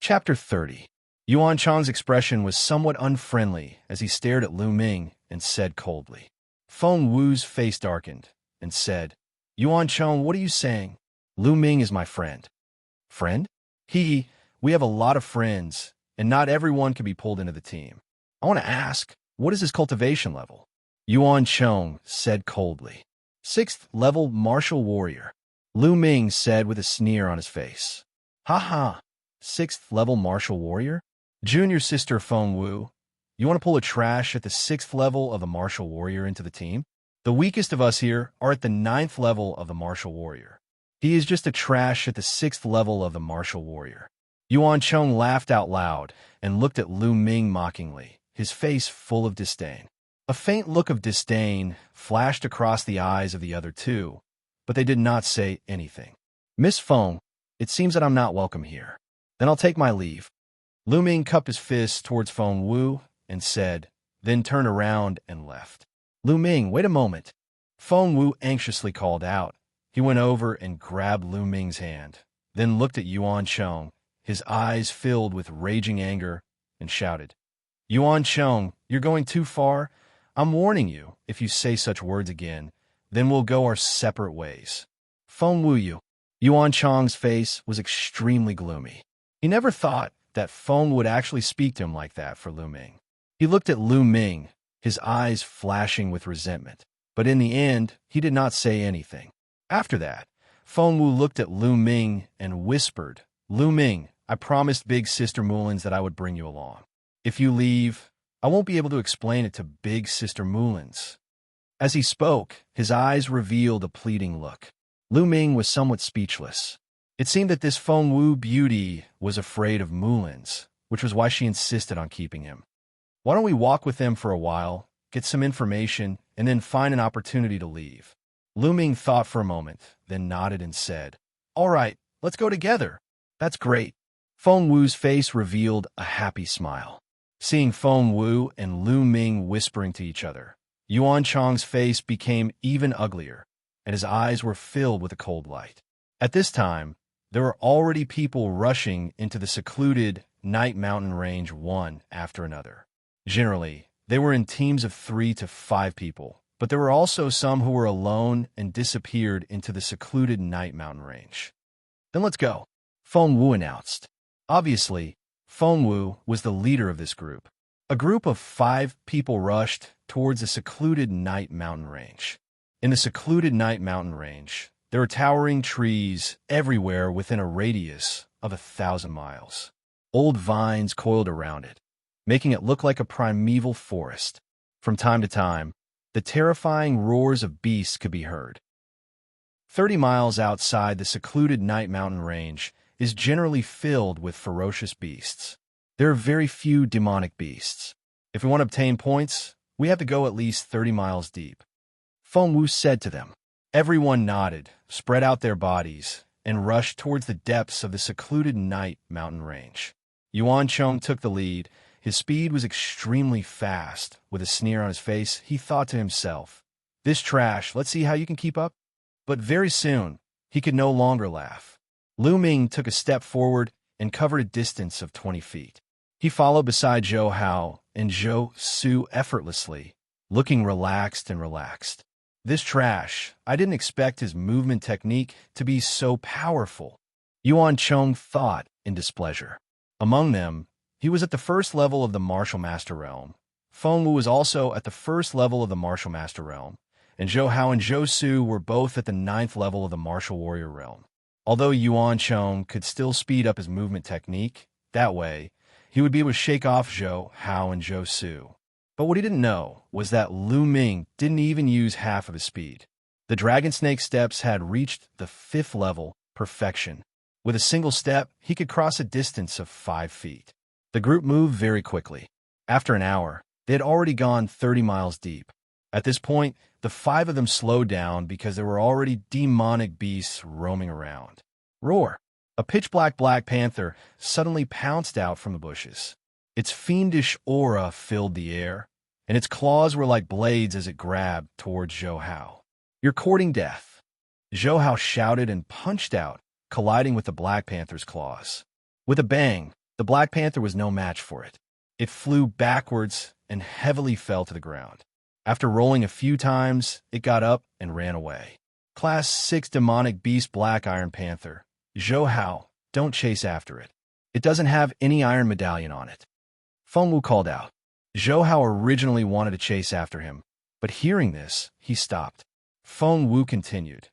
Chapter 30. Yuan Chang's expression was somewhat unfriendly as he stared at Lu Ming and said coldly. Feng Wu's face darkened and said, Yuan Chang, what are you saying? Lu Ming is my friend. Friend? We have a lot of friends, and not everyone can be pulled into the team. I want to ask, what is his cultivation level? Yuan Chang said coldly. 6th level martial warrior. Lu Ming said with a sneer on his face. Ha ha. 6th level martial warrior? Junior sister Feng Wu, you want to pull a trash at the 6th level of the martial warrior into the team? The weakest of us here are at the 9th level of the martial warrior. He is just a trash at the 6th level of the martial warrior. Yuan Chang laughed out loud and looked at Lu Ming mockingly, his face full of disdain. A faint look of disdain flashed across the eyes of the other two, but they did not say anything. Miss Feng, it seems that I'm not welcome here. Then I'll take my leave. Lu Ming cupped his fist towards Feng Wu and said, then turned around and left. Lu Ming, wait a moment. Feng Wu anxiously called out. He went over and grabbed Lu Ming's hand, then looked at Yuan Chang, his eyes filled with raging anger, and shouted, Yuan Chang, you're going too far. I'm warning you, if you say such words again, then we'll go our separate ways. Feng Wu. Yuan Chang's face was extremely gloomy. He never thought that Feng would actually speak to him like that for Lu Ming. He looked at Lu Ming, his eyes flashing with resentment. But in the end, he did not say anything. After that, Feng Wu looked at Lu Ming and whispered, Lu Ming, I promised Big Sister Mullins that I would bring you along. If you leave, I won't be able to explain it to Big Sister Mullins. As he spoke, his eyes revealed a pleading look. Lu Ming was somewhat speechless. It seemed that this Feng Wu beauty was afraid of Mullins, which was why she insisted on keeping him. Why don't we walk with them for a while, get some information, and then find an opportunity to leave? Lu Ming thought for a moment, then nodded and said, All right, let's go together. That's great. Feng Wu's face revealed a happy smile. Seeing Feng Wu and Lu Ming whispering to each other, Yuan Chang's face became even uglier, and his eyes were filled with a cold light. At this time, there were already people rushing into the secluded night mountain range one after another. Generally, they were in teams of 3 to 5 people, but there were also some who were alone and disappeared into the secluded night mountain range. Then let's go, Feng Wu announced. Obviously, Feng Wu was the leader of this group. A group of 5 people rushed towards the secluded night mountain range. In the secluded night mountain range, there are towering trees everywhere within a radius of 1,000 miles. Old vines coiled around it, making it look like a primeval forest. From time to time, the terrifying roars of beasts could be heard. 30 miles outside the secluded night mountain range is generally filled with ferocious beasts. There are very few demonic beasts. If we want to obtain points, we have to go at least 30 miles deep. Feng Wu said to them. Everyone nodded, spread out their bodies, and rushed towards the depths of the secluded night mountain range. Yuan Chang took the lead. His speed was extremely fast. With a sneer on his face, he thought to himself, This trash, let's see how you can keep up. But very soon, he could no longer laugh. Lu Ming took a step forward and covered a distance of 20 feet. He followed beside Zhou Hao and Zhou Su effortlessly, looking relaxed and relaxed. This trash, I didn't expect his movement technique to be so powerful. Yuan Chang thought in displeasure. Among them, he was at the 1st level of the Martial Master Realm. Feng Wu was also at the 1st level of the Martial Master Realm, and Zhou Hao and Zhou Su were both at the 9th level of the Martial Warrior Realm. Although Yuan Chang could still speed up his movement technique, that way, he would be able to shake off Zhou Hao and Zhou Su. But what he didn't know was that Lu Ming didn't even use half of his speed. The Dragon Snake steps had reached the 5th level, perfection. With a single step, he could cross a distance of 5 feet. The group moved very quickly. After an hour, they had already gone 30 miles deep. At this point, the 5 of them slowed down because there were already demonic beasts roaming around. Roar! A pitch-black black panther suddenly pounced out from the bushes. Its fiendish aura filled the air, and its claws were like blades as it grabbed towards Zhou Hao. You're courting death. Zhou Hao shouted and punched out, colliding with the Black Panther's claws. With a bang, The Black Panther was no match for it. It flew backwards and heavily fell to the ground. After rolling a few times, it got up and ran away. Class 6 Demonic Beast Black Iron Panther. Zhou Hao, don't chase after it. It doesn't have any iron medallion on it. Feng Wu called out. Zhou Hao originally wanted to chase after him, but hearing this, he stopped. Feng Wu continued.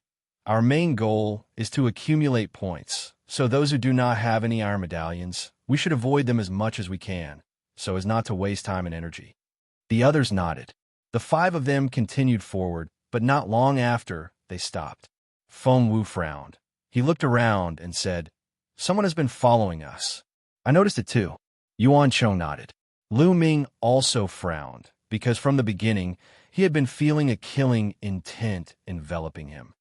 Our main goal is to accumulate points, so those who do not have any iron medallions, we should avoid them as much as we can, so as not to waste time and energy. The others nodded. The 5 of them continued forward, but not long after, they stopped. Feng Wu frowned. He looked around and said, Someone has been following us. I noticed it too. Yuan Chong nodded. Lu Ming also frowned, because from the beginning, he had been feeling a killing intent enveloping him.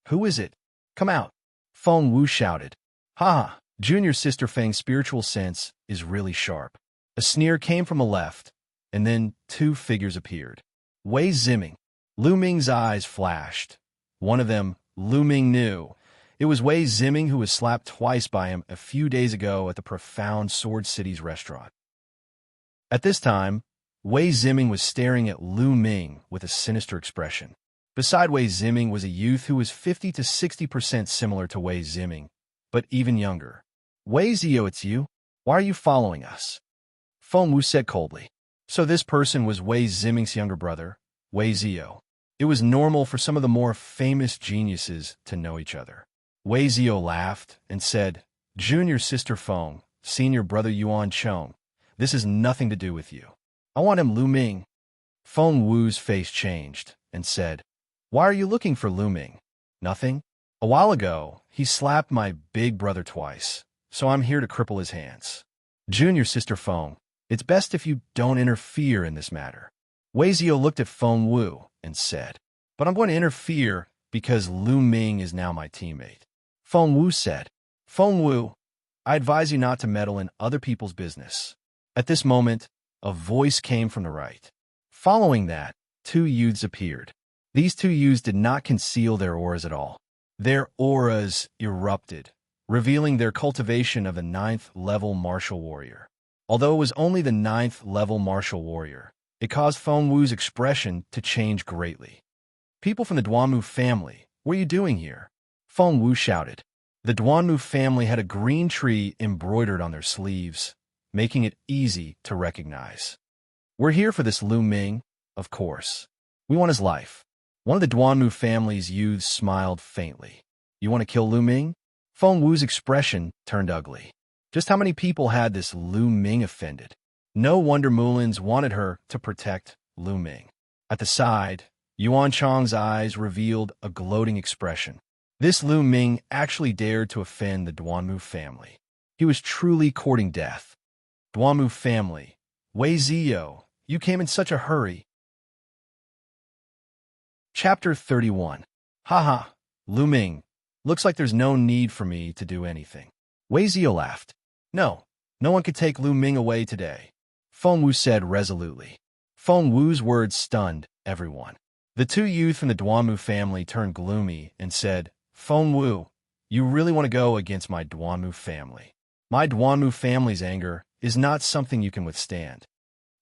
Who is it? Come out. Feng Wu shouted. Ha! Junior Sister Feng's spiritual sense is really sharp. A sneer came from the left, and then 2 figures appeared. Wei Ziming. Lu Ming's eyes flashed. One of them, Lu Ming knew. It was Wei Ziming who was slapped twice by him a few days ago at the Profound Sword City's restaurant. At this time, Wei Ziming was staring at Lu Ming with a sinister expression. Beside Wei Ziming was a youth who was 50 to 60% similar to Wei Ziming, but even younger. Wei Zio, it's you? Why are you following us? Feng Wu said coldly. So this person was Wei Ziming's younger brother, Wei Zio. It was normal for some of the more famous geniuses to know each other. Wei Zio laughed and said, Junior Sister Feng, Senior Brother Yuan Chong, this has nothing to do with you. I want him Lu Ming. Feng Wu's face changed and said, Why are you looking for Lu Ming? Nothing. A while ago, he slapped my big brother twice, so I'm here to cripple his hands. Junior Sister Feng, it's best if you don't interfere in this matter. Wei Zio looked at Feng Wu and said, But I'm going to interfere because Lu Ming is now my teammate. Feng Wu said, Feng Wu, I advise you not to meddle in other people's business. At this moment, a voice came from the right. Following that, 2 youths appeared. These 2 youths did not conceal their auras at all. Their auras erupted, revealing their cultivation of the 9th level martial warrior. Although it was only the 9th level martial warrior, it caused Feng Wu's expression to change greatly. People from the Duanmu family, what are you doing here? Feng Wu shouted. The Duanmu family had a green tree embroidered on their sleeves, making it easy to recognize. We're here for this Lu Ming, of course. We want his life. One of the Duanmu family's youths smiled faintly. You want to kill Lu Ming? Feng Wu's expression turned ugly. Just how many people had this Lu Ming offended? No wonder Mulins wanted her to protect Lu Ming. At the side, Yuan Chong's eyes revealed a gloating expression. This Lu Ming actually dared to offend the Duanmu family. He was truly courting death. Duanmu family, Wei Zio, you came in such a hurry. Chapter 31. Haha, Lu Ming, looks like there's no need for me to do anything. Wei Zio laughed. No one could take Lu Ming away today. Feng Wu said resolutely. Feng Wu's words stunned everyone. The 2 youths from the Duanmu family turned gloomy and said, Feng Wu, you really want to go against my Duanmu family. My Duanmu family's anger is not something you can withstand.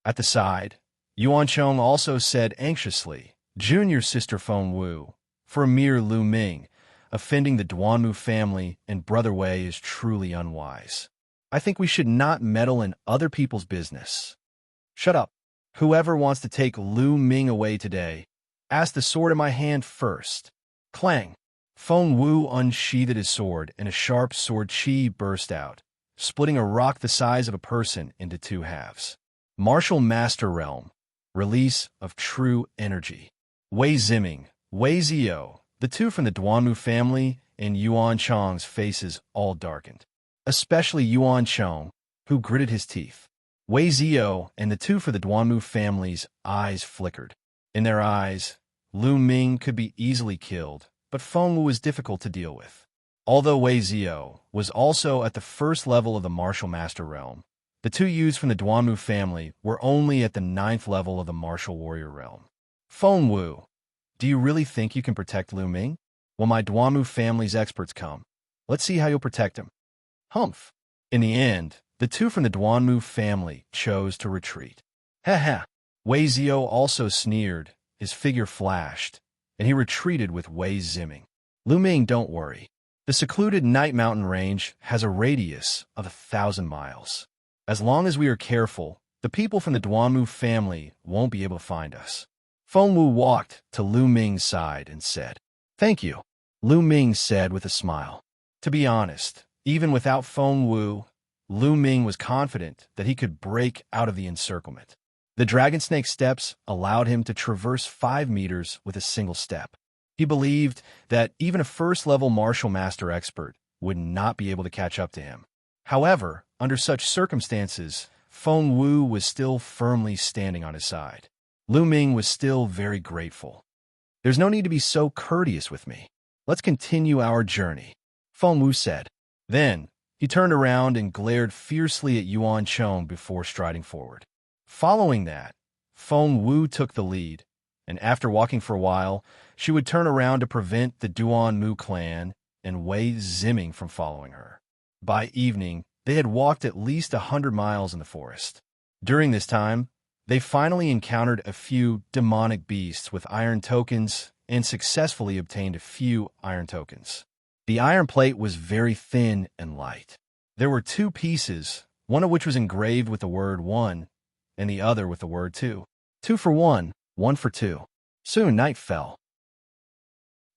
At the side, Yuan Chong also said anxiously, Junior Sister Feng Wu, for a mere Lu Ming, offending the Duanmu family and Brother Wei is truly unwise. I think we should not meddle in other people's business. Shut up. Whoever wants to take Lu Ming away today, ask the sword in my hand first. Clang. Feng Wu unsheathed his sword and a sharp sword chi burst out, splitting a rock the size of a person into 2 halves. Martial Master Realm. Release of true energy. Wei Ziming, Wei Zio, the 2 from the Duanmu family, and Yuan Chong's faces all darkened. Especially Yuan Chong, who gritted his teeth. Wei Zio and the 2 for the Duanmu family's eyes flickered. In their eyes, Lu Ming could be easily killed, but Feng Wu was difficult to deal with. Although Wei Zio was also at the 1st level of the Martial Master Realm, the 2 youths from the Duanmu family were only at the 9th level of the Martial Warrior Realm. Feng Wu, do you really think you can protect Lu Ming? When my Duanmu family's experts come, let's see how you'll protect him. Humph. In the end, the two from the Duanmu family chose to retreat. Ha ha! Wei Zio also sneered, his figure flashed, and he retreated with Wei Ziming. Lu Ming, don't worry. The secluded Night Mountain range has a radius of 1,000 miles. As long as we are careful, the people from the Duanmu family won't be able to find us. Feng Wu walked to Lu Ming's side and said, "Thank you," Lu Ming said with a smile. To be honest, even without Feng Wu, Lu Ming was confident that he could break out of the encirclement. The dragon snake steps allowed him to traverse 5 meters with a single step. He believed that even a first-level martial master expert would not be able to catch up to him. However, under such circumstances, Feng Wu was still firmly standing on his side. Lu Ming was still very grateful. "There's no need to be so courteous with me. Let's continue our journey," Feng Wu said. Then, he turned around and glared fiercely at Yuan Chong before striding forward. Following that, Feng Wu took the lead, and after walking for a while, she would turn around to prevent the Duanmu clan and Wei Ziming from following her. By evening, they had walked at least 100 miles in the forest. During this time, they finally encountered a few demonic beasts with iron tokens and successfully obtained a few iron tokens. The iron plate was very thin and light. There were 2 pieces, one of which was engraved with the word 1, and the other with the word 2. 2 for 1, 1 for 2. Soon night fell.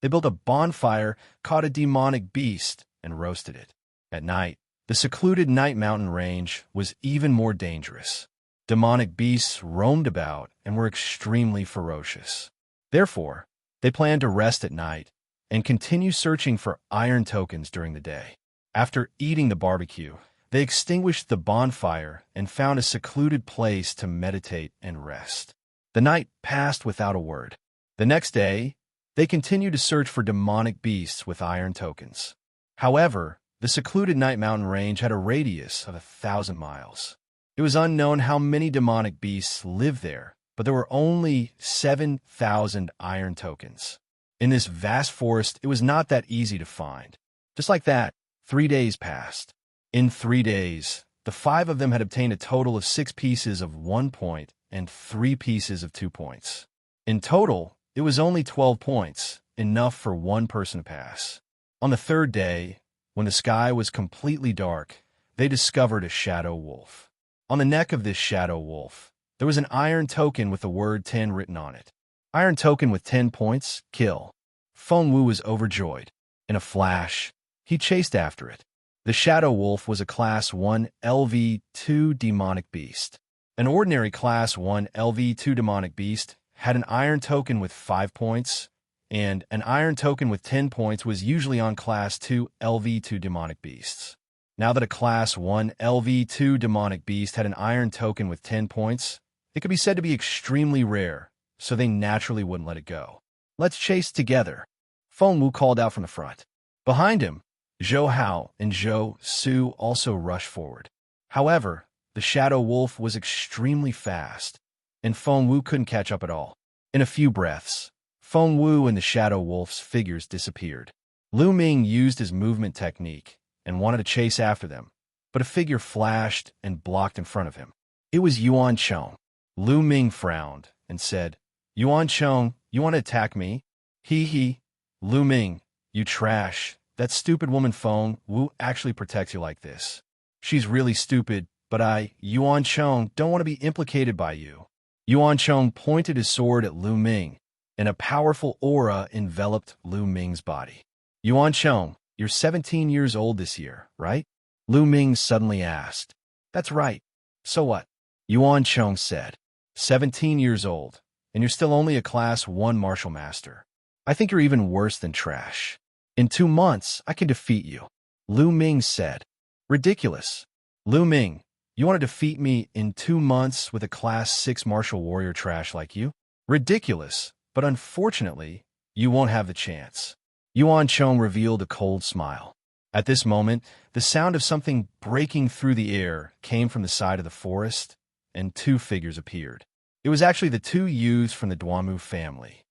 They built a bonfire, caught a demonic beast, and roasted it. At night, the secluded Night Mountain range was even more dangerous. Demonic beasts roamed about and were extremely ferocious. Therefore, they planned to rest at night and continue searching for iron tokens during the day. After eating the barbecue, they extinguished the bonfire and found a secluded place to meditate and rest. The night passed without a word. The next day, they continued to search for demonic beasts with iron tokens. However, the secluded Night Mountain range had a radius of 1,000 miles. It was unknown how many demonic beasts lived there, but there were only 7,000 iron tokens. In this vast forest, it was not that easy to find. Just like that, 3 days passed. In 3 days, the 5 of them had obtained a total of 6 pieces of 1 point and 3 pieces of 2 points. In total, it was only 12 points, enough for 1 person to pass. On the 3rd day, when the sky was completely dark, they discovered a shadow wolf. On the neck of this shadow wolf, there was an iron token with the word 10 written on it. Iron token with 10 points, kill. Feng Wu was overjoyed. In a flash, he chased after it. The shadow wolf was a Class 1 LV2 demonic beast. An ordinary Class 1 LV2 demonic beast had an iron token with 5 points, and an iron token with 10 points was usually on Class 2 LV2 demonic beasts. Now that a Class 1 LV2 demonic beast had an iron token with 10 points, it could be said to be extremely rare, so they naturally wouldn't let it go. "Let's chase together," Feng Wu called out from the front. Behind him, Zhou Hao and Zhou Su also rushed forward. However, the shadow wolf was extremely fast, and Feng Wu couldn't catch up at all. In a few breaths, Feng Wu and the shadow wolf's figures disappeared. Lu Ming used his movement technique and wanted to chase after them, but a figure flashed and blocked in front of him. It was Yuan Chong. Lu Ming frowned and said, "Yuan Chong, you want to attack me?" He. Lu Ming, you trash. That stupid woman Feng Wu actually protects you like this. She's really stupid, but I, Yuan Chong, don't want to be implicated by you. Yuan Chong pointed his sword at Lu Ming, and a powerful aura enveloped Lu Ming's body. "Yuan Chong, you're 17 years old this year, right?" Lu Ming suddenly asked. "That's right. So what?" Yuan Chong said. 17 years old, and you're still only a Class 1 martial master. I think you're even worse than trash. In 2 months, I can defeat you," Lu Ming said. "Ridiculous. Lu Ming, you want to defeat me in 2 months with a Class 6 martial warrior trash like you? Ridiculous, but unfortunately, you won't have the chance." Yuan Chong revealed a cold smile. At this moment, the sound of something breaking through the air came from the side of the forest, and 2 figures appeared. It was actually the 2 youths from the Duanmu family.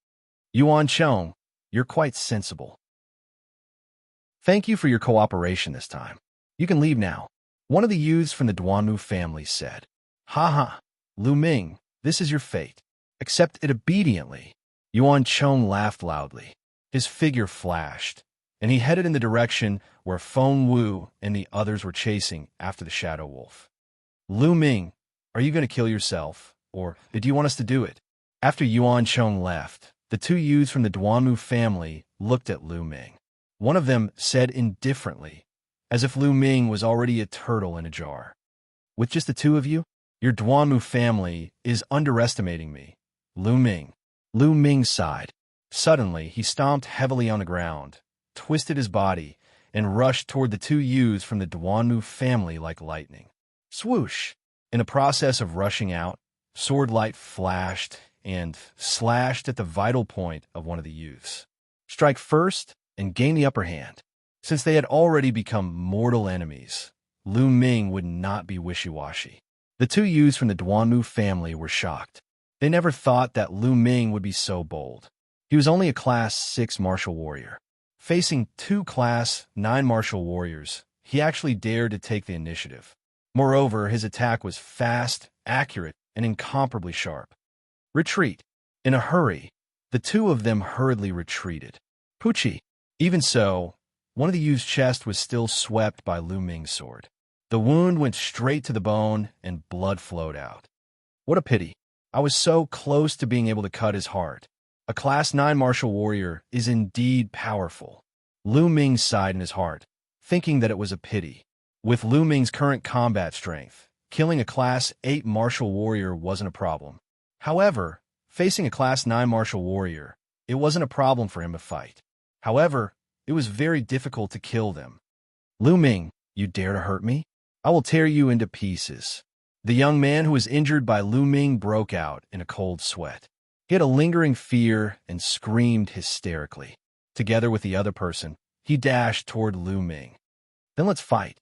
"Yuan Chong, you're quite sensible. Thank you for your cooperation this time. You can leave now." One of the youths from the Duanmu family said, "Ha ha, Lu Ming, this is your fate. Accept it obediently." Yuan Chong laughed loudly. His figure flashed, and he headed in the direction where Feng Wu and the others were chasing after the Shadow Wolf. "Lu Ming, are you going to kill yourself, or do you want us to do it?" After Yuan Chong left, the two youths from the Duanmu family looked at Lu Ming. One of them said indifferently, as if Lu Ming was already a turtle in a jar, "With just the two of you? Your Duanmu family is underestimating me, Lu Ming." Lu Ming sighed. Suddenly, he stomped heavily on the ground, twisted his body, and rushed toward the two youths from the Duanmu family like lightning. Swoosh! In the process of rushing out, sword light flashed and slashed at the vital point of one of the youths. Strike first and gain the upper hand. Since they had already become mortal enemies, Lu Ming would not be wishy-washy. The two youths from the Duanmu family were shocked. They never thought that Lu Ming would be so bold. He was only a Class 6 martial warrior. Facing two Class 9 martial warriors, he actually dared to take the initiative. Moreover, his attack was fast, accurate, and incomparably sharp. Retreat. In a hurry, the two of them hurriedly retreated. Poochie. Even so, one of the youth's chest was still swept by Lu Ming's sword. The wound went straight to the bone, and blood flowed out. What a pity. I was so close to being able to cut his heart. A Class 9 martial warrior is indeed powerful. Lu Ming sighed in his heart, thinking that it was a pity. With Lu Ming's current combat strength, killing a Class 8 martial warrior wasn't a problem. However, facing a Class 9 martial warrior, it wasn't a problem for him to fight. However, it was very difficult to kill them. "Lu Ming, you dare to hurt me? I will tear you into pieces." The young man who was injured by Lu Ming broke out in a cold sweat. He had a lingering fear and screamed hysterically. Together with the other person, he dashed toward Lu Ming. "Then let's fight."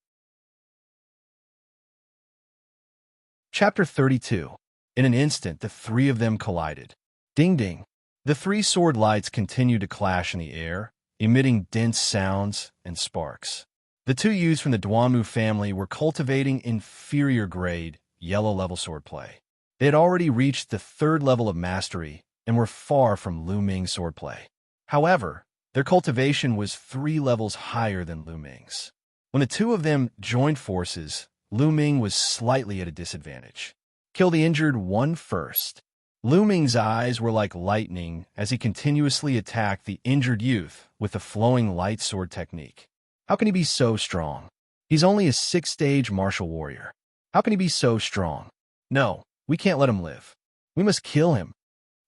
Chapter 32. In an instant, the three of them collided. Ding ding. The three sword lights continued to clash in the air, emitting dense sounds and sparks. The two youths from the Duanmu family were cultivating inferior grade, yellow-level swordplay. They had already reached the 3rd level of mastery and were far from Lu Ming's swordplay. However, their cultivation was 3 levels higher than Lu Ming's. When the two of them joined forces, Lu Ming was slightly at a disadvantage. Kill the injured one first. Lu Ming's eyes were like lightning as he continuously attacked the injured youth with the flowing light sword technique. How can he be so strong? He's only a 6th-stage martial warrior. How can he be so strong? No, we can't let him live. We must kill him.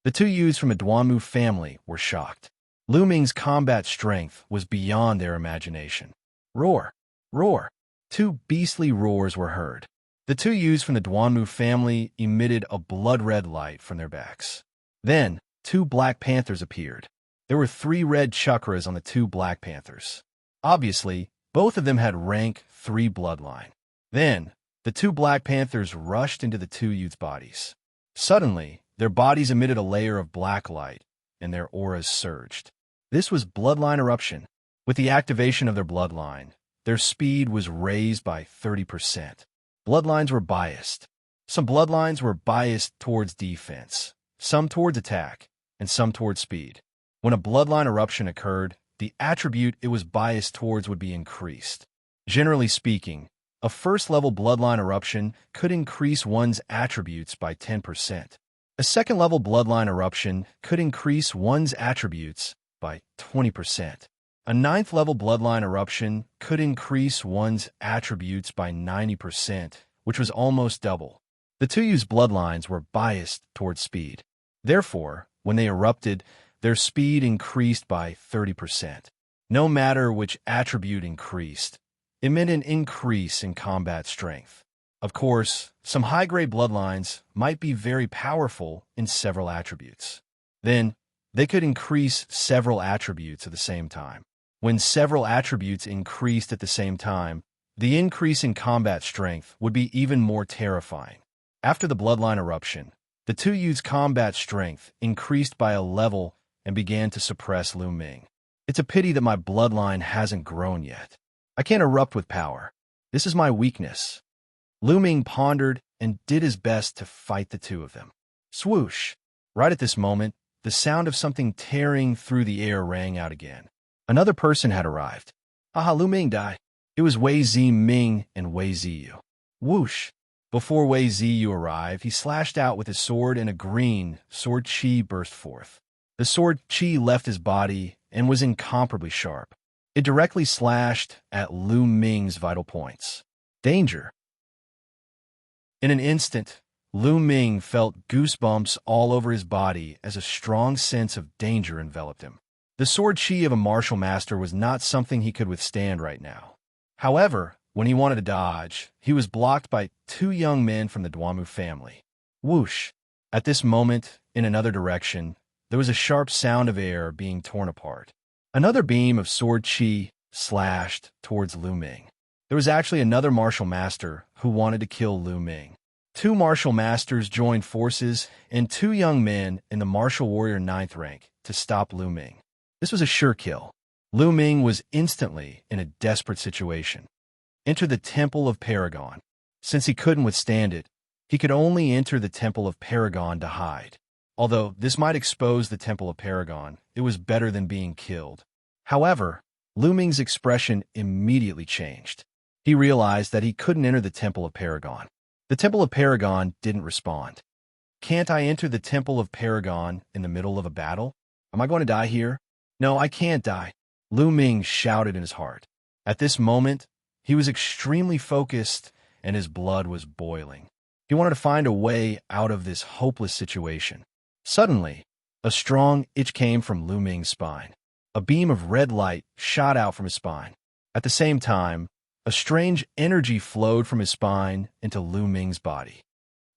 The two youths from a Duanmu family were shocked. Lu Ming's combat strength was beyond their imagination. Roar! Roar! 2 beastly roars were heard. The two youths from the Duanmu family emitted a blood-red light from their backs. Then, 2 Black Panthers appeared. There were 3 red chakras on the 2 Black Panthers. Obviously, both of them had rank 3 bloodline. Then, the 2 Black Panthers rushed into the two youths' bodies. Suddenly, their bodies emitted a layer of black light, and their auras surged. This was bloodline eruption. With the activation of their bloodline, their speed was raised by 30%. Bloodlines were biased. Some bloodlines were biased towards defense, some towards attack, and some towards speed. When a bloodline eruption occurred, the attribute it was biased towards would be increased. Generally speaking, a first-level bloodline eruption could increase one's attributes by 10%. A second-level bloodline eruption could increase one's attributes by 20%. A 9th-level bloodline eruption could increase one's attributes by 90%, which was almost double. The two youths' bloodlines were biased towards speed. Therefore, when they erupted, their speed increased by 30%. No matter which attribute increased, it meant an increase in combat strength. Of course, some high-grade bloodlines might be very powerful in several attributes. Then, they could increase several attributes at the same time. When several attributes increased at the same time, the increase in combat strength would be even more terrifying. After the bloodline eruption, the two youths' combat strength increased by a level and began to suppress Lu Ming. It's a pity that my bloodline hasn't grown yet. I can't erupt with power. This is my weakness. Lu Ming pondered and did his best to fight the two of them. Swoosh! Right at this moment, the sound of something tearing through the air rang out again. Another person had arrived. Aha, Lu Ming died. It was Wei Ziming and Wei Ziyu. Whoosh! Before Wei Ziyu arrived, he slashed out with his sword and a green sword chi burst forth. The sword chi left his body and was incomparably sharp. It directly slashed at Lu Ming's vital points. Danger! In an instant, Lu Ming felt goosebumps all over his body as a strong sense of danger enveloped him. The sword chi of a martial master was not something he could withstand right now. However, when he wanted to dodge, he was blocked by two young men from the Duanmu family. Whoosh! At this moment, in another direction, there was a sharp sound of air being torn apart. Another beam of sword chi slashed towards Lu Ming. There was actually another martial master who wanted to kill Lu Ming. Two martial masters joined forces and two young men in the martial warrior 9th rank to stop Lu Ming. This was a sure kill. Lu Ming was instantly in a desperate situation. Enter the Temple of Paragon. Since he couldn't withstand it, he could only enter the Temple of Paragon to hide. Although this might expose the Temple of Paragon, it was better than being killed. However, Lu Ming's expression immediately changed. He realized that he couldn't enter the Temple of Paragon. The Temple of Paragon didn't respond. Can't I enter the Temple of Paragon in the middle of a battle? Am I going to die here? No, I can't die, Lu Ming shouted in his heart. At this moment, he was extremely focused and his blood was boiling. He wanted to find a way out of this hopeless situation. Suddenly, a strong itch came from Lu Ming's spine. A beam of red light shot out from his spine. At the same time, a strange energy flowed from his spine into Lu Ming's body.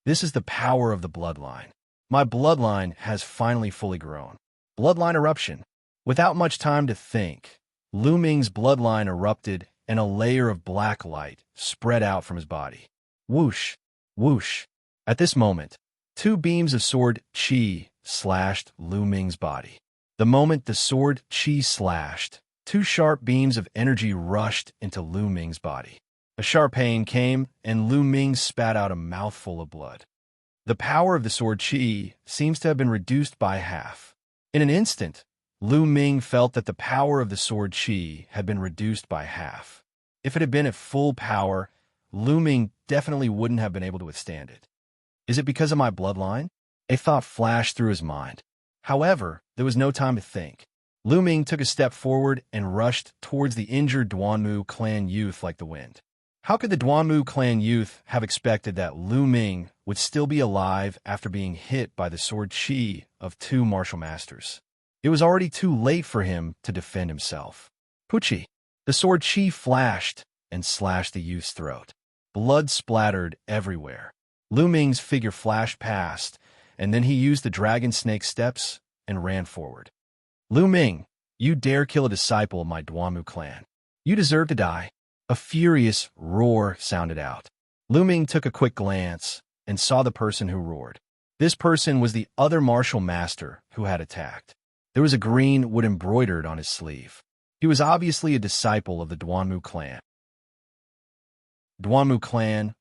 This is the power of the bloodline. My bloodline has finally fully grown. Bloodline eruption. Without much time to think, Lu Ming's bloodline erupted and a layer of black light spread out from his body. Whoosh! Whoosh! At this moment, two beams of sword chi slashed Lu Ming's body. The moment the sword chi slashed, two sharp beams of energy rushed into Lu Ming's body. A sharp pain came, and Lu Ming spat out a mouthful of blood. The power of the sword chi seems to have been reduced by half. In an instant, Lu Ming felt that the power of the sword chi had been reduced by half. If it had been at full power, Lu Ming definitely wouldn't have been able to withstand it. Is it because of my bloodline? A thought flashed through his mind. However, there was no time to think. Lu Ming took a step forward and rushed towards the injured Duanmu clan youth like the wind. How could the Duanmu clan youth have expected that Lu Ming would still be alive after being hit by the sword chi of two martial masters? It was already too late for him to defend himself. Puchi! The sword chi flashed and slashed the youth's throat. Blood splattered everywhere. Lu Ming's figure flashed past, and then he used the dragon snake steps and ran forward. Lu Ming, you dare kill a disciple of my Duanmu clan. You deserve to die. A furious roar sounded out. Lu Ming took a quick glance and saw the person who roared. This person was the other martial master who had attacked. There was a green wood embroidered on his sleeve. He was obviously a disciple of the Duanmu clan. Duanmu clan,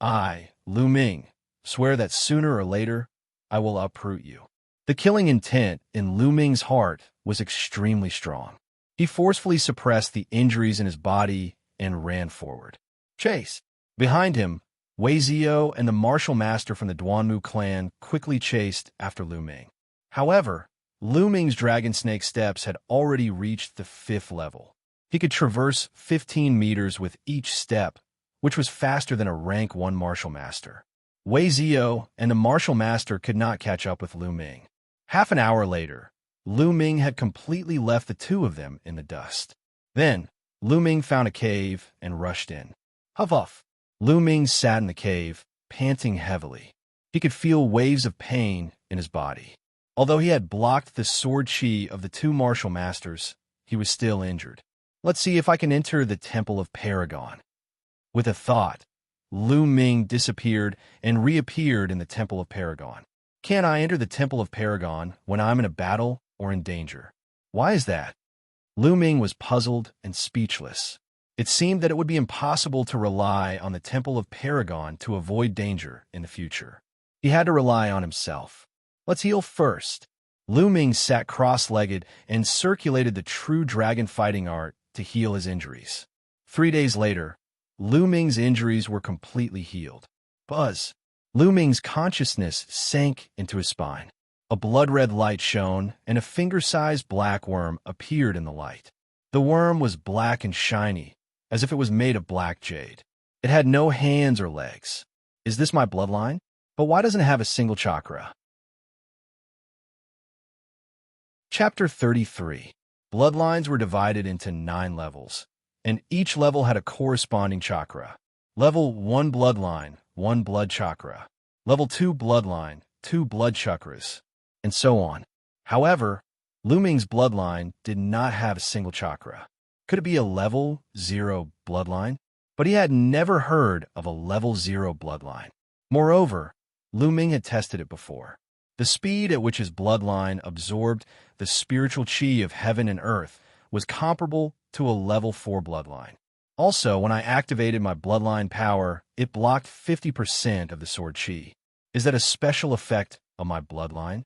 I, Lu Ming, swear that sooner or later, I will uproot you. The killing intent in Lu Ming's heart was extremely strong. He forcefully suppressed the injuries in his body and ran forward. Chase! Behind him, Wei Ziyu and the martial master from the Duanmu clan quickly chased after Lu Ming. However, Lu Ming's dragon snake steps had already reached the 5th level. He could traverse 15 meters with each step, which was faster than a rank 1 martial master. Wei Ziyu and the martial master could not catch up with Lu Ming. Half an hour later, Lu Ming had completely left the two of them in the dust. Then, Lu Ming found a cave and rushed in. Huff! Lu Ming sat in the cave, panting heavily. He could feel waves of pain in his body. Although he had blocked the sword chi of the two martial masters, he was still injured. Let's see if I can enter the Temple of Paragon. With a thought, Lu Ming disappeared and reappeared in the Temple of Paragon. Can I enter the Temple of Paragon when I'm in a battle or in danger? Why is that? Lu Ming was puzzled and speechless. It seemed that it would be impossible to rely on the Temple of Paragon to avoid danger in the future. He had to rely on himself. Let's heal first. Lu Ming sat cross-legged and circulated the true dragon fighting art to heal his injuries. 3 days later, Lu Ming's injuries were completely healed. Buzz. Lu Ming's consciousness sank into his spine. A blood-red light shone, and a finger-sized black worm appeared in the light. The worm was black and shiny, as if it was made of black jade. It had no hands or legs. Is this my bloodline? But why doesn't it have a single chakra? Chapter 33. Bloodlines were divided into 9 levels, and each level had a corresponding chakra. Level 1 bloodline, 1 blood chakra. Level 2 bloodline, 2 blood chakras, and so on. However, Lu Ming's bloodline did not have a single chakra. Could it be a level 0 bloodline? But he had never heard of a level 0 bloodline. Moreover, Lu Ming had tested it before. The speed at which his bloodline absorbed the spiritual chi of heaven and earth was comparable to a level 4 bloodline. Also, when I activated my bloodline power, it blocked 50% of the sword chi. Is that a special effect of my bloodline?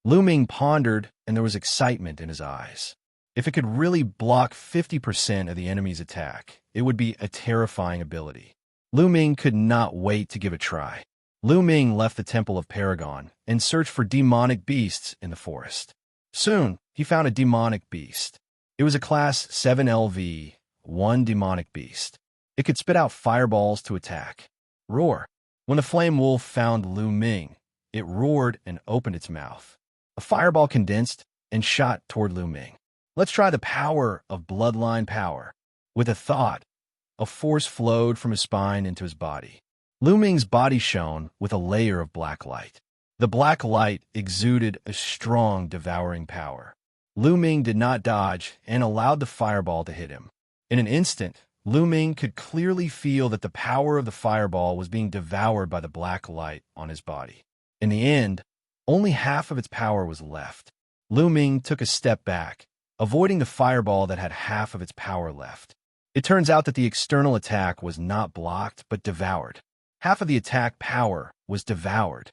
Lu Ming pondered, and there was excitement in his eyes. If it could really block 50% of the enemy's attack, it would be a terrifying ability. Lu Ming could not wait to give it a try. Lu Ming left the Temple of Paragon and searched for demonic beasts in the forest. Soon, he found a demonic beast. It was a class 7 LV, 1 demonic beast. It could spit out fireballs to attack. Roar. When the flame wolf found Lu Ming, it roared and opened its mouth. A fireball condensed and shot toward Lu Ming. Let's try the power of bloodline power. With a thought, a force flowed from his spine into his body. Lu Ming's body shone with a layer of black light. The black light exuded a strong, devouring power. Lu Ming did not dodge and allowed the fireball to hit him. In an instant, Lu Ming could clearly feel that the power of the fireball was being devoured by the black light on his body. In the end, only half of its power was left. Lu Ming took a step back, avoiding the fireball that had half of its power left. It turns out that the external attack was not blocked, but devoured. Half of the attack power was devoured.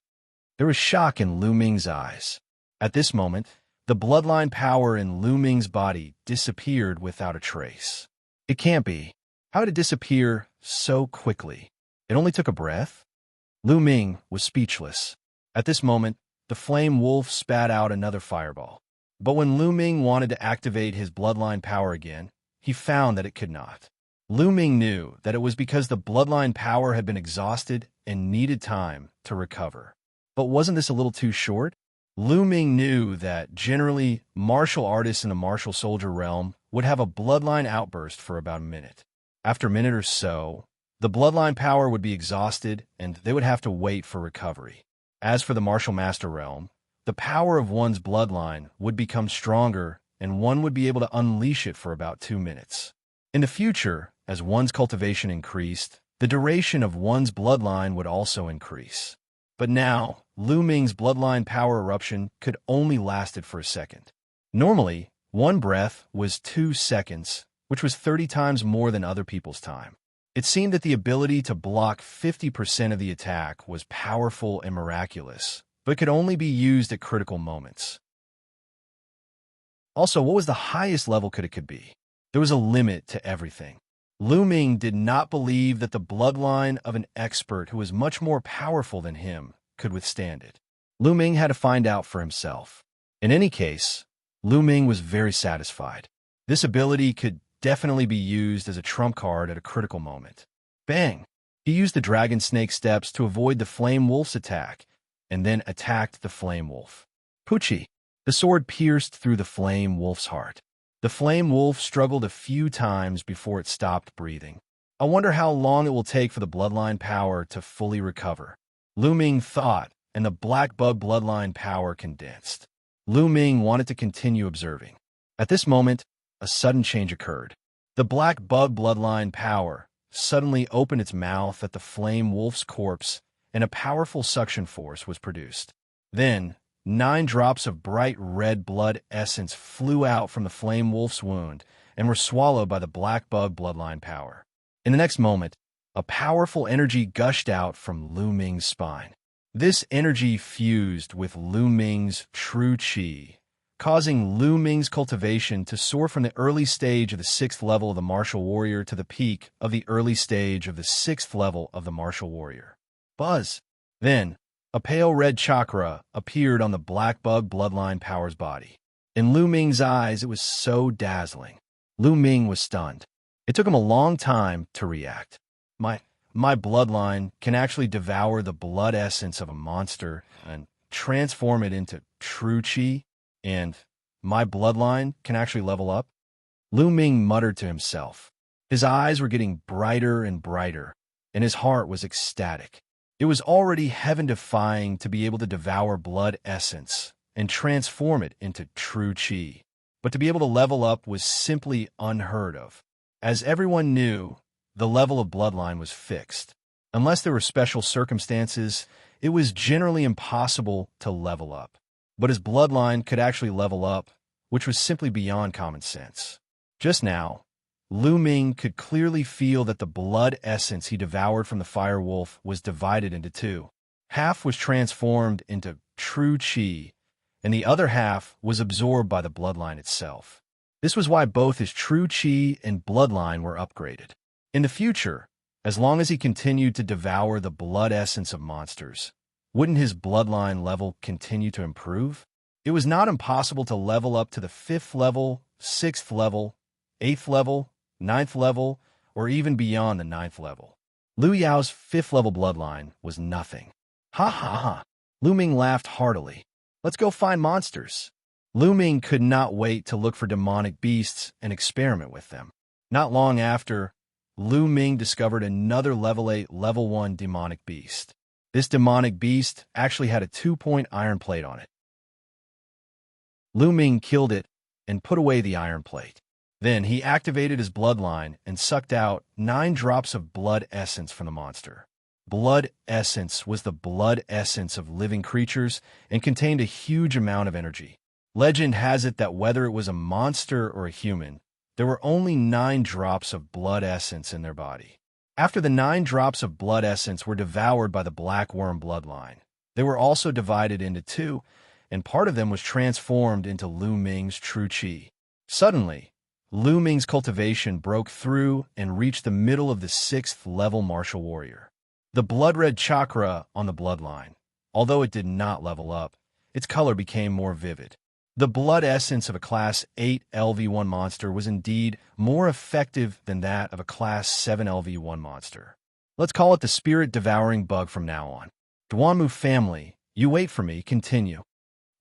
There was shock in Lu Ming's eyes. At this moment, the bloodline power in Lu Ming's body disappeared without a trace. It can't be. How did it disappear so quickly? It only took a breath? Lu Ming was speechless. At this moment, the flame wolf spat out another fireball. But when Lu Ming wanted to activate his bloodline power again, he found that it could not. Lu Ming knew that it was because the bloodline power had been exhausted and needed time to recover. But wasn't this a little too short? Lu Ming knew that, generally, martial artists in the martial soldier realm would have a bloodline outburst for about a minute. After a minute or so, the bloodline power would be exhausted and they would have to wait for recovery. As for the martial master realm, the power of one's bloodline would become stronger and one would be able to unleash it for about 2 minutes. In the future, as one's cultivation increased, the duration of one's bloodline would also increase. But now, Lu Ming's bloodline power eruption could only lasted for a second. Normally, one breath was 2 seconds, which was 30 times more than other people's time. It seemed that the ability to block 50% of the attack was powerful and miraculous, but could only be used at critical moments. Also, what was the highest level it could be? There was a limit to everything. Lu Ming did not believe that the bloodline of an expert who was much more powerful than him could withstand it. Lu Ming had to find out for himself. In any case, Lu Ming was very satisfied. This ability could definitely be used as a trump card at a critical moment. Bang! He used the dragon snake steps to avoid the flame wolf's attack, and then attacked the flame wolf. Poochie! The sword pierced through the flame wolf's heart. The flame wolf struggled a few times before it stopped breathing. I wonder how long it will take for the bloodline power to fully recover. Lu Ming thought, and the black bug bloodline power condensed. Lu Ming wanted to continue observing. At this moment, a sudden change occurred. The black bug bloodline power suddenly opened its mouth at the flame wolf's corpse, and a powerful suction force was produced. Then, 9 drops of bright red blood essence flew out from the flame wolf's wound and were swallowed by the black bug bloodline power. In the next moment, a powerful energy gushed out from Lu Ming's spine. This energy fused with Lu Ming's true qi, causing Lu Ming's cultivation to soar from the early stage of the 6th level of the martial warrior to the peak of the early stage of the 6th level of the martial warrior. Buzz! Then, a pale red chakra appeared on the black bug bloodline power's body. In Lu Ming's eyes, it was so dazzling. Lu Ming was stunned. It took him a long time to react. My bloodline can actually devour the blood essence of a monster and transform it into true qi, and my bloodline can actually level up? Lu Ming muttered to himself. His eyes were getting brighter and brighter, and his heart was ecstatic. It was already heaven-defying to be able to devour blood essence and transform it into true qi, but to be able to level up was simply unheard of. As everyone knew, the level of bloodline was fixed. Unless there were special circumstances, it was generally impossible to level up. But his bloodline could actually level up, which was simply beyond common sense. Just now, Lu Ming could clearly feel that the blood essence he devoured from the fire wolf was divided into two. Half was transformed into true qi, and the other half was absorbed by the bloodline itself. This was why both his true qi and bloodline were upgraded. In the future, as long as he continued to devour the blood essence of monsters, wouldn't his bloodline level continue to improve? It was not impossible to level up to the 5th level, 6th level, 8th level, 9th level, or even beyond the 9th level. Lu Yao's 5th level bloodline was nothing. Ha ha ha! Lu Ming laughed heartily. Let's go find monsters. Lu Ming could not wait to look for demonic beasts and experiment with them. Not long after, Lu Ming discovered another level 8, level 1 demonic beast. This demonic beast actually had a 2-point iron plate on it. Lu Ming killed it and put away the iron plate. Then he activated his bloodline and sucked out 9 drops of blood essence from the monster. Blood essence was the blood essence of living creatures and contained a huge amount of energy. Legend has it that whether it was a monster or a human, there were only 9 drops of blood essence in their body. After the 9 drops of blood essence were devoured by the black worm bloodline, they were also divided into 2, and part of them was transformed into Lu Ming's true qi. Suddenly, Lu Ming's cultivation broke through and reached the middle of the 6th level martial warrior. The blood-red chakra on the bloodline, although it did not level up, its color became more vivid. The blood essence of a Class 8 LV1 monster was indeed more effective than that of a Class 7 LV1 monster. Let's call it the spirit-devouring bug from now on. Duanmu family, you wait for me, continue.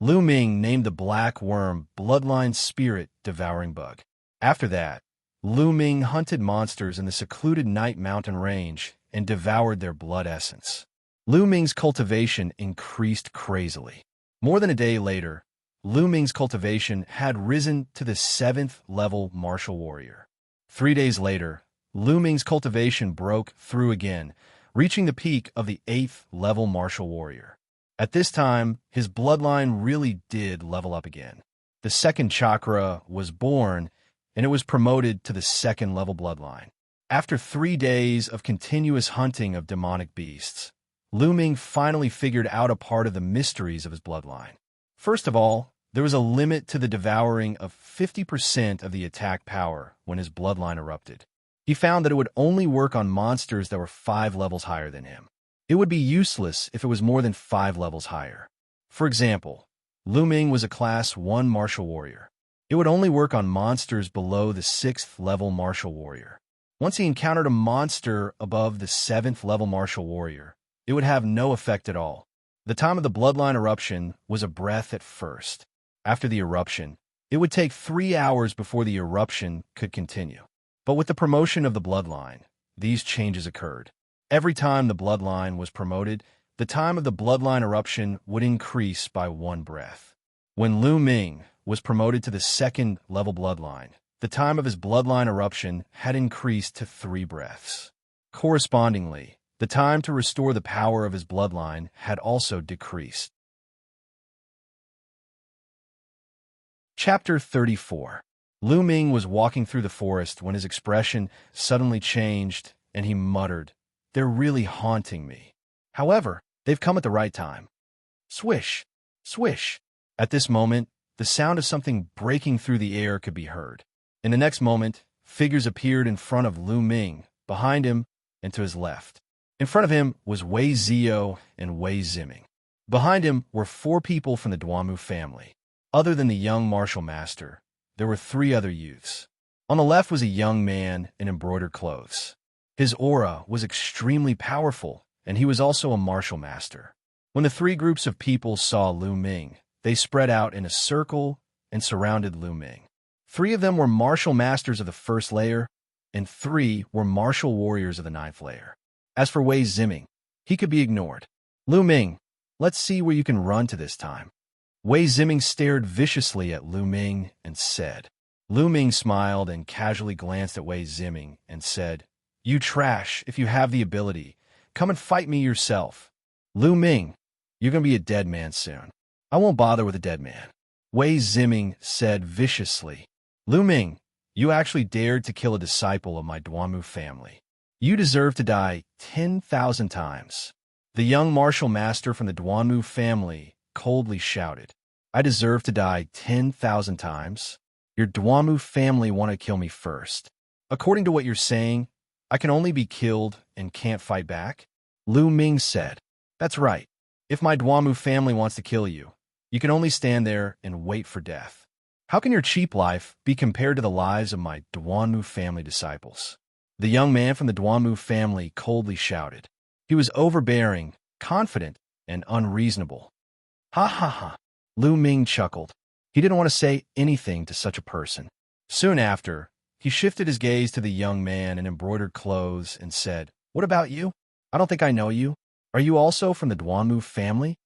Lu Ming named the black worm bloodline spirit-devouring bug. After that, Lu Ming hunted monsters in the secluded Night Mountain range and devoured their blood essence. Lu Ming's cultivation increased crazily. More than a day later, Lu Ming's cultivation had risen to the 7th level martial warrior. 3 days later, Lu Ming's cultivation broke through again, reaching the peak of the 8th level martial warrior. At this time, his bloodline really did level up again. The 2nd chakra was born, and it was promoted to the 2nd level bloodline. After 3 days of continuous hunting of demonic beasts, Lu Ming finally figured out a part of the mysteries of his bloodline. First of all, there was a limit to the devouring of 50% of the attack power when his bloodline erupted. He found that it would only work on monsters that were 5 levels higher than him. It would be useless if it was more than 5 levels higher. For example, Lu Ming was a Class 1 martial warrior. It would only work on monsters below the 6th level martial warrior. Once he encountered a monster above the 7th level martial warrior, it would have no effect at all. The time of the bloodline eruption was a breath at first. After the eruption, it would take 3 hours before the eruption could continue. But with the promotion of the bloodline, these changes occurred. Every time the bloodline was promoted, the time of the bloodline eruption would increase by 1 breath. When Lu Ming was promoted to the 2nd level bloodline, the time of his bloodline eruption had increased to 3 breaths. Correspondingly, the time to restore the power of his bloodline had also decreased. Chapter 34. Lu Ming was walking through the forest when his expression suddenly changed and he muttered, "They're really haunting me. However, they've come at the right time." Swish! Swish! At this moment, the sound of something breaking through the air could be heard. In the next moment, figures appeared in front of Lu Ming, behind him, and to his left. In front of him was Wei Zio and Wei Ziming. Behind him were 4 people from the Duamu family. Other than the young martial master, there were 3 other youths. On the left was a young man in embroidered clothes. His aura was extremely powerful, and he was also a martial master. When the 3 groups of people saw Lu Ming, they spread out in a circle and surrounded Lu Ming. 3 of them were martial masters of the 1st layer, and 3 were martial warriors of the 9th layer. As for Wei Ziming, he could be ignored. "Lu Ming, let's see where you can run to this time." Wei Ziming stared viciously at Lu Ming and said. Lu Ming smiled and casually glanced at Wei Ziming and said, "You trash, if you have the ability. Come and fight me yourself." "Lu Ming, you're going to be a dead man soon." "I won't bother with a dead man," Wei Ziming said viciously. "Lu Ming, you actually dared to kill a disciple of my Duamu family. You deserve to die 10,000 times." The young martial master from the Duamu family coldly shouted, "I deserve to die 10,000 times? Your Duamu family want to kill me first. According to what you're saying, I can only be killed and can't fight back?" Lu Ming said, "That's right. If my Duamu family wants to kill you, you can only stand there and wait for death. How can your cheap life be compared to the lives of my Duamu family disciples?" The young man from the Duamu family coldly shouted. He was overbearing, confident, and unreasonable. "Ha ha ha!" Lu Ming chuckled. He didn't want to say anything to such a person. Soon after, he shifted his gaze to the young man in embroidered clothes and said, "What about you? I don't think I know you. Are you also from the Duamu family?"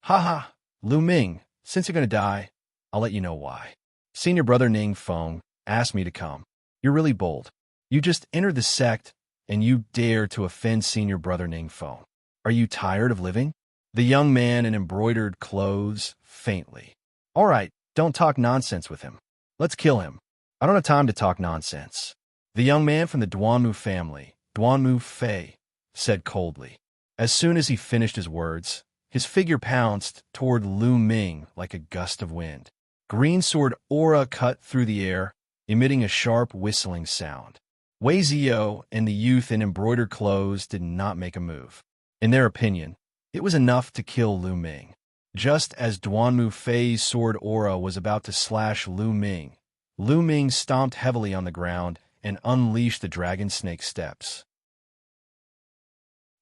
"Ha ha! Lu Ming, since you're going to die, I'll let you know why. Senior brother Ning Feng asked me to come. You're really bold. You just entered the sect, and you dare to offend senior brother Ning Feng. Are you tired of living?" The young man in embroidered clothes faintly. "All right, don't talk nonsense with him. Let's kill him. I don't have time to talk nonsense." The young man from the Duanmu family, Duanmu Fei, said coldly. As soon as he finished his words, his figure pounced toward Lu Ming like a gust of wind. Green sword aura cut through the air, emitting a sharp whistling sound. Wei Zio and the youth in embroidered clothes did not make a move. In their opinion, it was enough to kill Lu Ming. Just as Duanmu Fei's sword aura was about to slash Lu Ming stomped heavily on the ground and unleashed the dragon snake steps.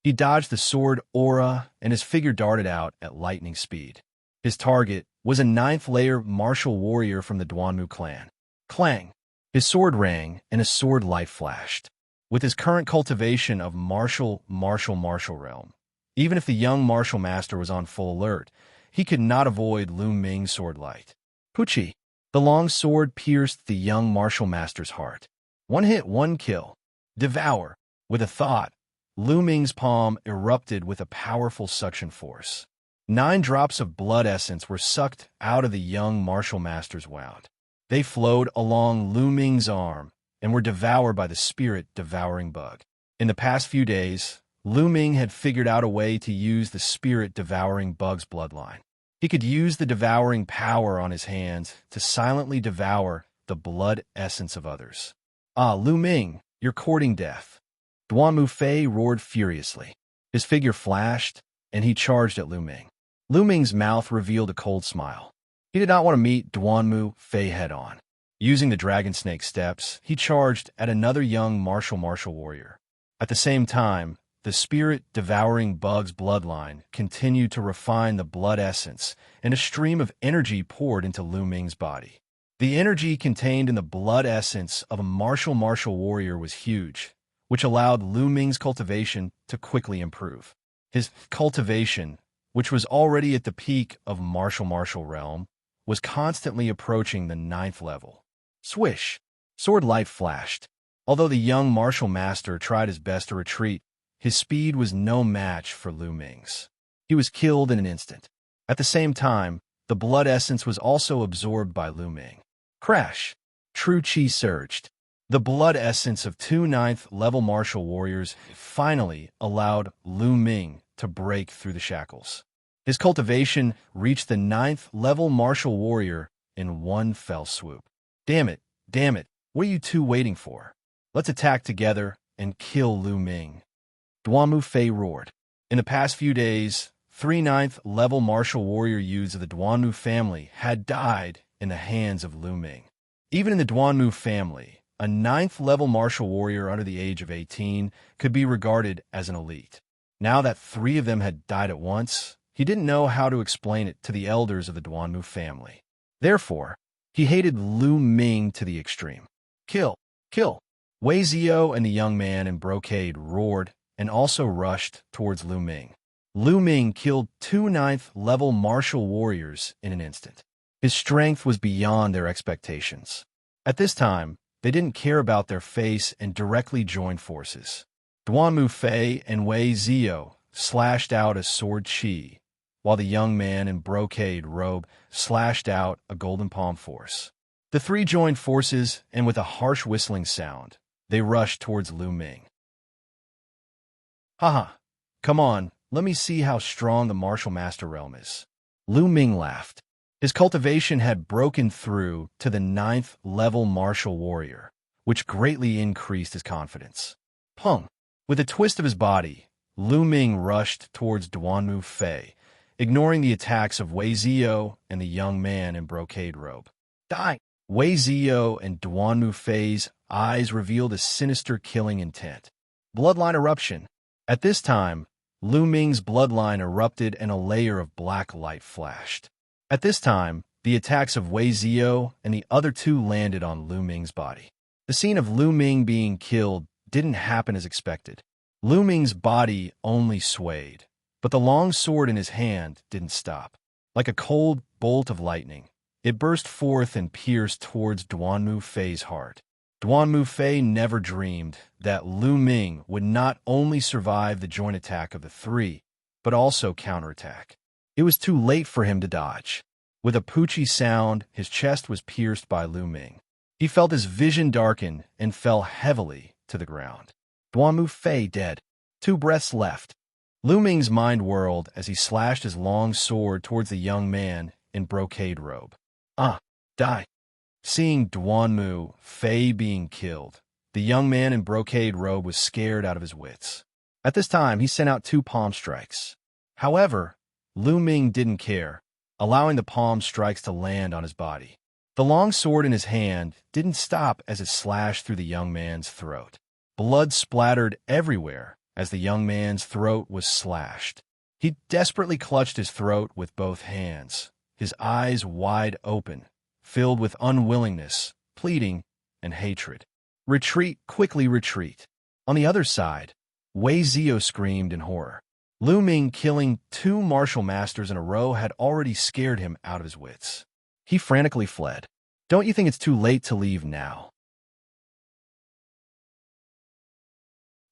He dodged the sword aura, and his figure darted out at lightning speed. His target was a 9th layer martial warrior from the Duanmu clan. Clang! His sword rang, and a sword light flashed. With his current cultivation of martial realm, even if the young martial master was on full alert, he could not avoid Lu Ming's sword light. Puchi! The long sword pierced the young martial master's heart. One hit, one kill. Devour! With a thought, Lu Ming's palm erupted with a powerful suction force. 9 drops of blood essence were sucked out of the young martial master's wound. They flowed along Lu Ming's arm and were devoured by the spirit-devouring bug. In the past few days, Lu Ming had figured out a way to use the spirit-devouring bug's bloodline. He could use the devouring power on his hands to silently devour the blood essence of others. "Ah, Lu Ming, you're courting death." Duanmu Fei roared furiously. His figure flashed, and he charged at Lu Ming. Lu Ming's mouth revealed a cold smile. He did not want to meet Duanmu Fei head-on. Using the dragon snake steps, he charged at another young martial warrior. At the same time, the spirit-devouring bug's bloodline continued to refine the blood essence, and a stream of energy poured into Lu Ming's body. The energy contained in the blood essence of a martial warrior was huge, which allowed Lu Ming's cultivation to quickly improve. His cultivation, which was already at the peak of martial realm, was constantly approaching the 9th level. Swish! Sword light flashed. Although the young martial master tried his best to retreat, his speed was no match for Lu Ming's. He was killed in an instant. At the same time, the blood essence was also absorbed by Lu Ming. Crash! true chi surged. The blood essence of two ninth-level martial warriors finally allowed Lu Ming to break through the shackles. His cultivation reached the ninth-level martial warrior in one fell swoop. Damn it, what are you two waiting for? Let's attack together and kill Lu Ming. Duanmu Fei roared. In the past few days, 3 ninth-level martial warrior youths of the Duanmu family had died in the hands of Lu Ming. Even in the Duanmu family, a 9th-level martial warrior under the age of 18 could be regarded as an elite. Now that 3 of them had died at once, he didn't know how to explain it to the elders of the Duanmu family. Therefore, he hated Lu Ming to the extreme. Kill! Kill! Wei Zio and the young man in brocade roared and also rushed towards Lu Ming. Lu Ming killed 2 9th-level martial warriors in an instant. His strength was beyond their expectations. At this time, they didn't care about their face and directly joined forces. Duanmu Fei and Wei Zio slashed out a sword chi, while the young man in brocade robe slashed out a golden palm force. The 3 joined forces, and with a harsh whistling sound, they rushed towards Lu Ming. Haha, come on, let me see how strong the martial master realm is. Lu Ming laughed. His cultivation had broken through to the 9th-level martial warrior, which greatly increased his confidence. Pung! With a twist of his body, Lu Ming rushed towards Duanmu Fei, ignoring the attacks of Wei Zio and the young man in brocade robe. Die! Wei Zio and Duanmu Fei's eyes revealed a sinister killing intent. Bloodline eruption. At this time, Lu Ming's bloodline erupted and a layer of black light flashed. At this time, the attacks of Wei Zio and the other 2 landed on Lu Ming's body. The scene of Lu Ming being killed didn't happen as expected. Lu Ming's body only swayed, but the long sword in his hand didn't stop. Like a cold bolt of lightning, it burst forth and pierced towards Duanmu Fei's heart. Duanmu Fei never dreamed that Lu Ming would not only survive the joint attack of the 3, but also counterattack. It was too late for him to dodge. With a poochie sound, his chest was pierced by Lu Ming. He felt his vision darken and fell heavily to the ground. Duanmu Fei dead. 2 breaths left. Lu Ming's mind whirled as he slashed his long sword towards the young man in brocade robe. Die. Seeing Duanmu Fei being killed, the young man in brocade robe was scared out of his wits. At this time, he sent out 2 palm strikes. However, Lu Ming didn't care, allowing the palm strikes to land on his body. The long sword in his hand didn't stop as it slashed through the young man's throat. Blood splattered everywhere as the young man's throat was slashed. He desperately clutched his throat with both hands, his eyes wide open, filled with unwillingness, pleading, and hatred. Retreat, quickly retreat. On the other side, Wei Zio screamed in horror. Lu Ming killing 2 martial masters in a row had already scared him out of his wits. He frantically fled. Don't you think it's too late to leave now?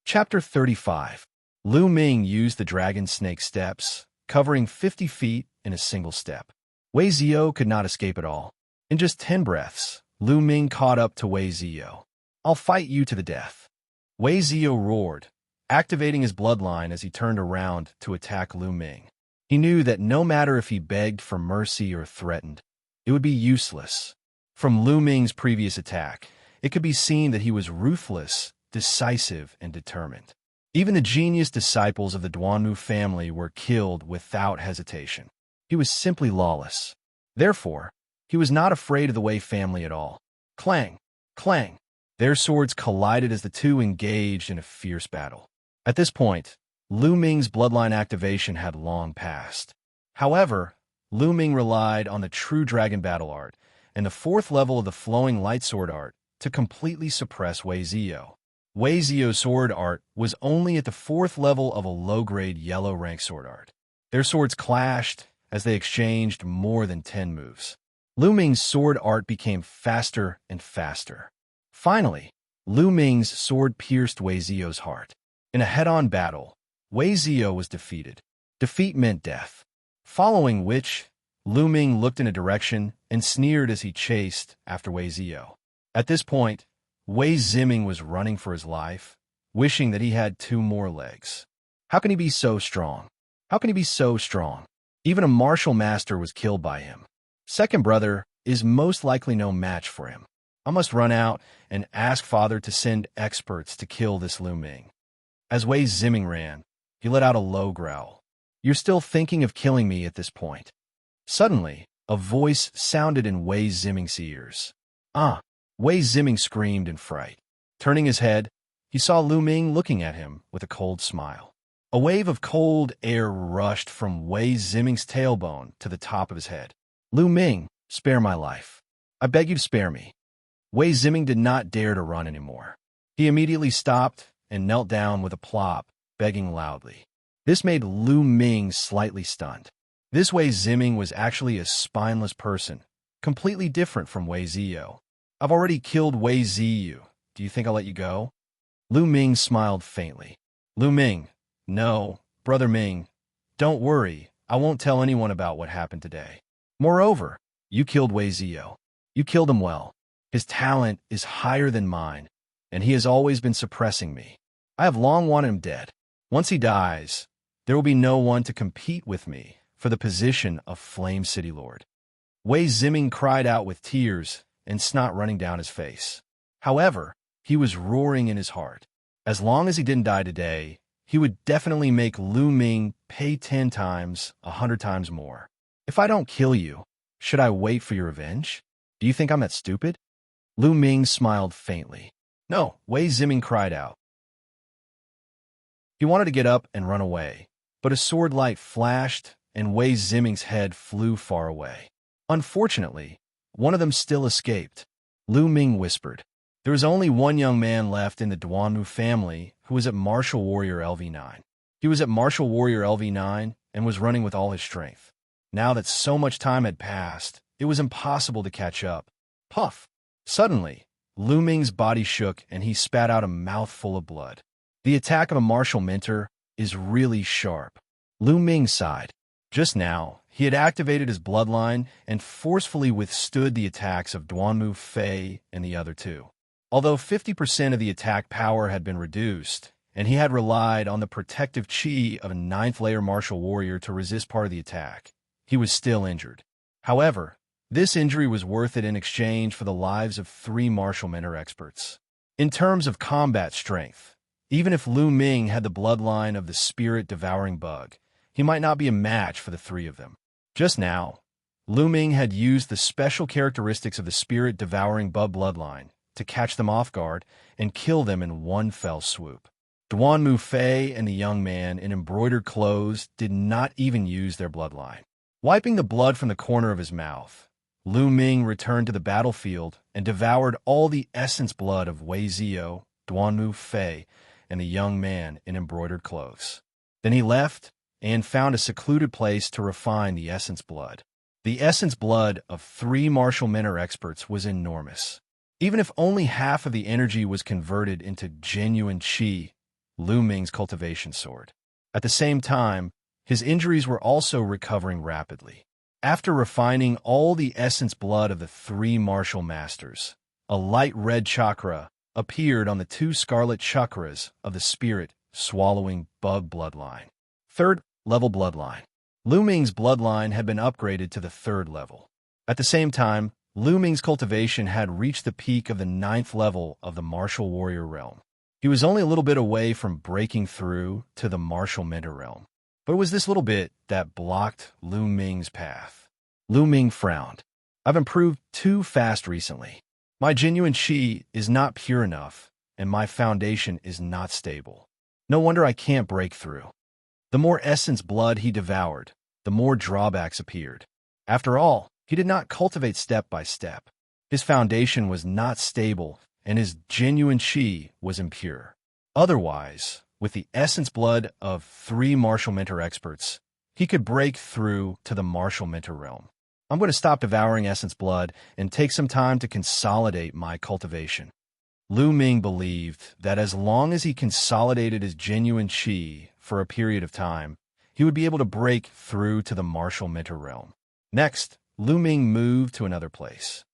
Chapter 35. Lu Ming used the dragon snake steps, covering 50 feet in a single step. Wei Zio could not escape at all. In just 10 breaths, Lu Ming caught up to Wei Zio. I'll fight you to the death. Wei Zio roared, activating his bloodline as he turned around to attack Lu Ming. He knew that no matter if he begged for mercy or threatened, it would be useless. From Lu Ming's previous attack, it could be seen that he was ruthless, decisive, and determined. Even the genius disciples of the Duanmu family were killed without hesitation. He was simply lawless. Therefore, he was not afraid of the Wei family at all. Clang! Clang! Their swords collided as the 2 engaged in a fierce battle. At this point, Lu Ming's bloodline activation had long passed. However, Lu Ming relied on the true dragon battle art and the 4th level of the flowing light sword art to completely suppress Wei Zio. Wei Zio's sword art was only at the 4th level of a low-grade yellow rank sword art. Their swords clashed as they exchanged more than 10 moves. Lu Ming's sword art became faster and faster. Finally, Lu Ming's sword pierced Wei Zio's heart. In a head-on battle, Wei Zio was defeated. Defeat meant death. Following which, Lu Ming looked in a direction and sneered as he chased after Wei Zio. At this point, Wei Ziming was running for his life, wishing that he had 2 more legs. How can he be so strong? How can he be so strong? Even a martial master was killed by him. Second brother is most likely no match for him. I must run out and ask father to send experts to kill this Lu Ming. As Wei Ziming ran, he let out a low growl. You're still thinking of killing me at this point. Suddenly, a voice sounded in Wei Ziming's ears. Ah! Wei Ziming screamed in fright. Turning his head, he saw Lu Ming looking at him with a cold smile. A wave of cold air rushed from Wei Ziming's tailbone to the top of his head. Lu Ming, spare my life. I beg you to spare me. Wei Ziming did not dare to run anymore. He immediately stopped and knelt down with a plop, begging loudly. This made Lu Ming slightly stunned. This Wei Ziming was actually a spineless person, completely different from Wei Ziyu. I've already killed Wei Ziyu. Do you think I'll let you go? Lu Ming smiled faintly. Lu Ming, no, Brother Ming, don't worry. I won't tell anyone about what happened today. Moreover, you killed Wei Ziyu. You killed him well. His talent is higher than mine, and he has always been suppressing me. I have long wanted him dead. Once he dies, there will be no one to compete with me for the position of Flame City Lord. Wei Ziming cried out with tears and snot running down his face. However, he was roaring in his heart. As long as he didn't die today, he would definitely make Lu Ming pay 10 times, 100 times more. If I don't kill you, should I wait for your revenge? Do you think I'm that stupid? Lu Ming smiled faintly. No, Wei Ziming cried out. He wanted to get up and run away, but a sword light flashed and Wei Ziming's head flew far away. Unfortunately, one of them still escaped. Lu Ming whispered. There was only one young man left in the Duanmu family who was at Martial Warrior LV9. He was at Martial Warrior LV9 and was running with all his strength. Now that so much time had passed, it was impossible to catch up. Puff! Suddenly, Lu Ming's body shook and he spat out a mouthful of blood. The attack of a martial mentor is really sharp. Lu Ming sighed. Just now, he had activated his bloodline and forcefully withstood the attacks of Duanmu Fei and the other 2. Although 50% of the attack power had been reduced, and he had relied on the protective chi of a 9th layer martial warrior to resist part of the attack, he was still injured. However, this injury was worth it in exchange for the lives of 3 martial mentor experts. In terms of combat strength, even if Lu Ming had the bloodline of the spirit-devouring bug, he might not be a match for the 3 of them. Just now, Lu Ming had used the special characteristics of the spirit-devouring bug bloodline to catch them off guard and kill them in one fell swoop. Duanmu Fei and the young man in embroidered clothes did not even use their bloodline. Wiping the blood from the corner of his mouth, Lu Ming returned to the battlefield and devoured all the essence blood of Wei Ziyu, Duanmu Fei, and the young man in embroidered clothes. Then he left and found a secluded place to refine the essence blood. The essence blood of 3 martial mentor experts was enormous. Even if only half of the energy was converted into genuine chi, Lu Ming's cultivation sword. At the same time, his injuries were also recovering rapidly. After refining all the essence blood of the 3 martial masters, a light red chakra appeared on the 2 scarlet chakras of the spirit-swallowing bug bloodline. 3rd level bloodline. Lu Ming's bloodline had been upgraded to the 3rd level. At the same time, Lu Ming's cultivation had reached the peak of the 9th level of the martial warrior realm. He was only a little bit away from breaking through to the martial mentor realm. But it was this little bit that blocked Lu Ming's path. Lu Ming frowned. I've improved too fast recently. My genuine chi is not pure enough, and my foundation is not stable. No wonder I can't break through. The more essence blood he devoured, the more drawbacks appeared. After all, he did not cultivate step by step. His foundation was not stable, and his genuine chi was impure. Otherwise, with the essence blood of 3 martial mentor experts, he could break through to the martial mentor realm. I'm going to stop devouring essence blood and take some time to consolidate my cultivation. Lu Ming believed that as long as he consolidated his genuine chi for a period of time, he would be able to break through to the martial mentor realm. Next, Lu Ming moved to another place.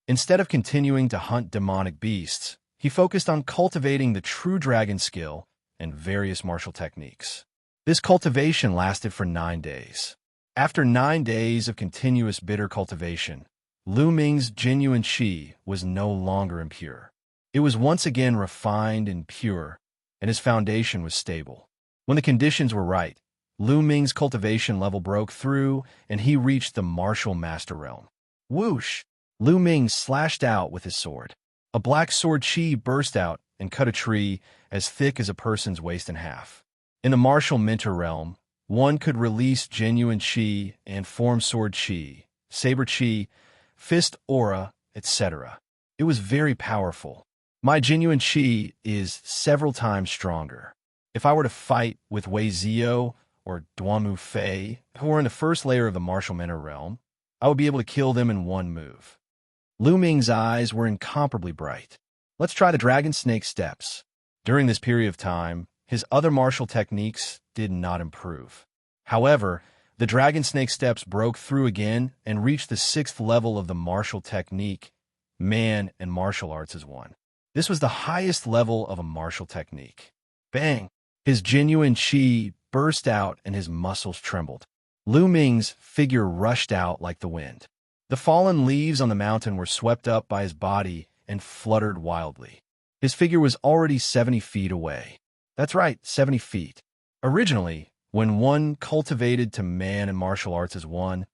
Instead of continuing to hunt demonic beasts, he focused on cultivating the true dragon skill and various martial techniques. This cultivation lasted for 9 days. After 9 days of continuous bitter cultivation, Lu Ming's genuine qi was no longer impure. It was once again refined and pure, and his foundation was stable. When the conditions were right, Lu Ming's cultivation level broke through, and he reached the martial master realm. Whoosh! Lu Ming slashed out with his sword. A black sword qi burst out and cut a tree as thick as a person's waist in half. In the martial mentor realm, one could release genuine qi and form sword qi, saber qi, fist aura, etc. It was very powerful. My genuine qi is several times stronger. If I were to fight with Wei Zio or Duanmu Fei, who are in the first layer of the martial mentor realm, I would be able to kill them in one move. Lu Ming's eyes were incomparably bright. Let's try the dragon snake steps. During this period of time, his other martial techniques did not improve. However, the dragon snake steps broke through again and reached the 6th level of the martial technique, man and martial arts as one. This was the highest level of a martial technique. Bang! His genuine qi burst out and his muscles trembled. Lu Ming's figure rushed out like the wind. The fallen leaves on the mountain were swept up by his body and fluttered wildly. His figure was already 70 feet away. That's right, 70 feet. Originally, when one cultivated to man and martial arts as one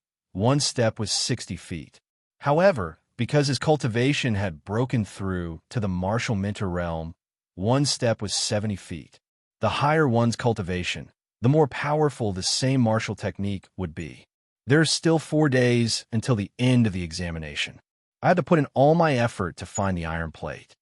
step was 60 feet. However, because his cultivation had broken through to the martial mentor realm, one step was 70 feet. The higher one's cultivation, the more powerful the same martial technique would be. There's still 4 days until the end of the examination. I had to put in all my effort to find the iron plate.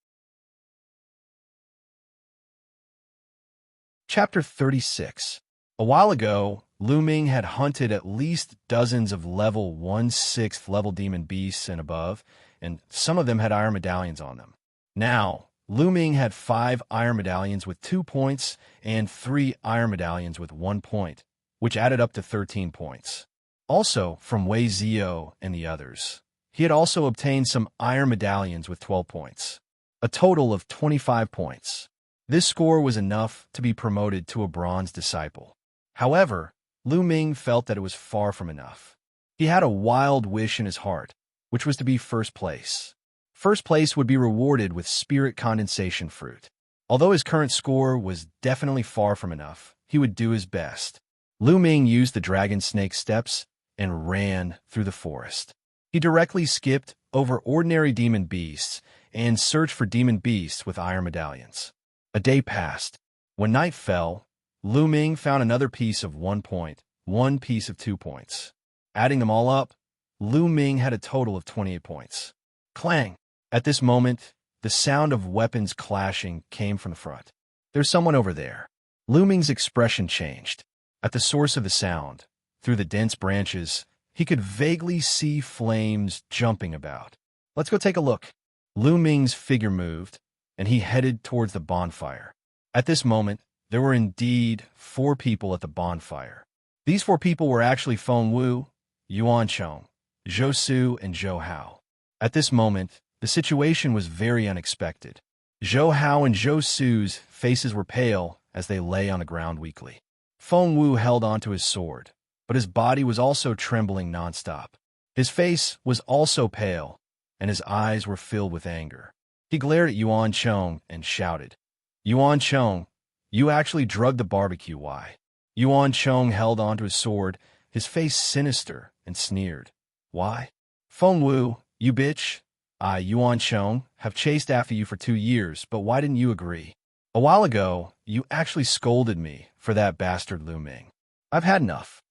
Chapter 36. A while ago, Lu Ming had hunted at least dozens of level 1/6 level demon beasts and above, and some of them had iron medallions on them. Now, Lu Ming had 5 iron medallions with 2 points and 3 iron medallions with 1 point, which added up to 13 points. Also, from Wei Zio and the others, he had also obtained some iron medallions with 12 points, a total of 25 points. This score was enough to be promoted to a bronze disciple. However, Lu Ming felt that it was far from enough. He had a wild wish in his heart, which was to be first place. First place would be rewarded with spirit condensation fruit. Although his current score was definitely far from enough, he would do his best. Lu Ming used the dragon snake steps and ran through the forest. He directly skipped over ordinary demon beasts and searched for demon beasts with iron medallions. A day passed. When night fell, Lu Ming found another piece of 1 point, 1 piece of 2 points. Adding them all up, Lu Ming had a total of 28 points. Clang! At this moment, the sound of weapons clashing came from the front. There's someone over there. Lu Ming's expression changed. At the source of the sound, through the dense branches, he could vaguely see flames jumping about. Let's go take a look. Lu Ming's figure moved, and he headed towards the bonfire. At this moment, there were indeed 4 people at the bonfire. These 4 people were actually Feng Wu, Yuan Chong, Zhou Su, and Zhou Hao. At this moment, the situation was very unexpected. Zhou Hao and Zhou Su's faces were pale as they lay on the ground weakly. Feng Wu held onto his sword, but his body was also trembling nonstop. His face was also pale, and his eyes were filled with anger. He glared at Yuan Chong and shouted, "Yuan Chong, you actually drugged the barbecue, why?" Yuan Chong held onto his sword, his face sinister, and sneered. "Why? Feng Wu, you bitch. I, Yuan Chong, have chased after you for 2 years, but why didn't you agree? A while ago, you actually scolded me for that bastard Lu Ming. I've had enough.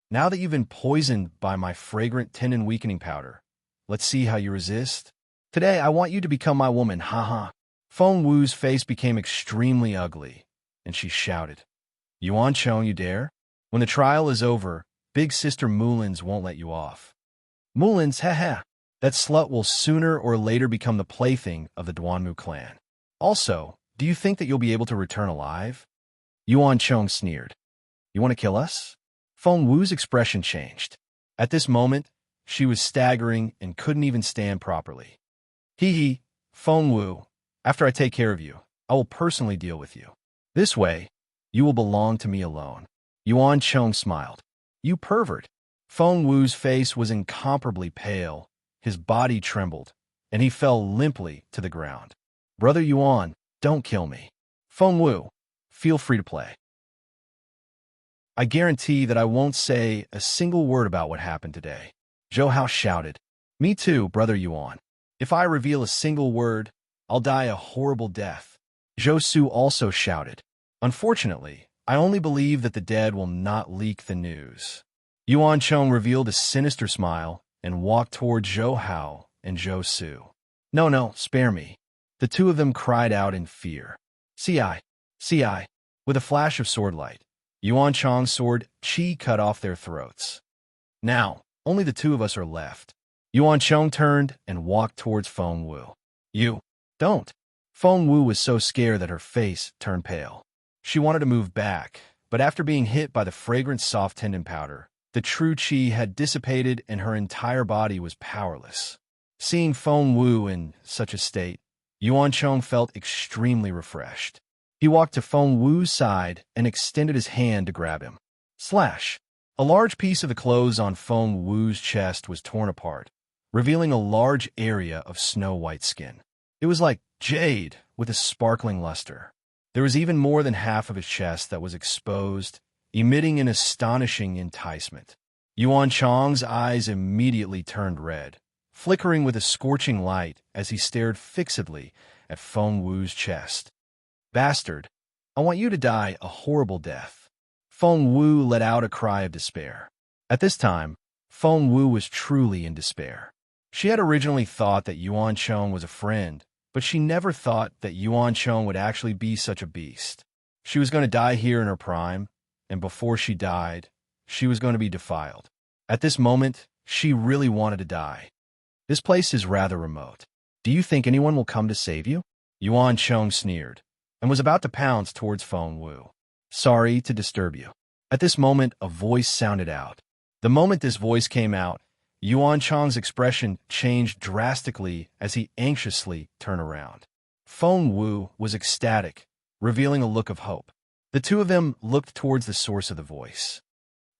Now that you've been poisoned by my fragrant tendon weakening powder, let's see how you resist. Today, I want you to become my woman, haha." Feng Wu's face became extremely ugly, and she shouted, "Yuan Chong, you dare? When the trial is over, Big Sister Mulin's won't let you off." "Mulin's, haha. That slut will sooner or later become the plaything of the Duanmu clan. Also, do you think that you'll be able to return alive?" Yuan Chong sneered. "You want to kill us?" Feng Wu's expression changed. At this moment, she was staggering and couldn't even stand properly. Hee, Feng Wu, after I take care of you, I will personally deal with you. This way, you will belong to me alone. Yuan Chong smiled. You pervert. Feng Wu's face was incomparably pale, his body trembled, and he fell limply to the ground. Brother Yuan, don't kill me. Feng Wu, feel free to play. I guarantee that I won't say a single word about what happened today. Zhou Hao shouted. Me too, Brother Yuan. If I reveal a single word, I'll die a horrible death. Zhou Su also shouted. Unfortunately, I only believe that the dead will not leak the news. Yuan Chong revealed a sinister smile and walked toward Zhou Hao and Zhou Su. No, spare me. The two of them cried out in fear. See I. With a flash of swordlight, Yuan Chong's sword Qi cut off their throats. Now, only the two of us are left. Yuan Chong turned and walked towards Feng Wu. You, don't. Feng Wu was so scared that her face turned pale. She wanted to move back, but after being hit by the fragrant soft tendon powder, the true Qi had dissipated and her entire body was powerless. Seeing Feng Wu in such a state, Yuan Chong felt extremely refreshed. He walked to Feng Wu's side and extended his hand to grab him. Slash! A large piece of the clothes on Feng Wu's chest was torn apart, revealing a large area of snow-white skin. It was like jade with a sparkling luster. There was even more than half of his chest that was exposed, emitting an astonishing enticement. Yuan Chong's eyes immediately turned red, flickering with a scorching light as he stared fixedly at Feng Wu's chest. Bastard, I want you to die a horrible death. Feng Wu let out a cry of despair. At this time, Feng Wu was truly in despair. She had originally thought that Yuan Chong was a friend, but she never thought that Yuan Chong would actually be such a beast. She was going to die here in her prime, and before she died, she was going to be defiled. At this moment, she really wanted to die. This place is rather remote. Do you think anyone will come to save you? Yuan Chong sneered, and was about to pounce towards Feng Wu. Sorry to disturb you. At this moment, a voice sounded out. The moment this voice came out, Yuan Chong's expression changed drastically as he anxiously turned around. Feng Wu was ecstatic, revealing a look of hope. The two of them looked towards the source of the voice.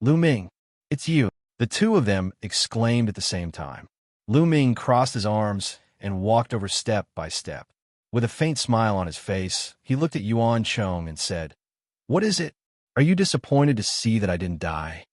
Lu Ming, it's you. The two of them exclaimed at the same time. Lu Ming crossed his arms and walked over step by step. With a faint smile on his face, he looked at Yuan Chong and said, What is it? Are you disappointed to see that I didn't die?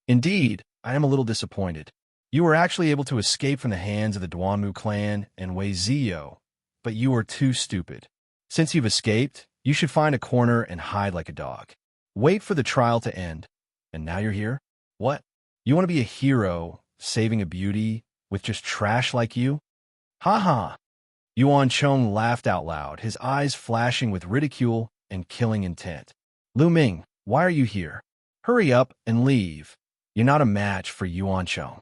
Indeed, I am a little disappointed. You were actually able to escape from the hands of the Duanmu clan and Wei Ziyou, but you are too stupid. Since you've escaped, you should find a corner and hide like a dog. Wait for the trial to end. And now you're here? What? You want to be a hero, saving a beauty, with just trash like you? Ha ha! Yuan Chong laughed out loud, his eyes flashing with ridicule and killing intent. Lu Ming, why are you here? Hurry up and leave. You're not a match for Yuan Chong.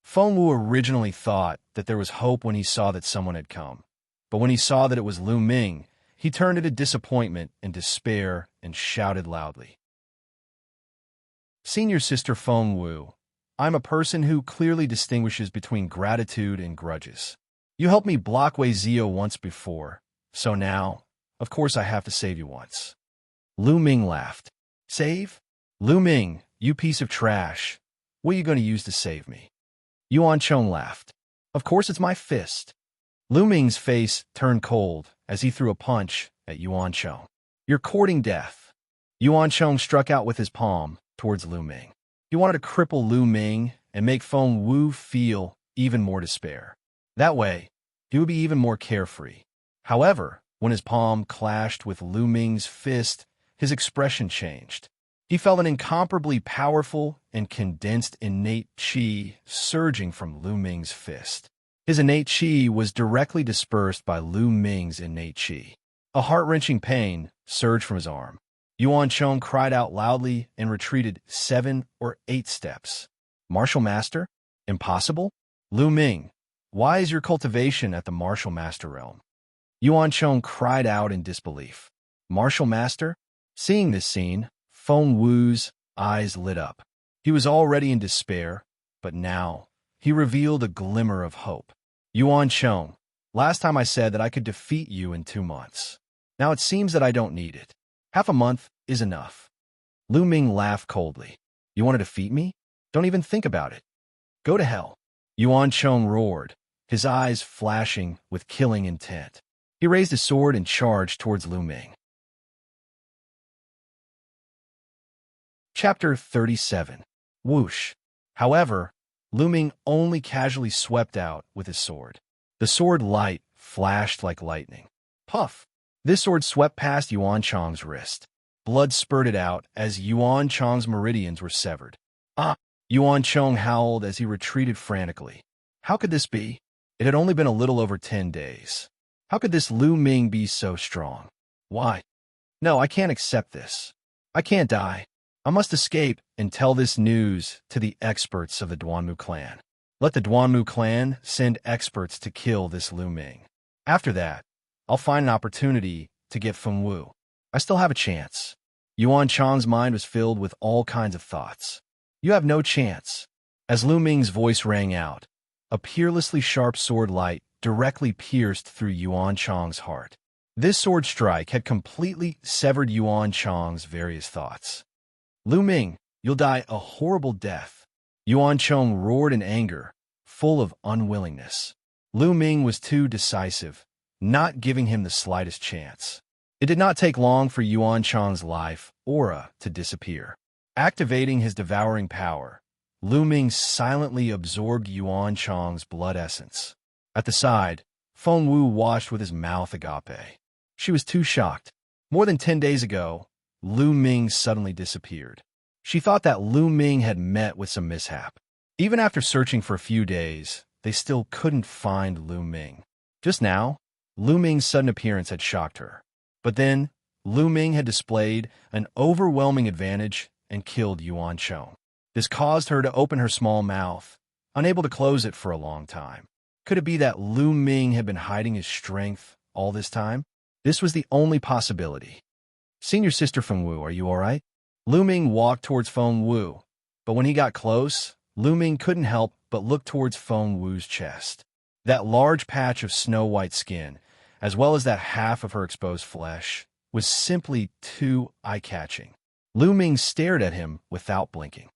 Feng Wu originally thought that there was hope when he saw that someone had come, but when he saw that it was Lu Ming, he turned into disappointment and despair and shouted loudly. Senior Sister Feng Wu, I'm a person who clearly distinguishes between gratitude and grudges. You helped me block Wei Ziyou once before, so now, of course I have to save you once. Lu Ming laughed. Save? Lu Ming, you piece of trash. What are you going to use to save me? Yuan Chong laughed. Of course it's my fist. Lu Ming's face turned cold as he threw a punch at Yuan Chong. You're courting death. Yuan Chong struck out with his palm towards Lu Ming. He wanted to cripple Lu Ming and make Feng Wu feel even more despair. That way, he would be even more carefree. However, when his palm clashed with Lu Ming's fist, his expression changed. He felt an incomparably powerful and condensed innate qi surging from Lu Ming's fist. His innate qi was directly dispersed by Lu Ming's innate qi. A heart-wrenching pain surged from his arm. Yuan Chong cried out loudly and retreated 7 or 8 steps. Martial Master? Impossible? Lu Ming, why is your cultivation at the Martial Master realm? Yuan Chong cried out in disbelief. Martial Master? Seeing this scene, Feng Wu's eyes lit up. He was already in despair, but now he revealed a glimmer of hope. Yuan Chong, Last time I said that I could defeat you in 2 months. Now it seems that I don't need it. Half a month is enough. Lu Ming laughed coldly. You want to defeat me? Don't even think about it. Go to hell. Yuan Chong roared, his eyes flashing with killing intent. He raised his sword and charged towards Lu Ming. Chapter 37. Whoosh. However, Lu Ming only casually swept out with his sword. The sword light flashed like lightning. Puff! This sword swept past Yuan Chong's wrist. Blood spurted out as Yuan Chong's meridians were severed. Ah! Yuan Chong howled as he retreated frantically. How could this be? It had only been a little over 10 days. How could this Lu Ming be so strong? Why? No, I can't accept this. I can't die. I must escape and tell this news to the experts of the Duanmu clan. Let the Duanmu clan send experts to kill this Lu Ming. After that, I'll find an opportunity to get Feng Wu. I still have a chance. Yuan Chong's mind was filled with all kinds of thoughts. You have no chance. As Lu Ming's voice rang out, a peerlessly sharp sword light directly pierced through Yuan Chong's heart. This sword strike had completely severed Yuan Chong's various thoughts. Lu Ming, you'll die a horrible death. Yuan Chong roared in anger, full of unwillingness. Lu Ming was too decisive, not giving him the slightest chance. It did not take long for Yuan Chong's life aura to disappear. Activating his devouring power, Lu Ming silently absorbed Yuan Chong's blood essence. At the side, Feng Wu watched with his mouth agape. She was too shocked. More than 10 days ago, Lu Ming suddenly disappeared. She thought that Lu Ming had met with some mishap. Even after searching for a few days, they still couldn't find Lu Ming. Just now, Lu Ming's sudden appearance had shocked her. But then, Lu Ming had displayed an overwhelming advantage and killed Yuan Chong. This caused her to open her small mouth, unable to close it for a long time. Could it be that Lu Ming had been hiding his strength all this time? This was the only possibility. Senior Sister Feng Wu, are you all right? Lu Ming walked towards Feng Wu, but when he got close, Lu Ming couldn't help but look towards Feng Wu's chest. That large patch of snow-white skin, as well as that half of her exposed flesh, was simply too eye-catching. Lu Ming stared at him without blinking.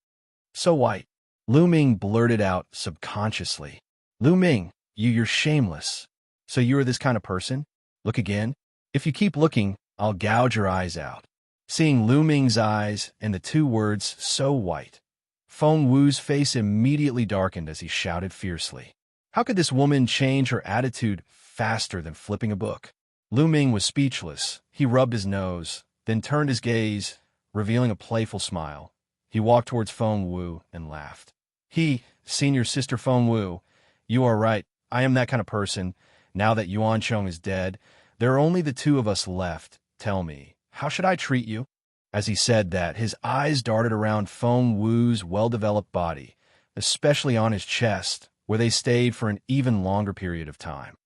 So white. Lu Ming blurted out subconsciously. Lu Ming, you're shameless. So you are this kind of person? Look again. If you keep looking, I'll gouge your eyes out. Seeing Lu Ming's eyes and the two words so white, Feng Wu's face immediately darkened as he shouted fiercely. How could this woman change her attitude faster than flipping a book? Lu Ming was speechless. He rubbed his nose, then turned his gaze, revealing a playful smile. He walked towards Feng Wu and laughed. Senior Sister Feng Wu, you are right. I am that kind of person. Now that Yuan Chong is dead, there are only the two of us left. Tell me, how should I treat you? As he said that, his eyes darted around Feng Wu's well-developed body, especially on his chest, where they stayed for an even longer period of time.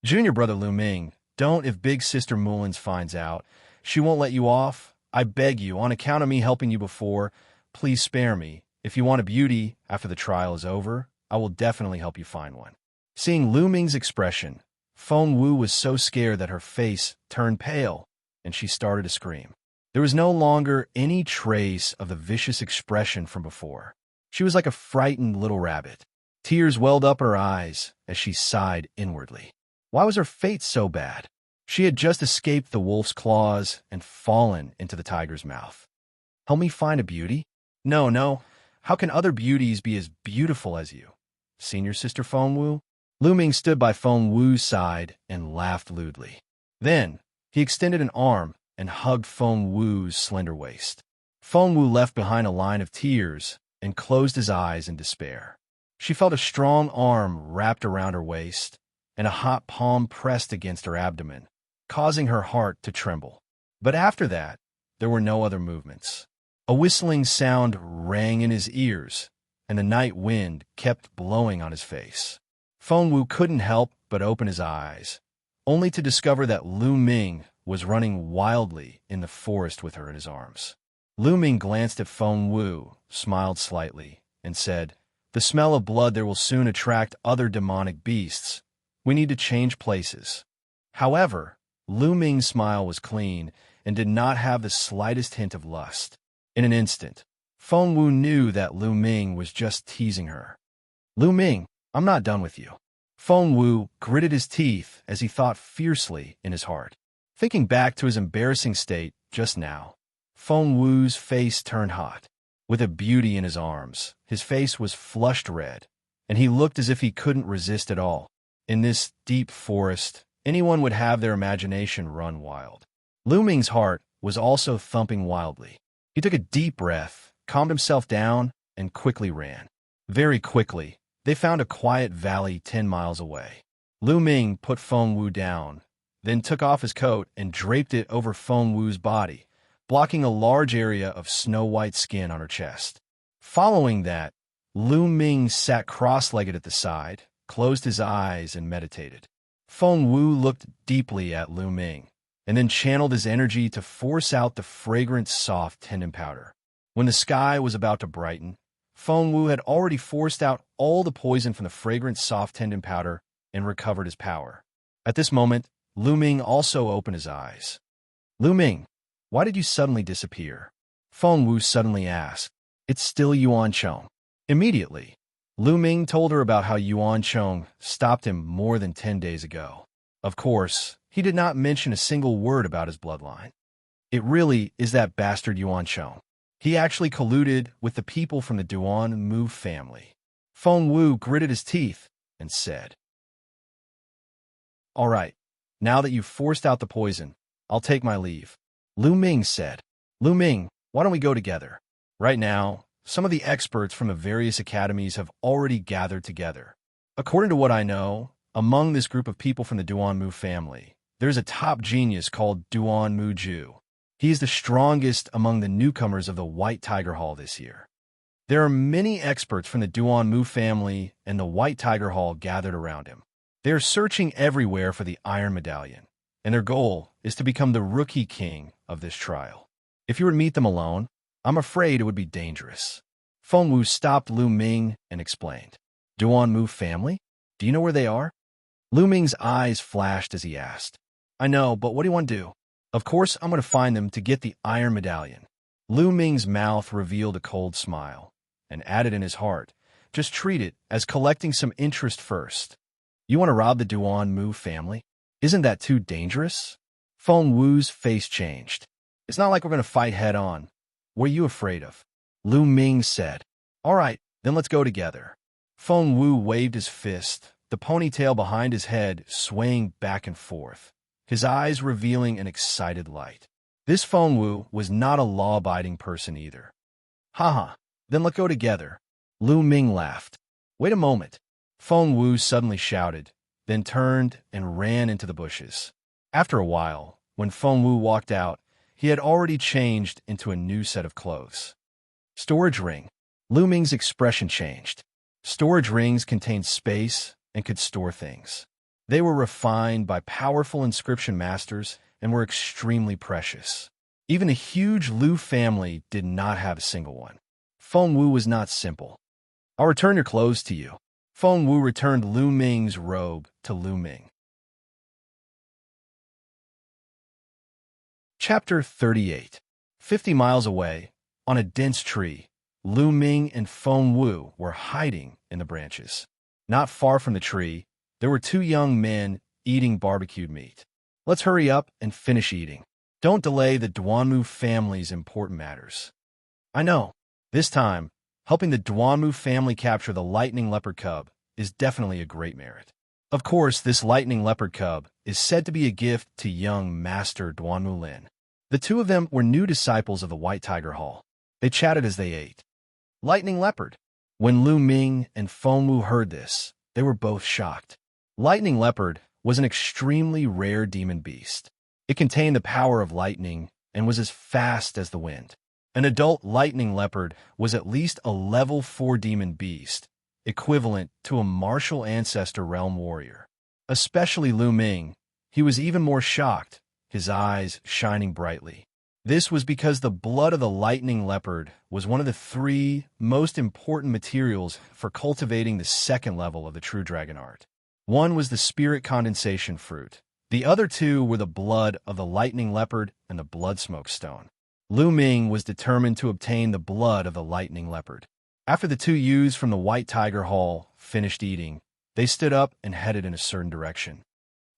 Junior brother Lu Ming, don't if Big Sister Mullins finds out. She won't let you off. I beg you, on account of me helping you before, please spare me. If you want a beauty after the trial is over, I will definitely help you find one. Seeing Lu Ming's expression, Feng Wu was so scared that her face turned pale, and she started to scream. There was no longer any trace of the vicious expression from before. She was like a frightened little rabbit. Tears welled up her eyes as she sighed inwardly. Why was her fate so bad? She had just escaped the wolf's claws and fallen into the tiger's mouth. Help me find a beauty? No. How can other beauties be as beautiful as you? Senior Sister Feng Wu? Lu Ming stood by Feng Wu's side and laughed lewdly. Then, he extended an arm and hugged Feng Wu's slender waist. Feng Wu left behind a line of tears and closed his eyes in despair. She felt a strong arm wrapped around her waist and a hot palm pressed against her abdomen, causing her heart to tremble. But after that, there were no other movements. A whistling sound rang in his ears, and the night wind kept blowing on his face. Feng Wu couldn't help but open his eyes, only to discover that Lu Ming was running wildly in the forest with her in his arms. Lu Ming glanced at Feng Wu, smiled slightly, and said, The smell of blood there will soon attract other demonic beasts. We need to change places. However, Lu Ming's smile was clean and did not have the slightest hint of lust. In an instant, Feng Wu knew that Lu Ming was just teasing her. Lu Ming, I'm not done with you. Feng Wu gritted his teeth as he thought fiercely in his heart. Thinking back to his embarrassing state just now, Feng Wu's face turned hot. With a beauty in his arms, his face was flushed red, and he looked as if he couldn't resist at all. In this deep forest, anyone would have their imagination run wild. Lu Ming's heart was also thumping wildly. He took a deep breath, calmed himself down, and quickly ran. Very quickly, they found a quiet valley 10 miles away. Lu Ming put Feng Wu down, then took off his coat and draped it over Feng Wu's body, blocking a large area of snow-white skin on her chest. Following that, Lu Ming sat cross-legged at the side, closed his eyes, and meditated. Feng Wu looked deeply at Lu Ming, and then channeled his energy to force out the fragrant, soft tendon powder. When the sky was about to brighten, Feng Wu had already forced out all the poison from the fragrant, soft tendon powder and recovered his power. At this moment, Lu Ming also opened his eyes. Lu Ming, why did you suddenly disappear? Feng Wu suddenly asked. It's still Yuan Chong. Immediately, Lu Ming told her about how Yuan Chong stopped him more than 10 days ago. Of course, he did not mention a single word about his bloodline. It really is that bastard Yuan Chong. He actually colluded with the people from the Duan Mu family. Feng Wu gritted his teeth and said, All right, now that you've forced out the poison, I'll take my leave. Lu Ming said, Lu Ming, why don't we go together? Right now, some of the experts from the various academies have already gathered together. According to what I know, among this group of people from the Duan Mu family, there's a top genius called Duan Mu Ju. He is the strongest among the newcomers of the White Tiger Hall this year. There are many experts from the Duan Mu family and the White Tiger Hall gathered around him. They are searching everywhere for the Iron Medallion, and their goal is to become the rookie king of this trial. If you were to meet them alone, I'm afraid it would be dangerous. Feng Wu stopped Lu Ming and explained. Duan Mu family? Do you know where they are? Lu Ming's eyes flashed as he asked. I know, but what do you want to do? Of course, I'm going to find them to get the Iron Medallion. Lu Ming's mouth revealed a cold smile, and added in his heart, just treat it as collecting some interest first. You want to rob the Duan Mu family? Isn't that too dangerous? Feng Wu's face changed. It's not like we're going to fight head-on. What are you afraid of? Lu Ming said. All right, then let's go together. Feng Wu waved his fist, the ponytail behind his head swaying back and forth, his eyes revealing an excited light. This Feng Wu was not a law-abiding person either. Haha, then let's go together. Lu Ming laughed. Wait a moment. Feng Wu suddenly shouted, then turned and ran into the bushes. After a while, when Feng Wu walked out, he had already changed into a new set of clothes. Storage ring. Lu Ming's expression changed. Storage rings contained space and could store things. They were refined by powerful inscription masters and were extremely precious. Even the huge Lu family did not have a single one. Feng Wu was not simple. I'll return your clothes to you. Feng Wu returned Lu Ming's robe to Lu Ming. Chapter 38. 50 miles away, on a dense tree, Lu Ming and Feng Wu were hiding in the branches. Not far from the tree, there were two young men eating barbecued meat. Let's hurry up and finish eating. Don't delay the Duanmu family's important matters. I know. This time, helping the Duanmu family capture the lightning leopard cub is definitely a great merit. Of course, this lightning leopard cub is said to be a gift to young Master Duanmu Lin. The two of them were new disciples of the White Tiger Hall. They chatted as they ate. Lightning leopard. When Lu Ming and Feng Wu heard this, they were both shocked. Lightning leopard was an extremely rare demon beast. It contained the power of lightning and was as fast as the wind. An adult lightning leopard was at least a level 4 demon beast, equivalent to a martial ancestor realm warrior. Especially Lu Ming, he was even more shocked, his eyes shining brightly. This was because the blood of the lightning leopard was one of the 3 most important materials for cultivating the 2nd level of the true dragon art. One was the spirit condensation fruit. The other 2 were the blood of the lightning leopard and the blood smoke stone. Lu Ming was determined to obtain the blood of the lightning leopard. After the 2 youths from the White Tiger Hall finished eating, they stood up and headed in a certain direction.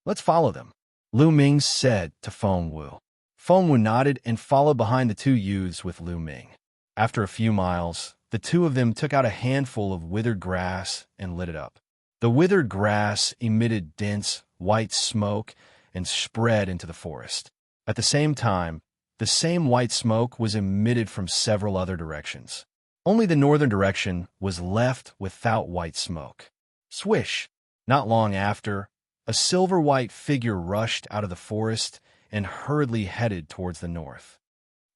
"Let's follow them," Lu Ming said to Feng Wu. Feng Wu nodded and followed behind the 2 youths with Lu Ming. After a few miles, the 2 of them took out a handful of withered grass and lit it up. The withered grass emitted dense, white smoke and spread into the forest. At the same time, the same white smoke was emitted from several other directions. Only the northern direction was left without white smoke. Swish! Not long after, a silver-white figure rushed out of the forest and hurriedly headed towards the north.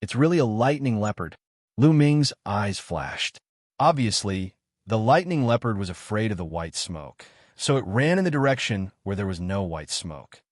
"It's really a lightning leopard." Lu Ming's eyes flashed. Obviously, the lightning leopard was afraid of the white smoke, so it ran in the direction where there was no white smoke.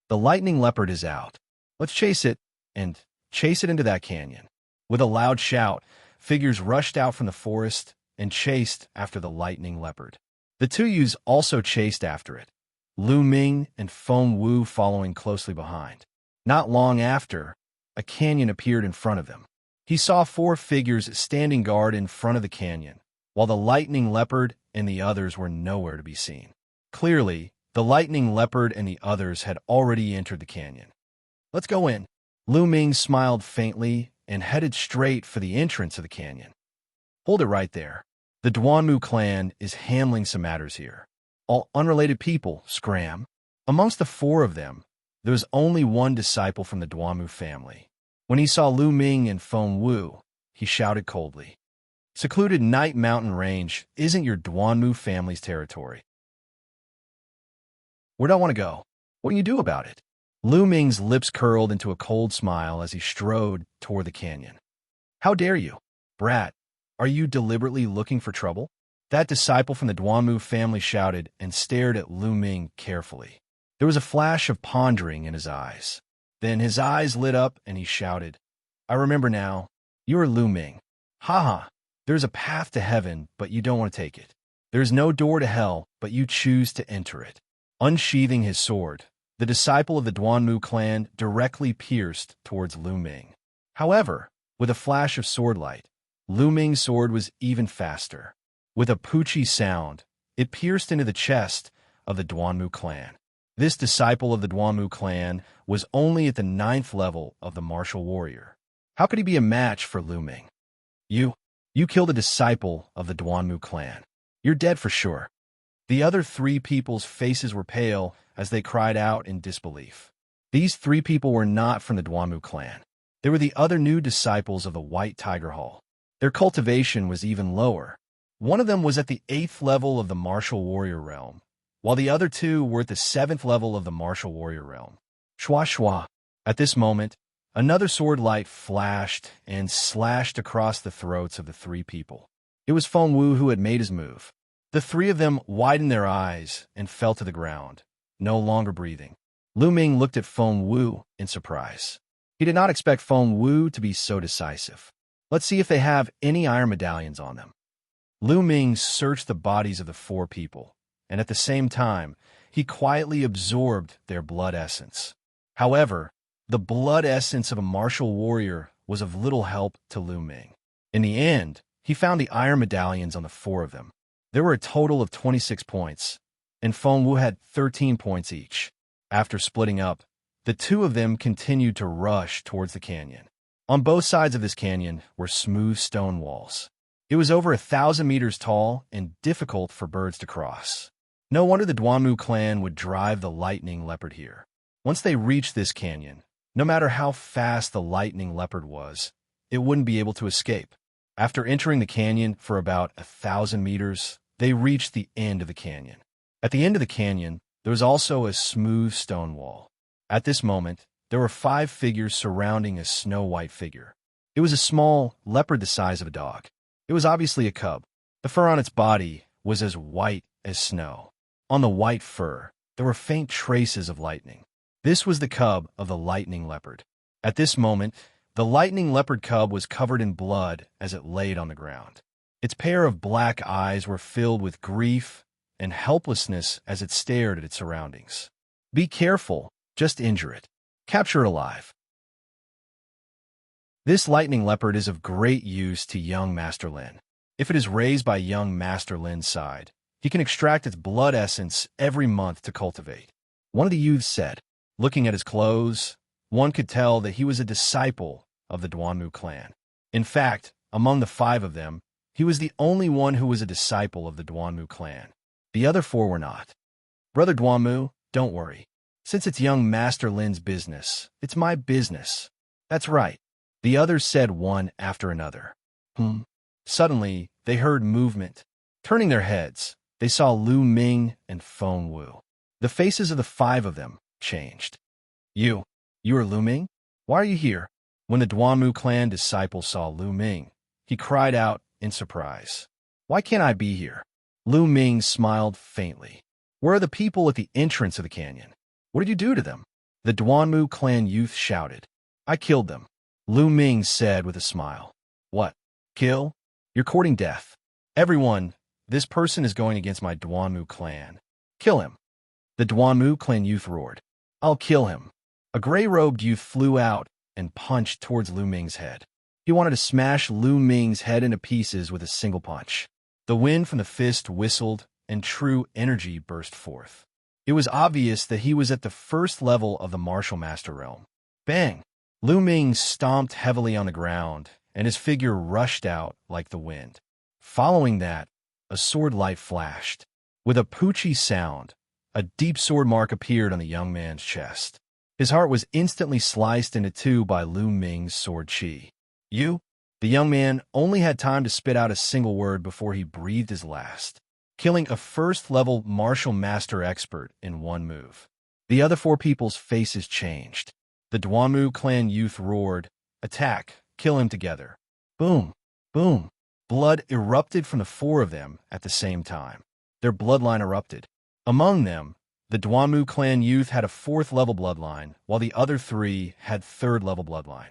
"The lightning leopard is out. Let's chase it, and chase it into that canyon." With a loud shout, figures rushed out from the forest and chased after the lightning leopard. The 2 youths also chased after it, Lu Ming and Feng Wu following closely behind. Not long after, a canyon appeared in front of them. He saw 4 figures standing guard in front of the canyon, while the lightning leopard and the others were nowhere to be seen. Clearly, the lightning leopard and the others had already entered the canyon. "Let's go in." Lu Ming smiled faintly and headed straight for the entrance of the canyon. "Hold it right there. The Duanmu clan is handling some matters here. All unrelated people, scram." Amongst the 4 of them, there was only one disciple from the Duanmu family. When he saw Lu Ming and Feng Wu, he shouted coldly, "Secluded Night Mountain Range isn't your Duanmu family's territory. Where do I want to go? What can you do about it?" Lu Ming's lips curled into a cold smile as he strode toward the canyon. "How dare you, brat? Are you deliberately looking for trouble?" That disciple from the Duanmu family shouted and stared at Lu Ming carefully. There was a flash of pondering in his eyes. Then his eyes lit up and he shouted, "I remember now. You are Lu Ming. Ha! There's a path to heaven, but you don't want to take it. There's no door to hell, but you choose to enter it." Unsheathing his sword, the disciple of the Duanmu clan directly pierced towards Lu Ming. However, with a flash of swordlight, Lu Ming's sword was even faster. With a poochie sound, it pierced into the chest of the Duanmu clan. This disciple of the Duanmu clan was only at the 9th level of the martial warrior. How could he be a match for Lu Ming? You killed a disciple of the Duanmu clan. You're dead for sure." The other 3 people's faces were pale as they cried out in disbelief. These 3 people were not from the Duanmu clan. They were the other new disciples of the White Tiger Hall. Their cultivation was even lower. One of them was at the 8th level of the martial warrior realm, while the other 2 were at the 7th level of the martial warrior realm. Shwa shwa. At this moment, another sword light flashed and slashed across the throats of the 3 people. It was Feng Wu who had made his move. The 3 of them widened their eyes and fell to the ground, no longer breathing. Lu Ming looked at Feng Wu in surprise. He did not expect Feng Wu to be so decisive. "Let's see if they have any iron medallions on them." Lu Ming searched the bodies of the 4 people, and at the same time, he quietly absorbed their blood essence. However, the blood essence of a martial warrior was of little help to Lu Ming. In the end, he found the iron medallions on the 4 of them. There were a total of 26 points, and Feng Wu had 13 points each. After splitting up, the 2 of them continued to rush towards the canyon. On both sides of this canyon were smooth stone walls. It was over 1,000 meters tall and difficult for birds to cross. No wonder the Duanmu clan would drive the lightning leopard here. Once they reached this canyon, no matter how fast the lightning leopard was, it wouldn't be able to escape. After entering the canyon for about 1,000 meters, they reached the end of the canyon. At the end of the canyon, there was also a smooth stone wall. At this moment, there were 5 figures surrounding a snow-white figure. It was a small leopard the size of a dog. It was obviously a cub. The fur on its body was as white as snow. On the white fur, there were faint traces of lightning. This was the cub of the lightning leopard. At this moment, The lightning leopard cub was covered in blood as it laid on the ground. Its pair of black eyes were filled with grief and helplessness as it stared at its surroundings. Be careful, just injure it. Capture it alive. This lightning leopard is of great use to young Master Lin. If it is raised by young Master Lin's side, he can extract its blood essence every month to cultivate. One of the youths said. Looking at his clothes, one could tell that he was a disciple of the Duanmu clan. In fact, among the 5 of them, he was the only one who was a disciple of the Duanmu clan. The other 4 were not. Brother Duanmu, don't worry. Since it's young Master Lin's business, it's my business. That's right, the others said one after another. Suddenly, they heard movement. Turning their heads, they saw Lu Ming and Feng Wu. The faces of the 5 of them changed. You are Lu Ming? Why are you here? When the Duanmu clan disciple saw Lu Ming, he cried out in surprise. Why can't I be here? Lu Ming smiled faintly. Where are the people at the entrance of the canyon? What did you do to them? The Duanmu clan youth shouted. I killed them. Lu Ming said with a smile. What? Kill? You're courting death. Everyone, this person is going against my Duanmu clan. Kill him. The Duanmu clan youth roared. I'll kill him. A gray-robed youth flew out and punched towards Lu Ming's head. He wanted to smash Lu Ming's head into pieces with a single punch. The wind from the fist whistled, and true energy burst forth. It was obvious that he was at the first level of the martial master realm. Bang! Lu Ming stomped heavily on the ground, and his figure rushed out like the wind. Following that, a sword light flashed. With a poochie sound, a deep sword mark appeared on the young man's chest. His heart was instantly sliced into 2 by Lu Ming's sword chi. You? The young man only had time to spit out a single word before he breathed his last, killing a first-level martial master expert in one move. The other 4 people's faces changed. The Duanmu clan youth roared, Attack! Kill him together. Boom! Boom! Blood erupted from the 4 of them at the same time. Their bloodline erupted. Among them, the Duanmu clan youth had a 4th-level bloodline, while the other 3 had 3rd-level bloodline.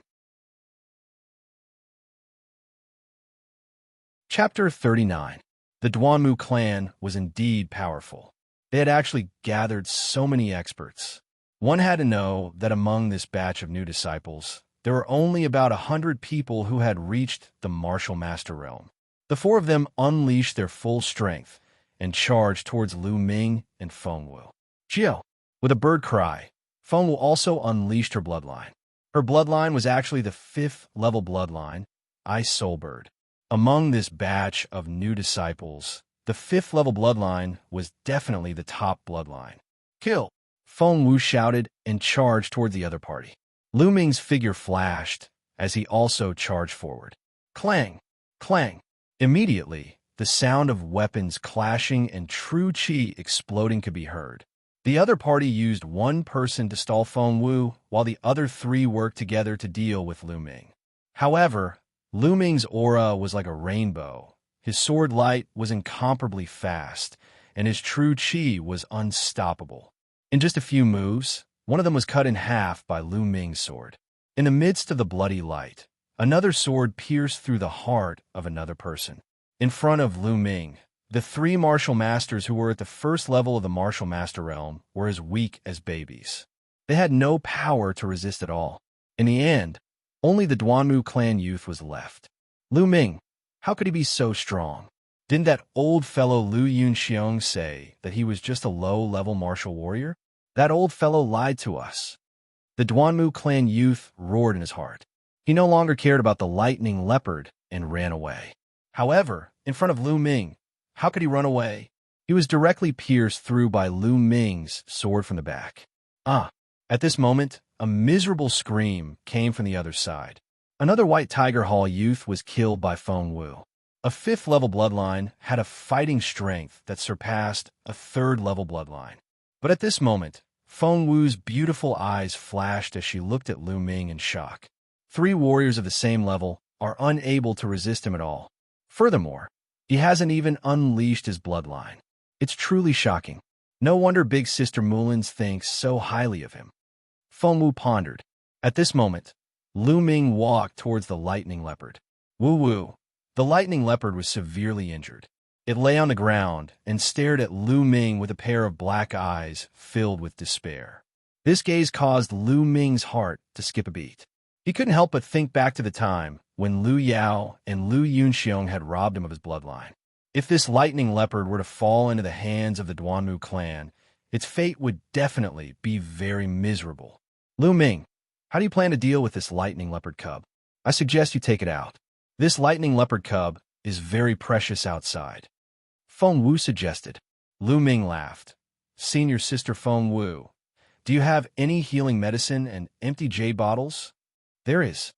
Chapter 39. The Duanmu clan was indeed powerful. They had actually gathered so many experts. One had to know that among this batch of new disciples, there were only about 100 people who had reached the martial master realm. The 4 of them unleashed their full strength and charged towards Lu Ming and Feng Wu. Jiao! With a bird cry, Feng Wu also unleashed her bloodline. Her bloodline was actually the 5th-level bloodline, Ice Soul Bird. Among this batch of new disciples, the 5th-level bloodline was definitely the top bloodline. Kill! Feng Wu shouted and charged toward the other party. Lu Ming's figure flashed as he also charged forward. Clang! Clang! Immediately, the sound of weapons clashing and true chi exploding could be heard. The other party used 1 person to stall Feng Wu, while the other 3 worked together to deal with Lu Ming. However, Lu Ming's aura was like a rainbow. His sword light was incomparably fast, and his true chi was unstoppable. In just a few moves, one of them was cut in half by Lu Ming's sword. In the midst of the bloody light, another sword pierced through the heart of another person. In front of Lu Ming, the 3 martial masters who were at the first level of the martial master realm were as weak as babies. They had no power to resist at all. In the end, only the Duanmu clan youth was left. Lu Ming, how could he be so strong? Didn't that old fellow Lu Yunxiong say that he was just a low-level martial warrior? That old fellow lied to us. The Duanmu clan youth roared in his heart. He no longer cared about the lightning leopard and ran away. However, in front of Lu Ming, how could he run away? He was directly pierced through by Lu Ming's sword from the back. At this moment, a miserable scream came from the other side. Another White Tiger Hall youth was killed by Feng Wu. A 5th-level bloodline had a fighting strength that surpassed a 3rd-level bloodline. But at this moment, Feng Wu's beautiful eyes flashed as she looked at Lu Ming in shock. 3 warriors of the same level are unable to resist him at all. Furthermore, he hasn't even unleashed his bloodline. It's truly shocking. No wonder Big Sister Mullins thinks so highly of him. Feng Wu pondered. At this moment, Lu Ming walked towards the lightning leopard. Woo-woo. The lightning leopard was severely injured. It lay on the ground and stared at Lu Ming with a pair of black eyes filled with despair. This gaze caused Lu Ming's heart to skip a beat. He couldn't help but think back to the time when Lu Yao and Lu Yunxiong had robbed him of his bloodline. If this lightning leopard were to fall into the hands of the Duanmu clan, its fate would definitely be very miserable. Lu Ming, how do you plan to deal with this lightning leopard cub? I suggest you take it out. This lightning leopard cub is very precious outside. Feng Wu suggested. Lu Ming laughed. Senior Sister Feng Wu, do you have any healing medicine and empty jade bottles? There is.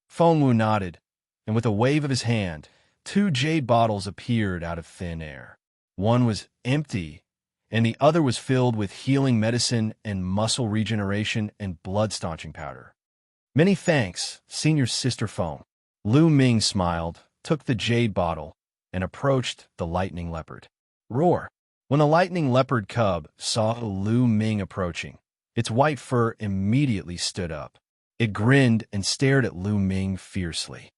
Feng Wu nodded, and with a wave of his hand, 2 jade bottles appeared out of thin air. One was empty, and the other was filled with healing medicine and muscle regeneration and blood-staunching powder. Many thanks, Senior Sister Feng. Lu Ming smiled, took the jade bottle, and approached the lightning leopard. Roar! When the lightning leopard cub saw Lu Ming approaching, its white fur immediately stood up. It grinned and stared at Lu Ming fiercely.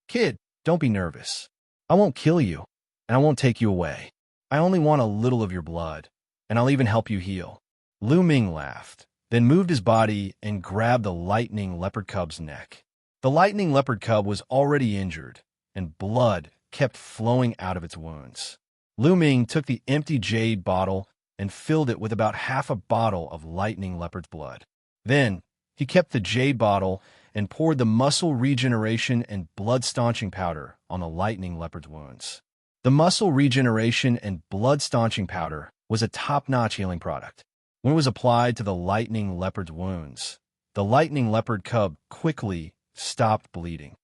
Kid, don't be nervous. I won't kill you, and I won't take you away. I only want a little of your blood, and I'll even help you heal. Lu Ming laughed, then moved his body and grabbed the lightning leopard cub's neck. The lightning leopard cub was already injured, and blood kept flowing out of its wounds. Lu Ming took the empty jade bottle and filled it with about half a bottle of lightning leopard's blood. Then, he kept the jade bottle and poured the muscle regeneration and blood-staunching powder on the lightning leopard's wounds. The muscle regeneration and blood-staunching powder was a top-notch healing product. When it was applied to the lightning leopard's wounds, the lightning leopard cub quickly stopped bleeding.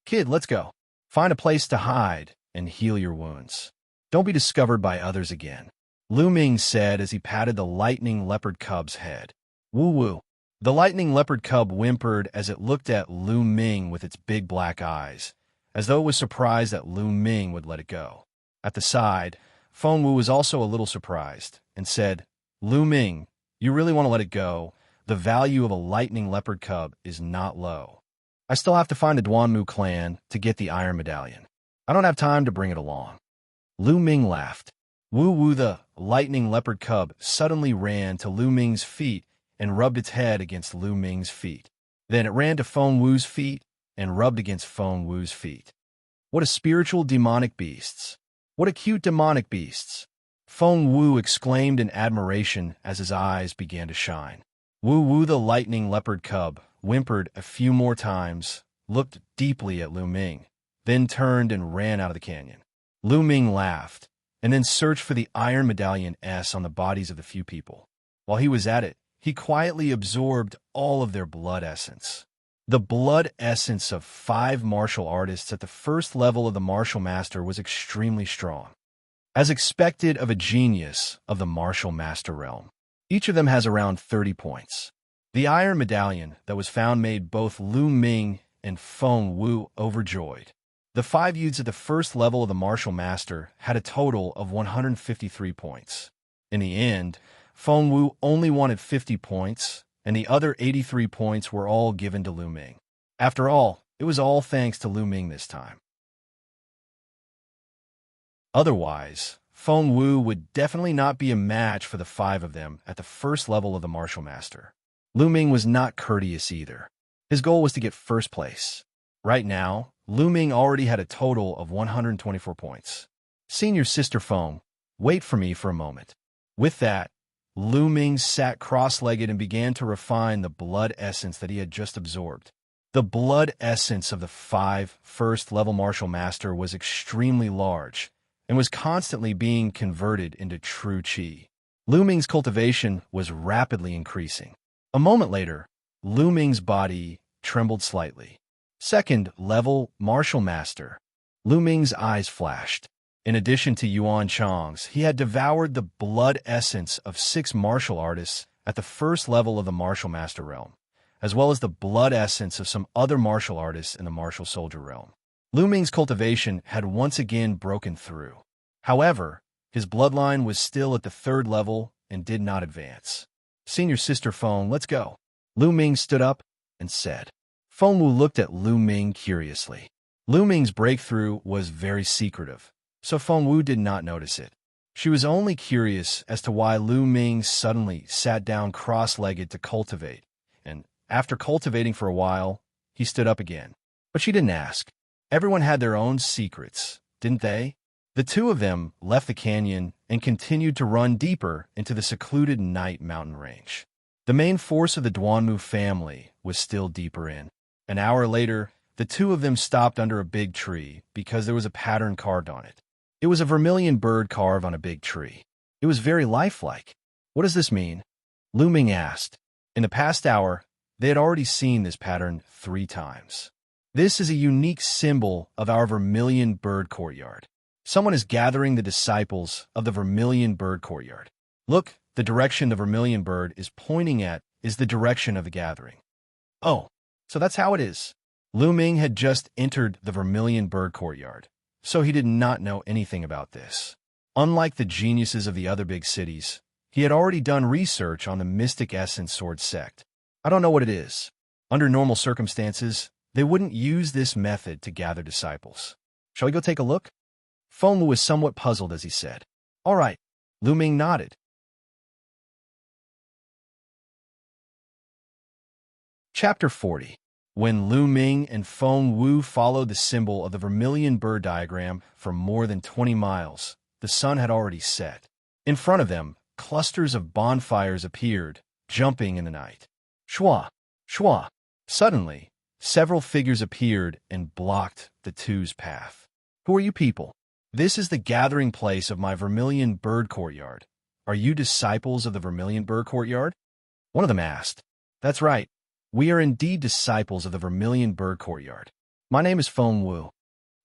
Kid, let's go. Find a place to hide and heal your wounds. Don't be discovered by others again, Lu Ming said as he patted the lightning leopard cub's head. Woo-woo. The lightning leopard cub whimpered as it looked at Lu Ming with its big black eyes, as though it was surprised that Lu Ming would let it go. At the side, Feng Wu was also a little surprised and said, Lu Ming, you really want to let it go? The value of a lightning leopard cub is not low. I still have to find the Duanmu clan to get the Iron Medallion. I don't have time to bring it along. Lu Ming laughed. Wu-Wu the lightning leopard cub suddenly ran to Lu Ming's feet and rubbed its head against Lu Ming's feet. Then it ran to Feng Wu's feet and rubbed against Feng Wu's feet. What a spiritual demonic beasts. What a cute demonic beasts. Feng Wu exclaimed in admiration as his eyes began to shine. Wu-Wu the lightning leopard cub whimpered a few more times, looked deeply at Lu Ming, then turned and ran out of the canyon. Lu Ming laughed, and then searched for the Iron Medallion S on the bodies of the few people. While he was at it, he quietly absorbed all of their blood essence. The blood essence of 5 martial artists at the first level of the martial master was extremely strong. As expected of a genius of the martial master realm, each of them has around 30 points. The Iron Medallion that was found made both Lu Ming and Feng Wu overjoyed. The 5 youths at the first level of the martial master had a total of 153 points. In the end, Feng Wu only wanted 50 points, and the other 83 points were all given to Lu Ming. After all, it was all thanks to Lu Ming this time. Otherwise, Feng Wu would definitely not be a match for the 5 of them at the first level of the martial master. Lu Ming was not courteous either. His goal was to get first place. Right now, Lu Ming already had a total of 124 points. Senior Sister Feng, wait for me for a moment. With that, Lu Ming sat cross-legged and began to refine the blood essence that he had just absorbed. The blood essence of the 5 first-level martial master was extremely large and was constantly being converted into true qi. Lu Ming's cultivation was rapidly increasing. A moment later, Lu Ming's body trembled slightly. Second-level martial master. Lu Ming's eyes flashed. In addition to Yuan Chang's, he had devoured the blood essence of 6 martial artists at the first level of the martial master realm, as well as the blood essence of some other martial artists in the martial soldier realm. Lu Ming's cultivation had once again broken through. However, his bloodline was still at the 3rd level and did not advance. Senior Sister Feng, let's go. Lu Ming stood up and said. Feng Wu looked at Lu Ming curiously. Lu Ming's breakthrough was very secretive, so Feng Wu did not notice it. She was only curious as to why Lu Ming suddenly sat down cross-legged to cultivate, and after cultivating for a while, he stood up again. But she didn't ask. Everyone had their own secrets, didn't they? The two of them left the canyon and continued to run deeper into the secluded night mountain range. The main force of the Duanmu family was still deeper in. An hour later, the two of them stopped under a big tree because there was a pattern carved on it. It was a vermilion bird carved on a big tree. It was very lifelike. What does this mean? Lu Ming asked. In the past hour, they had already seen this pattern 3 times. This is a unique symbol of our vermilion bird courtyard. Someone is gathering the disciples of the vermilion bird courtyard. Look, the direction the vermilion bird is pointing at is the direction of the gathering. Oh, so that's how it is. Lu Ming had just entered the vermilion bird courtyard, so he did not know anything about this. Unlike the geniuses of the other big cities, he had already done research on the mystic essence sword sect. I don't know what it is. Under normal circumstances, they wouldn't use this method to gather disciples. Shall we go take a look? Feng Wu was somewhat puzzled as he said. All right. Lu Ming nodded. Chapter 40. When Lu Ming and Feng Wu followed the symbol of the vermilion bird diagram for more than 20 miles, the sun had already set. In front of them, clusters of bonfires appeared, jumping in the night. Shua! Shua! Suddenly, several figures appeared and blocked the two's path. Who are you people? This is the gathering place of my vermilion bird courtyard. Are you disciples of the vermilion bird courtyard? One of them asked. That's right. We are indeed disciples of the vermilion bird courtyard. My name is Feng Wu.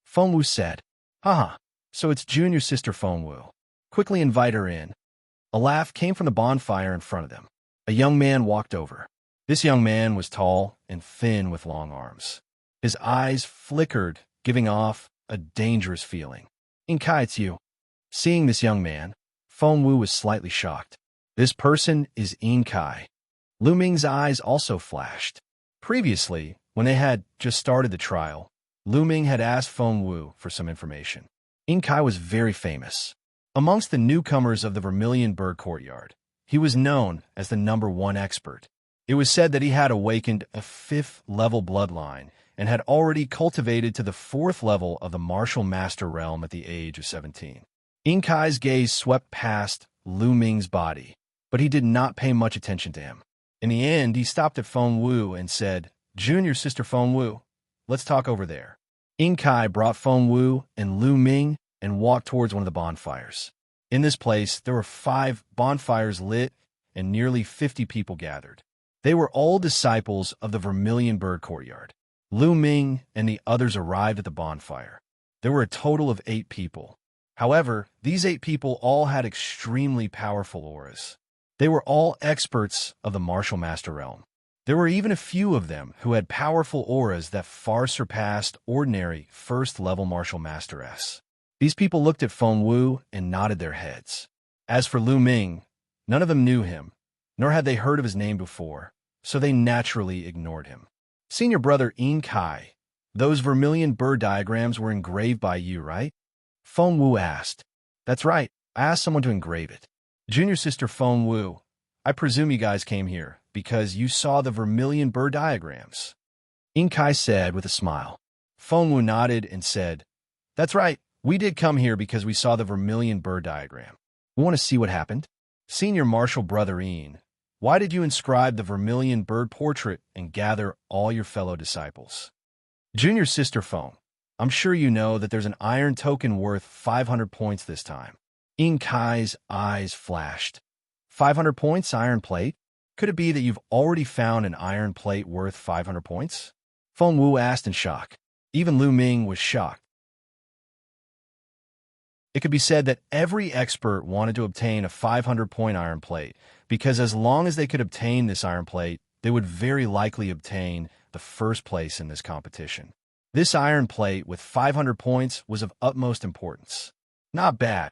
Feng Wu said. Haha, so it's junior sister Feng Wu. Quickly invite her in. A laugh came from the bonfire in front of them. A young man walked over. This young man was tall and thin with long arms. His eyes flickered, giving off a dangerous feeling. Kai, it's you. Seeing this young man, Feng Wu was slightly shocked. This person is Kai. Lu Ming's eyes also flashed. Previously, when they had just started the trial, Lu Ming had asked Feng Wu for some information. Kai was very famous. Amongst the newcomers of the Vermilion Bird Courtyard, he was known as the #1 expert. It was said that he had awakened a 5th-level bloodline and had already cultivated to the 4th level of the martial master realm at the age of 17. Kai's gaze swept past Lu Ming's body, but he did not pay much attention to him. In the end, he stopped at Feng Wu and said, Junior sister Feng Wu, let's talk over there. Kai brought Feng Wu and Lu Ming and walked towards one of the bonfires. In this place, there were 5 bonfires lit and nearly 50 people gathered. They were all disciples of the Vermilion Bird Courtyard. Lu Ming and the others arrived at the bonfire. There were a total of 8 people. However, these 8 people all had extremely powerful auras. They were all experts of the martial master realm. There were even a few of them who had powerful auras that far surpassed ordinary 1st-level martial masteress. These people looked at Feng Wu and nodded their heads. As for Lu Ming, none of them knew him, nor had they heard of his name before, so they naturally ignored him. Senior brother Kai, those vermilion bird diagrams were engraved by you, right? Feng Wu asked. That's right, I asked someone to engrave it. Junior sister Feng Wu, I presume you guys came here because you saw the vermilion bird diagrams. Kai said with a smile. Feng Wu nodded and said, That's right, we did come here because we saw the vermilion bird diagram. We want to see what happened? Senior martial brother why did you inscribe the vermilion bird portrait and gather all your fellow disciples? Junior sister Feng, I'm sure you know that there's an iron token worth 500 points this time. Kai's eyes flashed. 500 points, iron plate? Could it be that you've already found an iron plate worth 500 points? Feng Wu asked in shock. Even Lu Ming was shocked. It could be said that every expert wanted to obtain a 500-point iron plate, because as long as they could obtain this iron plate, they would very likely obtain the 1st place in this competition. This iron plate with 500 points was of utmost importance. Not bad.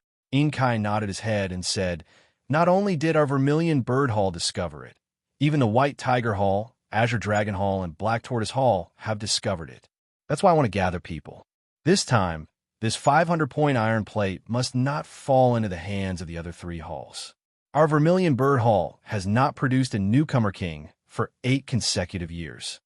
Kai nodded his head and said, Not only did our Vermilion Bird Hall discover it, Even the White Tiger Hall, Azure Dragon Hall, and Black Tortoise Hall have discovered it. That's why I want to gather people. This time, this 500-point iron plate must not fall into the hands of the other 3 halls. Our Vermilion Bird Hall has not produced a newcomer king for 8 consecutive years.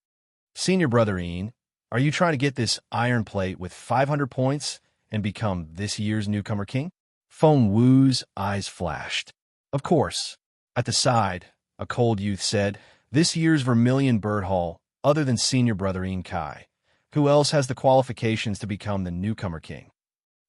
Senior Brother Ian, are you trying to get this iron plate with 500 points and become this year's newcomer king? Feng Wu's eyes flashed. Of course. At the side, a cold youth said, this year's Vermilion Bird Hall, other than Senior Brother Ian Kai, who else has the qualifications to become the newcomer king?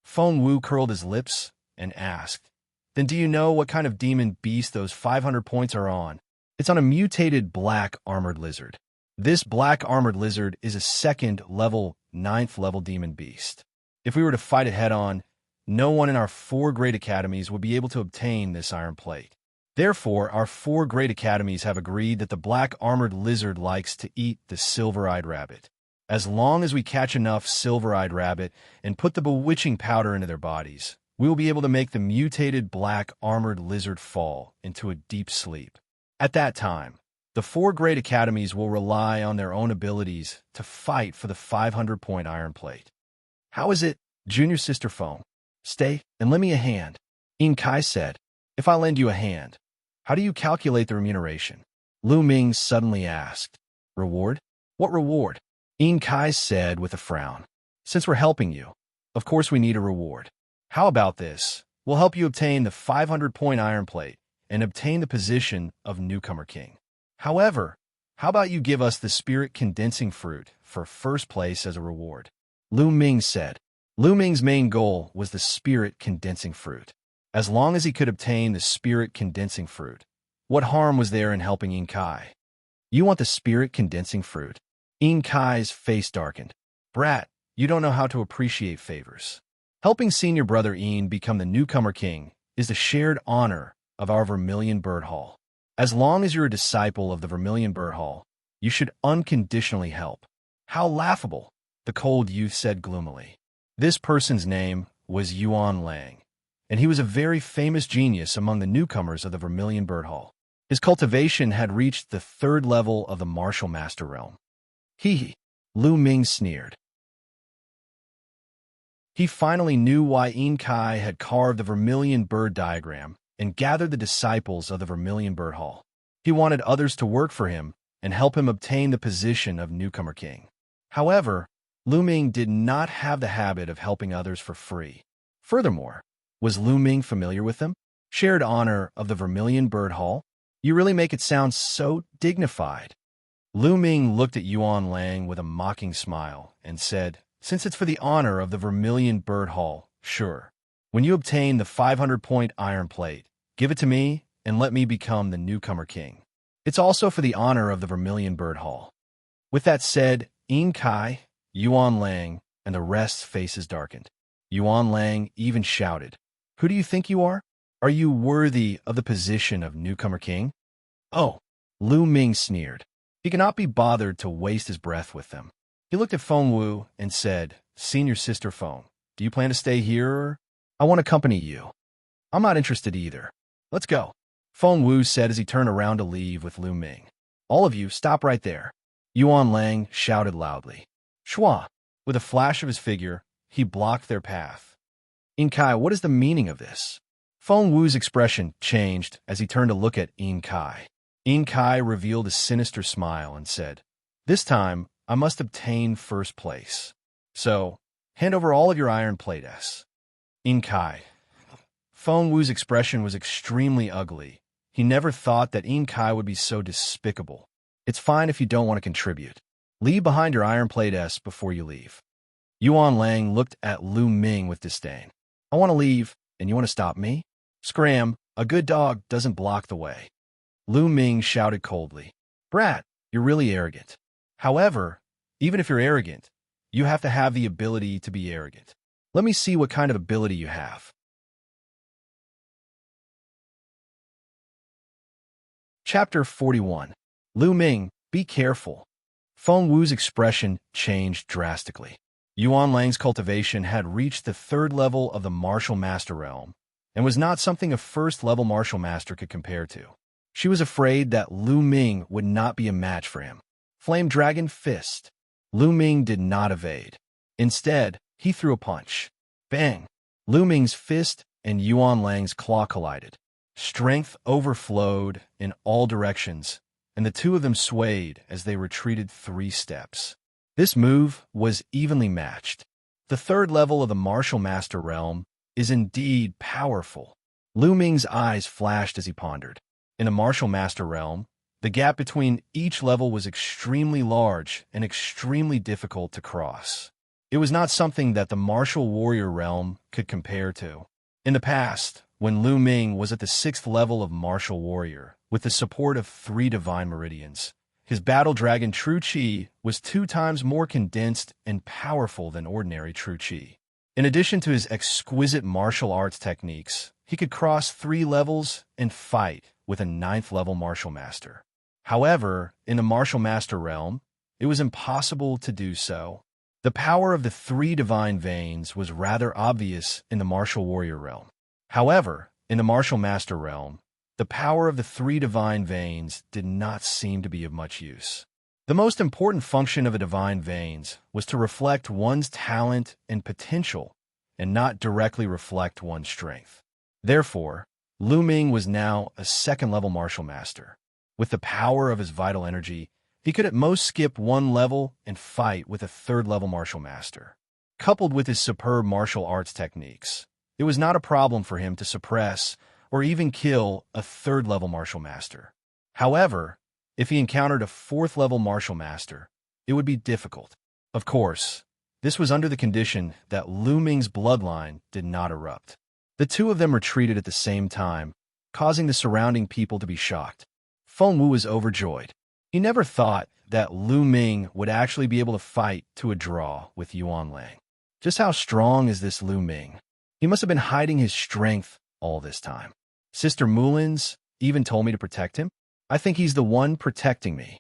Feng Wu curled his lips and asked, then do you know what kind of demon beast those 500 points are on? It's on a mutated black armored lizard. This black armored lizard is a 2nd level, 9th level demon beast. If we were to fight it head-on, no one in our 4 great academies would be able to obtain this iron plate. Therefore, our 4 great academies have agreed that the black armored lizard likes to eat the silver-eyed rabbit. As long as we catch enough silver-eyed rabbit and put the bewitching powder into their bodies, we will be able to make the mutated black armored lizard fall into a deep sleep. At that time, the 4 great academies will rely on their own abilities to fight for the 500-point iron plate. How is it, Junior Sister Feng? Stay and lend me a hand. Ian Kai said, if I lend you a hand, how do you calculate the remuneration? Lu Ming suddenly asked. Reward? What reward? Ian Kai said with a frown. Since we're helping you, of course we need a reward. How about this? We'll help you obtain the 500-point iron plate and obtain the position of newcomer king. However, how about you give us the spirit condensing fruit for 1st place as a reward? Lu Ming said. Lu Ming's main goal was the spirit condensing fruit. As long as he could obtain the spirit condensing fruit, what harm was there in helping Ian Kai? You want the spirit condensing fruit? Ian Kai's face darkened. Brat, you don't know how to appreciate favors. Helping Senior Brother Ian become the newcomer king is the shared honor of our Vermilion Bird Hall. As long as you're a disciple of the Vermilion Bird Hall, you should unconditionally help. How laughable, the cold youth said gloomily. This person's name was Yuan Lang, and he was a very famous genius among the newcomers of the Vermilion Bird Hall. His cultivation had reached the 3rd level of the Martial Master realm. Hee, Lu Ming sneered. He finally knew why Ian Kai had carved the Vermilion Bird diagram and gathered the disciples of the Vermilion Bird Hall. He wanted others to work for him and help him obtain the position of newcomer king. However, Lu Ming did not have the habit of helping others for free. Furthermore, was Lu Ming familiar with them? Shared honor of the Vermilion Bird Hall? You really make it sound so dignified. Lu Ming looked at Yuan Lang with a mocking smile and said, since it's for the honor of the Vermilion Bird Hall, sure. When you obtain the 500-point iron plate, give it to me and let me become the newcomer king. It's also for the honor of the Vermilion Bird Hall. With that said, Ian Kai, Yuan Lang, and the rest's faces darkened. Yuan Lang even shouted, who do you think you are? Are you worthy of the position of newcomer king? Oh, Lu Ming sneered. He cannot be bothered to waste his breath with them. He looked at Feng Wu and said, Senior Sister Feng, do you plan to stay here or? I want to accompany you. I'm not interested either. Let's go. Feng Wu said as he turned around to leave with Lu Ming. All of you, stop right there. Yuan Lang shouted loudly. Shua. With a flash of his figure, he blocked their path. Ian Kai, what is the meaning of this? Feng Wu's expression changed as he turned to look at Ian Kai. Ian Kai revealed a sinister smile and said, this time, I must obtain 1st place. So, hand over all of your iron plates. Ian Kai. Feng Wu's expression was extremely ugly. He never thought that Ian Kai would be so despicable. It's fine if you don't want to contribute. Leave behind your iron plates before you leave. Yuan Lang looked at Lu Ming with disdain. I want to leave, and you want to stop me? Scram, a good dog doesn't block the way. Lu Ming shouted coldly. Brat, you're really arrogant. However, even if you're arrogant, you have to have the ability to be arrogant. Let me see what kind of ability you have. Chapter 41. Lu Ming, be careful. Feng Wu's expression changed drastically. Yuan Lang's cultivation had reached the 3rd level of the Martial Master realm, and was not something a 1st level Martial Master could compare to. She was afraid that Lu Ming would not be a match for him. Flame Dragon Fist. Lu Ming did not evade. Instead, he threw a punch. Bang! Lu Ming's fist and Yuan Lang's claw collided. Strength overflowed in all directions, and the two of them swayed as they retreated 3 steps. This move was evenly matched. The third level of the Martial Master realm is indeed powerful. Lu Ming's eyes flashed as he pondered. In the Martial Master realm, the gap between each level was extremely large and extremely difficult to cross. It was not something that the Martial Warrior realm could compare to. In the past, when Lu Ming was at the 6th level of Martial Warrior, with the support of 3 Divine Meridians, his Battle Dragon True Qi was 2 times more condensed and powerful than ordinary True Qi. In addition to his exquisite martial arts techniques, he could cross 3 levels and fight with a 9th level Martial Master. However, in the Martial Master realm, it was impossible to do so. The power of the 3 divine veins was rather obvious in the Martial Warrior realm. However, in the Martial Master realm, the power of the 3 divine veins did not seem to be of much use. The most important function of a divine veins was to reflect one's talent and potential and not directly reflect one's strength. Therefore, Lu Ming was now a 2nd level Martial Master. With the power of his vital energy, he could at most skip 1 level and fight with a 3rd level Martial Master. Coupled with his superb martial arts techniques, it was not a problem for him to suppress or even kill a 3rd level Martial Master. However, if he encountered a 4th level Martial Master, it would be difficult. Of course, this was under the condition that Lu Ming's bloodline did not erupt. The two of them retreated at the same time, causing the surrounding people to be shocked. Feng Wu was overjoyed. He never thought that Lu Ming would actually be able to fight to a draw with Yuan Lang. Just how strong is this Lu Ming? He must have been hiding his strength all this time. Sister Mulin's even told me to protect him. I think he's the one protecting me.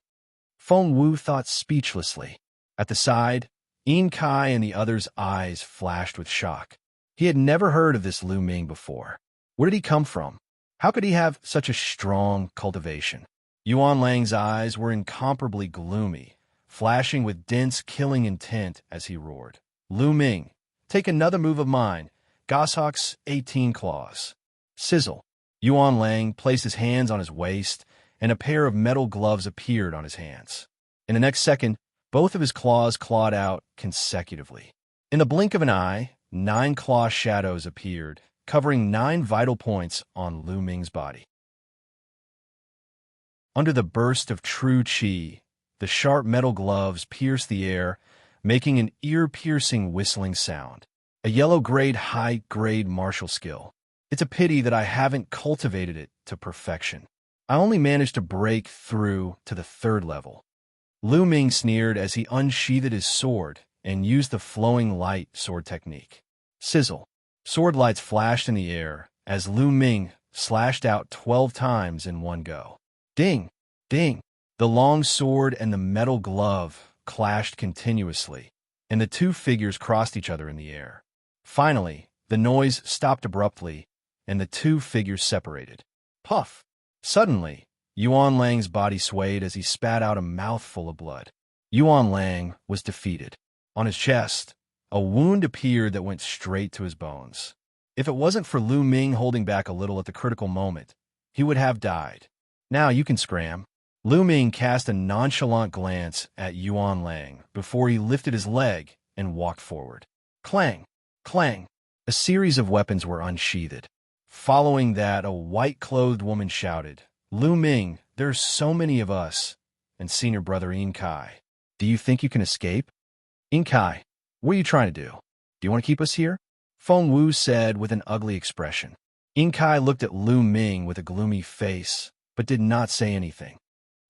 Feng Wu thought speechlessly. At the side, Yin Kai and the other's eyes flashed with shock. He had never heard of this Lu Ming before. Where did he come from? How could he have such a strong cultivation? Yuan Lang's eyes were incomparably gloomy, flashing with dense killing intent as he roared. Lu Ming, take another move of mine. Goshawk's 18 claws. Sizzle. Yuan Lang placed his hands on his waist, and a pair of metal gloves appeared on his hands. In the next second, both of his claws clawed out consecutively. In the blink of an eye, 9 claw shadows appeared, covering 9 vital points on Lu Ming's body. Under the burst of true qi, the sharp metal gloves pierced the air, making an ear-piercing whistling sound. A yellow-grade, high-grade martial skill. It's a pity that I haven't cultivated it to perfection. I only managed to break through to the 3rd level. Lu Ming sneered as he unsheathed his sword and used the flowing light sword technique. Sizzle. Sword lights flashed in the air as Lu Ming slashed out 12 times in one go. Ding! Ding! The long sword and the metal glove clashed continuously, and the 2 figures crossed each other in the air. Finally, the noise stopped abruptly, and the 2 figures separated. Puff! Suddenly, Yuan Lang's body swayed as he spat out a mouthful of blood. Yuan Lang was defeated. On his chest, a wound appeared that went straight to his bones. If it wasn't for Lu Ming holding back a little at the critical moment, he would have died. Now you can scram. Lu Ming cast a nonchalant glance at Yuan Lang before he lifted his leg and walked forward. Clang! Clang! A series of weapons were unsheathed. Following that, a white-clothed woman shouted, Lu Ming, there's so many of us, and senior brother Yin Kai. Do you think you can escape? Yin Kai, what are you trying to do? Do you want to keep us here? Feng Wu said with an ugly expression. Yin Kai looked at Lu Ming with a gloomy face, but did not say anything.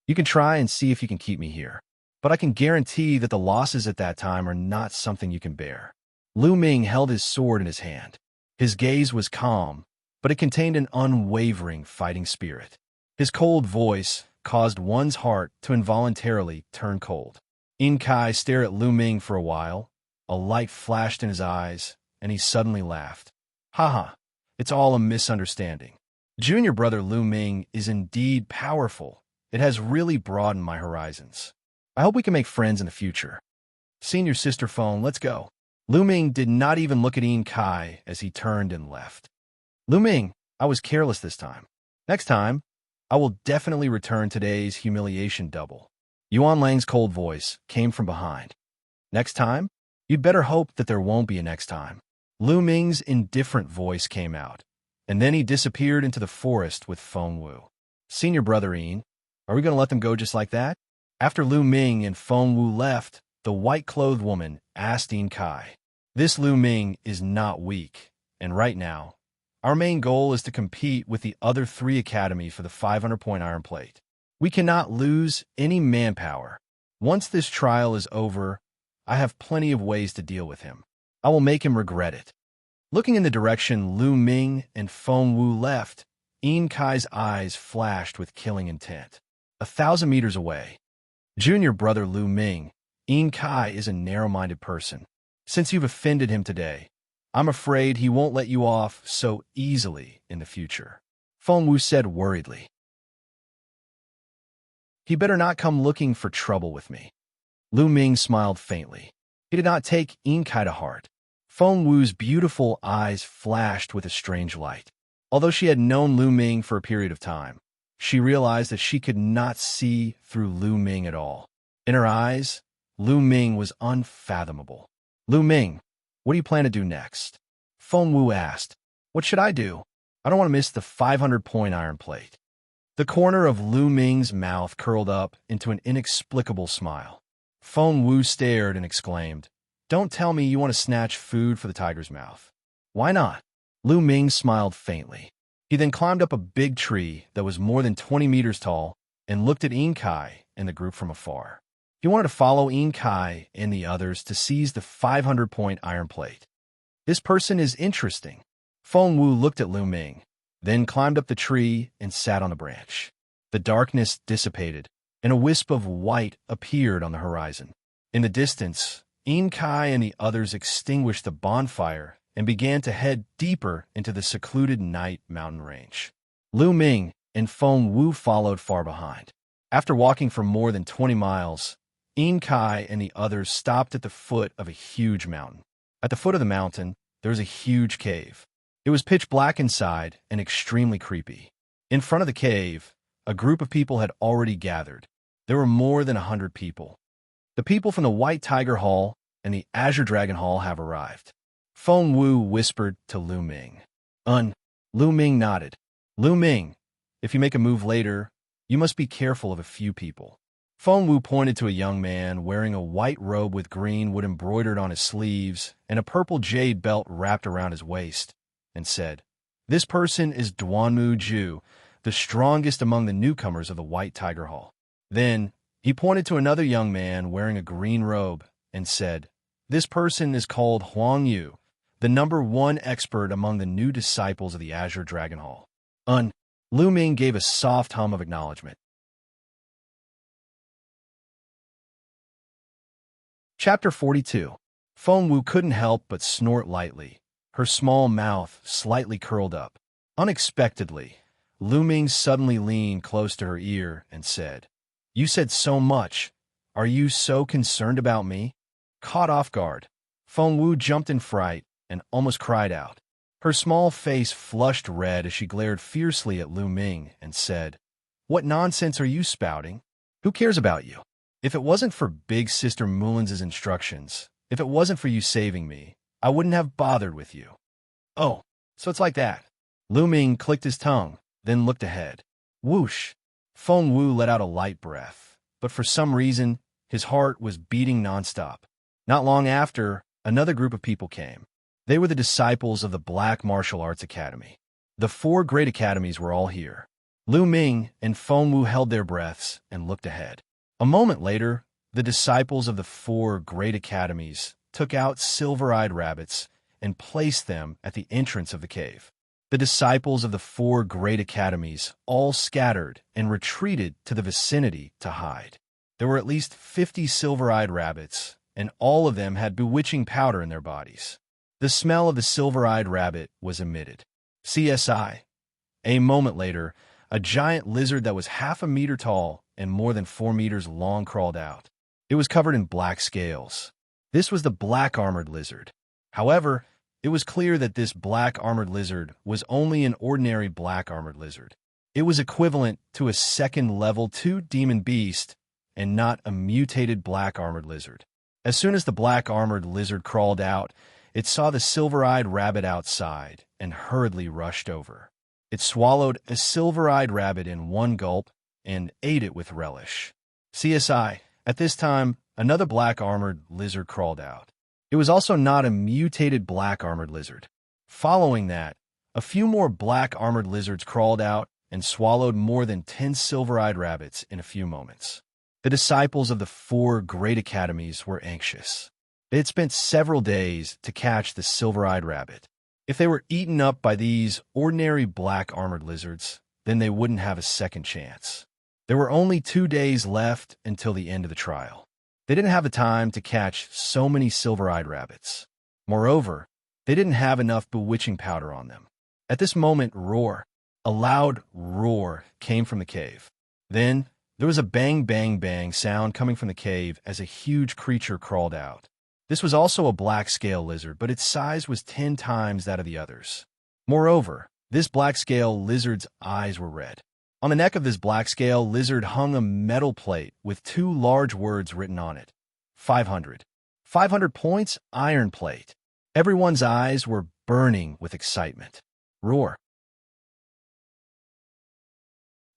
You can try and see if you can keep me here, but I can guarantee that the losses at that time are not something you can bear. Lu Ming held his sword in his hand. His gaze was calm, but it contained an unwavering fighting spirit. His cold voice caused one's heart to involuntarily turn cold. Yin Kai stared at Lu Ming for a while. A light flashed in his eyes, and he suddenly laughed. Haha, it's all a misunderstanding. Junior brother Lu Ming is indeed powerful. It has really broadened my horizons. I hope we can make friends in the future. Senior sister phone, let's go. Lu Ming did not even look at Yin Kai as he turned and left. Lu Ming, I was careless this time. Next time, I will definitely return today's humiliation double. Yuan Lang's cold voice came from behind. Next time? You'd better hope that there won't be a next time. Lu Ming's indifferent voice came out, and then he disappeared into the forest with Feng Wu. Senior brother Yin, are we going to let them go just like that? After Lu Ming and Feng Wu left, the white-clothed woman asked Yin Kai. This Lu Ming is not weak, and right now, our main goal is to compete with the other 3 academies for the 500-point iron plate. We cannot lose any manpower. Once this trial is over, I have plenty of ways to deal with him. I will make him regret it. Looking in the direction Lu Ming and Feng Wu left, Yin Kai's eyes flashed with killing intent. 1,000 meters away. Junior brother Lu Ming, Yin Kai is a narrow-minded person. Since you've offended him today, I'm afraid he won't let you off so easily in the future. Feng Wu said worriedly. He better not come looking for trouble with me. Lu Ming smiled faintly. He did not take Yin Kai to heart. Feng Wu's beautiful eyes flashed with a strange light. Although she had known Lu Ming for a period of time, she realized that she could not see through Lu Ming at all. In her eyes, Lu Ming was unfathomable. Lu Ming, what do you plan to do next? Feng Wu asked. What should I do? I don't want to miss the 500-point iron plate. The corner of Lu Ming's mouth curled up into an inexplicable smile. Feng Wu stared and exclaimed, Don't tell me you want to snatch food for the tiger's mouth. Why not? Lu Ming smiled faintly. He then climbed up a big tree that was more than 20 meters tall and looked at Yin Kai and the group from afar. He wanted to follow Yin Kai and the others to seize the 500-point iron plate. This person is interesting. Feng Wu looked at Lu Ming, then climbed up the tree and sat on the branch. The darkness dissipated, and a wisp of white appeared on the horizon. In the distance, Yin Kai and the others extinguished the bonfire and began to head deeper into the secluded night mountain range. Lu Ming and Feng Wu followed far behind. After walking for more than 20 miles, Yin Kai and the others stopped at the foot of a huge mountain. At the foot of the mountain, there was a huge cave. It was pitch black inside and extremely creepy. In front of the cave, a group of people had already gathered. There were more than 100 people. The people from the White Tiger Hall and the Azure Dragon Hall have arrived. Feng Wu whispered to Lu Ming. Lu Ming nodded. Lu Ming, if you make a move later, you must be careful of a few people. Feng Wu pointed to a young man wearing a white robe with green wood embroidered on his sleeves and a purple jade belt wrapped around his waist, and said, This person is Duanmu Ju, the strongest among the newcomers of the White Tiger Hall. Then he pointed to another young man wearing a green robe and said, This person is called Huang Yu, the #1 expert among the new disciples of the Azure Dragon Hall. Lu Ming gave a soft hum of acknowledgement. Chapter 42. Feng Wu couldn't help but snort lightly, her small mouth slightly curled up. Unexpectedly, Lu Ming suddenly leaned close to her ear and said, You said so much. Are you so concerned about me? Caught off guard, Feng Wu jumped in fright and almost cried out. Her small face flushed red as she glared fiercely at Lu Ming and said, What nonsense are you spouting? Who cares about you? If it wasn't for Big Sister Mulin's instructions, if it wasn't for you saving me, I wouldn't have bothered with you. Oh, so it's like that. Lu Ming clicked his tongue, then looked ahead. Whoosh! Feng Wu let out a light breath, but for some reason, his heart was beating nonstop. Not long after, another group of people came. They were the disciples of the Black Martial Arts Academy. The 4 great academies were all here. Lu Ming and Feng Wu held their breaths and looked ahead. A moment later, the disciples of the 4 great academies took out silver-eyed rabbits and placed them at the entrance of the cave. The disciples of the 4 great academies all scattered and retreated to the vicinity to hide. There were at least 50 silver-eyed rabbits, and all of them had bewitching powder in their bodies. The smell of the silver-eyed rabbit was emitted. CSI. A moment later, a giant lizard that was half a meter tall and more than 4 meters long crawled out. It was covered in black scales. This was the black armored lizard. However, it was clear that this black armored lizard was only an ordinary black armored lizard. It was equivalent to a second level 2 demon beast and not a mutated black armored lizard. As soon as the black armored lizard crawled out, it saw the silver-eyed rabbit outside and hurriedly rushed over. It swallowed a silver-eyed rabbit in one gulp and ate it with relish. CSI. At this time, another black armored lizard crawled out. It was also not a mutated black armored lizard. Following that, a few more black armored lizards crawled out and swallowed more than 10 silver-eyed rabbits in a few moments. The disciples of the 4 great academies were anxious. They had spent several days to catch the silver-eyed rabbit. If they were eaten up by these ordinary black armored lizards, then they wouldn't have a second chance. There were only 2 days left until the end of the trial. They didn't have the time to catch so many silver-eyed rabbits. Moreover, they didn't have enough bewitching powder on them. At this moment, a loud roar came from the cave. Then, there was a bang, bang, bang sound coming from the cave as a huge creature crawled out. This was also a black scale lizard, but its size was 10 times that of the others. Moreover, this black scale lizard's eyes were red. On the neck of this black scale lizard hung a metal plate with 2 large words written on it. 500. 500 points, iron plate. Everyone's eyes were burning with excitement. Roar.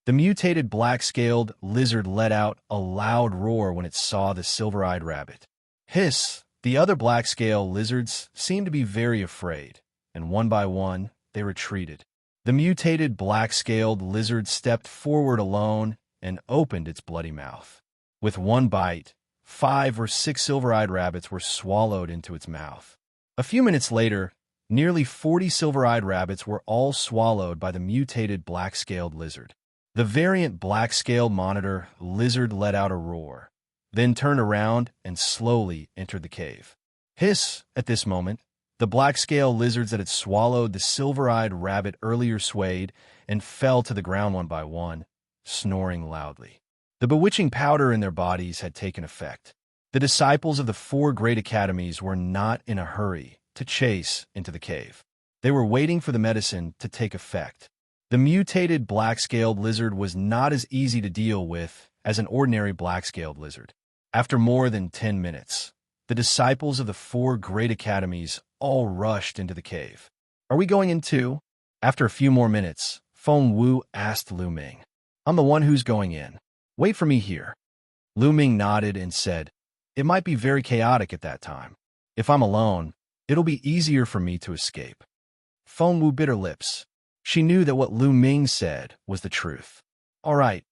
The mutated black-scaled lizard let out a loud roar when it saw the silver-eyed rabbit. Hiss! The other black-scale lizards seemed to be very afraid, and one by one, they retreated. The mutated black-scaled lizard stepped forward alone and opened its bloody mouth. With one bite, 5 or 6 silver-eyed rabbits were swallowed into its mouth. A few minutes later, nearly 40 silver-eyed rabbits were all swallowed by the mutated black-scaled lizard. The variant black-scaled monitor lizard let out a roar, then turned around and slowly entered the cave. Hiss! At this moment, the black-scaled lizards that had swallowed the silver-eyed rabbit earlier swayed and fell to the ground one by one, snoring loudly. The bewitching powder in their bodies had taken effect. The disciples of the 4 great academies were not in a hurry to chase into the cave. They were waiting for the medicine to take effect. The mutated black-scaled lizard was not as easy to deal with as an ordinary black-scaled lizard. After more than 10 minutes, the disciples of the 4 great academies all rushed into the cave. Are we going in too? After a few more minutes, Feng Wu asked Lu Ming. I'm the one who's going in. Wait for me here. Lu Ming nodded and said, it might be very chaotic at that time. If I'm alone, it'll be easier for me to escape. Feng Wu bit her lips. She knew that what Lu Ming said was the truth. All right,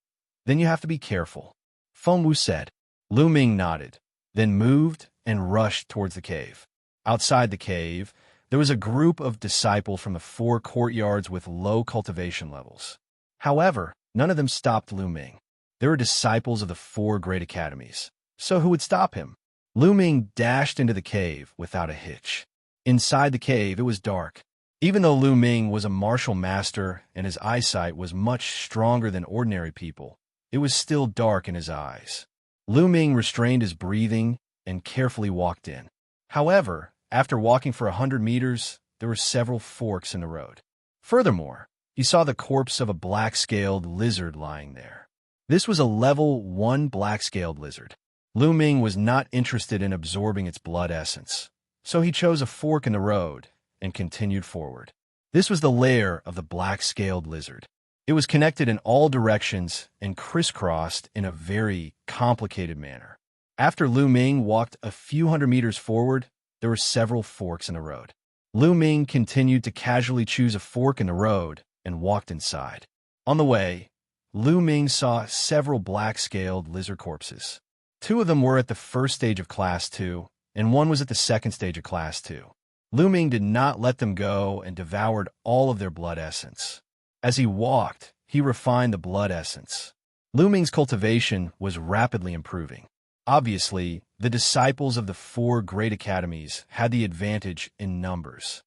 then you have to be careful, Feng Wu said. Lu Ming nodded, then moved and rushed towards the cave. Outside the cave, there was a group of disciples from the 4 courtyards with low cultivation levels. However, none of them stopped Lu Ming. They were disciples of the 4 great academies. So who would stop him? Lu Ming dashed into the cave without a hitch. Inside the cave, it was dark. Even though Lu Ming was a martial master and his eyesight was much stronger than ordinary people, it was still dark in his eyes. Lu Ming restrained his breathing and carefully walked in. However, after walking for 100 meters, there were several forks in the road. Furthermore, he saw the corpse of a black-scaled lizard lying there. This was a level 1 black-scaled lizard. Lu Ming was not interested in absorbing its blood essence, so he chose a fork in the road and continued forward. This was the lair of the black-scaled lizard. It was connected in all directions and crisscrossed in a very complicated manner. After Lu Ming walked a few hundred meters forward, there were several forks in the road. Lu Ming continued to casually choose a fork in the road and walked inside. On the way, Lu Ming saw several black-scaled lizard corpses. 2 of them were at the first stage of Class 2, and 1 was at the second stage of Class 2. Lu Ming did not let them go and devoured all of their blood essence. As he walked, he refined the blood essence. Lu Ming's cultivation was rapidly improving. Obviously, the disciples of the 4 great academies had the advantage in numbers.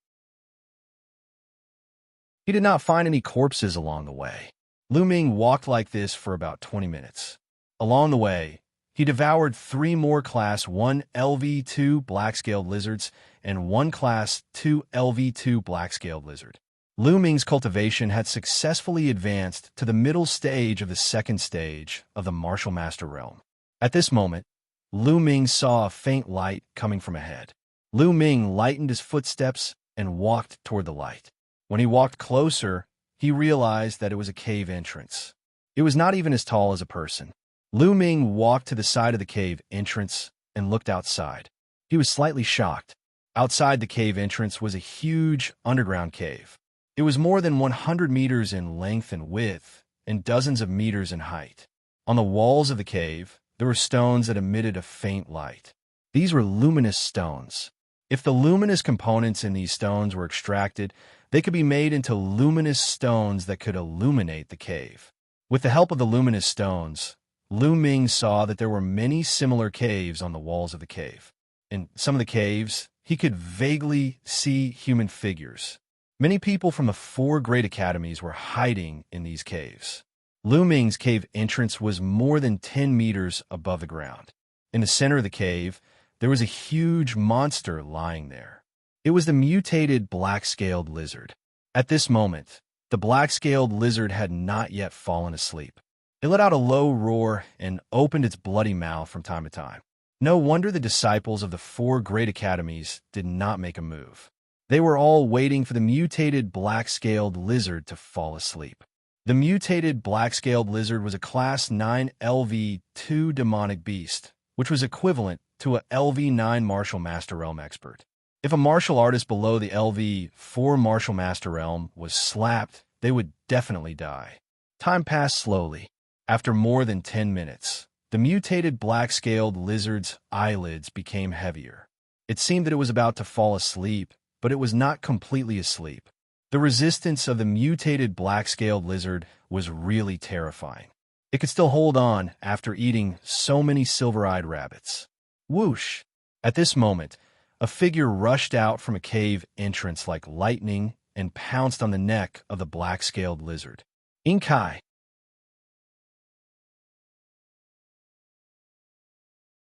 He did not find any corpses along the way. Lu Ming walked like this for about 20 minutes. Along the way, he devoured 3 more Class 1 LV2 black-scaled lizards and 1 Class 2 LV2 black-scaled lizard. Lu Ming's cultivation had successfully advanced to the middle stage of the second stage of the Martial Master Realm. At this moment, Lu Ming saw a faint light coming from ahead. Lu Ming lightened his footsteps and walked toward the light. When he walked closer, he realized that it was a cave entrance. It was not even as tall as a person. Lu Ming walked to the side of the cave entrance and looked outside. He was slightly shocked. Outside the cave entrance was a huge underground cave. It was more than 100 meters in length and width, and dozens of meters in height. On the walls of the cave, there were stones that emitted a faint light. These were luminous stones. If the luminous components in these stones were extracted, they could be made into luminous stones that could illuminate the cave. With the help of the luminous stones, Lu Ming saw that there were many similar caves on the walls of the cave. In some of the caves, he could vaguely see human figures. Many people from the 4 great academies were hiding in these caves. Lu Ming's cave entrance was more than 10 meters above the ground. In the center of the cave, there was a huge monster lying there. It was the mutated black-scaled lizard. At this moment, the black-scaled lizard had not yet fallen asleep. It let out a low roar and opened its bloody mouth from time to time. No wonder the disciples of the 4 great academies did not make a move. They were all waiting for the mutated black-scaled lizard to fall asleep. The mutated black-scaled lizard was a Class 9 LV2 demonic beast, which was equivalent to a LV9 Martial Master Realm expert. If a martial artist below the LV4 Martial Master Realm was slapped, they would definitely die. Time passed slowly. After more than 10 minutes, the mutated black-scaled lizard's eyelids became heavier. It seemed that it was about to fall asleep, but it was not completely asleep. The resistance of the mutated black-scaled lizard was really terrifying. It could still hold on after eating so many silver-eyed rabbits. Whoosh! At this moment, a figure rushed out from a cave entrance like lightning and pounced on the neck of the black-scaled lizard. Inkai.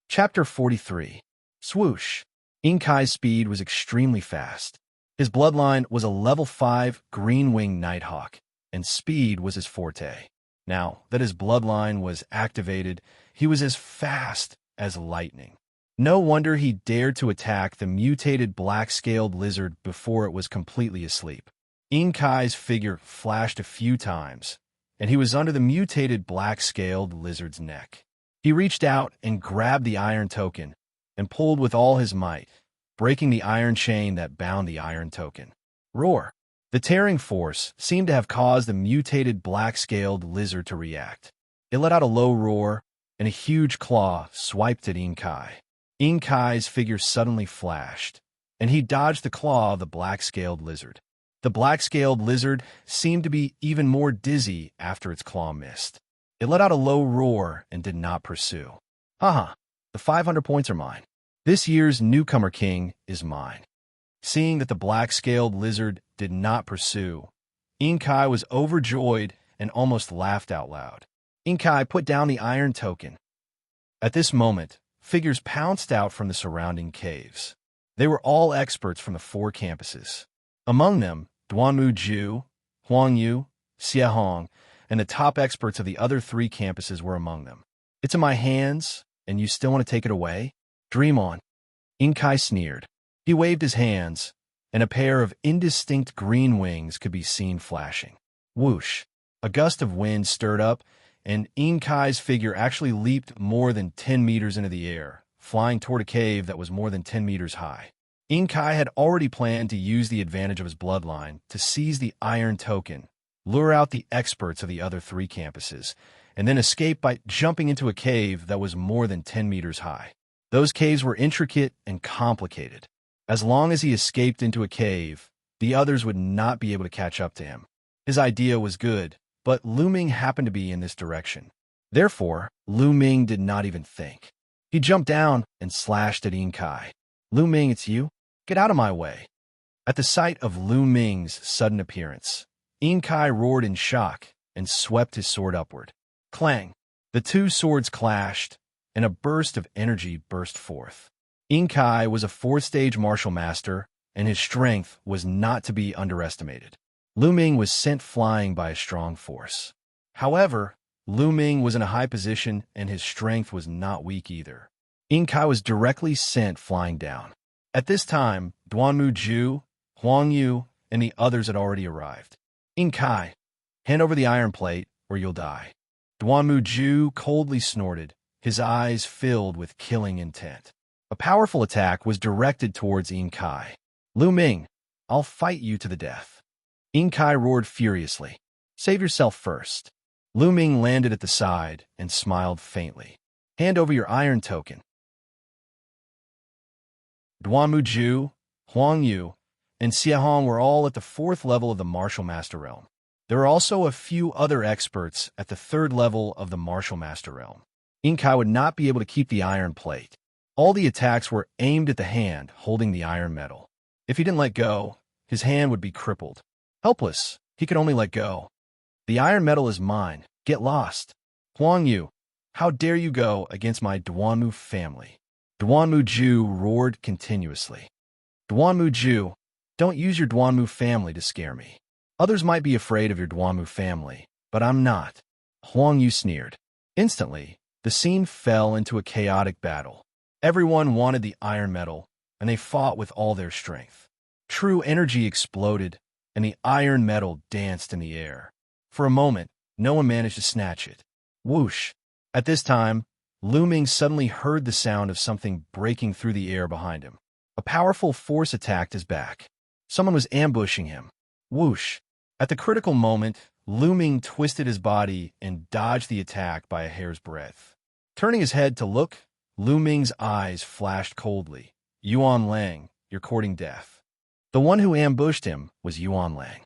Chapter 43. Swoosh. Inkai's speed was extremely fast. His bloodline was a level 5 green-winged nighthawk, and speed was his forte. Now that his bloodline was activated, he was as fast as lightning. No wonder he dared to attack the mutated black-scaled lizard before it was completely asleep. Inkai's figure flashed a few times, and he was under the mutated black-scaled lizard's neck. He reached out and grabbed the iron token and pulled with all his might, breaking the iron chain that bound the iron token. Roar! The tearing force seemed to have caused the mutated black-scaled lizard to react. It let out a low roar, and a huge claw swiped at Inkai. Inkai's figure suddenly flashed, and he dodged the claw of the black-scaled lizard. The black-scaled lizard seemed to be even more dizzy after its claw missed. It let out a low roar and did not pursue. Haha, the 500 points are mine. This year's newcomer king is mine. Seeing that the black-scaled lizard did not pursue, Inkai was overjoyed and almost laughed out loud. Inkai put down the iron token. At this moment, figures pounced out from the surrounding caves. They were all experts from the 4 campuses. Among them, Duanmu Ju, Huang Yu, Xia Hong, and the top experts of the other 3 campuses were among them. It's in my hands, and you still want to take it away? Dream on. Inkai sneered. He waved his hands, and a pair of indistinct green wings could be seen flashing. Whoosh! A gust of wind stirred up, and Inkai's figure actually leaped more than 10 meters into the air, flying toward a cave that was more than 10 meters high. Inkai had already planned to use the advantage of his bloodline to seize the iron token, lure out the experts of the other 3 campuses, and then escape by jumping into a cave that was more than 10 meters high. Those caves were intricate and complicated. As long as he escaped into a cave, the others would not be able to catch up to him. His idea was good, but Lu Ming happened to be in this direction. Therefore, Lu Ming did not even think. He jumped down and slashed at Inkai. Lu Ming, it's you? Get out of my way. At the sight of Lu Ming's sudden appearance, Kai roared in shock and swept his sword upward. Clang! The two swords clashed, and a burst of energy burst forth. Kai was a fourth-stage martial master, and his strength was not to be underestimated. Lu Ming was sent flying by a strong force. However, Lu Ming was in a high position, and his strength was not weak either. Kai was directly sent flying down. At this time, Duanmu Ju, Huang Yu, and the others had already arrived. Kai, hand over the iron plate, or you'll die. Duanmu Ju coldly snorted, his eyes filled with killing intent. A powerful attack was directed towards Kai. Lu Ming, I'll fight you to the death. Kai roared furiously. Save yourself first. Lu Ming landed at the side and smiled faintly. Hand over your iron token. Duanmu Ju, Huang Yu, and Xiahong were all at the 4th level of the Martial Master Realm. There were also a few other experts at the 3rd level of the Martial Master Realm. Kai would not be able to keep the iron plate. All the attacks were aimed at the hand holding the iron metal. If he didn't let go, his hand would be crippled. Helpless, he could only let go. The iron metal is mine. Get lost. Huang Yu, how dare you go against my Duanmu family? Duanmu Ju roared continuously. Duanmu Ju, don't use your Duanmu family to scare me. Others might be afraid of your Duanmu family, but I'm not. Huang Yu sneered. Instantly, the scene fell into a chaotic battle. Everyone wanted the iron metal, and they fought with all their strength. True energy exploded, and the iron metal danced in the air. For a moment, no one managed to snatch it. Whoosh! At this time, Lu Ming suddenly heard the sound of something breaking through the air behind him. A powerful force attacked his back. Someone was ambushing him. Whoosh! At the critical moment, Lu Ming twisted his body and dodged the attack by a hair's breadth. Turning his head to look, Lu Ming's eyes flashed coldly. Yuan Lang, you're courting death. The one who ambushed him was Yuan Lang.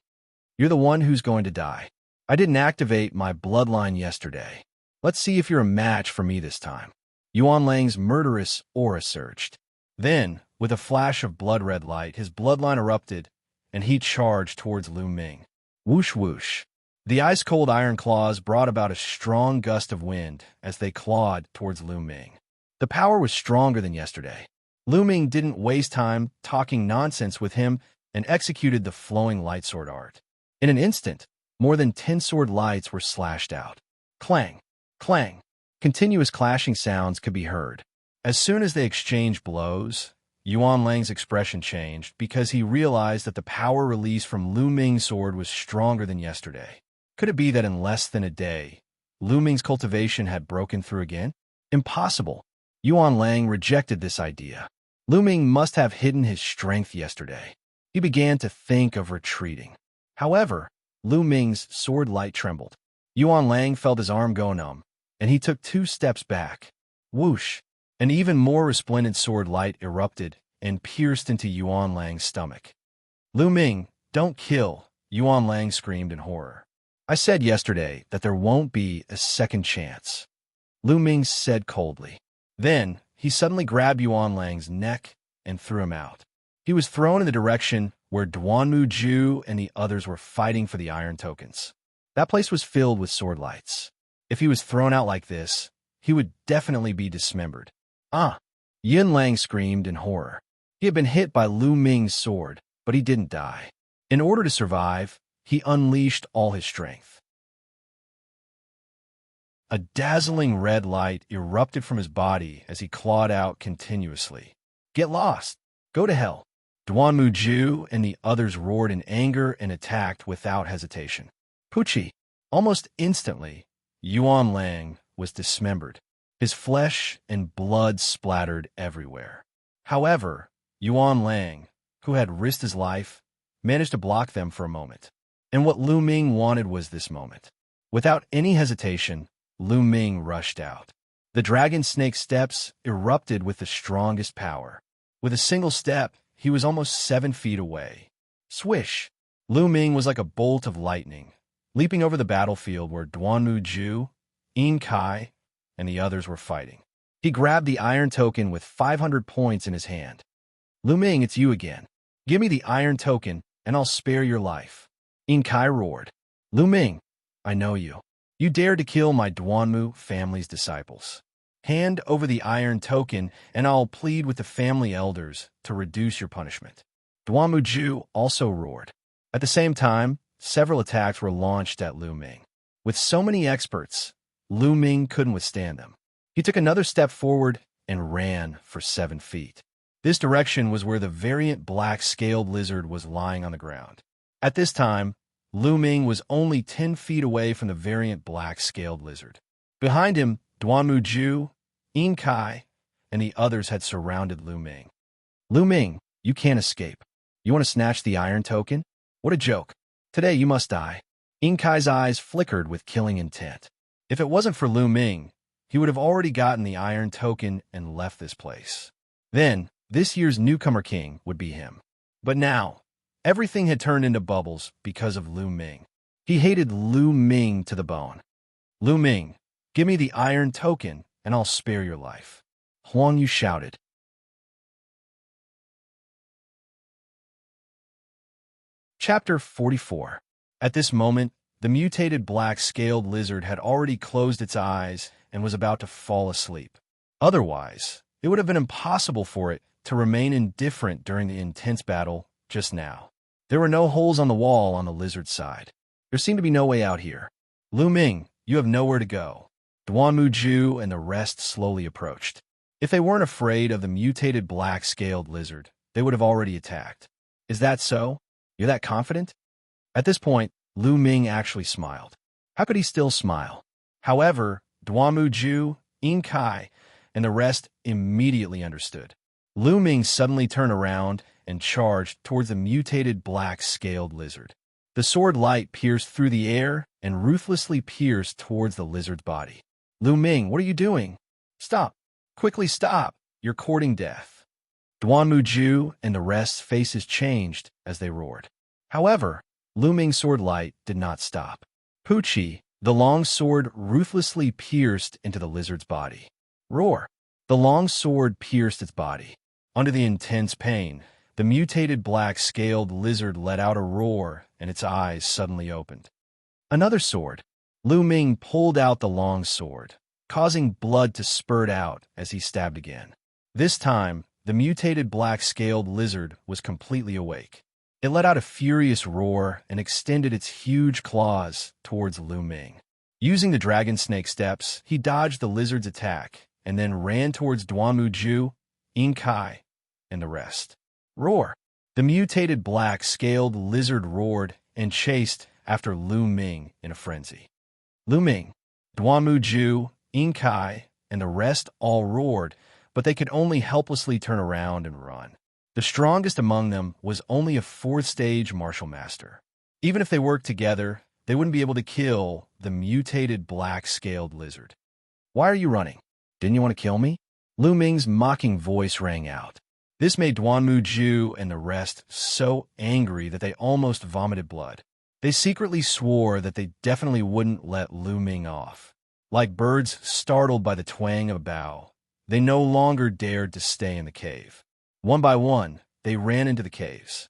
You're the one who's going to die. I didn't activate my bloodline yesterday. Let's see if you're a match for me this time. Yuan Lang's murderous aura surged. Then, with a flash of blood-red light, his bloodline erupted, and he charged towards Lu Ming. Whoosh whoosh. The ice-cold iron claws brought about a strong gust of wind as they clawed towards Lu Ming. The power was stronger than yesterday. Lu Ming didn't waste time talking nonsense with him and executed the flowing light sword art. In an instant, more than 10 sword lights were slashed out. Clang! Clang! Continuous clashing sounds could be heard. As soon as they exchanged blows, Yuan Lang's expression changed because he realized that the power released from Lu Ming's sword was stronger than yesterday. Could it be that in less than a day, Lu Ming's cultivation had broken through again? Impossible. Yuan Lang rejected this idea. Lu Ming must have hidden his strength yesterday. He began to think of retreating. However, Lu Ming's sword light trembled. Yuan Lang felt his arm go numb, and he took 2 steps back. Whoosh! An even more resplendent sword light erupted and pierced into Yuan Lang's stomach. Lu Ming, don't kill, Yuan Lang screamed in horror. I said yesterday that there won't be a second chance. Lu Ming said coldly. Then, he suddenly grabbed Yuan Lang's neck and threw him out. He was thrown in the direction where Duanmu Ju and the others were fighting for the iron tokens. That place was filled with sword lights. If he was thrown out like this, he would definitely be dismembered. Ah! Yin Lang screamed in horror. He had been hit by Lu Ming's sword, but he didn't die. In order to survive, he unleashed all his strength. A dazzling red light erupted from his body as he clawed out continuously. Get lost! Go to hell! Duanmu Ju and the others roared in anger and attacked without hesitation. Pucci! Almost instantly, Yuan Lang was dismembered. His flesh and blood splattered everywhere. However, Yuan Lang, who had risked his life, managed to block them for a moment. And what Lu Ming wanted was this moment. Without any hesitation, Lu Ming rushed out. The dragon snake steps erupted with the strongest power. With a single step, he was almost 7 feet away. Swish! Lu Ming was like a bolt of lightning, leaping over the battlefield where Duanmu Ju, Kai, and the others were fighting. He grabbed the iron token with 500 points in his hand. Lu Ming, it's you again. Give me the iron token, and I'll spare your life. Kai roared. Lu Ming, I know you. You dared to kill my Duanmu family's disciples. Hand over the iron token, and I'll plead with the family elders to reduce your punishment. Duanmu Ju also roared. At the same time, several attacks were launched at Lu Ming. With so many experts, Lu Ming couldn't withstand them. He took another step forward and ran for 7 feet. This direction was where the variant black-scaled lizard was lying on the ground. At this time, Lu Ming was only 10 feet away from the variant black-scaled lizard. Behind him, Duanmu Ju, Kai, and the others had surrounded Lu Ming. Lu Ming, you can't escape. You want to snatch the iron token? What a joke. Today you must die. Kai's eyes flickered with killing intent. If it wasn't for Lu Ming, he would have already gotten the iron token and left this place. Then, this year's newcomer king would be him. But now, everything had turned into bubbles because of Lu Ming. He hated Lu Ming to the bone. Lu Ming, give me the iron token, and I'll spare your life. Huang Yu shouted. Chapter 44. At this moment, the mutated black-scaled lizard had already closed its eyes and was about to fall asleep. Otherwise, it would have been impossible for it to remain indifferent during the intense battle just now. There were no holes on the wall on the lizard's side. There seemed to be no way out here. Lu Ming, you have nowhere to go. Duanmu Ju and the rest slowly approached. If they weren't afraid of the mutated black-scaled lizard, they would have already attacked. Is that so? You're that confident? At this point, Lu Ming actually smiled. How could he still smile? However, Duanmu Ju, Kai, and the rest immediately understood. Lu Ming suddenly turned around and charged towards the mutated black-scaled lizard. The sword light pierced through the air and ruthlessly pierced towards the lizard's body. Lu Ming, what are you doing? Stop. Quickly stop. You're courting death. Duanmu Ju and the rest's faces changed as they roared. However, Lu Ming's sword light did not stop. Puchi, the long sword ruthlessly pierced into the lizard's body. Roar. The long sword pierced its body. Under the intense pain, the mutated black-scaled lizard let out a roar and its eyes suddenly opened. Another sword. Lu Ming pulled out the long sword, causing blood to spurt out as he stabbed again. This time, the mutated black-scaled lizard was completely awake. It let out a furious roar and extended its huge claws towards Lu Ming. Using the dragon snake steps, he dodged the lizard's attack and then ran towards Duanmu Ju, Kai, and the rest. Roar! The mutated black-scaled lizard roared and chased after Lu Ming in a frenzy. Lu Ming, Duanmu Ju, Kai, and the rest all roared, but they could only helplessly turn around and run. The strongest among them was only a 4th-stage martial master. Even if they worked together, they wouldn't be able to kill the mutated black-scaled lizard. Why are you running? Didn't you want to kill me? Lu Ming's mocking voice rang out. This made Duanmu Ju and the rest so angry that they almost vomited blood. They secretly swore that they definitely wouldn't let Lu Ming off. Like birds startled by the twang of a bow, they no longer dared to stay in the cave. One by one, they ran into the caves.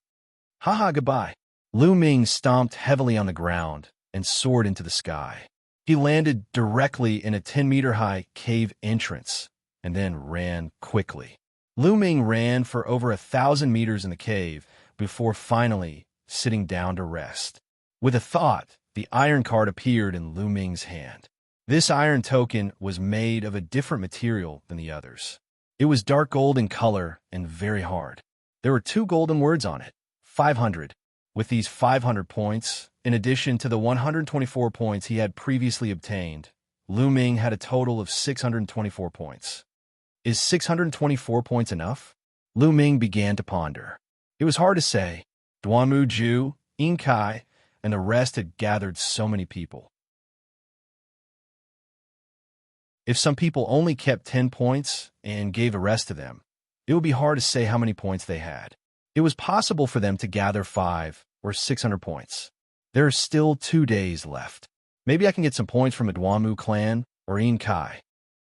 Haha, goodbye. Lu Ming stomped heavily on the ground and soared into the sky. He landed directly in a 10-meter-high cave entrance and then ran quickly. Lu Ming ran for over 1,000 meters in the cave before finally sitting down to rest. With a thought, the iron card appeared in Lu Ming's hand. This iron token was made of a different material than the others. It was dark gold in color and very hard. There were 2 golden words on it, 500. With these 500 points, in addition to the 124 points he had previously obtained, Lu Ming had a total of 624 points. Is 624 points enough? Lu Ming began to ponder. It was hard to say. Duanmu Ju, Kai, and the rest had gathered so many people. If some people only kept 10 points and gave the rest to them, it would be hard to say how many points they had. It was possible for them to gather 5 or 600 points. There are still 2 days left. Maybe I can get some points from a Duanmu clan or Kai.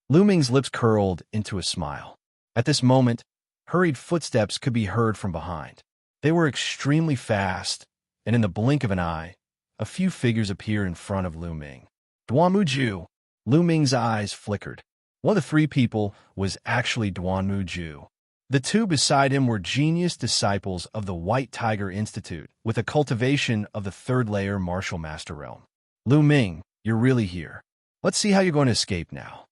Lu Ming's lips curled into a smile. At this moment, hurried footsteps could be heard from behind. They were extremely fast, and in the blink of an eye, a few figures appeared in front of Lu Ming. Duanmu Ju. Lu Ming's eyes flickered. One of the three people was actually Duanmu Ju. The two beside him were genius disciples of the White Tiger Institute with a cultivation of the third-layer martial master realm. Lu Ming, you're really here. Let's see how you're going to escape now.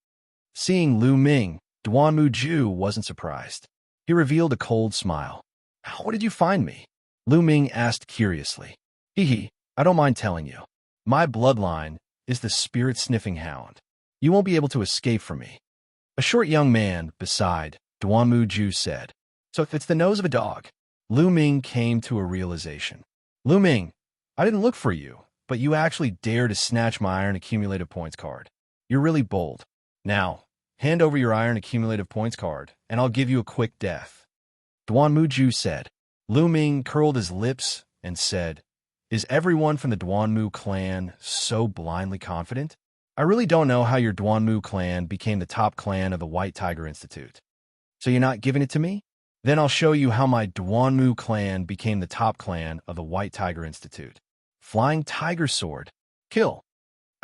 Seeing Lu Ming, Duanmu Ju wasn't surprised. He revealed a cold smile. How did you find me? Lu Ming asked curiously. Hee, I don't mind telling you. My bloodline is the spirit-sniffing hound. You won't be able to escape from me. A short young man beside Duanmu Ju said. So if it's the nose of a dog. Lu Ming came to a realization. Lu Ming, I didn't look for you, but you actually dared to snatch my Iron Accumulative Points card. You're really bold. Now, hand over your Iron Accumulative Points card, and I'll give you a quick death. Duanmu Ju said. Lu Ming curled his lips and said, Is everyone from the Duanmu clan so blindly confident? I really don't know how your Duanmu clan became the top clan of the White Tiger Institute. So you're not giving it to me? Then I'll show you how my Duanmu clan became the top clan of the White Tiger Institute. Flying Tiger Sword. Kill.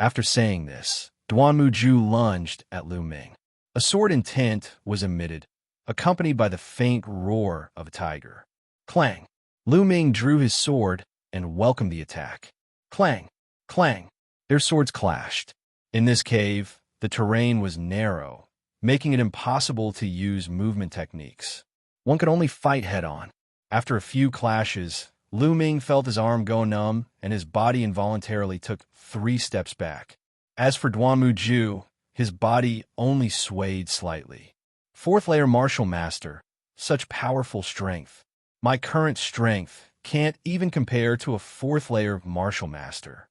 After saying this, Duanmu Ju lunged at Lu Ming. A sword intent was emitted, accompanied by the faint roar of a tiger. Clang. Lu Ming drew his sword and welcomed the attack. Clang. Clang. Their swords clashed. In this cave, the terrain was narrow, making it impossible to use movement techniques. One could only fight head-on. After a few clashes, Lu Ming felt his arm go numb, and his body involuntarily took 3 steps back. As for Duanmu Ju, his body only swayed slightly. 4th-layer martial master, such powerful strength. My current strength can't even compare to a 4th-layer martial master.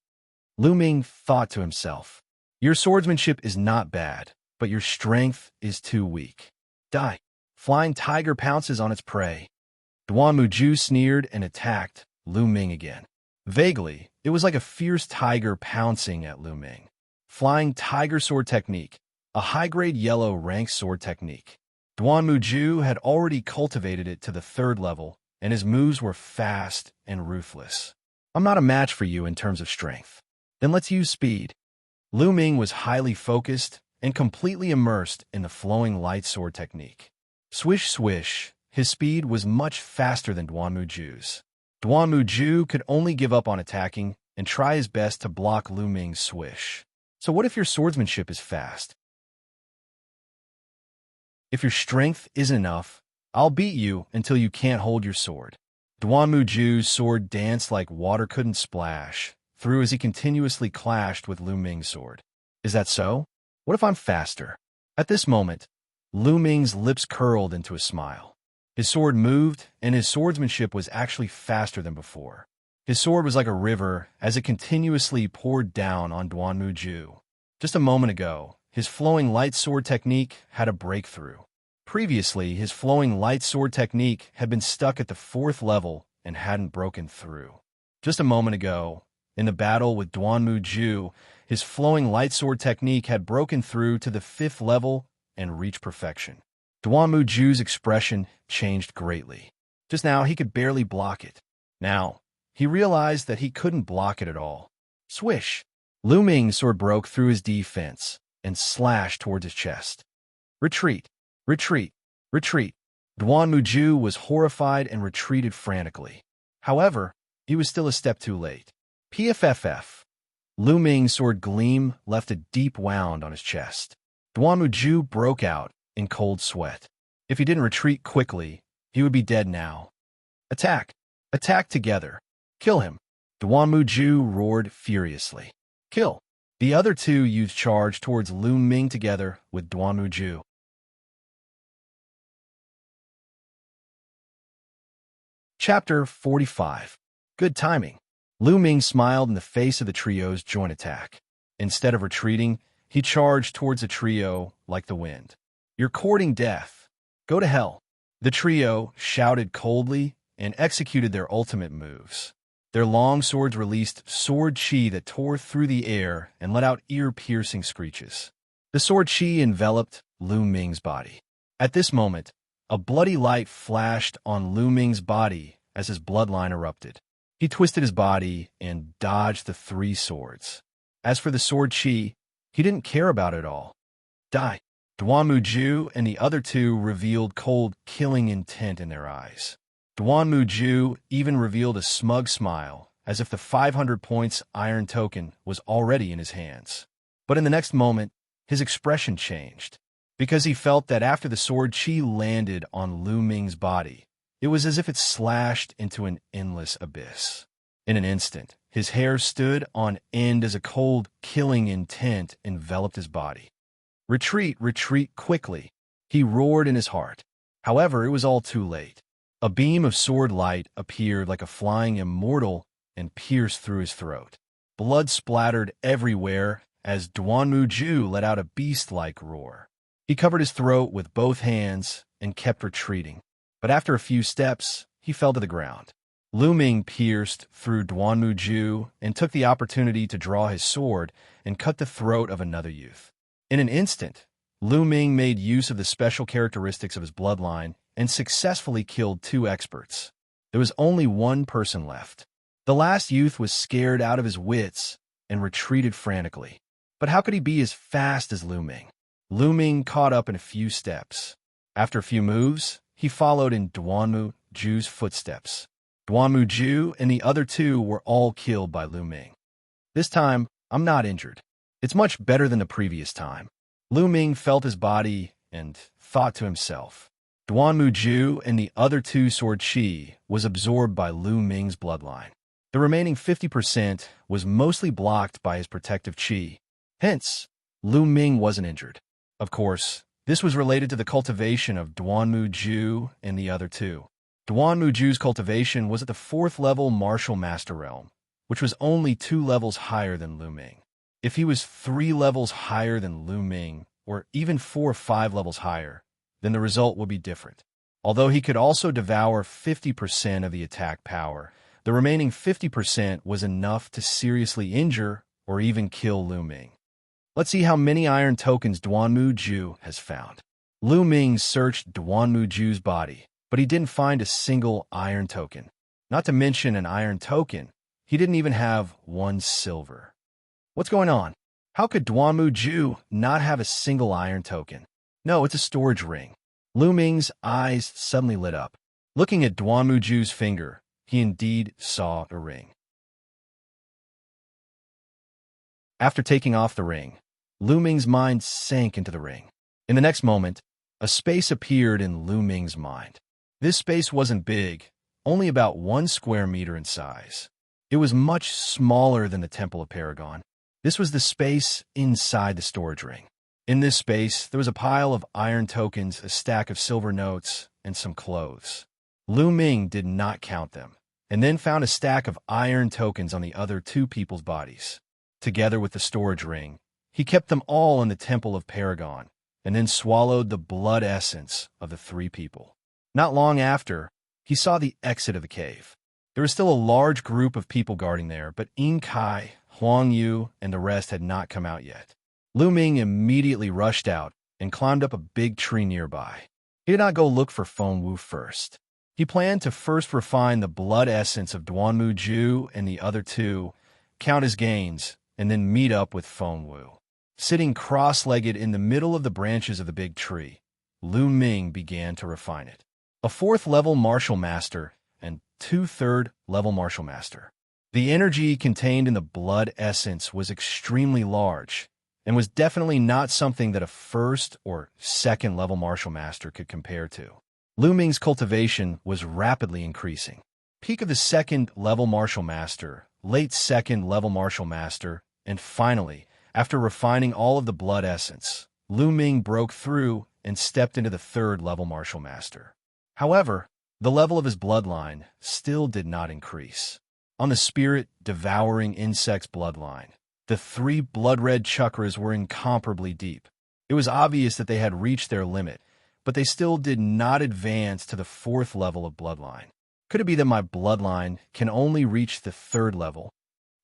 Lu Ming thought to himself. Your swordsmanship is not bad, but your strength is too weak. Die. Flying tiger pounces on its prey. Duanmu Ju sneered and attacked Lu Ming again. Vaguely, it was like a fierce tiger pouncing at Lu Ming. Flying tiger sword technique, a high-grade yellow rank sword technique. Duanmu Ju had already cultivated it to the 3rd level, and his moves were fast and ruthless. I'm not a match for you in terms of strength. Then let's use speed. Lu Ming was highly focused and completely immersed in the flowing light sword technique. Swish swish, his speed was much faster than Duanmu Ju's. Duanmu Ju could only give up on attacking and try his best to block Lu Ming's swish. So what if your swordsmanship is fast? If your strength isn't enough, I'll beat you until you can't hold your sword. Duanmu Ju's sword danced like water couldn't splash through as he continuously clashed with Lu Ming's sword. Is that so? What if I'm faster? At this moment, Lu Ming's lips curled into a smile. His sword moved, and his swordsmanship was actually faster than before. His sword was like a river as it continuously poured down on Duanmu Ju. Just a moment ago, his flowing light sword technique had a breakthrough. Previously, his flowing light sword technique had been stuck at the 4th level and hadn't broken through. Just a moment ago, in the battle with Duanmu Ju, his flowing light sword technique had broken through to the 5th level and reached perfection. Duanmu Ju's expression changed greatly. Just now, he could barely block it. Now, he realized that he couldn't block it at all. Swish! Lu Ming's sword broke through his defense and slashed towards his chest. Retreat! Retreat! Retreat! Duanmu Ju was horrified and retreated frantically. However, he was still a step too late. PFFF. Lu Ming's sword gleam left a deep wound on his chest. Duanmu Ju broke out in cold sweat. If he didn't retreat quickly, he would be dead now. Attack! Attack together! Kill him! Duanmu Ju roared furiously. Kill! The other 2 youths charged towards Lu Ming together with Duanmu Ju. Chapter 45. Good timing. Lu Ming smiled in the face of the trio's joint attack. Instead of retreating, he charged towards the trio like the wind. You're courting death. Go to hell. The trio shouted coldly and executed their ultimate moves. Their long swords released sword chi that tore through the air and let out ear-piercing screeches. The sword chi enveloped Lu Ming's body. At this moment, a bloody light flashed on Lu Ming's body as his bloodline erupted. He twisted his body and dodged the 3 swords. As for the sword chi, he didn't care about it at all. Die. Duanmu and the other 2 revealed cold, killing intent in their eyes. Duanmu even revealed a smug smile, as if the 500 points iron token was already in his hands. But in the next moment, his expression changed, because he felt that after the sword chi landed on Lu Ming's body, it was as if it slashed into an endless abyss. In an instant, his hair stood on end as a cold, killing intent enveloped his body. Retreat, retreat quickly, he roared in his heart. However, it was all too late. A beam of sword light appeared like a flying immortal and pierced through his throat. Blood splattered everywhere as Duanmu let out a beast-like roar. He covered his throat with both hands and kept retreating. But after a few steps, he fell to the ground. Lu Ming pierced through Duanmu and took the opportunity to draw his sword and cut the throat of another youth. In an instant, Lu Ming made use of the special characteristics of his bloodline and successfully killed 2 experts. There was only 1 person left. The last youth was scared out of his wits and retreated frantically. But how could he be as fast as Lu Ming? Lu Ming caught up in a few steps. After a few moves, he followed in Duanmu-ju's footsteps. Duanmu-ju and the other 2 were all killed by Lu Ming. This time, I'm not injured. It's much better than the previous time. Lu Ming felt his body and thought to himself. Duanmu-ju and the other 2 sword chi was absorbed by Lu Ming's bloodline. The remaining 50% was mostly blocked by his protective chi. Hence, Lu Ming wasn't injured. Of course, this was related to the cultivation of Duanmu-ju and the other 2. Duanmu-ju's cultivation was at the 4th level martial master realm, which was only 2 levels higher than Lu Ming. If he was 3 levels higher than Lu Ming, or even 4 or 5 levels higher, then the result would be different. Although he could also devour 50% of the attack power, the remaining 50% was enough to seriously injure or even kill Lu Ming. Let's see how many iron tokens Duanmu-ju has found. Lu Ming searched Duanmu-ju's body, but he didn't find a single iron token. Not to mention an iron token, he didn't even have 1 silver. What's going on? How could Duanmu-ju not have a single iron token? No, it's a storage ring. Lu Ming's eyes suddenly lit up. Looking at Duanmu-ju's finger, he indeed saw a ring. After taking off the ring, Lu Ming's mind sank into the ring. In the next moment, a space appeared in Lu Ming's mind. This space wasn't big, only about 1 square meter in size. It was much smaller than the Temple of Paragon. This was the space inside the storage ring. In this space, there was a pile of iron tokens, a stack of silver notes, and some clothes. Lu Ming did not count them, and then found a stack of iron tokens on the other 2 people's bodies. Together with the storage ring, he kept them all in the Temple of Paragon, and then swallowed the blood essence of the 3 people. Not long after, he saw the exit of the cave. There was still a large group of people guarding there, but Ying Kai, Huang Yu, and the rest had not come out yet. Lu Ming immediately rushed out and climbed up a big tree nearby. He did not go look for Fengwu first. He planned to first refine the blood essence of Duanmu-ju and the other 2, count his gains, and then meet up with Fengwu. Sitting cross-legged in the middle of the branches of the big tree, Lu Ming began to refine it. A 4th level martial master and 2 3rd level martial master. The energy contained in the blood essence was extremely large and was definitely not something that a 1st or 2nd level martial master could compare to. Lu Ming's cultivation was rapidly increasing. Peak of the 2nd level martial master, late 2nd level martial master, and finally, after refining all of the blood essence, Lu Ming broke through and stepped into the 3rd level martial master. However, the level of his bloodline still did not increase. On the spirit-devouring insect's bloodline, the 3 blood-red chakras were incomparably deep. It was obvious that they had reached their limit, but they still did not advance to the 4th level of bloodline. Could it be that my bloodline can only reach the 3rd level?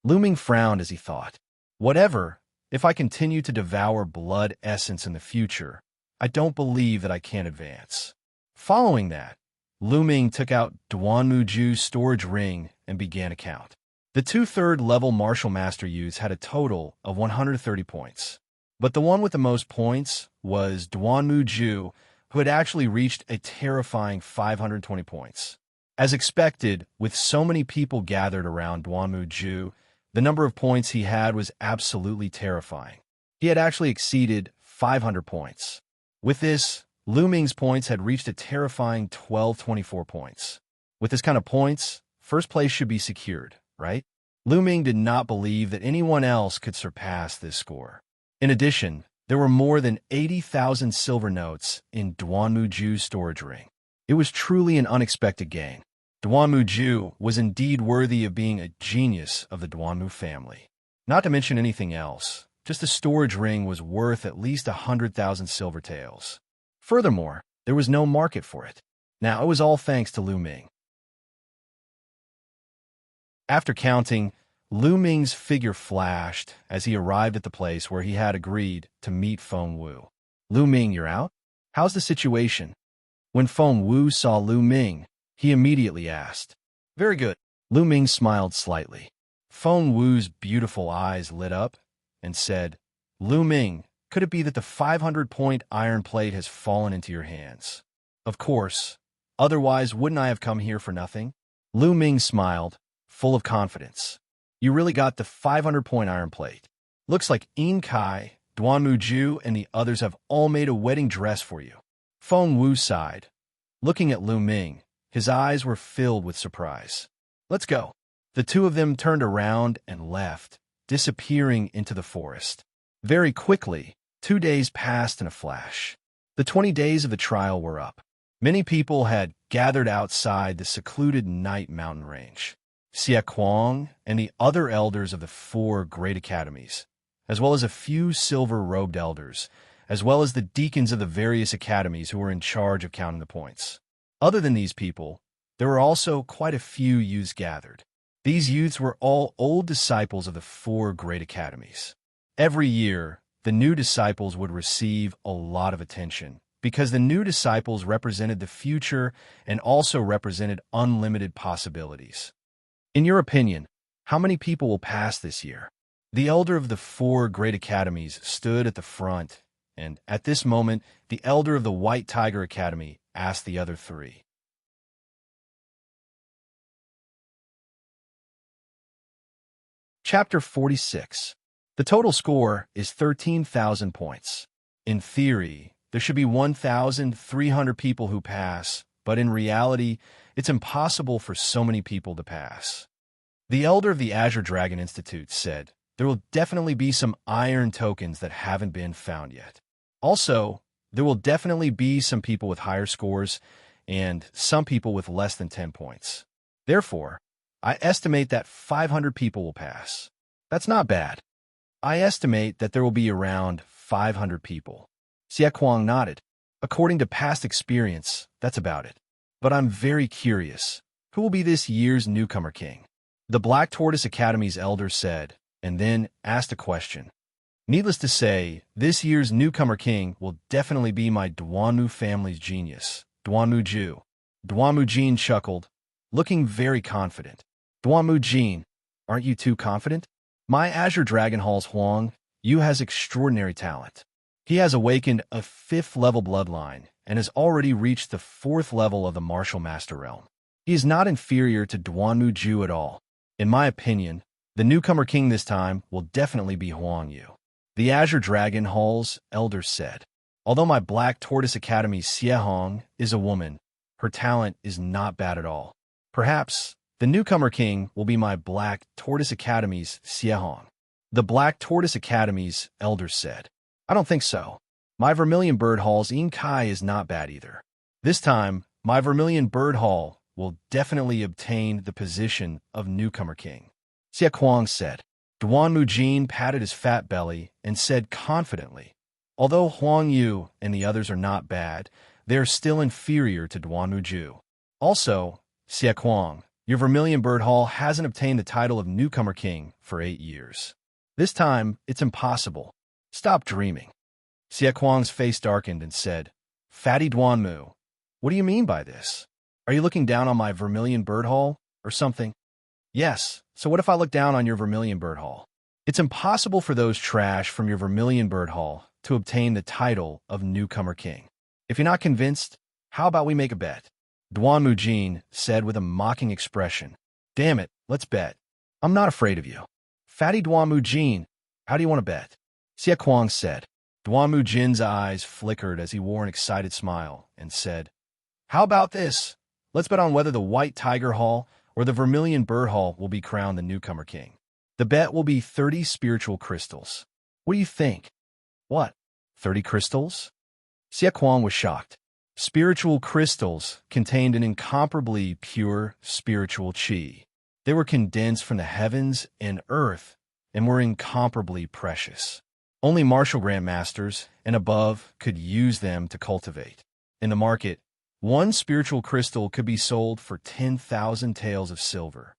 Lu Ming frowned as he thought. Whatever, if I continue to devour blood essence in the future, I don't believe that I can advance. Following that, Lu Ming took out Duanmuju's storage ring and began a count. The two third-level martial master youths had a total of 130 points. But the one with the most points was Duanmuju, who had actually reached a terrifying 520 points. As expected, with so many people gathered around Duanmuju, the number of points he had was absolutely terrifying. He had actually exceeded 500 points. With this, Lu Ming's points had reached a terrifying 1224 points. With this kind of points, first place should be secured, right? Lu Ming did not believe that anyone else could surpass this score. In addition, there were more than 80,000 silver notes in Duanmuju's storage ring. It was truly an unexpected gain. Duanmuju was indeed worthy of being a genius of the Duanmu family. Not to mention anything else, just the storage ring was worth at least 100,000 silver taels. Furthermore, there was no market for it. Now, it was all thanks to Lu Ming. After counting, Lu Ming's figure flashed as he arrived at the place where he had agreed to meet Feng Wu. Lu Ming, you're out? How's the situation? When Feng Wu saw Lu Ming, he immediately asked. Very good. Lu Ming smiled slightly. Feng Wu's beautiful eyes lit up and said, Lu Ming, could it be that the 500-point iron plate has fallen into your hands? Of course. Otherwise, wouldn't I have come here for nothing? Lu Ming smiled, full of confidence. You really got the 500-point iron plate. Looks like Yin Kai, Duanmuju, and the others have all made a wedding dress for you. Feng Wu sighed. Looking at Lu Ming, his eyes were filled with surprise. Let's go. The two of them turned around and left, disappearing into the forest. Very quickly, 2 days passed in a flash. The 20 days of the trial were up. Many people had gathered outside the secluded night mountain range. Xia Kuang and the other elders of the 4 great academies, as well as a few silver-robed elders, as well as the deacons of the various academies who were in charge of counting the points. Other than these people, there were also quite a few youths gathered. These youths were all old disciples of the 4 great academies. Every year, the new disciples would receive a lot of attention because the new disciples represented the future and also represented unlimited possibilities. In your opinion, how many people will pass this year? The elder of the 4 great academies stood at the front, and at this moment, the elder of the White Tiger Academy asked the other 3. Chapter 46. The total score is 13,000 points. In theory, there should be 1,300 people who pass, but in reality, it's impossible for so many people to pass. The elder of the Azure Dragon Institute said, there will definitely be some iron tokens that haven't been found yet. Also, there will definitely be some people with higher scores and some people with less than 10 points. Therefore, I estimate that 500 people will pass. That's not bad. I estimate that there will be around 500 people. Xia Kuang nodded. According to past experience, that's about it. But I'm very curious. Who will be this year's newcomer king? The Black Tortoise Academy's elder said, and then asked a question. Needless to say, this year's newcomer king will definitely be my Duanmu family's genius, Duanmuju. Duanmujin chuckled, looking very confident. Duanmujin, aren't you too confident? My Azure Dragon Hall's Huang, Yu has extraordinary talent. He has awakened a 5th-level bloodline and has already reached the 4th level of the Martial Master Realm. He is not inferior to Duanmuju at all. In my opinion, the newcomer king this time will definitely be Huang Yu. The Azure Dragon Hall's elder said, although my Black Tortoise Academy's Xie Hong is a woman, her talent is not bad at all. Perhaps the newcomer king will be my Black Tortoise Academy's Xie Hong. The Black Tortoise Academy's elder said, I don't think so. My Vermilion Bird Hall's Yin Kai is not bad either. This time, my Vermilion Bird Hall will definitely obtain the position of newcomer king. Xia Kuang said. Duanmujin patted his fat belly and said confidently, although Huang Yu and the others are not bad, they are still inferior to Duanmuju. Also, Xia Kuang, your Vermilion Bird Hall hasn't obtained the title of newcomer king for 8 years. This time, it's impossible. Stop dreaming. Xia Kuang's face darkened and said, Fatty Duanmu, what do you mean by this? Are you looking down on my vermilion bird hall or something? Yes, so what if I look down on your vermilion bird hall? It's impossible for those trash from your vermilion bird hall to obtain the title of newcomer king. If you're not convinced, how about we make a bet? Duan Mujin said with a mocking expression. Damn it, let's bet. I'm not afraid of you. Fatty Duan Mujin, how do you want to bet? Xie Kuang said. Duan Mujin's eyes flickered as he wore an excited smile and said, How about this? Let's bet on whether the White Tiger Hall or the Vermilion Bird Hall will be crowned the newcomer king. The bet will be 30 spiritual crystals. What do you think? What? 30 crystals? Xie Kuang was shocked. Spiritual crystals contained an incomparably pure spiritual qi. They were condensed from the heavens and earth and were incomparably precious. Only martial grandmasters and above could use them to cultivate. In the market, one spiritual crystal could be sold for 10,000 taels of silver.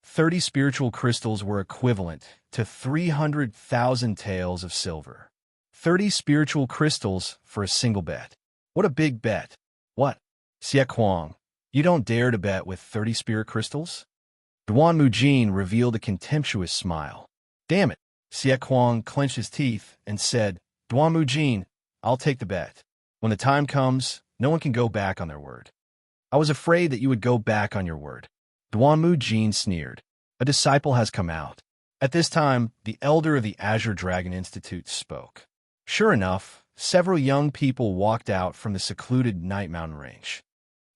30 spiritual crystals were equivalent to 300,000 taels of silver. 30 spiritual crystals for a single bet. What a big bet. What? Xie Kuang, you don't dare to bet with 30 spirit crystals? Duan Mujin revealed a contemptuous smile. Damn it. Xie Kuang clenched his teeth and said, Duan Mujin, I'll take the bet. When the time comes, no one can go back on their word. I was afraid that you would go back on your word. Duan Mujin sneered. A disciple has come out. At this time, the elder of the Azure Dragon Institute spoke. Sure enough, several young people walked out from the secluded Night Mountain Range.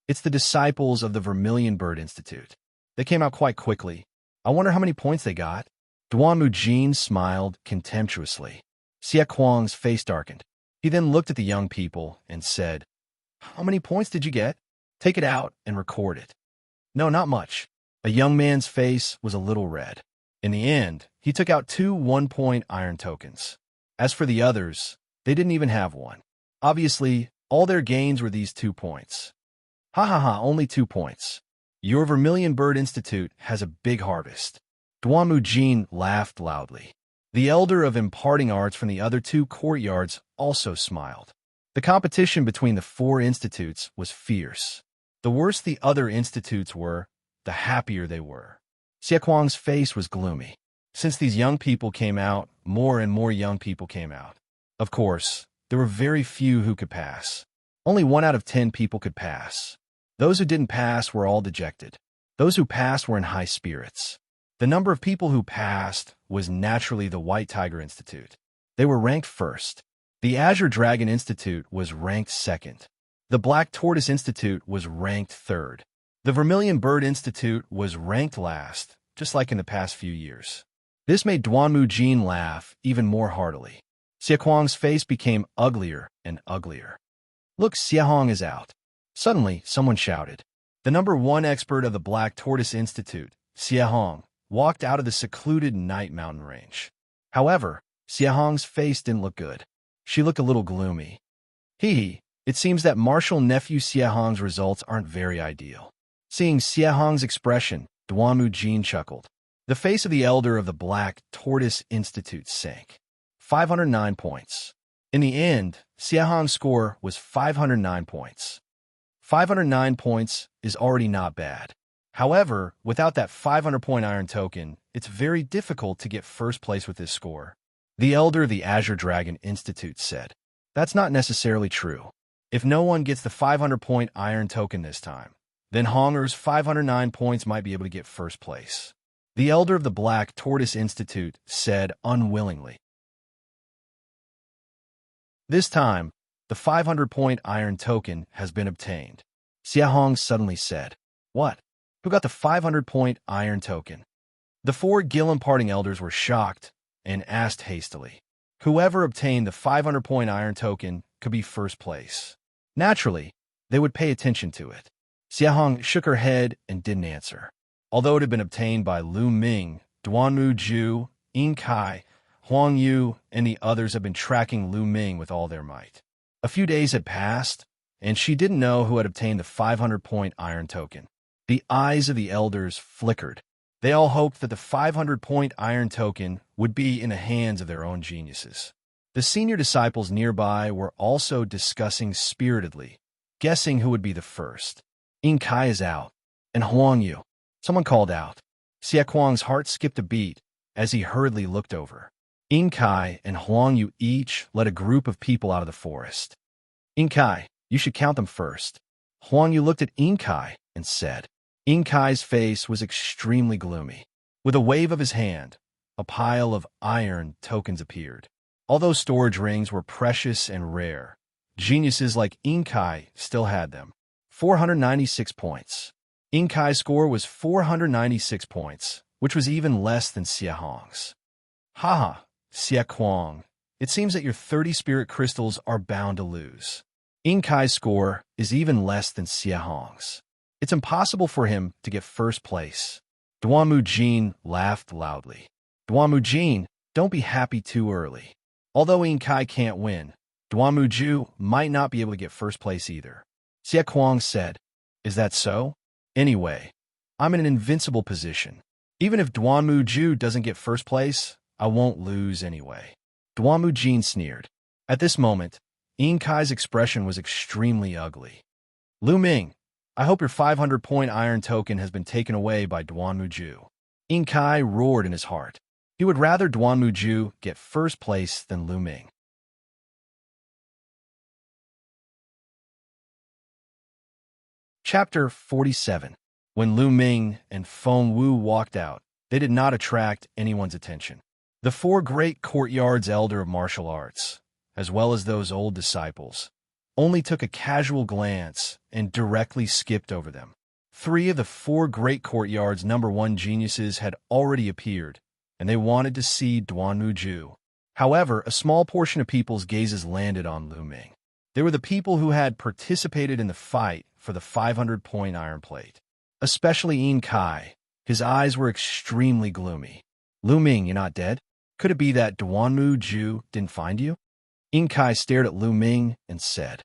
It's the disciples of the Vermilion Bird Institute. They came out quite quickly. I wonder how many points they got. Duan Mujin smiled contemptuously. Xie Kuang's face darkened. He then looked at the young people and said, How many points did you get? Take it out and record it. No, not much. A young man's face was a little red. In the end, he took out 2 one-point iron tokens. As for the others, they didn't even have one. Obviously, all their gains were these 2 points. Ha ha ha, only 2 points. Your Vermilion Bird Institute has a big harvest. Duan Mujin laughed loudly. The elder of imparting arts from the other 2 courtyards also smiled. The competition between the 4 institutes was fierce. The worse the other institutes were, the happier they were. Xie Kuang's face was gloomy. Since these young people came out, more and more young people came out. Of course, there were very few who could pass. Only 1 out of 10 people could pass. Those who didn't pass were all dejected. Those who passed were in high spirits. The number of people who passed was naturally the White Tiger Institute. They were ranked first. The Azure Dragon Institute was ranked second. The Black Tortoise Institute was ranked third. The Vermilion Bird Institute was ranked last, just like in the past few years. This made Duan Mujin laugh even more heartily. Xie Kuang's face became uglier and uglier. Look, Xie Hong is out. Suddenly, someone shouted. The number 1 expert of the Black Tortoise Institute, Xie Hong, walked out of the secluded Night Mountain Range. However, Xie Hong's face didn't look good. She looked a little gloomy. Hee, it seems that martial nephew Xie Hong's results aren't very ideal. Seeing Xie Hong's expression, Duan Mujin chuckled. The face of the elder of the Black Tortoise Institute sank. 509 points. In the end, Xie Hong's score was 509 points. 509 points is already not bad. However, without that 500-point iron token, it's very difficult to get first place with this score. The elder of the Azure Dragon Institute said. That's not necessarily true. If no one gets the 500-point iron token this time, then Honger's 509 points might be able to get first place. The elder of the Black Tortoise Institute said unwillingly. This time, the 500-point iron token has been obtained. Xie Hong suddenly said, What? Who got the 500-point iron token? The 4 guild-imparting elders were shocked and asked hastily. Whoever obtained the 500-point iron token could be first place. Naturally, they would pay attention to it. Xie Hong shook her head and didn't answer. Although it had been obtained by Lu Ming, Duanmu Zhu, Yin Kai, Huang Yu, and the others had been tracking Lu Ming with all their might. A few days had passed, and she didn't know who had obtained the 500-point iron token. The eyes of the elders flickered. They all hoped that the 500-point iron token would be in the hands of their own geniuses. The senior disciples nearby were also discussing spiritedly guessing who would be the first. Yin Kai is out. And Huang Yu. Someone called out. Xie Kuang's heart skipped a beat as he hurriedly looked over. Yin Kai and Huang Yu each led a group of people out of the forest. Yin Kai, you should count them first. Huang Yu looked at Yin Kai and said. Yin Kai's face was extremely gloomy. With a wave of his hand, a pile of iron tokens appeared. Although storage rings were precious and rare, geniuses like Yin Kai still had them. 496 points. Yin Kai's score was 496 points, which was even less than Xie Hong's. Haha, Xie Kuang, it seems that your 30 spirit crystals are bound to lose. Yin Kai's score is even less than Xie Hong's. It's impossible for him to get first place. Duanmu Jin laughed loudly. Duanmu Jin, don't be happy too early. Although Yin Kai can't win, Duanmu Ju might not be able to get first place either. Xie Kuang said, is that so? Anyway, I'm in an invincible position. Even if Duanmu Ju doesn't get first place, I won't lose anyway. Duanmu Jin sneered. At this moment, Yin Kai's expression was extremely ugly. Lu Ming, I hope your 500-point iron token has been taken away by Duanmu Ju. Yin Kai roared in his heart. He would rather Duanmu Ju get first place than Lu Ming. Chapter 47. When Lu Ming and Feng Wu walked out, they did not attract anyone's attention. The four great courtyards elder of martial arts, as well as those old disciples, only took a casual glance and directly skipped over them. 3 of the 4 great courtyards #1 geniuses had already appeared, and they wanted to see Duanmu Ju. However, a small portion of people's gazes landed on Lu Ming. They were the people who had participated in the fight for the 500-point iron plate. Especially Yin Kai. His eyes were extremely gloomy. Lu Ming, you're not dead? Could it be that Duanmu Ju didn't find you? Yin Kai stared at Lu Ming and said,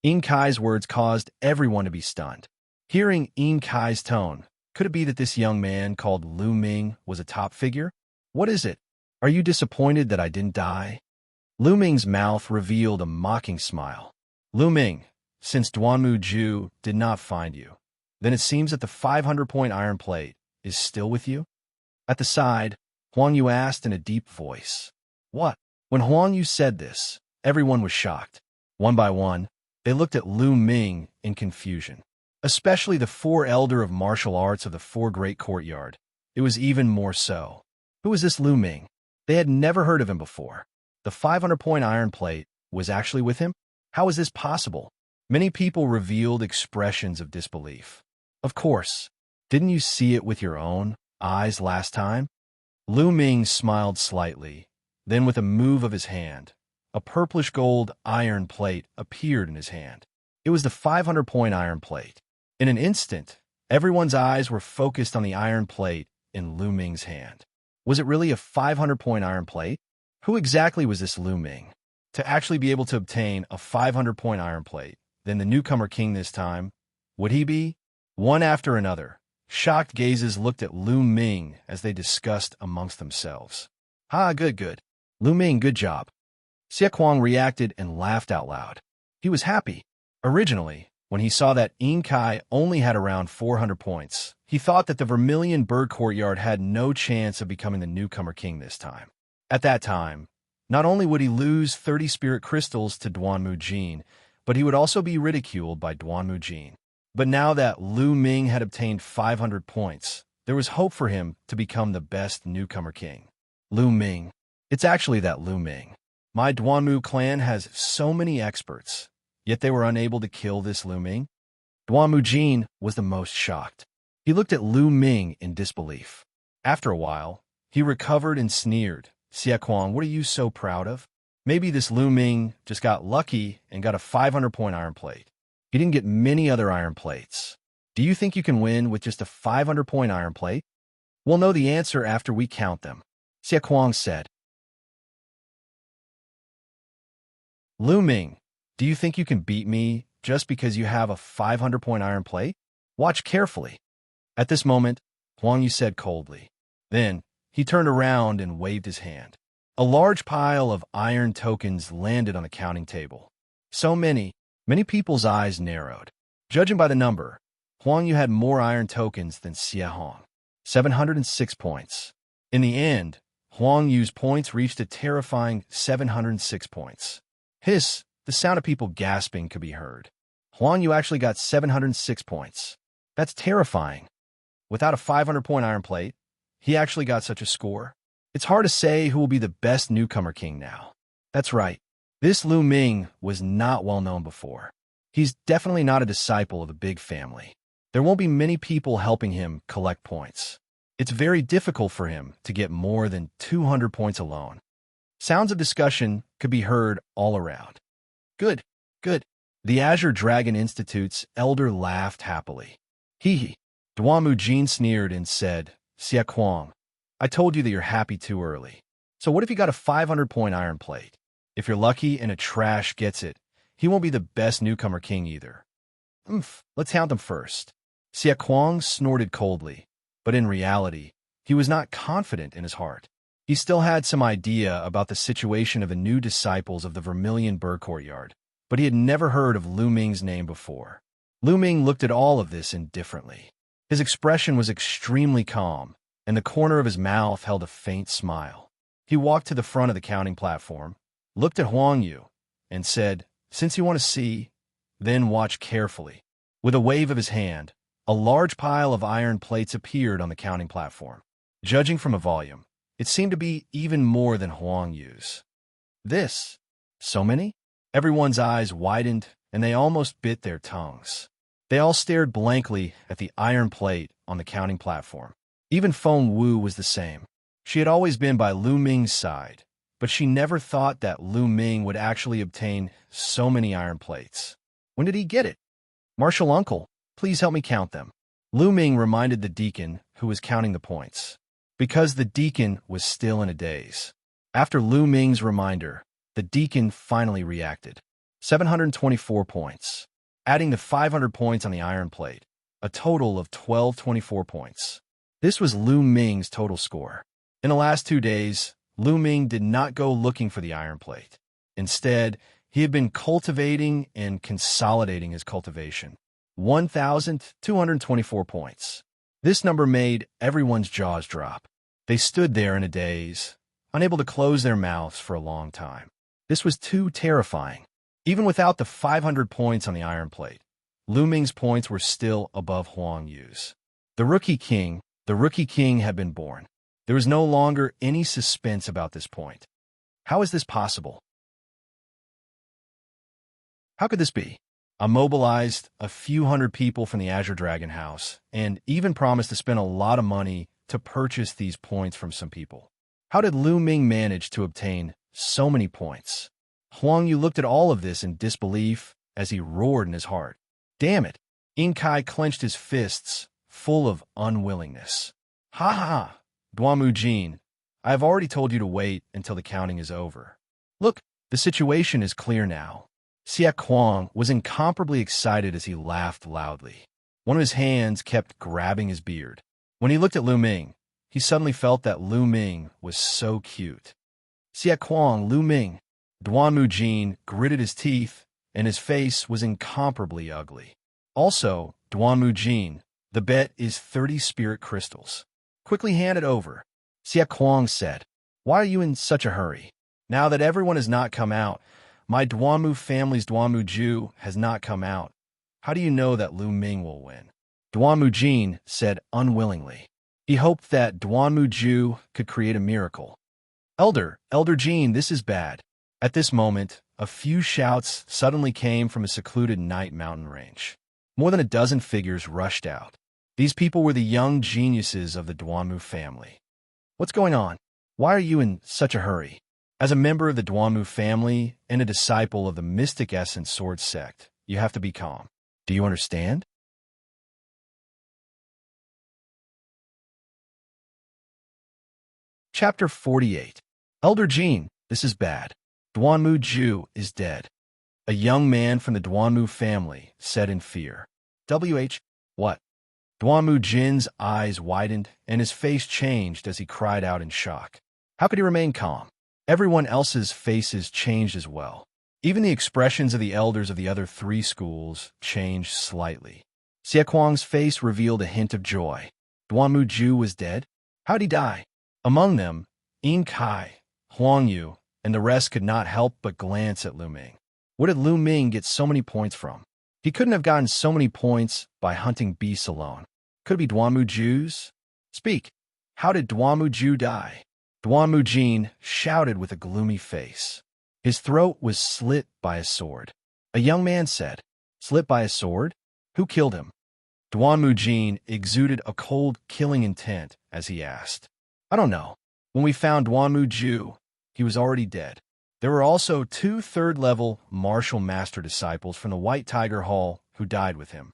Yin Kai's words caused everyone to be stunned. Hearing Yin Kai's tone, could it be that this young man called Lu Ming was a top figure? What is it? Are you disappointed that I didn't die? Lu Ming's mouth revealed a mocking smile. Lu Ming, since Duanmu Ju did not find you, then it seems that the 500-point iron plate is still with you? At the side, Huang Yu asked in a deep voice. What? When Huang Yu said this, everyone was shocked. One by one, they looked at Lu Ming in confusion. Especially the 4 elder of martial arts of the 4 great courtyard. It was even more so. Who was this Lu Ming? They had never heard of him before. The 500-point iron plate was actually with him? How is this possible? Many people revealed expressions of disbelief. Of course. Didn't you see it with your own eyes last time? Lu Ming smiled slightly. Then with a move of his hand, a purplish gold iron plate appeared in his hand. It was the 500-point iron plate. In an instant, everyone's eyes were focused on the iron plate in Lu Ming's hand. Was it really a 500-point iron plate? Who exactly was this Lu Ming? To actually be able to obtain a 500-point iron plate, then the newcomer king this time, would he be? One after another, shocked gazes looked at Lu Ming as they discussed amongst themselves. Good. Lu Ming, good job. Xie Kuang reacted and laughed out loud. He was happy. Originally, when he saw that Yin Kai only had around 400 points, he thought that the Vermilion Bird Courtyard had no chance of becoming the newcomer king this time. At that time, not only would he lose 30 spirit crystals to Duanmu Jin, but he would also be ridiculed by Duanmu Jin. But now that Lu Ming had obtained 500 points, there was hope for him to become the best newcomer king. Lu Ming. It's actually that Lu Ming. My Duanmu clan has so many experts, yet they were unable to kill this Lu Ming. Duanmu Jin was the most shocked. He looked at Lu Ming in disbelief. After a while, he recovered and sneered. Xie Kuang, what are you so proud of? Maybe this Lu Ming just got lucky and got a 500-point iron plate. He didn't get many other iron plates. Do you think you can win with just a 500-point iron plate? We'll know the answer after we count them, Xie Kuang said. Lu Ming, do you think you can beat me just because you have a 500-point iron plate? Watch carefully. At this moment, Huang Yu said coldly. Then, he turned around and waved his hand. A large pile of iron tokens landed on the counting table. So many, Many people's eyes narrowed. Judging by the number, Huang Yu had more iron tokens than Xie Hong. 706 points. In the end, Huang Yu's points reached a terrifying 706 points. Hiss, the sound of people gasping could be heard. Huang Yu actually got 706 points. That's terrifying. Without a 500-point iron plate, he actually got such a score. It's hard to say who will be the best newcomer king now. That's right. This Lu Ming was not well known before. He's definitely not a disciple of the big family. There won't be many people helping him collect points. It's very difficult for him to get more than 200 points alone. Sounds of discussion could be heard all around. Good, good. The Azure Dragon Institute's elder laughed happily. Hee. Duamu Jin sneered and said, Xia Kuang, I told you that you're happy too early. So what if you got a 500-point iron plate? If you're lucky and a trash gets it, he won't be the best newcomer king either. Let's count them first. Xia Kuang snorted coldly, but in reality, he was not confident in his heart. He still had some idea about the situation of the new disciples of the Vermilion Bird Courtyard, but he had never heard of Lu Ming's name before. Lu Ming looked at all of this indifferently. His expression was extremely calm, and the corner of his mouth held a faint smile. He walked to the front of the counting platform, looked at Huang Yu, and said, Since you want to see, then watch carefully. With a wave of his hand, a large pile of iron plates appeared on the counting platform. Judging from a volume, it seemed to be even more than Huang Yu's. This? So many? Everyone's eyes widened, and they almost bit their tongues. They all stared blankly at the iron plate on the counting platform. Even Feng Wu was the same. She had always been by Lu Ming's side, but she never thought that Lu Ming would actually obtain so many iron plates. When did he get it? Martial uncle, please help me count them. Lu Ming reminded the deacon who was counting the points, because the deacon was still in a daze. After Lu Ming's reminder, the deacon finally reacted. 724 points. Adding the 500 points on the iron plate, a total of 1224 points. This was Lu Ming's total score. In the last 2 days, Lu Ming did not go looking for the iron plate. Instead, he had been cultivating and consolidating his cultivation. 1,224 points. This number made everyone's jaws drop. They stood there in a daze, unable to close their mouths for a long time. This was too terrifying. Even without the 500 points on the iron plate, Lu Ming's points were still above Huang Yu's. The Rookie King had been born. There was no longer any suspense about this point. How is this possible? How could this be? I mobilized a few hundred people from the Azure Dragon House and even promised to spend a lot of money to purchase these points from some people. How did Lu Ming manage to obtain so many points? Huang Yu looked at all of this in disbelief as he roared in his heart. Damn it! In Kai clenched his fists, full of unwillingness. Ha ha! Duamu Jin, I have already told you to wait until the counting is over. Look, the situation is clear now. Xia Kuang was incomparably excited as he laughed loudly. One of his hands kept grabbing his beard. When he looked at Lu Ming, he suddenly felt that Lu Ming was so cute. Xia Kuang, Lu Ming. Duamu Jin gritted his teeth, and his face was incomparably ugly. Also, Duamu Jin, the bet is 30 spirit crystals. Quickly hand it over. Xia Kuang said, Why are you in such a hurry? Now that everyone has not come out, my Duamu family's Duamu Ju has not come out. How do you know that Lu Ming will win? Duamu Jin said unwillingly. He hoped that Duamu Ju could create a miracle. Elder Jin, this is bad. At this moment, a few shouts suddenly came from a secluded night mountain range. More than a dozen figures rushed out. These people were the young geniuses of the Duamu family. What's going on? Why are you in such a hurry? As a member of the Duamu family and a disciple of the Mystic Essence Sword sect, you have to be calm. Do you understand? Chapter 48. Elder Jin, this is bad. Duanmu Ju is dead. A young man from the Duanmu family said in fear. What? Duanmu Jin's eyes widened and his face changed as he cried out in shock. How could he remain calm? Everyone else's faces changed as well. Even the expressions of the elders of the other 3 schools changed slightly. Xie Kuang's face revealed a hint of joy. Duanmu Ju was dead? How'd he die? Among them, Yin Kai, Huang Yu, and the rest could not help but glance at Lu Ming. Where did Lu Ming get so many points from? He couldn't have gotten so many points by hunting beasts alone. Could it be Duanmu Ju's? Speak. How did Duanmu Ju die? Duanmu Jin shouted with a gloomy face. His throat was slit by a sword. A young man said, Slit by a sword? Who killed him? Duanmu Jin exuded a cold, killing intent as he asked. I don't know. When we found Duanmu Ju, he was already dead. There were also 2 third-level martial master disciples from the White Tiger Hall who died with him.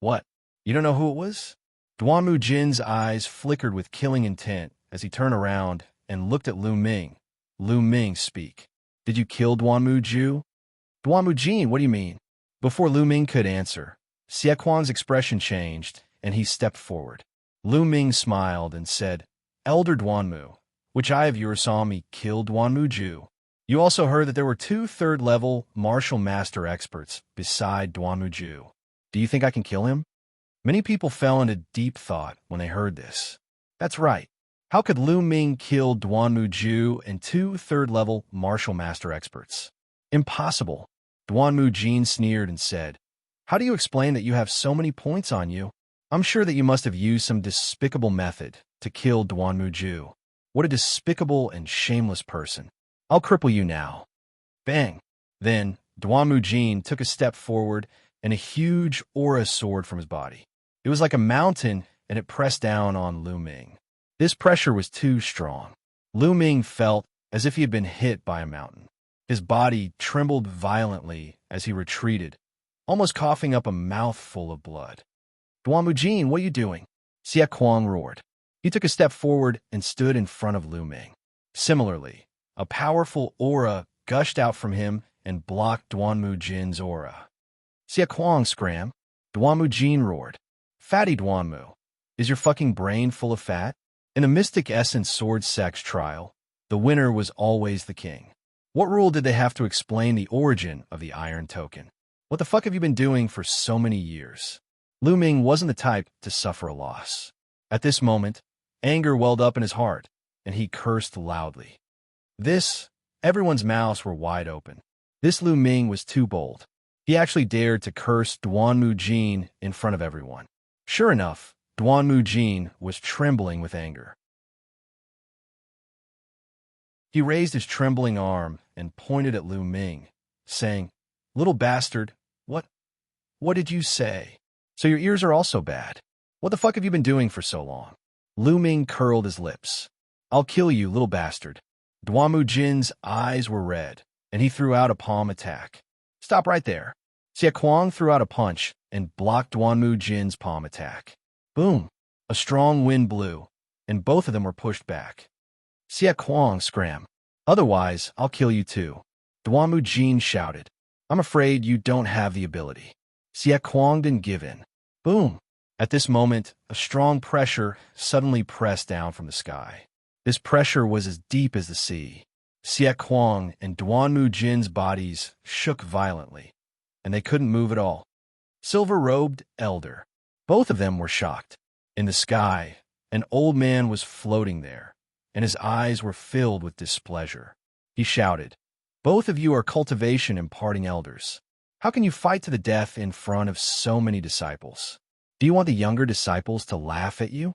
What? You don't know who it was? Duanmu Jin's eyes flickered with killing intent as he turned around and looked at Lu Ming. Lu Ming, speak. Did you kill Duanmu Ju? Duanmu Jin, what do you mean? Before Lu Ming could answer, Xie Kuang's expression changed, and he stepped forward. Lu Ming smiled and said, Elder Duanmu, which eye of yours saw me kill Duanmu Ju? You also heard that there were 2 third-level martial master experts beside Duanmu Ju. Do you think I can kill him? Many people fell into deep thought when they heard this. That's right. How could Lu Ming kill Duanmu Ju and 2 third-level martial master experts? Impossible. Duanmu Jin sneered and said, How do you explain that you have so many points on you? I'm sure that you must have used some despicable method to kill Duanmu Ju. What a despicable and shameless person. I'll cripple you now. Bang. Then, Duanmu Jin took a step forward and a huge aura soared from his body. It was like a mountain, and it pressed down on Lu Ming. This pressure was too strong. Lu Ming felt as if he had been hit by a mountain. His body trembled violently as he retreated, almost coughing up a mouthful of blood. Duanmu Jin, what are you doing? Xie Kuang roared. He took a step forward and stood in front of Lu Ming. Similarly, a powerful aura gushed out from him and blocked Duanmu Jin's aura. Xie Kuang scram. Duanmu Jin roared. Fatty Duanmu, is your fucking brain full of fat? In a Mystic Essence Sword Sex trial, the winner was always the king. What rule did they have to explain the origin of the Iron Token? What the fuck have you been doing for so many years? Lu Ming wasn't the type to suffer a loss. At this moment, anger welled up in his heart, and he cursed loudly. Everyone's mouths were wide open. This Lu Ming was too bold. He actually dared to curse Duanmu Jin in front of everyone. Sure enough, Duanmu Jin was trembling with anger. He raised his trembling arm and pointed at Lu Ming, saying, Little bastard, what did you say? So your ears are also bad. What the fuck have you been doing for so long? Lu Ming curled his lips. I'll kill you, little bastard. Duanmu Jin's eyes were red, and he threw out a palm attack. Stop right there. Xie Kuang threw out a punch and blocked Duanmu Jin's palm attack. Boom! A strong wind blew, and both of them were pushed back. Xie Kuang scram. Otherwise, I'll kill you too. Duanmu Jin shouted. I'm afraid you don't have the ability. Xie Kuang didn't give in. Boom! At this moment, a strong pressure suddenly pressed down from the sky. This pressure was as deep as the sea. Xie Kuang and Duanmu Jin's bodies shook violently, and they couldn't move at all. Silver-robed elder. Both of them were shocked. In the sky, an old man was floating there, and his eyes were filled with displeasure. He shouted, Both of you are cultivation imparting elders. How can you fight to the death in front of so many disciples? Do you want the younger disciples to laugh at you?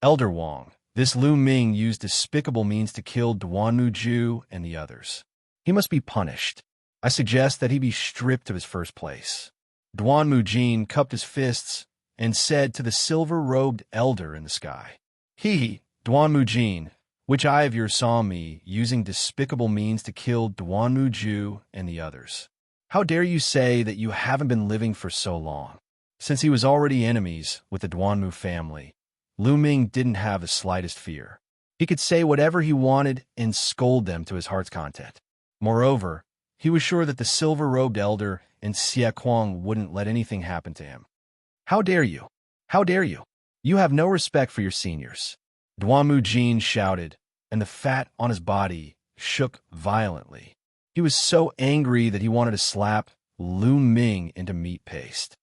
Elder Wang, this Lu Ming used despicable means to kill Duanmu Ju and the others. He must be punished. I suggest that he be stripped of his first place. Duanmu Jin cupped his fists and said to the silver-robed elder in the sky, Duanmu Jin, which eye of yours saw me using despicable means to kill Duanmu Ju and the others? How dare you say that you haven't been living for so long? Since he was already enemies with the Duanmu family, Lu Ming didn't have the slightest fear. He could say whatever he wanted and scold them to his heart's content. Moreover, he was sure that the silver-robed elder and Xie Kuang wouldn't let anything happen to him. How dare you? How dare you? You have no respect for your seniors. Duanmu Jin shouted, and the fat on his body shook violently. He was so angry that he wanted to slap Lu Ming into meat paste.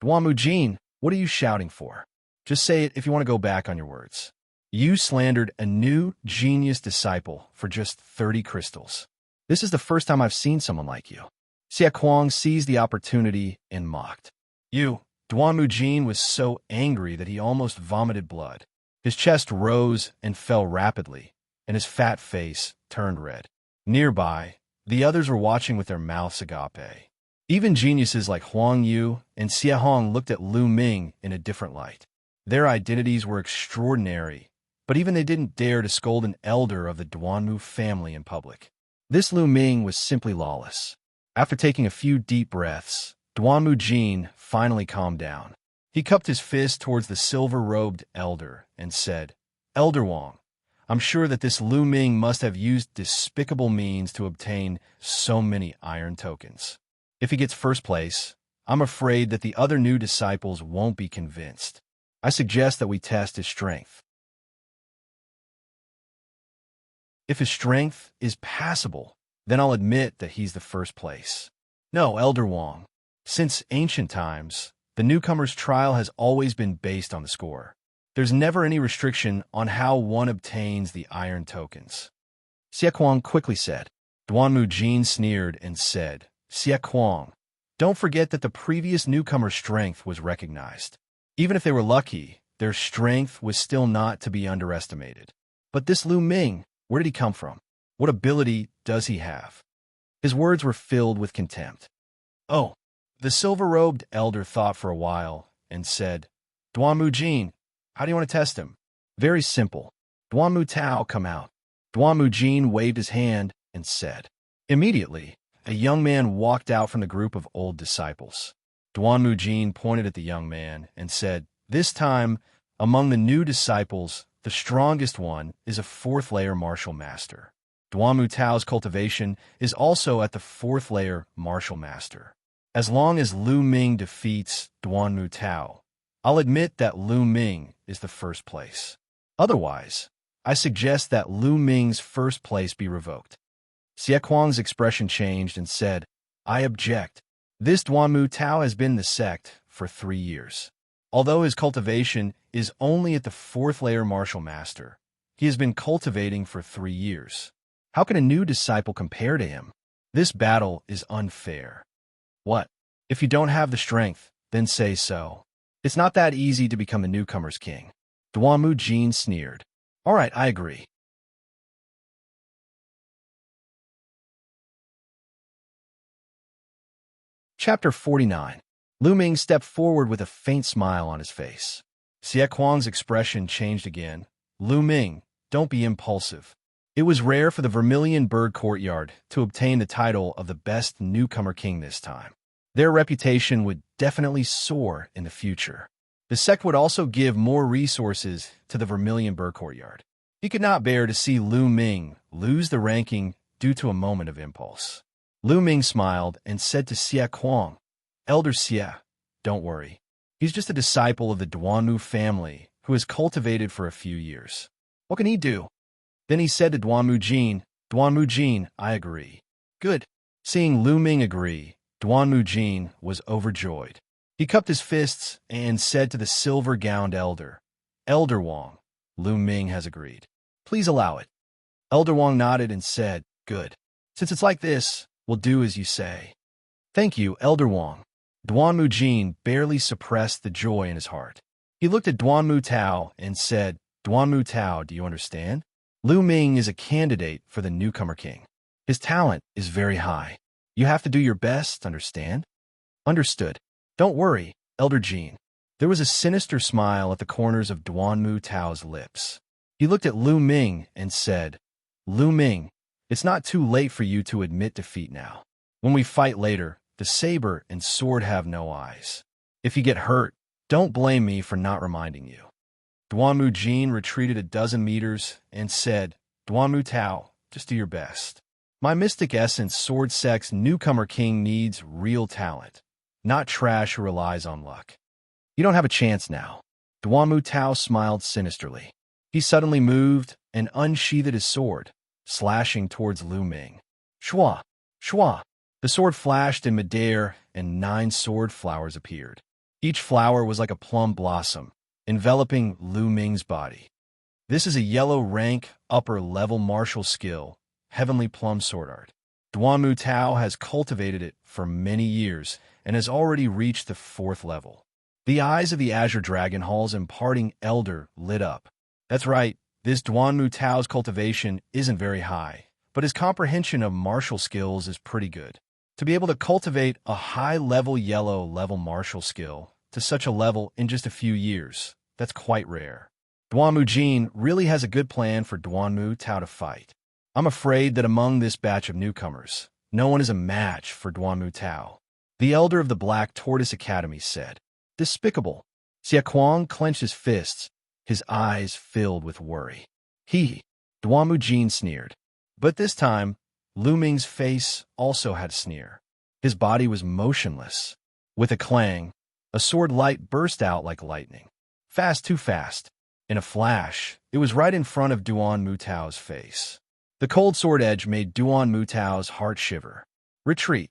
Duanmu Jin, what are you shouting for? Just say it if you want to go back on your words. You slandered a new genius disciple for just 30 crystals. This is the first time I've seen someone like you. Xia Kuang seized the opportunity and mocked. Duanmu Jin was so angry that he almost vomited blood. His chest rose and fell rapidly, and his fat face turned red. Nearby, the others were watching with their mouths agape. Even geniuses like Huang Yu and Xia Hong looked at Lu Ming in a different light. Their identities were extraordinary, but even they didn't dare to scold an elder of the Duanmu family in public. This Lu Ming was simply lawless. After taking a few deep breaths, Duanmu Jin finally calmed down. He cupped his fist towards the silver-robed elder and said, Elder Wang, I'm sure that this Lu Ming must have used despicable means to obtain so many iron tokens. If he gets first place, I'm afraid that the other new disciples won't be convinced. I suggest that we test his strength. If his strength is passable, then I'll admit that he's the first place. No, Elder Wang. Since ancient times, the newcomer's trial has always been based on the score. There's never any restriction on how one obtains the iron tokens. Xia Kuang quickly said. Duanmu Jin sneered and said, Xia Kuang, don't forget that the previous newcomer's strength was recognized. Even if they were lucky, their strength was still not to be underestimated. But this Lu Ming, where did he come from? What ability does he have? His words were filled with contempt. Oh, the silver-robed elder thought for a while and said, Duanmu Jin, how do you want to test him? Very simple. Duanmu Tao, come out. Duanmu Jin waved his hand and said. Immediately, a young man walked out from the group of old disciples. Duanmu Jin pointed at the young man and said, This time, among the new disciples, the strongest one is a fourth-layer martial master. Duanmu Tao's cultivation is also at the fourth-layer martial master. As long as Lu Ming defeats Duanmu Tao, I'll admit that Lu Ming is the first place. Otherwise, I suggest that Lu Ming's first place be revoked. Xia Kuang's expression changed and said, I object. This Duanmu Tao has been in the sect for 3 years. Although his cultivation is only at the fourth-layer martial master, he has been cultivating for 3 years. How can a new disciple compare to him? This battle is unfair. What? If you don't have the strength, then say so. It's not that easy to become the newcomer's king. Duanmu Jin sneered. All right, I agree. Chapter 49. Lu Ming stepped forward with a faint smile on his face. Xia Kuang's expression changed again. Lu Ming, don't be impulsive. It was rare for the Vermilion Bird Courtyard to obtain the title of the best newcomer king this time. Their reputation would definitely soar in the future. The sect would also give more resources to the Vermilion Bird Courtyard. He could not bear to see Lu Ming lose the ranking due to a moment of impulse. Lu Ming smiled and said to Xia Kuang, Elder Xia, don't worry. He's just a disciple of the Duanmu family who has cultivated for a few years. What can he do? Then he said to Duanmu Jin, I agree. Good. Seeing Lu Ming agree, Duanmu Jin was overjoyed. He cupped his fists and said to the silver-gowned elder, Elder Wang, Lu Ming has agreed. Please allow it. Elder Wang nodded and said, Good. Since it's like this, we'll do as you say. Thank you, Elder Wang. Duanmu Jin barely suppressed the joy in his heart. He looked at Duanmu Tao and said, Duanmu Tao, do you understand? Lu Ming is a candidate for the newcomer king. His talent is very high. You have to do your best, understand? Understood. Don't worry, Elder Jin. There was a sinister smile at the corners of Duanmu Tao's lips. He looked at Lu Ming and said, Lu Ming, it's not too late for you to admit defeat now. When we fight later, the saber and sword have no eyes. If you get hurt, don't blame me for not reminding you. Duanmu Jin retreated a dozen meters and said, Duanmu Tao, just do your best. My Mystic Essence Sword Sect's newcomer king needs real talent, not trash who relies on luck. You don't have a chance now. Duanmu Tao smiled sinisterly. He suddenly moved and unsheathed his sword, slashing towards Lu Ming. Shua! Shua! The sword flashed in midair, and 9 sword flowers appeared. Each flower was like a plum blossom, enveloping Lu Ming's body. This is a yellow rank, upper-level martial skill, Heavenly Plum Sword Art. Duanmu Tao has cultivated it for many years and has already reached the 4th level. The eyes of the Azure Dragon Hall's imparting elder lit up. That's right, this Duanmu Tao's cultivation isn't very high, but his comprehension of martial skills is pretty good. To be able to cultivate a high-level yellow-level martial skill to such a level in just a few years, that's quite rare. Duanmu Jin really has a good plan for Duanmu Tao to fight. I'm afraid that among this batch of newcomers, no one is a match for Duanmu Tao. The elder of the Black Tortoise Academy said. Despicable. Xia Kuang clenched his fists, his eyes filled with worry. Duanmu Jin sneered. But this time, Lu Ming's face also had a sneer. His body was motionless. With a clang, a sword light burst out like lightning. Fast, too fast. In a flash, it was right in front of Duanmu Tao's face. The cold sword edge made Duanmu Tao's heart shiver. Retreat.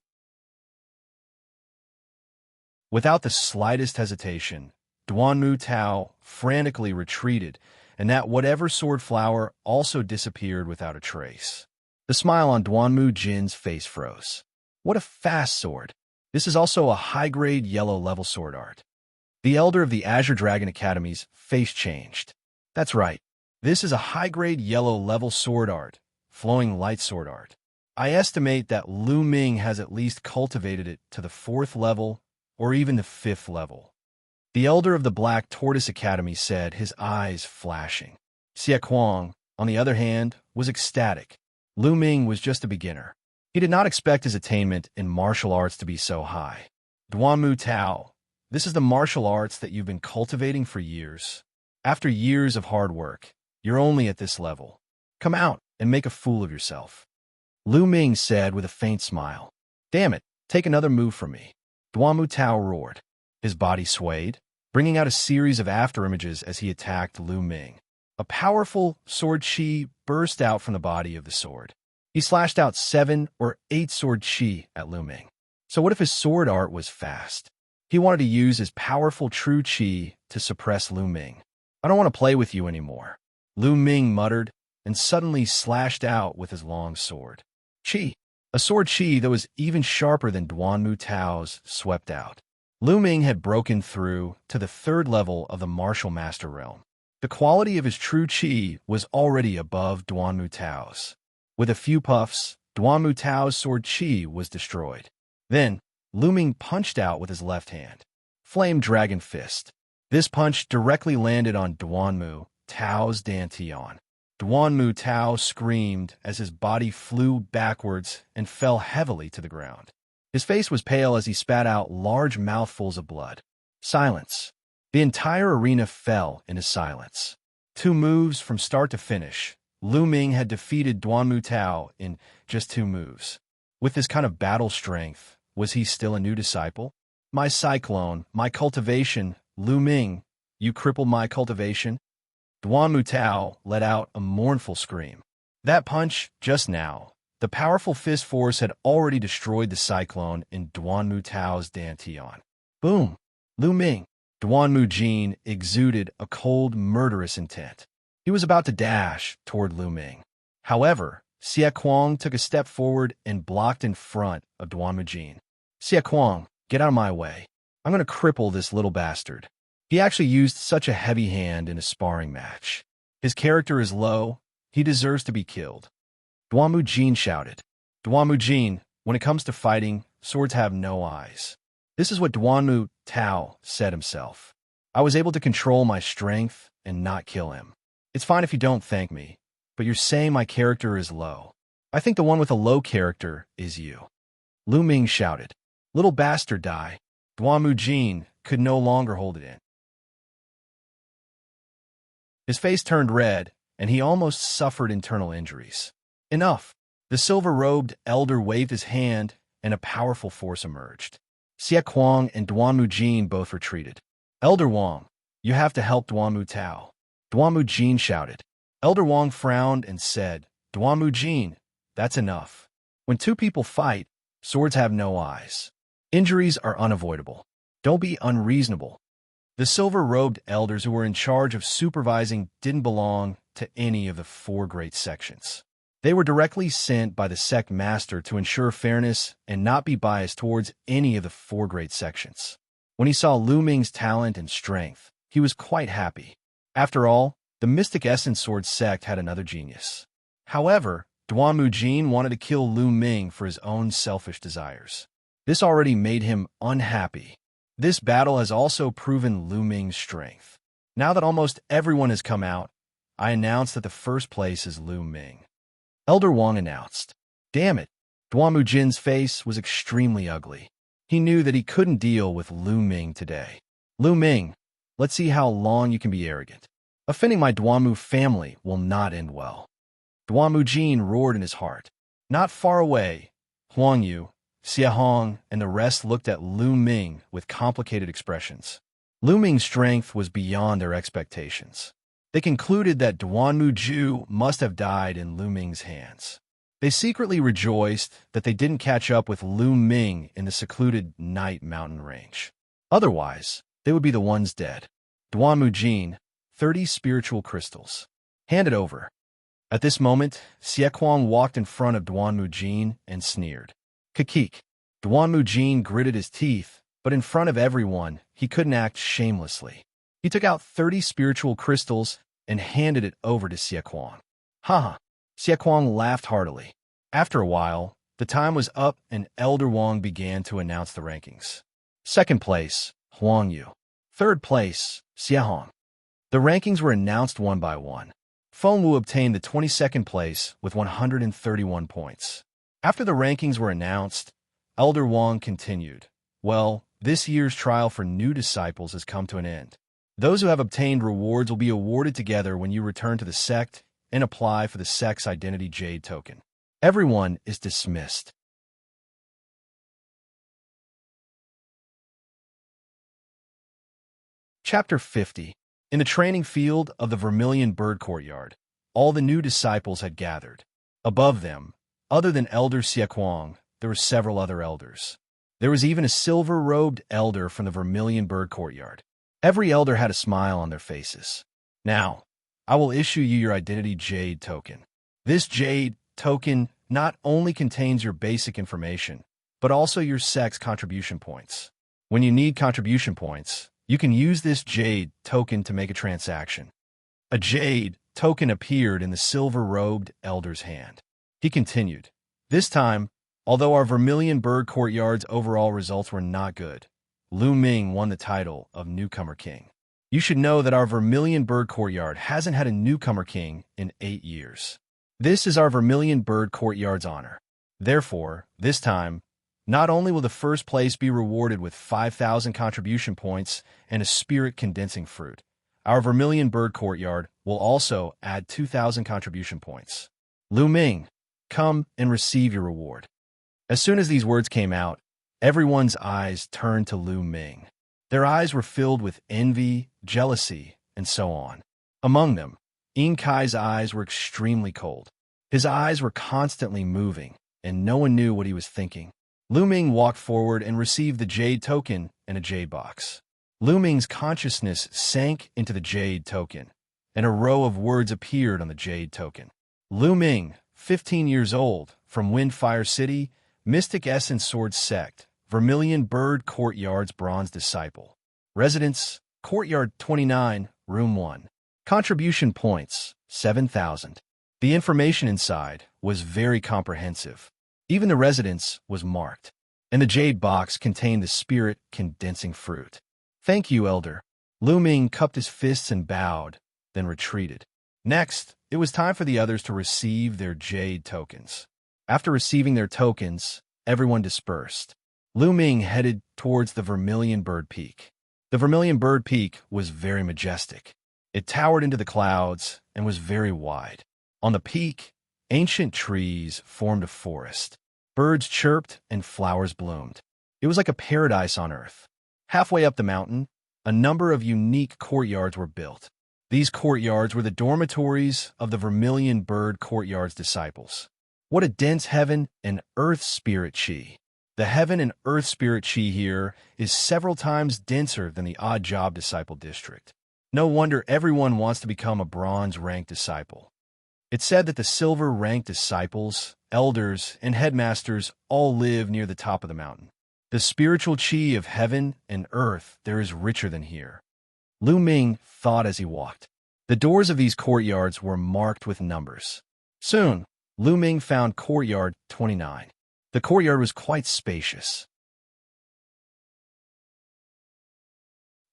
Without the slightest hesitation, Duanmu Tao frantically retreated, and that whatever sword flower also disappeared without a trace. The smile on Duanmu Jin's face froze. What a fast sword! This is also a high-grade yellow-level sword art. The elder of the Azure Dragon Academy's face changed. That's right. This is a high-grade yellow-level sword art, flowing light sword art. I estimate that Lu Ming has at least cultivated it to the 4th level or even the 5th level. The elder of the Black Tortoise Academy said, his eyes flashing. Xia Kuang, on the other hand, was ecstatic. Lu Ming was just a beginner. He did not expect his attainment in martial arts to be so high. Duanmu Tao, this is the martial arts that you've been cultivating for years. After years of hard work, you're only at this level. Come out and make a fool of yourself. Lu Ming said with a faint smile. Damn it, take another move from me. Duanmu Tao roared. His body swayed, bringing out a series of afterimages as he attacked Lu Ming. A powerful sword chi burst out from the body of the sword. He slashed out 7 or 8 sword chi at Lu Ming. So what if his sword art was fast? He wanted to use his powerful true chi to suppress Lu Ming. I don't want to play with you anymore. Lu Ming muttered, and suddenly slashed out with his long sword. Chi, a sword chi that was even sharper than Duanmu Tao's, swept out. Lu Ming had broken through to the 3rd level of the martial master realm. The quality of his true chi was already above Duanmu Tao's. With a few puffs, Duanmu Tao's sword chi was destroyed. Then, Lu Ming punched out with his left hand. Flame Dragon Fist. This punch directly landed on Duanmu Tao's dantian. Duanmu Tao screamed as his body flew backwards and fell heavily to the ground. His face was pale as he spat out large mouthfuls of blood. Silence. The entire arena fell into silence. 2 moves from start to finish. Lu Ming had defeated Duanmu Tao in just 2 moves. With this kind of battle strength, was he still a new disciple? My cyclone, my cultivation, Lu Ming, you crippled my cultivation? Duanmu Tao let out a mournful scream. That punch, just now, the powerful fist force had already destroyed the cyclone in Duanmu Tao's dantian. Boom! Lu Ming. Duanmu Jin exuded a cold, murderous intent. He was about to dash toward Lu Ming. However, Xia Kuang took a step forward and blocked in front of Duanmu Jin. Xia Kuang, get out of my way. I'm going to cripple this little bastard. He actually used such a heavy hand in a sparring match. His character is low. He deserves to be killed. Duanmu Jin shouted. Duanmu Jin, when it comes to fighting, swords have no eyes. This is what Duanmu Tao said himself. I was able to control my strength and not kill him. It's fine if you don't thank me, but you're saying my character is low. I think the one with a low character is you. Lu Ming shouted. Little bastard die. Duanmu Jin could no longer hold it in. His face turned red, and he almost suffered internal injuries. Enough. The silver-robed elder waved his hand, and a powerful force emerged. Xia Kuang and Duanmu Jin both retreated. Elder Wang, you have to help Duanmu Tao. Duanmu Jin shouted. Elder Wang frowned and said, Duanmu Jin, that's enough. When two people fight, swords have no eyes. Injuries are unavoidable. Don't be unreasonable. The silver-robed elders who were in charge of supervising didn't belong to any of the four great sections. They were directly sent by the sect master to ensure fairness and not be biased towards any of the four great sections. When he saw Lu Ming's talent and strength, he was quite happy. After all, the Mystic Essence Sword sect had another genius. However, Duan Mujin wanted to kill Lu Ming for his own selfish desires. This already made him unhappy. This battle has also proven Lu Ming's strength. Now that almost everyone has come out, I announce that the first place is Lu Ming. Elder Wang announced. Damn it, Duan Mujin's face was extremely ugly. He knew that he couldn't deal with Lu Ming today. Lu Ming, let's see how long you can be arrogant. Offending my Duanmu family will not end well. Duan Mujin roared in his heart. Not far away, Huang Yu, Xie Hong, and the rest looked at Lu Ming with complicated expressions. Lu Ming's strength was beyond their expectations. They concluded that Duan Muju must have died in Lu Ming's hands. They secretly rejoiced that they didn't catch up with Lu Ming in the secluded Night Mountain Range. Otherwise, they would be the ones dead. Duan Mujin, 30 spiritual crystals. Hand it over. At this moment, Xie Kuang walked in front of Duan Mujin and sneered. Kakik. Duan Mujin gritted his teeth, but in front of everyone, he couldn't act shamelessly. He took out 30 spiritual crystals and handed it over to Xie Kuang. Haha. Xie Kuang laughed heartily. After a while, the time was up and Elder Wang began to announce the rankings. Second place, Huang Yu. Third place, Xie Hong. The rankings were announced one by one. Feng Wu obtained the 22nd place with 131 points. After the rankings were announced, Elder Wang continued. Well, this year's trial for new disciples has come to an end. Those who have obtained rewards will be awarded together when you return to the sect and apply for the sect's identity jade token. Everyone is dismissed. Chapter 50. In the training field of the Vermilion Bird Courtyard, all the new disciples had gathered. Above them, other than Elder Xie Kuang, there were several other elders. There was even a silver-robed elder from the Vermilion Bird Courtyard. Every elder had a smile on their faces. Now, I will issue you your identity jade token. This jade token not only contains your basic information, but also your sect's contribution points. When you need contribution points, you can use this jade token to make a transaction. A jade token appeared in the silver-robed elder's hand. He continued, this time, although our Vermilion Bird Courtyard's overall results were not good, Lu Ming won the title of Newcomer King. You should know that our Vermilion Bird Courtyard hasn't had a Newcomer King in 8 years. This is our Vermilion Bird Courtyard's honor. Therefore, this time, not only will the first place be rewarded with 5,000 contribution points and a spirit condensing fruit, our Vermilion Bird Courtyard will also add 2,000 contribution points. Lu Ming, come and receive your reward. As soon as these words came out, everyone's eyes turned to Lu Ming. Their eyes were filled with envy, jealousy, and so on. Among them, Yin Kai's eyes were extremely cold. His eyes were constantly moving, and no one knew what he was thinking. Lu Ming walked forward and received the jade token and a jade box. Lu Ming's consciousness sank into the jade token, and a row of words appeared on the jade token. Lu Ming, 15 years old, from Windfire City, Mystic Essence Sword Sect, Vermilion Bird Courtyard's Bronze Disciple. Residence, Courtyard 29, Room 1. Contribution points, 7,000. The information inside was very comprehensive. Even the residence was marked, and the jade box contained the spirit condensing fruit. Thank you, Elder. Lu Ming cupped his fists and bowed, then retreated. Next, it was time for the others to receive their jade tokens. After receiving their tokens, everyone dispersed. Lu Ming headed towards the Vermilion Bird Peak. The Vermilion Bird Peak was very majestic. It towered into the clouds and was very wide. On the peak, ancient trees formed a forest. Birds chirped and flowers bloomed. It was like a paradise on earth. Halfway up the mountain, a number of unique courtyards were built. These courtyards were the dormitories of the Vermilion Bird Courtyard's disciples. What a dense heaven and earth spirit chi. The heaven and earth spirit chi here is several times denser than the odd job disciple district. No wonder everyone wants to become a bronze-ranked disciple. It's said that the silver-ranked disciples, elders, and headmasters all live near the top of the mountain. The spiritual chi of heaven and earth there is richer than here. Lu Ming thought as he walked. The doors of these courtyards were marked with numbers. Soon, Lu Ming found courtyard 29. The courtyard was quite spacious.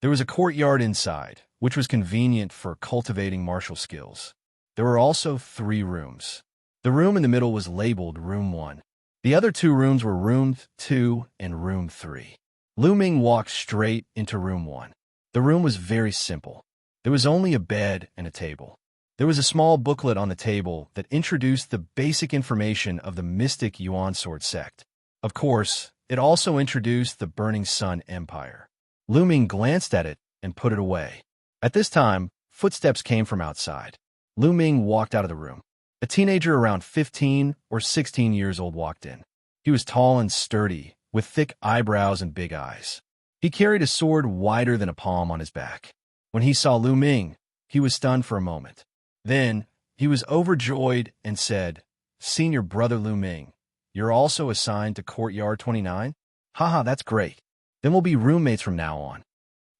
There was a courtyard inside, which was convenient for cultivating martial skills. There were also 3 rooms. The room in the middle was labeled Room 1. The other 2 rooms were Room 2 and Room 3. Lu Ming walked straight into Room 1. The room was very simple. There was only a bed and a table. There was a small booklet on the table that introduced the basic information of the mystic Yuan sword sect. Of course, it also introduced the Burning Sun Empire. Lu Ming glanced at it and put it away. At this time, footsteps came from outside. Lu Ming walked out of the room. A teenager around 15 or 16 years old walked in. He was tall and sturdy, with thick eyebrows and big eyes. He carried a sword wider than a palm on his back. When he saw Lu Ming, he was stunned for a moment. Then, he was overjoyed and said, "Senior brother Lu Ming, you're also assigned to Courtyard 29? Haha, that's great. Then we'll be roommates from now on."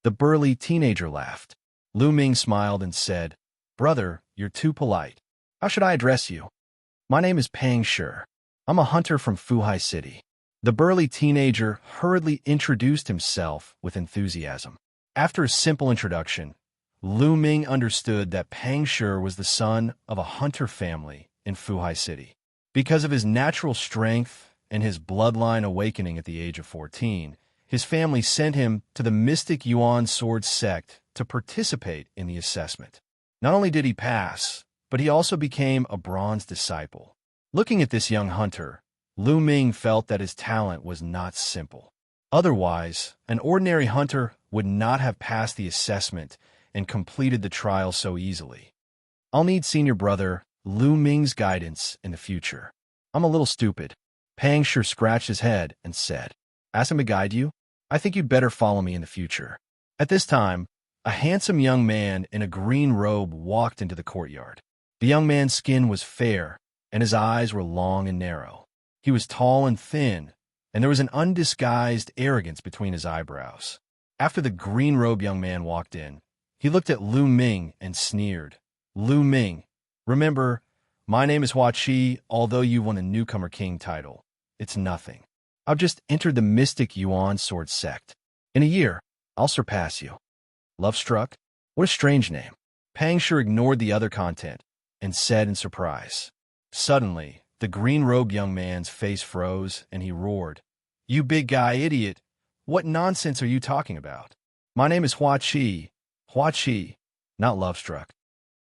The burly teenager laughed. Lu Ming smiled and said, "Brother, you're too polite. How should I address you?" "My name is Pang Shi. I'm a hunter from Fuhai City." The burly teenager hurriedly introduced himself with enthusiasm. After a simple introduction, Lu Ming understood that Pang Shi was the son of a hunter family in Fuhai City. Because of his natural strength and his bloodline awakening at the age of 14, his family sent him to the mystic Yuan sword sect to participate in the assessment. Not only did he pass, but he also became a bronze disciple. Looking at this young hunter, Lu Ming felt that his talent was not simple. Otherwise, an ordinary hunter would not have passed the assessment and completed the trial so easily. "I'll need senior brother Lu Ming's guidance in the future. I'm a little stupid." Pang Shi scratched his head and said, "Ask him to guide you? I think you'd better follow me in the future." At this time, a handsome young man in a green robe walked into the courtyard. The young man's skin was fair, and his eyes were long and narrow. He was tall and thin, and there was an undisguised arrogance between his eyebrows. After the green-robed young man walked in, he looked at Lu Ming and sneered. "Lu Ming, remember, my name is Wuxia, although you won a newcomer king title. It's nothing. I've just entered the mystic Yuan sword sect. In a year, I'll surpass you." Love struck? What a strange name. Pang Shi ignored the other content and said in surprise. Suddenly, the green-robed young man's face froze, and he roared, "You big guy idiot! What nonsense are you talking about? My name is Wuxia. Wuxia, not love-struck."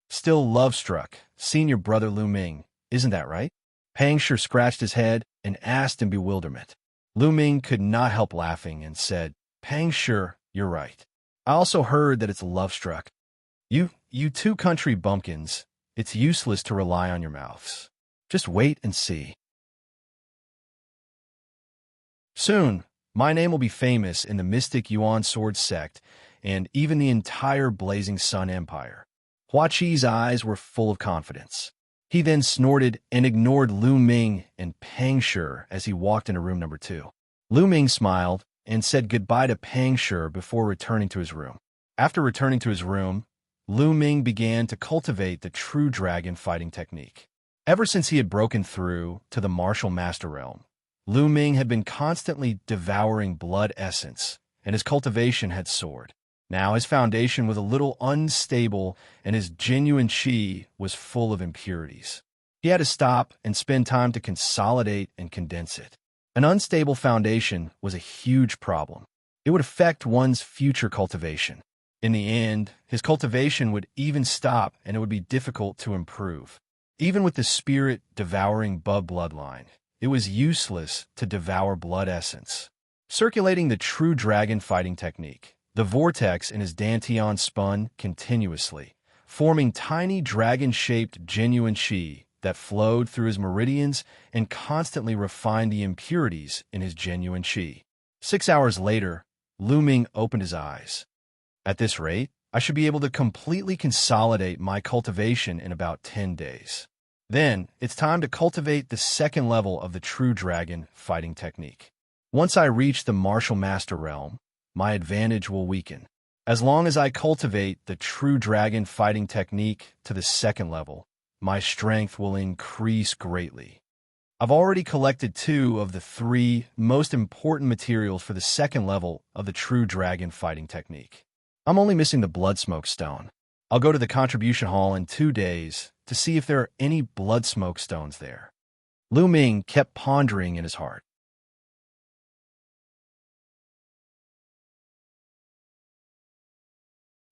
"Still love-struck, senior brother Lu Ming, isn't that right?" Pang Shi scratched his head and asked in bewilderment. Lu Ming could not help laughing and said, "Pang Shi, you're right. I also heard that it's love-struck. You two country bumpkins, it's useless to rely on your mouths. Just wait and see. Soon, my name will be famous in the mystic Yuan sword sect and even the entire Blazing Sun Empire." Huaqi's eyes were full of confidence. He then snorted and ignored Lu Ming and Pang Shi as he walked into room number 2. Lu Ming smiled and said goodbye to Pang Shi before returning to his room. After returning to his room, Lu Ming began to cultivate the true dragon fighting technique. Ever since he had broken through to the martial master realm, Lu Ming had been constantly devouring blood essence, and his cultivation had soared. Now his foundation was a little unstable, and his genuine chi was full of impurities. He had to stop and spend time to consolidate and condense it. An unstable foundation was a huge problem. It would affect one's future cultivation. In the end, his cultivation would even stop, and it would be difficult to improve. Even with the spirit devouring bug bloodline, it was useless to devour blood essence. Circulating the true dragon fighting technique, the vortex in his dantian spun continuously, forming tiny dragon-shaped genuine chi that flowed through his meridians and constantly refined the impurities in his genuine qi. 6 hours later, Lu Ming opened his eyes. At this rate, I should be able to completely consolidate my cultivation in about 10 days. Then, it's time to cultivate the second level of the True Dragon fighting technique. Once I reach the Martial Master realm, my advantage will weaken. As long as I cultivate the True Dragon fighting technique to the second level, my strength will increase greatly. I've already collected 2 of the 3 most important materials for the second level of the True Dragon fighting technique. I'm only missing the Blood Smoke Stone. I'll go to the Contribution Hall in 2 days to see if there are any Blood Smoke Stones there. Lu Ming kept pondering in his heart.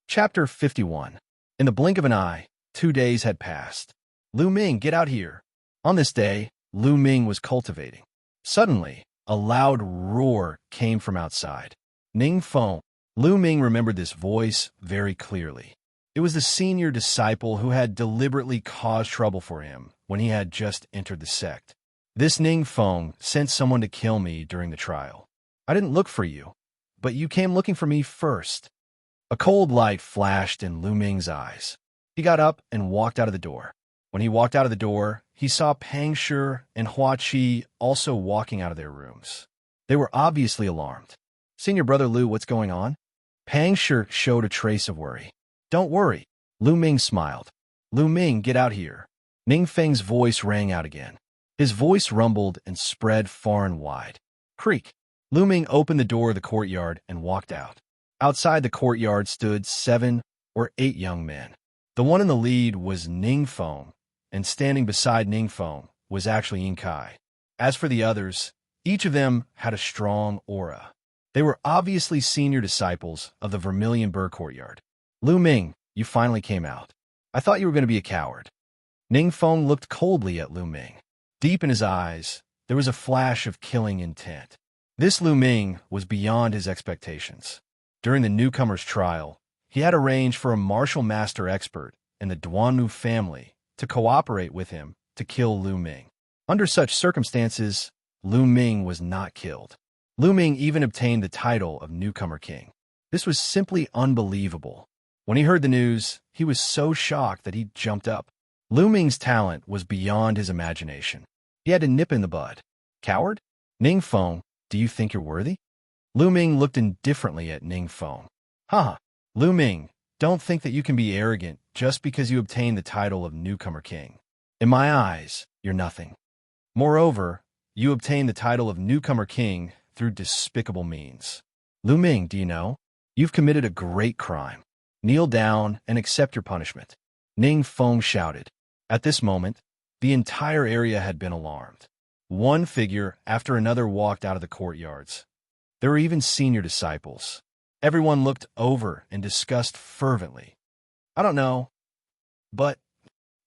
Chapter 51. In the blink of an eye, 2 days had passed. Lu Ming, get out here. On this day, Lu Ming was cultivating. Suddenly, a loud roar came from outside. Ning Feng. Lu Ming remembered this voice very clearly. It was the senior disciple who had deliberately caused trouble for him when he had just entered the sect. This Ning Feng sent someone to kill me during the trial. I didn't look for you, but you came looking for me first. A cold light flashed in Lu Ming's eyes. He got up and walked out of the door. When he walked out of the door, he saw Pang Shi and Hua Qi also walking out of their rooms. They were obviously alarmed. Senior Brother Lu, what's going on? Pang Shi showed a trace of worry. Don't worry. Lu Ming smiled. Lu Ming, get out here. Ning Feng's voice rang out again. His voice rumbled and spread far and wide. Creak. Lu Ming opened the door of the courtyard and walked out. Outside the courtyard stood 7 or 8 young men. The one in the lead was Ning Feng, and standing beside Ning Feng was actually Yin Kai. As for the others, each of them had a strong aura. They were obviously senior disciples of the Vermilion Bird Courtyard. Lu Ming, you finally came out. I thought you were going to be a coward. Ning Feng looked coldly at Lu Ming. Deep in his eyes, there was a flash of killing intent. This Lu Ming was beyond his expectations. During the newcomer's trial, he had arranged for a martial master expert in the Duanmu family to cooperate with him to kill Lu Ming. Under such circumstances, Lu Ming was not killed. Lu Ming even obtained the title of Newcomer King. This was simply unbelievable. When he heard the news, he was so shocked that he jumped up. Lu Ming's talent was beyond his imagination. He had to nip in the bud. Coward? Ning Feng, do you think you're worthy? Lu Ming looked indifferently at Ning Feng. Haha, Lu Ming, don't think that you can be arrogant just because you obtained the title of Newcomer King. In my eyes, you're nothing. Moreover, you obtained the title of Newcomer King through despicable means. Lu Ming, do you know? You've committed a great crime. Kneel down and accept your punishment. Ning Feng shouted. At this moment, the entire area had been alarmed. One figure after another walked out of the courtyards. There were even senior disciples. Everyone looked over and discussed fervently. I don't know, but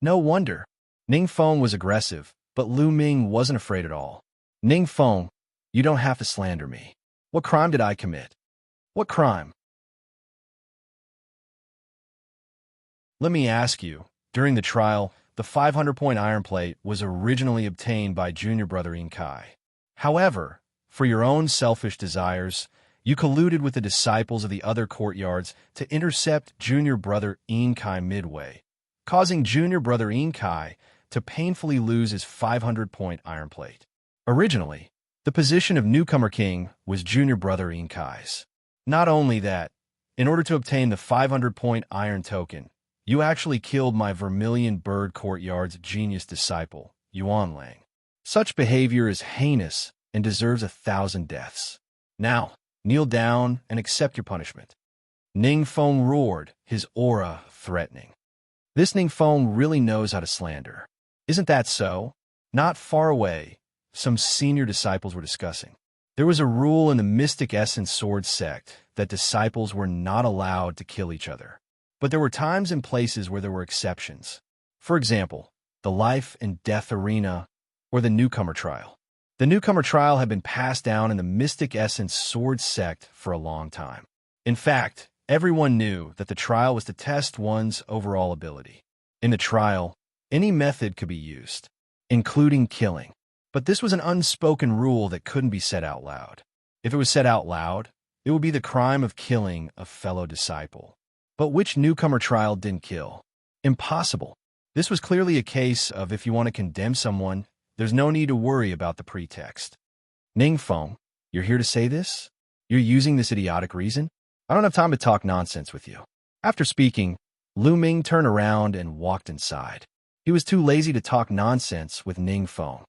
no wonder. Ning Feng was aggressive, but Lu Ming wasn't afraid at all. Ning Feng, you don't have to slander me. What crime did I commit? What crime? Let me ask you, during the trial, the 500-point iron plate was originally obtained by junior brother Yin Kai. However, for your own selfish desires, you colluded with the disciples of the other courtyards to intercept junior brother Yin Kai midway, causing junior brother Yin Kai to painfully lose his 500-point iron plate. Originally, the position of Newcomer King was junior brother Yin Kai's. Not only that, in order to obtain the 500-point iron token, you actually killed my Vermilion Bird Courtyard's genius disciple, Yuan Lang. Such behavior is heinous and deserves 1,000 deaths. Now, kneel down and accept your punishment. Ning Feng roared, his aura threatening. This Ning Feng really knows how to slander. Isn't that so? Not far away, some senior disciples were discussing. There was a rule in the Mystic Essence Sword sect that disciples were not allowed to kill each other. But there were times and places where there were exceptions. For example, the life and death arena or the newcomer trial. The newcomer trial had been passed down in the Mystic Essence Sword sect for a long time. In fact, everyone knew that the trial was to test one's overall ability. In the trial, Any method could be used, including killing. But this was an unspoken rule that couldn't be said out loud. If it was said out loud, it would be the crime of killing a fellow disciple. But which newcomer trial didn't kill? Impossible. This was clearly a case of if you want to condemn someone, there's no need to worry about the pretext. Ningfeng, you're here to say this? You're using this idiotic reason? I don't have time to talk nonsense with you. After speaking, Lu Ming turned around and walked inside. He was too lazy to talk nonsense with Ningfeng.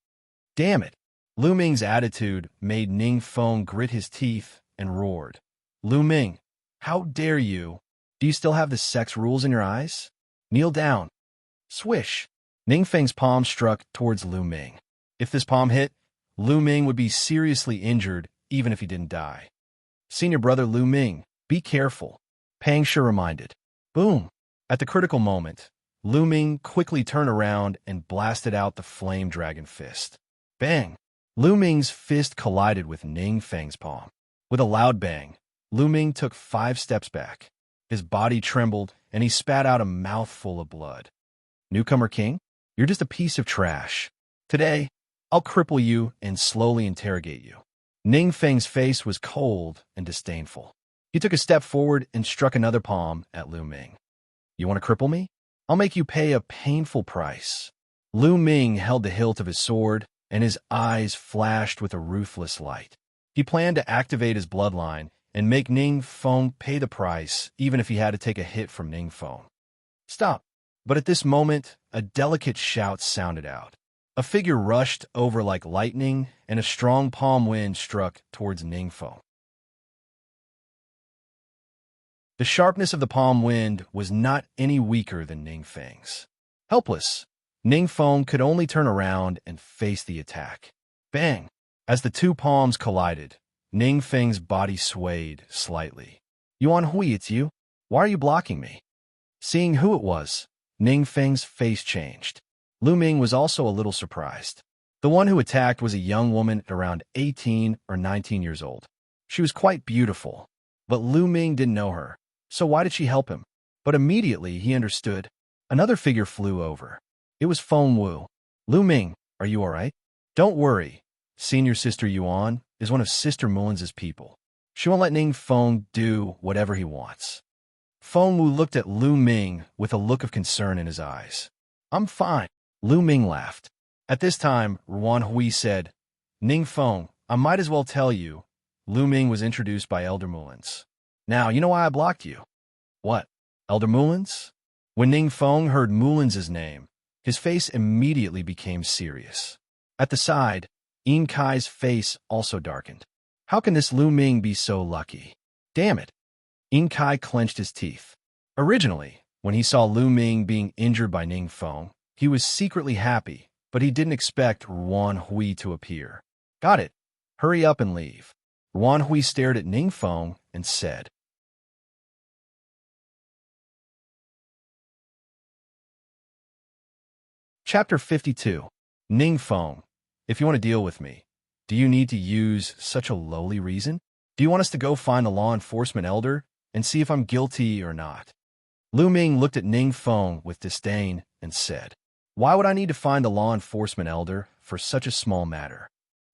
Damn it! Lu Ming's attitude made Ningfeng grit his teeth and roared. Lu Ming, how dare you? Do you still have the sex rules in your eyes? Kneel down. Swish! Ningfeng's palm struck towards Lu Ming. If this palm hit, Lu Ming would be seriously injured even if he didn't die. Senior brother Lu Ming, be careful, Pang Shi reminded. Boom! At the critical moment, Lu Ming quickly turned around and blasted out the flame dragon fist. Bang! Lu Ming's fist collided with Ningfeng's palm. With a loud bang, Lu Ming took 5 steps back. His body trembled, and he spat out a mouthful of blood. Newcomer King, you're just a piece of trash. Today, I'll cripple you and slowly interrogate you. Ningfeng's face was cold and disdainful. He took a step forward and struck another palm at Lu Ming. You want to cripple me? I'll make you pay a painful price. Lu Ming held the hilt of his sword, and his eyes flashed with a ruthless light. He planned to activate his bloodline and make Ningfeng pay the price, even if he had to take a hit from Ningfeng. Stop! But at this moment, a delicate shout sounded out. A figure rushed over like lightning, and a strong palm wind struck towards Ningfeng. The sharpness of the palm wind was not any weaker than Ningfeng's. Helpless, Ningfeng could only turn around and face the attack. Bang! As the 2 palms collided, Ningfeng's body swayed slightly. Yuan Hui, it's you? Why are you blocking me? Seeing who it was, Ningfeng's face changed. Lu Ming was also a little surprised. The one who attacked was a young woman around 18 or 19 years old. She was quite beautiful, but Lu Ming didn't know her, so why did she help him? But immediately he understood. Another figure flew over. It was Feng Wu. Lu Ming, are you all right? Don't worry. Senior Sister Yuan is one of Sister Mulin's people. She won't let Ningfeng do whatever he wants. Feng Wu looked at Lu Ming with a look of concern in his eyes. I'm fine. Lu Ming laughed. At this time, Yuan Hui said, Ningfeng, I might as well tell you, Lu Ming was introduced by Elder Mulin's. Now, you know why I blocked you? What? Elder Mulin's? When Ningfeng heard Mulin's name, his face immediately became serious. At the side, Yin Kai's face also darkened. How can this Lu Ming be so lucky? Damn it! Yin Kai clenched his teeth. Originally, when he saw Lu Ming being injured by Ningfeng, he was secretly happy, but he didn't expect Yuan Hui to appear. Got it. Hurry up and leave. Yuan Hui stared at Ningfeng and said, Chapter 52. Ningfeng, if you want to deal with me, do you need to use such a lowly reason? Do you want us to go find the law enforcement elder and see if I'm guilty or not? Lu Ming looked at Ningfeng with disdain and said, Why would I need to find the law enforcement elder for such a small matter?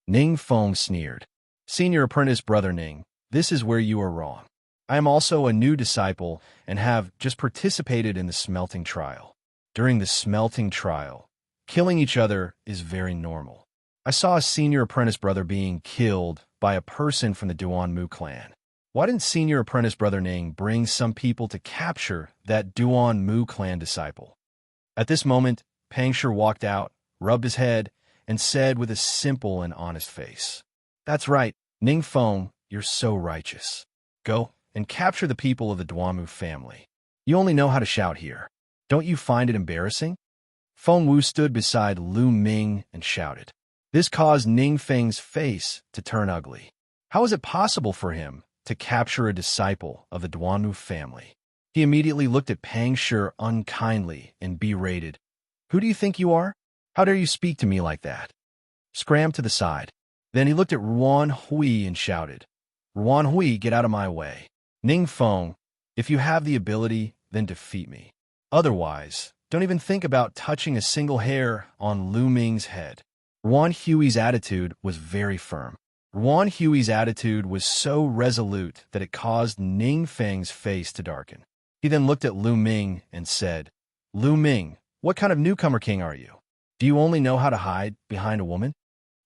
Ningfeng sneered. Senior apprentice brother Ning, this is where you are wrong. I am also a new disciple and have just participated in the smelting trial. During the smelting trial, killing each other is very normal. I saw a senior apprentice brother being killed by a person from the Duanmu clan. Why didn't senior apprentice brother Ning bring some people to capture that Duanmu clan disciple? At this moment, Pang Shi walked out, rubbed his head, and said with a simple and honest face, That's right, Ningfeng, you're so righteous. Go and capture the people of the Duanmu family. You only know how to shout here. Don't you find it embarrassing? Feng Wu stood beside Lu Ming and shouted. This caused Ningfeng's face to turn ugly. How is it possible for him to capture a disciple of the Duanmu family? He immediately looked at Pang Shi unkindly and berated. Who do you think you are? How dare you speak to me like that? Scram to the side. Then he looked at Yuan Hui and shouted, Yuan Hui, get out of my way. Ningfeng, if you have the ability, then defeat me. Otherwise, Don't even think about touching a single hair on Lu Ming's head. Ruan Hui's attitude was very firm. Ruan Hui's attitude was so resolute that it caused Ning Feng's face to darken. He then looked at Lu Ming and said, Lu Ming, what kind of newcomer king are you? Do you only know how to hide behind a woman?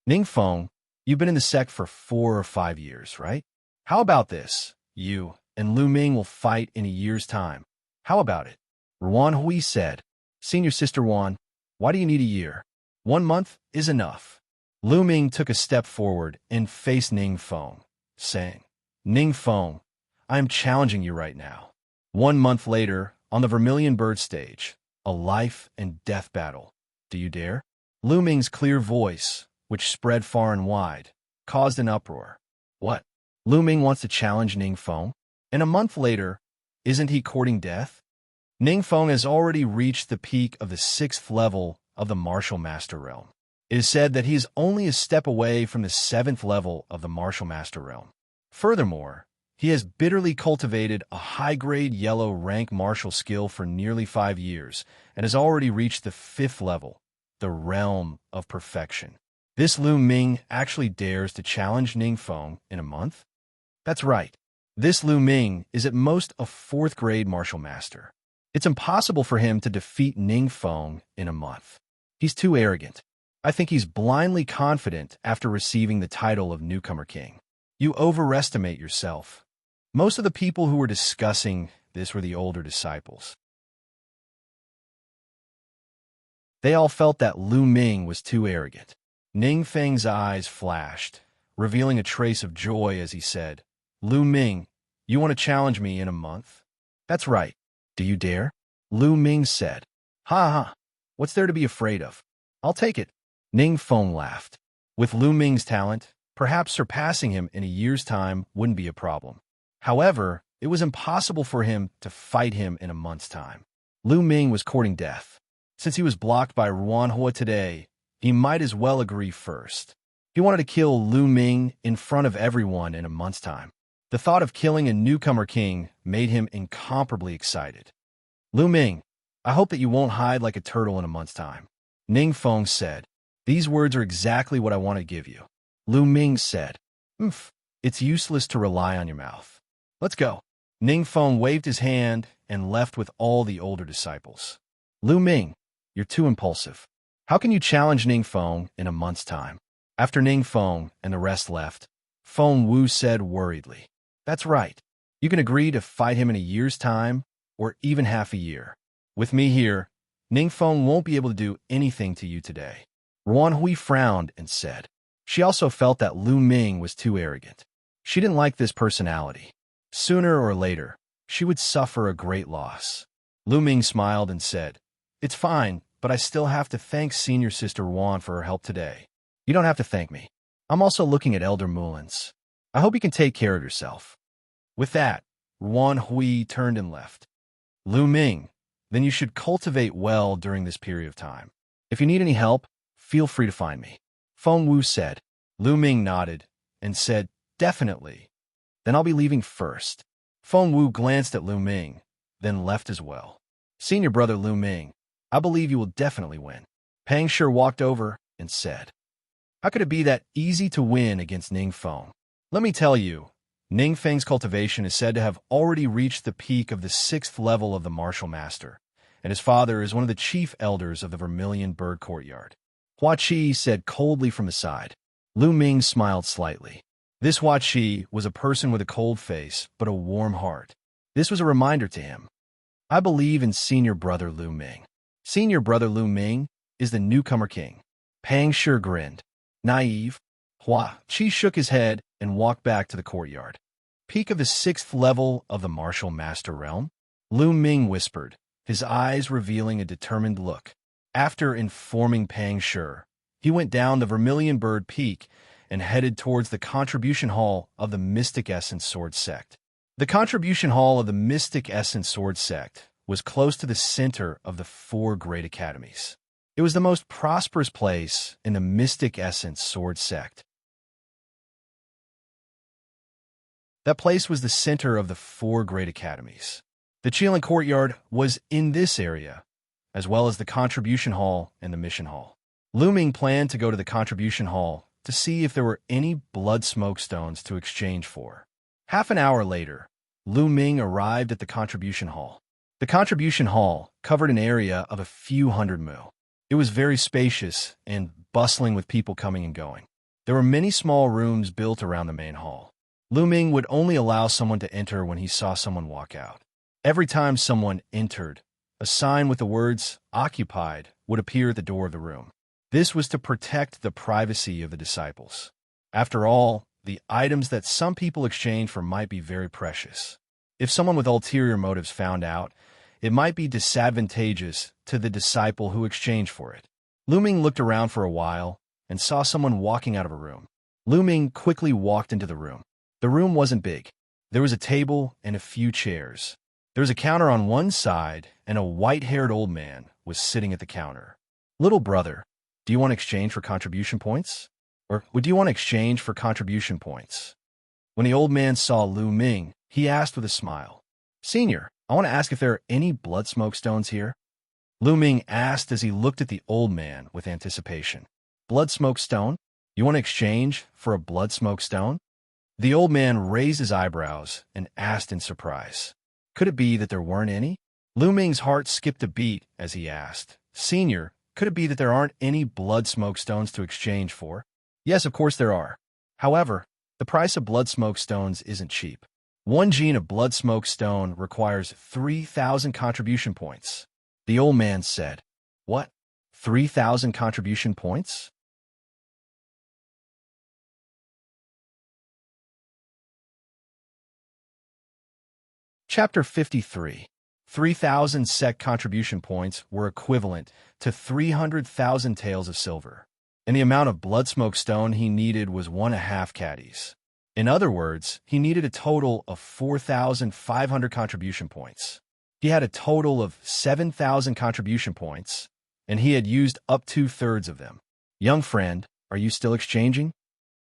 Ning Feng, you've been in the sect for 4 or 5 years, right? How about this? You and Lu Ming will fight in a year's time. How about it? Ruan Hui said, Senior Sister Wan, why do you need a year? 1 month is enough. Lu Ming took a step forward and faced Ning Feng, saying, Ning Feng, I am challenging you right now. 1 month later, on the Vermilion Bird stage, a life and death battle. Do you dare? Lu Ming's clear voice, which spread far and wide, caused an uproar. What? Lu Ming wants to challenge Ning Feng? And a month later, isn't he courting death? Ning Feng has already reached the peak of the 6th level of the Martial Master Realm. It is said that he is only a step away from the 7th level of the Martial Master Realm. Furthermore, he has bitterly cultivated a high-grade yellow rank martial skill for nearly 5 years and has already reached the 5th level, the Realm of Perfection. This Lu Ming actually dares to challenge Ning Feng in a month? That's right. This Lu Ming is at most a 4th-grade martial master. It's impossible for him to defeat Ning Feng in a month. He's too arrogant. I think he's blindly confident after receiving the title of Newcomer King. You overestimate yourself. Most of the people who were discussing this were the older disciples. They all felt that Lu Ming was too arrogant. Ning Feng's eyes flashed, revealing a trace of joy as he said, Lu Ming, you want to challenge me in a month? That's right. Do you dare? Lu Ming said. Ha ha. What's there to be afraid of? I'll take it. Ning Feng laughed. With Lu Ming's talent, perhaps surpassing him in a year's time wouldn't be a problem. However, it was impossible for him to fight him in a month's time. Lu Ming was courting death. Since he was blocked by Ruan Hua today, he might as well agree first. He wanted to kill Lu Ming in front of everyone in a month's time. The thought of killing a newcomer king made him incomparably excited. Lu Ming, I hope that you won't hide like a turtle in a month's time. Ning Feng said. These words are exactly what I want to give you. Lu Ming said. It's useless to rely on your mouth. Let's go. Ning Feng waved his hand and left with all the older disciples. Lu Ming, you're too impulsive. How can you challenge Ning Feng in a month's time? After Ning Feng and the rest left, Feng Wu said worriedly, That's right. You can agree to fight him in a year's time or even half a year. With me here, Ning Feng won't be able to do anything to you today. Ruan Hui frowned and said. She also felt that Lu Ming was too arrogant. She didn't like this personality. Sooner or later, she would suffer a great loss. Lu Ming smiled and said, It's fine, but I still have to thank Senior Sister Wan for her help today. You don't have to thank me. I'm also looking at Elder Mullins. I hope you can take care of yourself. With that, Ruan Hui turned and left. Lu Ming, then you should cultivate well during this period of time. If you need any help, feel free to find me. Feng Wu said. Lu Ming nodded and said, Definitely. Then I'll be leaving first. Feng Wu glanced at Lu Ming, then left as well. Senior brother Lu Ming, I believe you will definitely win. Pang Shi walked over and said, How could it be that easy to win against Ning Feng? Let me tell you, Ning Feng's cultivation is said to have already reached the peak of the 6th level of the Martial Master, and his father is one of the chief elders of the Vermilion Bird Courtyard. Hua Qi said coldly from the side. Lu Ming smiled slightly. This Hua Qi was a person with a cold face, but a warm heart. This was a reminder to him. I believe in Senior Brother Lu Ming. Senior Brother Lu Ming is the newcomer king. Pang Shi grinned. Naive. Hua Qi shook his head and walked back to the courtyard. Peak of the 6th level of the Martial Master Realm? Lu Ming whispered, his eyes revealing a determined look. After informing Pang Shi, he went down the Vermilion Bird Peak and headed towards the Contribution Hall of the Mystic Essence Sword Sect. The Contribution Hall of the Mystic Essence Sword Sect was close to the center of the 4 great academies. It was the most prosperous place in the Mystic Essence Sword Sect. That place was the center of the 4 great academies. The Qilin Courtyard was in this area, as well as the contribution hall and the mission hall. Lu Ming planned to go to the contribution hall to see if there were any blood smoke stones to exchange for. Half an hour later, Lu Ming arrived at the contribution hall. The contribution hall covered an area of a few hundred mu. It was very spacious and bustling with people coming and going. There were many small rooms built around the main hall. Lu Ming would only allow someone to enter when he saw someone walk out. Every time someone entered, a sign with the words "occupied" would appear at the door of the room. This was to protect the privacy of the disciples. After all, the items that some people exchange for might be very precious. If someone with ulterior motives found out, it might be disadvantageous to the disciple who exchanged for it. Lu Ming looked around for a while and saw someone walking out of a room. Lu Ming quickly walked into the room. The room wasn't big. There was a table and a few chairs. There was a counter on one side, and a white-haired old man was sitting at the counter. "Little brother, do you want to exchange for contribution points? Or would you want to exchange for contribution points?" When the old man saw Lu Ming, he asked with a smile, "Senior, I want to ask if there are any blood smoke stones here." Lu Ming asked as he looked at the old man with anticipation. "Blood smoke stone? You want to exchange for a blood smoke stone?" The old man raised his eyebrows and asked in surprise, "Could it be that there weren't any?" Lu Ming's heart skipped a beat as he asked, "Senior, could it be that there aren't any blood smoke stones to exchange for?" "Yes, of course there are. However, the price of blood smoke stones isn't cheap. 1 gene of blood smoke stone requires 3,000 contribution points." The old man said, "What? 3,000 contribution points?" Chapter 53. 3,000 SEC contribution points were equivalent to 300,000 taels of silver, and the amount of blood smoke stone he needed was 1.5 caddies. In other words, he needed a total of 4,500 contribution points. He had a total of 7,000 contribution points, and he had used up 2/3 of them. "Young friend, are you still exchanging?"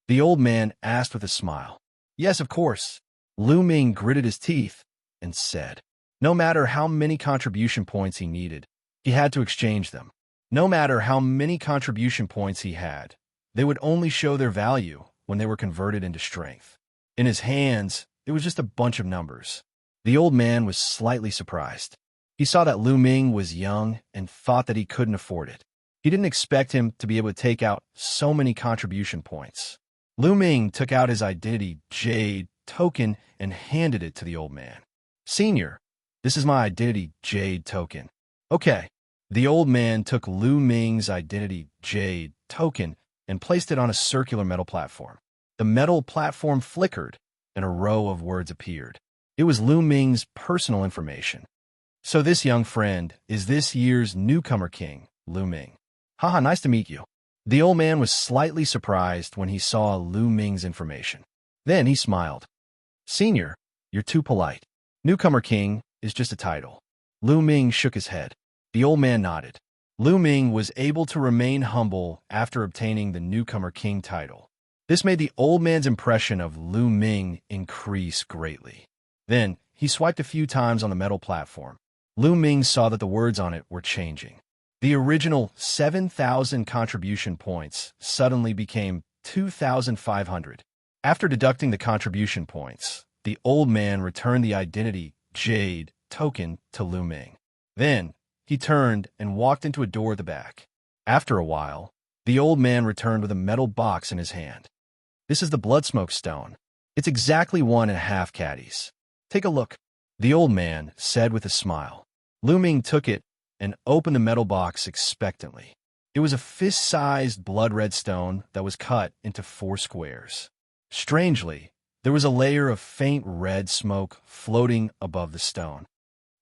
The old man asked with a smile. "Yes, of course." Lu Ming gritted his teeth and said, no matter how many contribution points he needed, he had to exchange them. No matter how many contribution points he had, they would only show their value when they were converted into strength. In his hands, it was just a bunch of numbers. The old man was slightly surprised. He saw that Lu Ming was young and thought that he couldn't afford it. He didn't expect him to be able to take out so many contribution points. Lu Ming took out his identity jade token and handed it to the old man. "Senior, this is my identity jade token." "Okay." The old man took Lu Ming's identity jade token and placed it on a circular metal platform. The metal platform flickered, and a row of words appeared. It was Lu Ming's personal information. "So this young friend is this year's newcomer king, Lu Ming. Haha, nice to meet you." The old man was slightly surprised when he saw Lu Ming's information. Then he smiled. "Senior, you're too polite. Newcomer king is just a title." Lu Ming shook his head. The old man nodded. Lu Ming was able to remain humble after obtaining the newcomer king title. This made the old man's impression of Lu Ming increase greatly. Then he swiped a few times on the metal platform. Lu Ming saw that the words on it were changing. The original 7,000 contribution points suddenly became 2,500. After deducting the contribution points, the old man returned the identity jade token to Lu Ming. Then he turned and walked into a door at the back. After a while, the old man returned with a metal box in his hand. "This is the blood smoke stone. It's exactly 1.5 caddies. Take a look," the old man said with a smile. Lu Ming took it and opened the metal box expectantly. It was a fist-sized blood-red stone that was cut into 4 squares. Strangely, there was a layer of faint red smoke floating above the stone.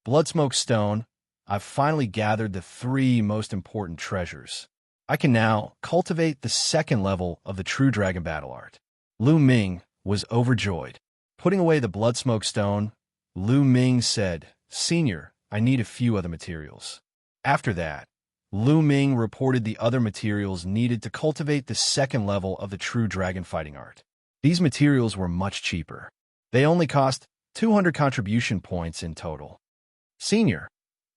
"Blood smoke stone, I've finally gathered the 3 most important treasures. I can now cultivate the 2nd level of the True Dragon Battle Art." Lu Ming was overjoyed. Putting away the blood smoke stone, Lu Ming said, "Senior, I need a few other materials." After that, Lu Ming reported the other materials needed to cultivate the 2nd level of the True Dragon Fighting Art. These materials were much cheaper. They only cost 200 contribution points in total. "Senior,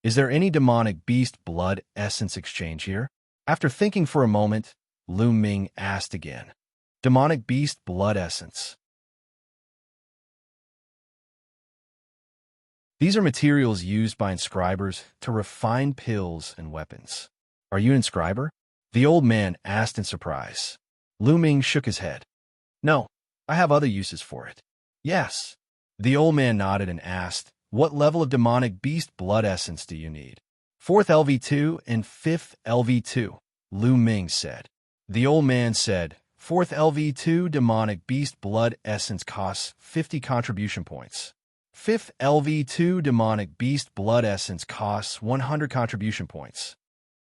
Is there any demonic beast blood essence exchange here? After thinking for a moment, Lu Ming asked again. Demonic beast blood essence. These are materials used by inscribers to refine pills and weapons. Are you an inscriber? The old man asked in surprise. Lu Ming shook his head. No, I have other uses for it. Yes. The old man nodded and asked, what level of demonic beast blood essence do you need? 4th LV2 and 5th LV2, Lu Ming said. The old man said, 4th LV2 demonic beast blood essence costs 50 contribution points. 5th LV2 demonic beast blood essence costs 100 contribution points.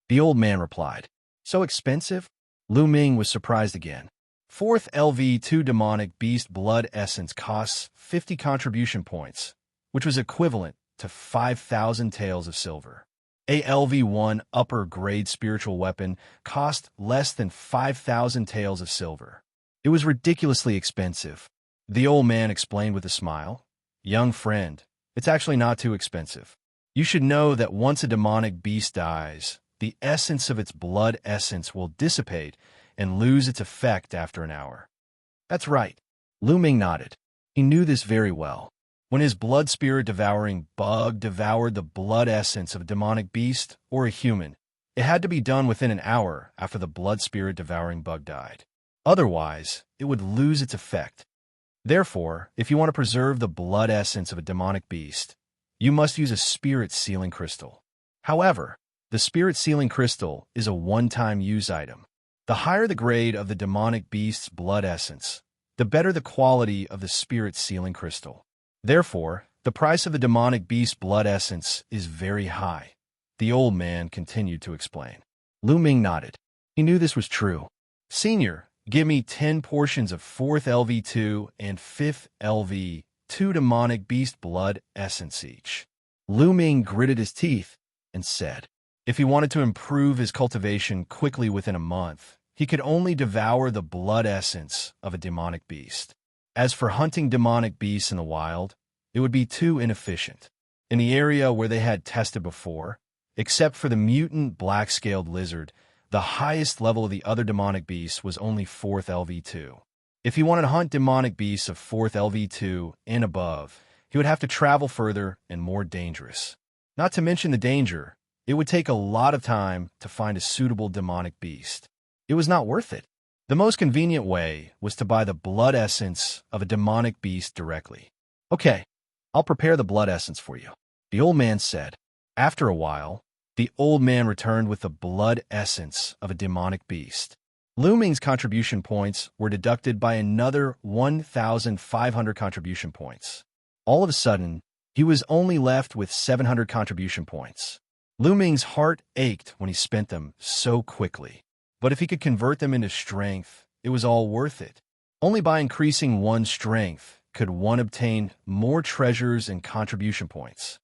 The old man replied, so expensive? Lu Ming was surprised again. 4th LV2 demonic beast blood essence costs 50 contribution points, which was equivalent to 5,000 taels of silver. A LV1 upper grade spiritual weapon cost less than 5,000 taels of silver. It was ridiculously expensive. The old man explained with a smile. Young friend, it's actually not too expensive. You should know that once a demonic beast dies, the essence of its blood essence will dissipate and lose its effect after an hour. That's right. Lu Ming nodded. He knew this very well. When his blood spirit devouring bug devoured the blood essence of a demonic beast or a human, it had to be done within an hour after the blood spirit devouring bug died. Otherwise, it would lose its effect. Therefore, if you want to preserve the blood essence of a demonic beast, you must use a spirit sealing crystal. However, the spirit sealing crystal is a one-time use item. The higher the grade of the demonic beast's blood essence, the better the quality of the spirit sealing crystal. Therefore, the price of the demonic beast's blood essence is very high. The old man continued to explain. Lu Ming nodded. He knew this was true. Senior, give me 10 portions of 4th LV2 and 5th LV2 demonic beast blood essence each. Lu Ming gritted his teeth and said, if he wanted to improve his cultivation quickly within a month, he could only devour the blood essence of a demonic beast. As for hunting demonic beasts in the wild, it would be too inefficient. In the area where they had tested before, except for the mutant black-scaled lizard, the highest level of the other demonic beasts was only 4th LV2. If he wanted to hunt demonic beasts of 4th LV2 and above, he would have to travel further and more dangerous. Not to mention the danger, it would take a lot of time to find a suitable demonic beast. It was not worth it. The most convenient way was to buy the blood essence of a demonic beast directly. Okay, I'll prepare the blood essence for you, the old man said. After a while, the old man returned with the blood essence of a demonic beast. Lu Ming's contribution points were deducted by another 1,500 contribution points. All of a sudden, he was only left with 700 contribution points. Lu Ming's heart ached when he spent them so quickly. But if he could convert them into strength, it was all worth it. Only by increasing one's strength could one obtain more treasures and contribution points.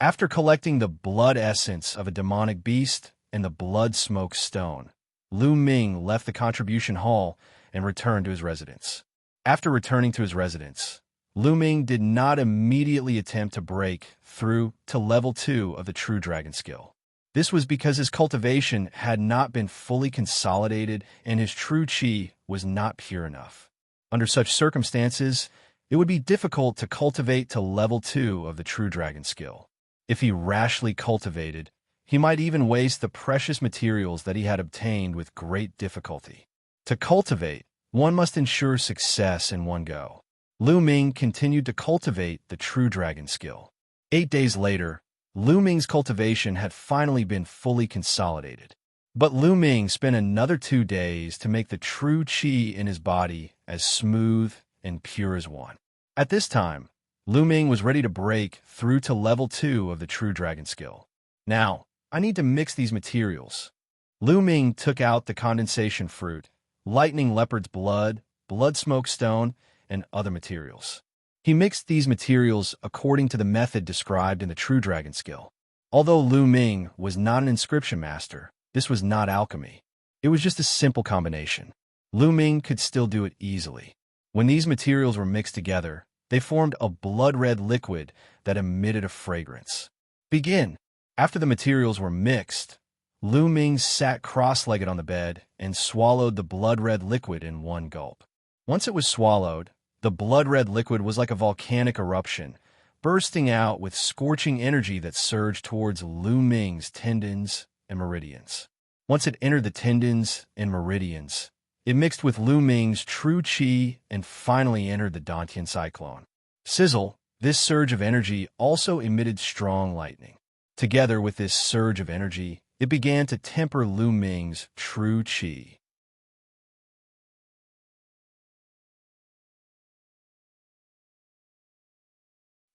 After collecting the blood essence of a demonic beast and the blood smoke stone, Lu Ming left the contribution hall and returned to his residence. After returning to his residence, Lu Ming did not immediately attempt to break through to level 2 of the True Dragon skill. This was because his cultivation had not been fully consolidated and his true chi was not pure enough. Under such circumstances, it would be difficult to cultivate to level 2 of the True Dragon skill. If he rashly cultivated, he might even waste the precious materials that he had obtained with great difficulty. To cultivate, one must ensure success in one go. Lu Ming continued to cultivate the True Dragon skill. 8 days later, Lu Ming's cultivation had finally been fully consolidated. But Lu Ming spent another 2 days to make the true chi in his body as smooth and pure as one. At this time, Lu Ming was ready to break through to level 2 of the True Dragon skill. Now, I need to mix these materials. Lu Ming took out the condensation fruit, lightning leopard's blood, blood smoke stone, and other materials. He mixed these materials according to the method described in the True Dragon skill. Although Lu Ming was not an inscription master, this was not alchemy. It was just a simple combination. Lu Ming could still do it easily. When these materials were mixed together, They formed a blood-red liquid that emitted a fragrance. Begin. After the materials were mixed, Lu Ming sat cross-legged on the bed and swallowed the blood-red liquid in one gulp. Once it was swallowed, the blood-red liquid was like a volcanic eruption, bursting out with scorching energy that surged towards Lu Ming's tendons and meridians. Once it entered the tendons and meridians, it mixed with Lu Ming's true qi and finally entered the Dantian cyclone. Sizzle, this surge of energy also emitted strong lightning. Together with this surge of energy, it began to temper Lu Ming's true qi.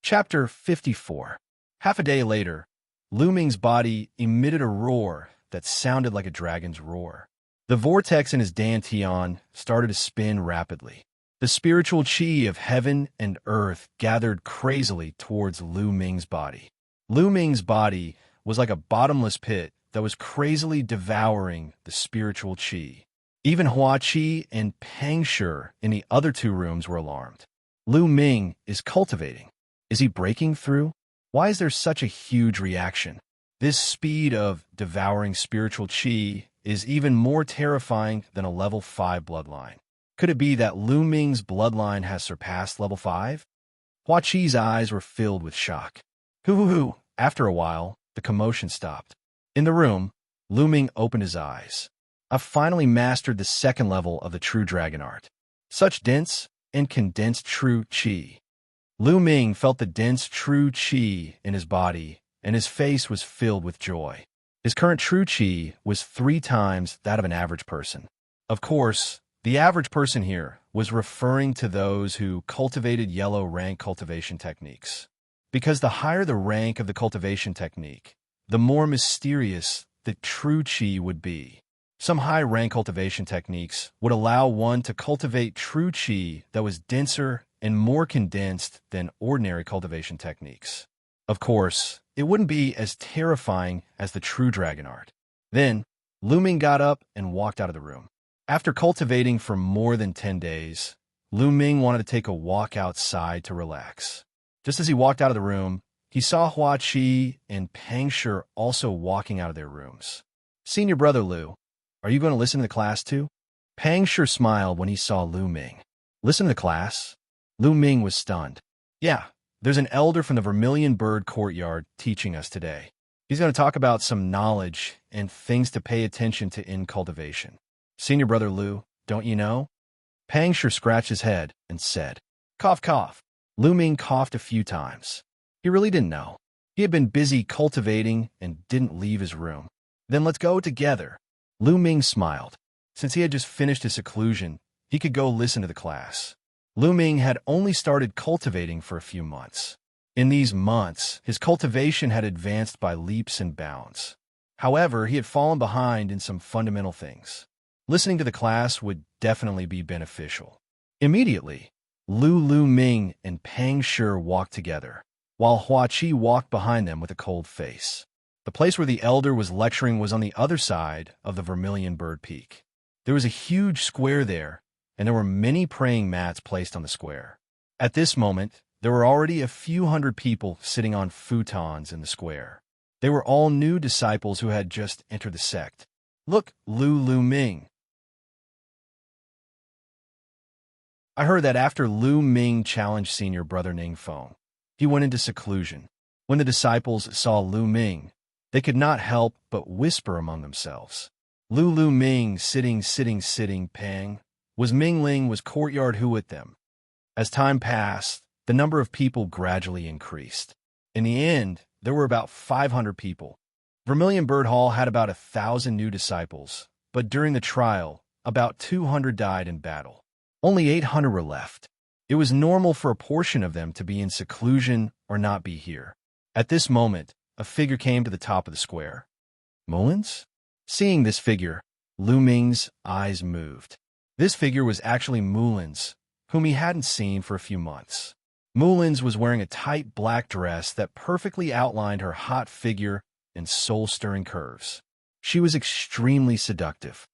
Chapter 54. Half a day later, Lu Ming's body emitted a roar that sounded like a dragon's roar. The vortex in his dantian started to spin rapidly. The spiritual qi of heaven and earth gathered crazily towards Lu Ming's body. Lu Ming's body was like a bottomless pit that was crazily devouring the spiritual qi. Even Hua Qi and Pang Shi in the other two rooms were alarmed. Lu Ming is cultivating. Is he breaking through? Why is there such a huge reaction? This speed of devouring spiritual qi is even more terrifying than a level 5 bloodline. Could it be that Lu Ming's bloodline has surpassed level 5? Hua Qi's eyes were filled with shock. Hoo-hoo-hoo! After a while, the commotion stopped. In the room, Lu Ming opened his eyes. I've finally mastered the second level of the true dragon art. Such dense and condensed true qi. Lu Ming felt the dense true qi in his body, and his face was filled with joy. His current true qi was 3 times that of an average person. Of course, the average person here was referring to those who cultivated yellow rank cultivation techniques. Because the higher the rank of the cultivation technique, the more mysterious the true qi would be. Some high-rank cultivation techniques would allow one to cultivate true qi that was denser and more condensed than ordinary cultivation techniques. Of course, it wouldn't be as terrifying as the true dragon art. Then, Lu Ming got up and walked out of the room. After cultivating for more than 10 days, Lu Ming wanted to take a walk outside to relax. Just as he walked out of the room, he saw Hua Qi and Pang Shi also walking out of their rooms. Senior brother Lu, are you going to listen to the class too? Pang Shi smiled when he saw Lu Ming. Listen to the class? Lu Ming was stunned. Yeah, there's an elder from the Vermilion Bird Courtyard teaching us today. He's going to talk about some knowledge and things to pay attention to in cultivation. Senior brother Lu, don't you know? Pang Shi scratched his head and said, cough, cough. Lu Ming coughed a few times. He really didn't know. He had been busy cultivating and didn't leave his room. Then let's go together. Lu Ming smiled. Since he had just finished his seclusion, he could go listen to the class. Lu Ming had only started cultivating for a few months. In these months, his cultivation had advanced by leaps and bounds. However, he had fallen behind in some fundamental things. Listening to the class would definitely be beneficial. Immediately, Lu Ming and Pang Shi walked together, while Hua Qi walked behind them with a cold face. The place where the elder was lecturing was on the other side of the Vermilion Bird Peak. There was a huge square there, and there were many praying mats placed on the square. At this moment, there were already a few hundred people sitting on futons in the square. They were all new disciples who had just entered the sect. Look, Lu Ming. I heard that after Lu Ming challenged senior brother Ningfeng, he went into seclusion. When the disciples saw Lu Ming, they could not help but whisper among themselves. Lu Ming sitting, Pang. Was Mingling was courtyard who with them? As time passed, the number of people gradually increased. In the end, there were about 500 people. Vermilion Bird Hall had about 1,000 new disciples, but during the trial, about 200 died in battle. Only 800 were left. It was normal for a portion of them to be in seclusion or not be here. At this moment, a figure came to the top of the square. Mullins? Seeing this figure, Lu Ming's eyes moved. This figure was actually Mullins, whom he hadn't seen for a few months. Mullins was wearing a tight black dress that perfectly outlined her hot figure and soul-stirring curves. She was extremely seductive.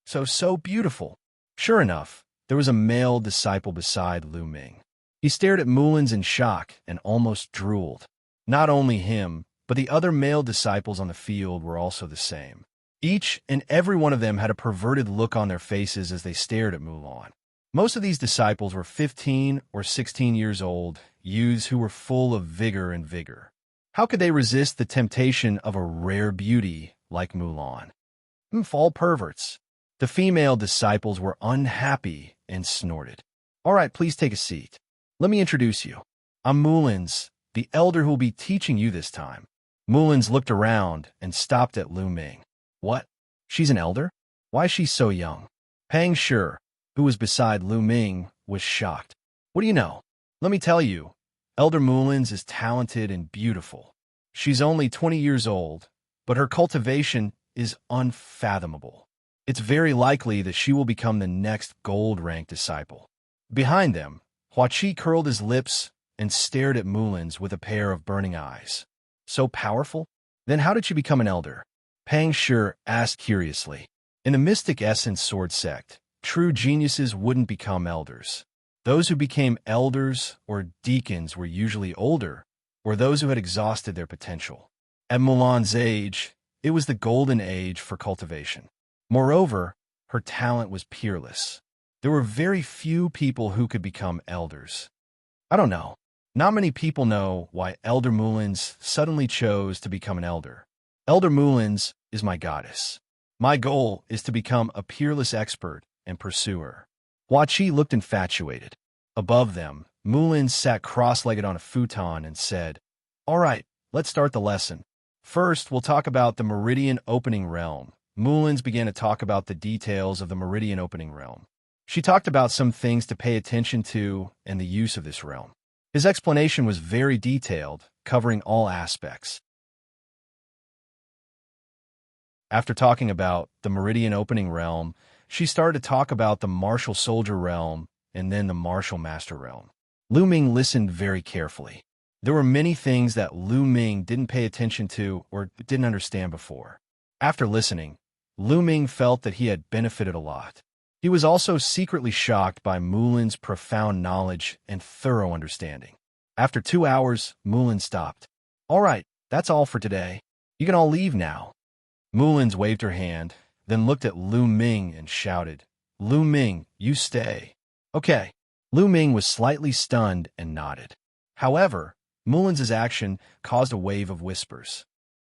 So beautiful. Sure enough, there was a male disciple beside Lu Ming. He stared at Mulins in shock and almost drooled. Not only him, but the other male disciples on the field were also the same. Each and every one of them had a perverted look on their faces as they stared at Mulan. Most of these disciples were 15 or 16 years old, youths who were full of vigor and vigor. How could they resist the temptation of a rare beauty like Mulan? Fall perverts. The female disciples were unhappy and snorted. All right, please take a seat. Let me introduce you. I'm Mulins, the elder who will be teaching you this time. Mulins looked around and stopped at Lu Ming. What? She's an elder? Why is she so young? Pang Shi, who was beside Lu Ming, was shocked. What do you know? Let me tell you, Elder Mulins is talented and beautiful. She's only 20 years old, but her cultivation is unfathomable. It's very likely that she will become the next gold-rank disciple. Behind them, Huaqi curled his lips and stared at Mulins with a pair of burning eyes. So powerful? Then how did she become an elder? Pang Shi asked curiously. In the Mystic Essence Sword sect, true geniuses wouldn't become elders. Those who became elders or deacons were usually older, or those who had exhausted their potential. At Mulan's age, it was the golden age for cultivation. Moreover, her talent was peerless. There were very few people who could become elders. I don't know. Not many people know why Elder Mulins suddenly chose to become an elder. Elder Mulins is my goddess. My goal is to become a peerless expert and pursuer. Huaqi looked infatuated. Above them, Mulins sat cross-legged on a futon and said, All right, let's start the lesson. First, we'll talk about the Meridian Opening Realm. Mulins began to talk about the details of the Meridian Opening Realm. She talked about some things to pay attention to and the use of this realm. His explanation was very detailed, covering all aspects. After talking about the Meridian Opening Realm, she started to talk about the Martial Soldier Realm and then the Martial Master Realm. Lu Ming listened very carefully. There were many things that Lu Ming didn't pay attention to or didn't understand before. After listening, Lu Ming felt that he had benefited a lot. He was also secretly shocked by Mulin's profound knowledge and thorough understanding. After 2 hours, Mulin stopped. All right, that's all for today. You can all leave now. Mulins waved her hand, then looked at Lu Ming and shouted, Lu Ming, you stay. Okay. Lu Ming was slightly stunned and nodded. However, Mulin's action caused a wave of whispers.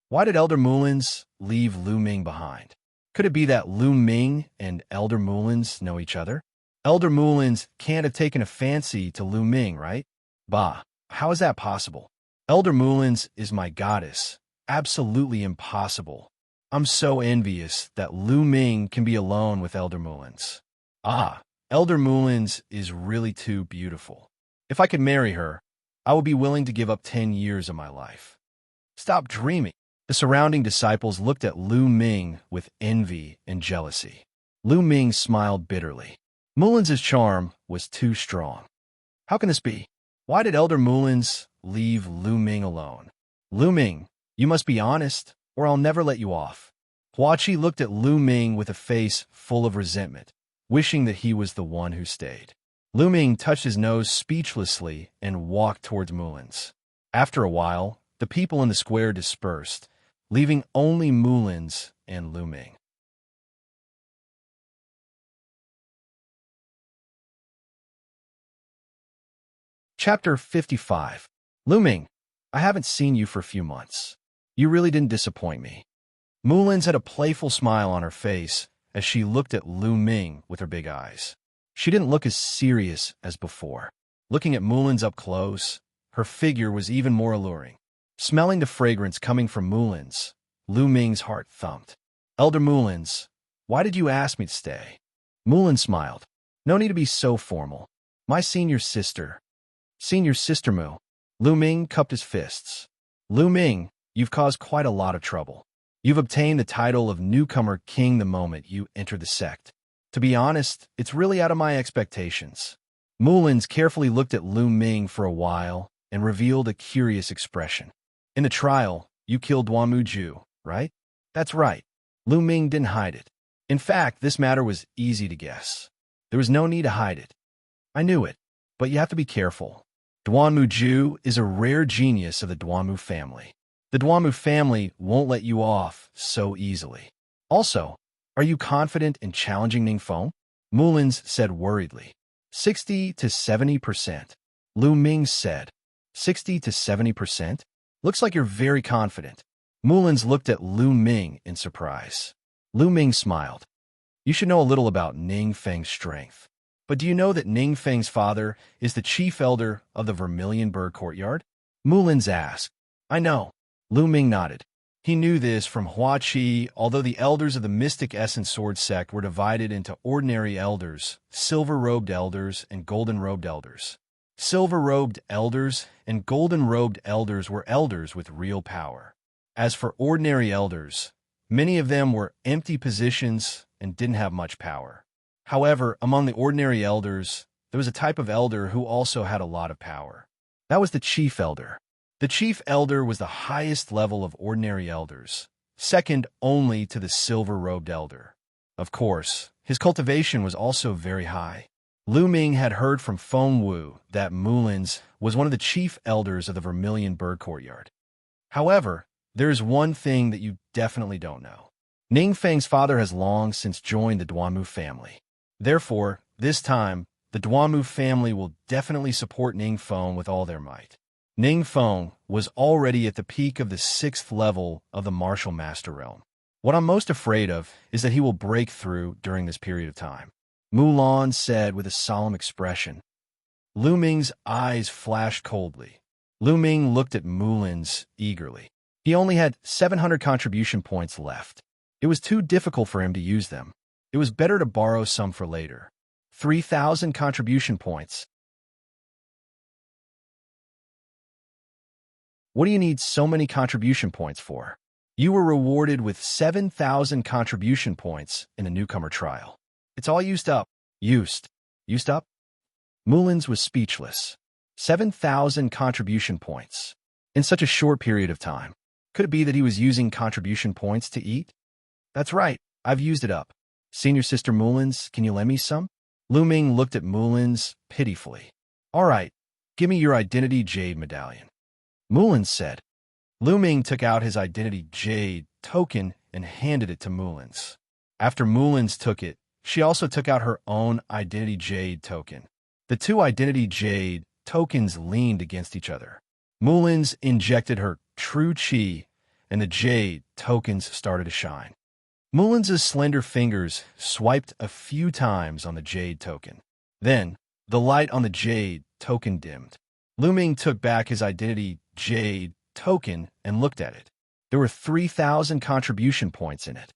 Why did Elder Mulins leave Lu Ming behind? Could it be that Lu Ming and Elder Mulins know each other? Elder Mulins can't have taken a fancy to Lu Ming, right? Bah, how is that possible? Elder Mulins is my goddess. Absolutely impossible. I'm so envious that Lu Ming can be alone with Elder Mulins. Ah, Elder Mulins is really too beautiful. If I could marry her, I would be willing to give up 10 years of my life. Stop dreaming. The surrounding disciples looked at Lu Ming with envy and jealousy. Lu Ming smiled bitterly. Mulin's charm was too strong. How can this be? Why did Elder Mulins leave Lu Ming alone? Lu Ming, you must be honest, or I'll never let you off. Huaqi looked at Lu Ming with a face full of resentment, wishing that he was the one who stayed. Lu Ming touched his nose speechlessly and walked towards Mulins. After a while, the people in the square dispersed, leaving only Mulins and Lu Ming. Chapter 55. Lu Ming, I haven't seen you for a few months. You really didn't disappoint me. Mulins had a playful smile on her face as she looked at Lu Ming with her big eyes. She didn't look as serious as before. Looking at Mulins up close, her figure was even more alluring. Smelling the fragrance coming from Mulins, Lu Ming's heart thumped. Elder Mulins, why did you ask me to stay? Mulin smiled. No need to be so formal. My senior sister. Senior sister Mu. Lu Ming cupped his fists. Lu Ming, you've caused quite a lot of trouble. You've obtained the title of newcomer king the moment you entered the sect. To be honest, it's really out of my expectations. Mulins carefully looked at Lu Ming for a while and revealed a curious expression. In the trial, you killed Duanmu Ju, right? That's right. Lu Ming didn't hide it. In fact, this matter was easy to guess. There was no need to hide it. I knew it. But you have to be careful. Duanmu Ju is a rare genius of the Duanmu family. The Duanmu family won't let you off so easily. Also, are you confident in challenging Ningfeng? Mulins said worriedly. 60 to 70%. Lu Ming said. 60 to 70%? Looks like you're very confident. Mulins looked at Lu Ming in surprise. Lu Ming smiled. You should know a little about Ningfeng's strength. But do you know that Ningfeng's father is the chief elder of the Vermilion Bird Courtyard? Mulins asked. I know. Lu Ming nodded. He knew this from Huaqi, although the elders of the Mystic Essence Sword sect were divided into ordinary elders, silver-robed elders, and golden-robed elders. Silver-robed elders and golden-robed elders were elders with real power. As for ordinary elders, many of them were empty positions and didn't have much power. However, among the ordinary elders, there was a type of elder who also had a lot of power. That was the chief elder. The chief elder was the highest level of ordinary elders, second only to the silver-robed elder. Of course, his cultivation was also very high. Lu Ming had heard from Feng Wu that Mulins was one of the chief elders of the Vermilion Bird Courtyard. However, there is one thing that you definitely don't know. Ningfeng's father has long since joined the Duanmu family. Therefore, this time, the Duanmu family will definitely support Ningfeng with all their might. Ningfeng was already at the peak of the 6th level of the Martial Master Realm. What I'm most afraid of is that he will break through during this period of time. Mulan said with a solemn expression. Lu Ming's eyes flashed coldly. Lu Ming looked at Mulins eagerly. He only had 700 contribution points left. It was too difficult for him to use them. It was better to borrow some for later. 3,000 contribution points. What do you need so many contribution points for? You were rewarded with 7,000 contribution points in a newcomer trial. It's all used up. Used up? Mulins was speechless. 7,000 contribution points. In such a short period of time. Could it be that he was using contribution points to eat? That's right. I've used it up. Senior Sister Mulins, can you lend me some? Lu Ming looked at Mulins pitifully. All right. Give me your Identity Jade medallion. Mulins said. Lu Ming took out his Identity Jade token and handed it to Mulins. After Mulins took it, she also took out her own Identity Jade token. The two Identity Jade tokens leaned against each other. Mulins injected her true chi, and the Jade tokens started to shine. Mulins' slender fingers swiped a few times on the Jade token. Then, the light on the Jade token dimmed. Lu Ming took back his Identity Jade token and looked at it. There were 3,000 contribution points in it.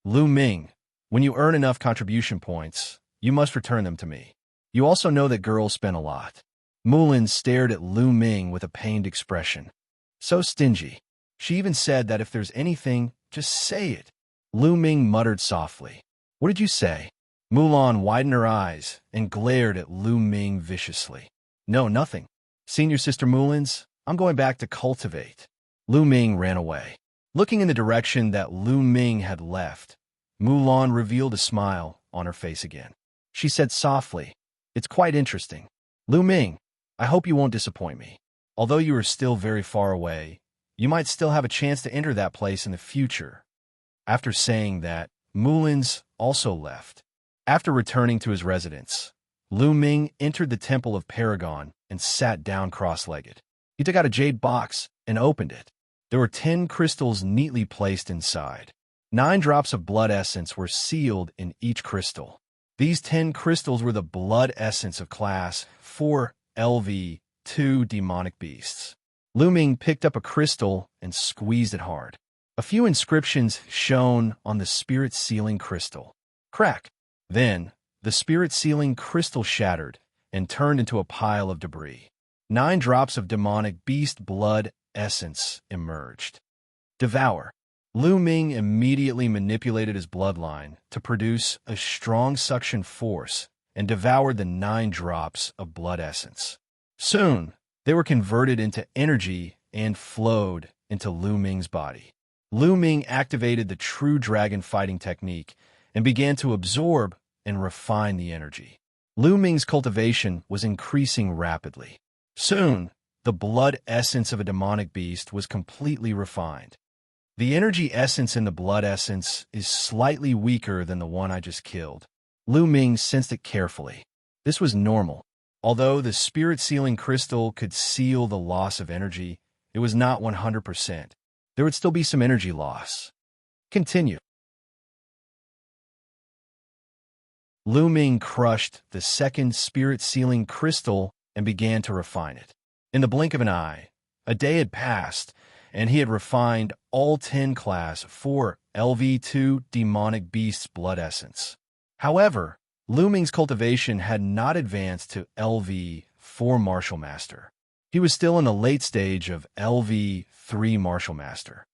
Lu Ming, when you earn enough contribution points, you must return them to me. You also know that girls spend a lot. Mulin stared at Lu Ming with a pained expression. So stingy. She even said that if there's anything, just say it. Lu Ming muttered softly. What did you say? Mulan widened her eyes and glared at Lu Ming viciously. No, nothing. Senior Sister Mulins, I'm going back to cultivate. Lu Ming ran away. Looking in the direction that Lu Ming had left, Mulan revealed a smile on her face again. She said softly, It's quite interesting. Lu Ming, I hope you won't disappoint me. Although you are still very far away, you might still have a chance to enter that place in the future. After saying that, Mulins also left. After returning to his residence, Lu Ming entered the Temple of Paragon and sat down cross-legged. He took out a jade box and opened it. There were 10 crystals neatly placed inside. 9 drops of blood essence were sealed in each crystal. These 10 crystals were the blood essence of class 4 LV2 demonic beasts. Lu Ming picked up a crystal and squeezed it hard. A few inscriptions shone on the spirit sealing crystal. Crack! Then, the spirit sealing crystal shattered and turned into a pile of debris. 9 drops of demonic beast blood essence emerged. Devour. Lu Ming immediately manipulated his bloodline to produce a strong suction force and devoured the 9 drops of blood essence. Soon, they were converted into energy and flowed into Lu Ming's body. Lu Ming activated the true dragon fighting technique and began to absorb and refine the energy. Lu Ming's cultivation was increasing rapidly. Soon, the blood essence of a demonic beast was completely refined. The energy essence in the blood essence is slightly weaker than the one I just killed. Lu Ming sensed it carefully. This was normal. Although the spirit sealing crystal could seal the loss of energy, it was not 100%. There would still be some energy loss. Continue. Lu Ming crushed the second spirit sealing crystal and began to refine it. In the blink of an eye, a day had passed, and he had refined all 10 Class 4 LV2 demonic beasts' blood essence. However, Lu Ming's cultivation had not advanced to LV4 Martial Master. He was still in the late stage of LV3 Martial Master.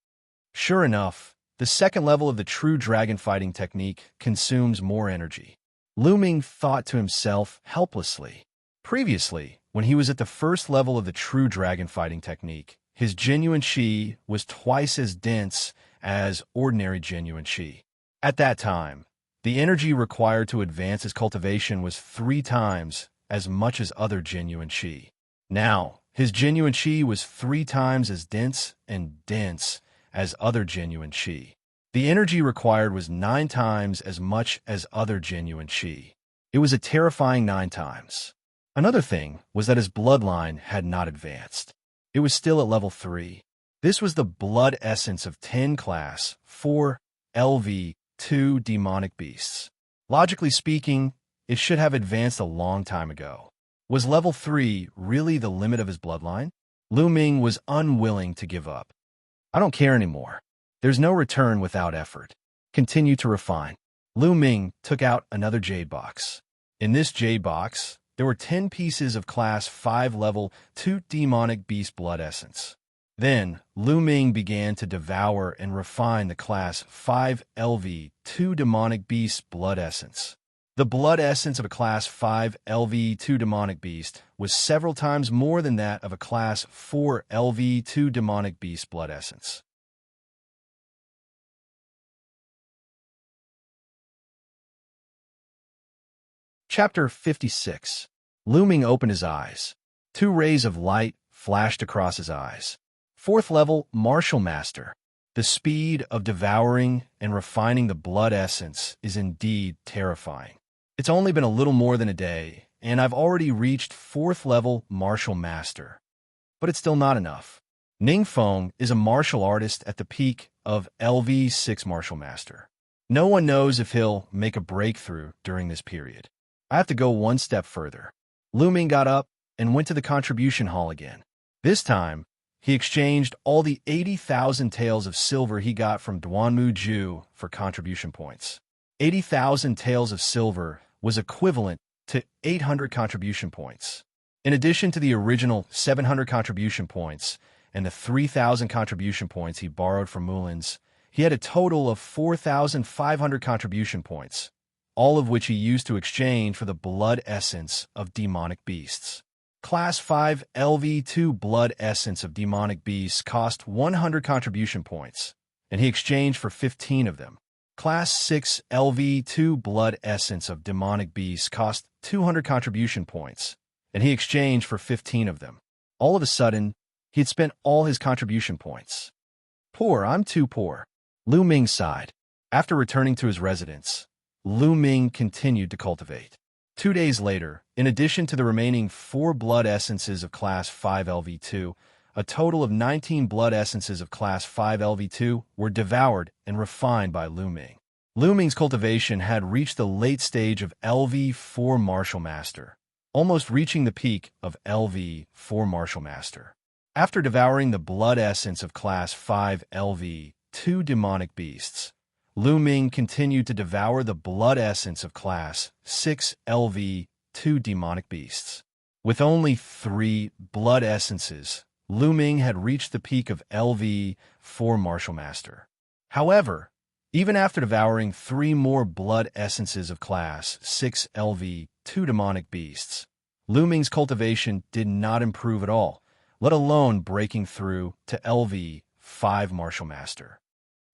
Sure enough, the second level of the true dragon fighting technique consumes more energy. Lu Ming thought to himself helplessly. Previously, when he was at the first level of the true dragon fighting technique, his genuine qi was twice as dense as ordinary genuine qi. At that time, the energy required to advance his cultivation was 3 times as much as other genuine qi. Now, his genuine qi was 3 times as dense as other genuine qi. The energy required was 9 times as much as other genuine qi. It was a terrifying 9 times. Another thing was that his bloodline had not advanced. It was still at level 3. This was the blood essence of 10 Class 4 LV2 demonic beasts. Logically speaking, it should have advanced a long time ago. Was level 3 really the limit of his bloodline? Lu Ming was unwilling to give up. I don't care anymore. There's no return without effort. Continue to refine. Lu Ming took out another jade box. In this jade box, there were 10 pieces of Class 5 level 2 demonic beast blood essence. Then, Lu Ming began to devour and refine the Class 5 LV2 demonic beast blood essence. The blood essence of a Class 5 LV2 demonic beast was several times more than that of a Class 4 LV2 demonic beast blood essence. Chapter 56. Lu Ming opened his eyes. 2 rays of light flashed across his eyes. 4th level Martial Master. The speed of devouring and refining the blood essence is indeed terrifying. It's only been a little more than a day, and I've already reached 4th level Martial Master. But it's still not enough. Ningfeng is a martial artist at the peak of LV6 Martial Master. No one knows if he'll make a breakthrough during this period. I have to go one step further. Lu Ming got up and went to the contribution hall again. This time, he exchanged all the 80,000 taels of silver he got from Duanmu Ju for contribution points. 80,000 taels of silver was equivalent to 800 contribution points. In addition to the original 700 contribution points and the 3,000 contribution points he borrowed from Mulin's, he had a total of 4,500 contribution points, all of which he used to exchange for the blood essence of demonic beasts. Class 5 LV2 blood essence of demonic beasts cost 100 contribution points, and he exchanged for 15 of them. Class 6 LV2 blood essence of demonic beasts cost 200 contribution points, and he exchanged for 15 of them. All of a sudden, he had spent all his contribution points. Poor, I'm too poor. Lu Ming sighed. After returning to his residence, Lu Ming continued to cultivate. 2 days later, in addition to the remaining 4 blood essences of Class 5 LV2, a total of 19 blood essences of Class 5 LV2 were devoured and refined by Lu Ming. Lu Ming's cultivation had reached the late stage of LV4 Martial Master, almost reaching the peak of LV4 Martial Master. After devouring the blood essence of Class 5 LV2 demonic beasts, Lu Ming continued to devour the blood essence of Class 6 LV2 demonic beasts. With only 3 blood essences, Lu Ming had reached the peak of LV4 Martial Master. However, even after devouring 3 more blood essences of Class 6 LV2 demonic beasts, Lu Ming's cultivation did not improve at all, let alone breaking through to LV5 Martial Master.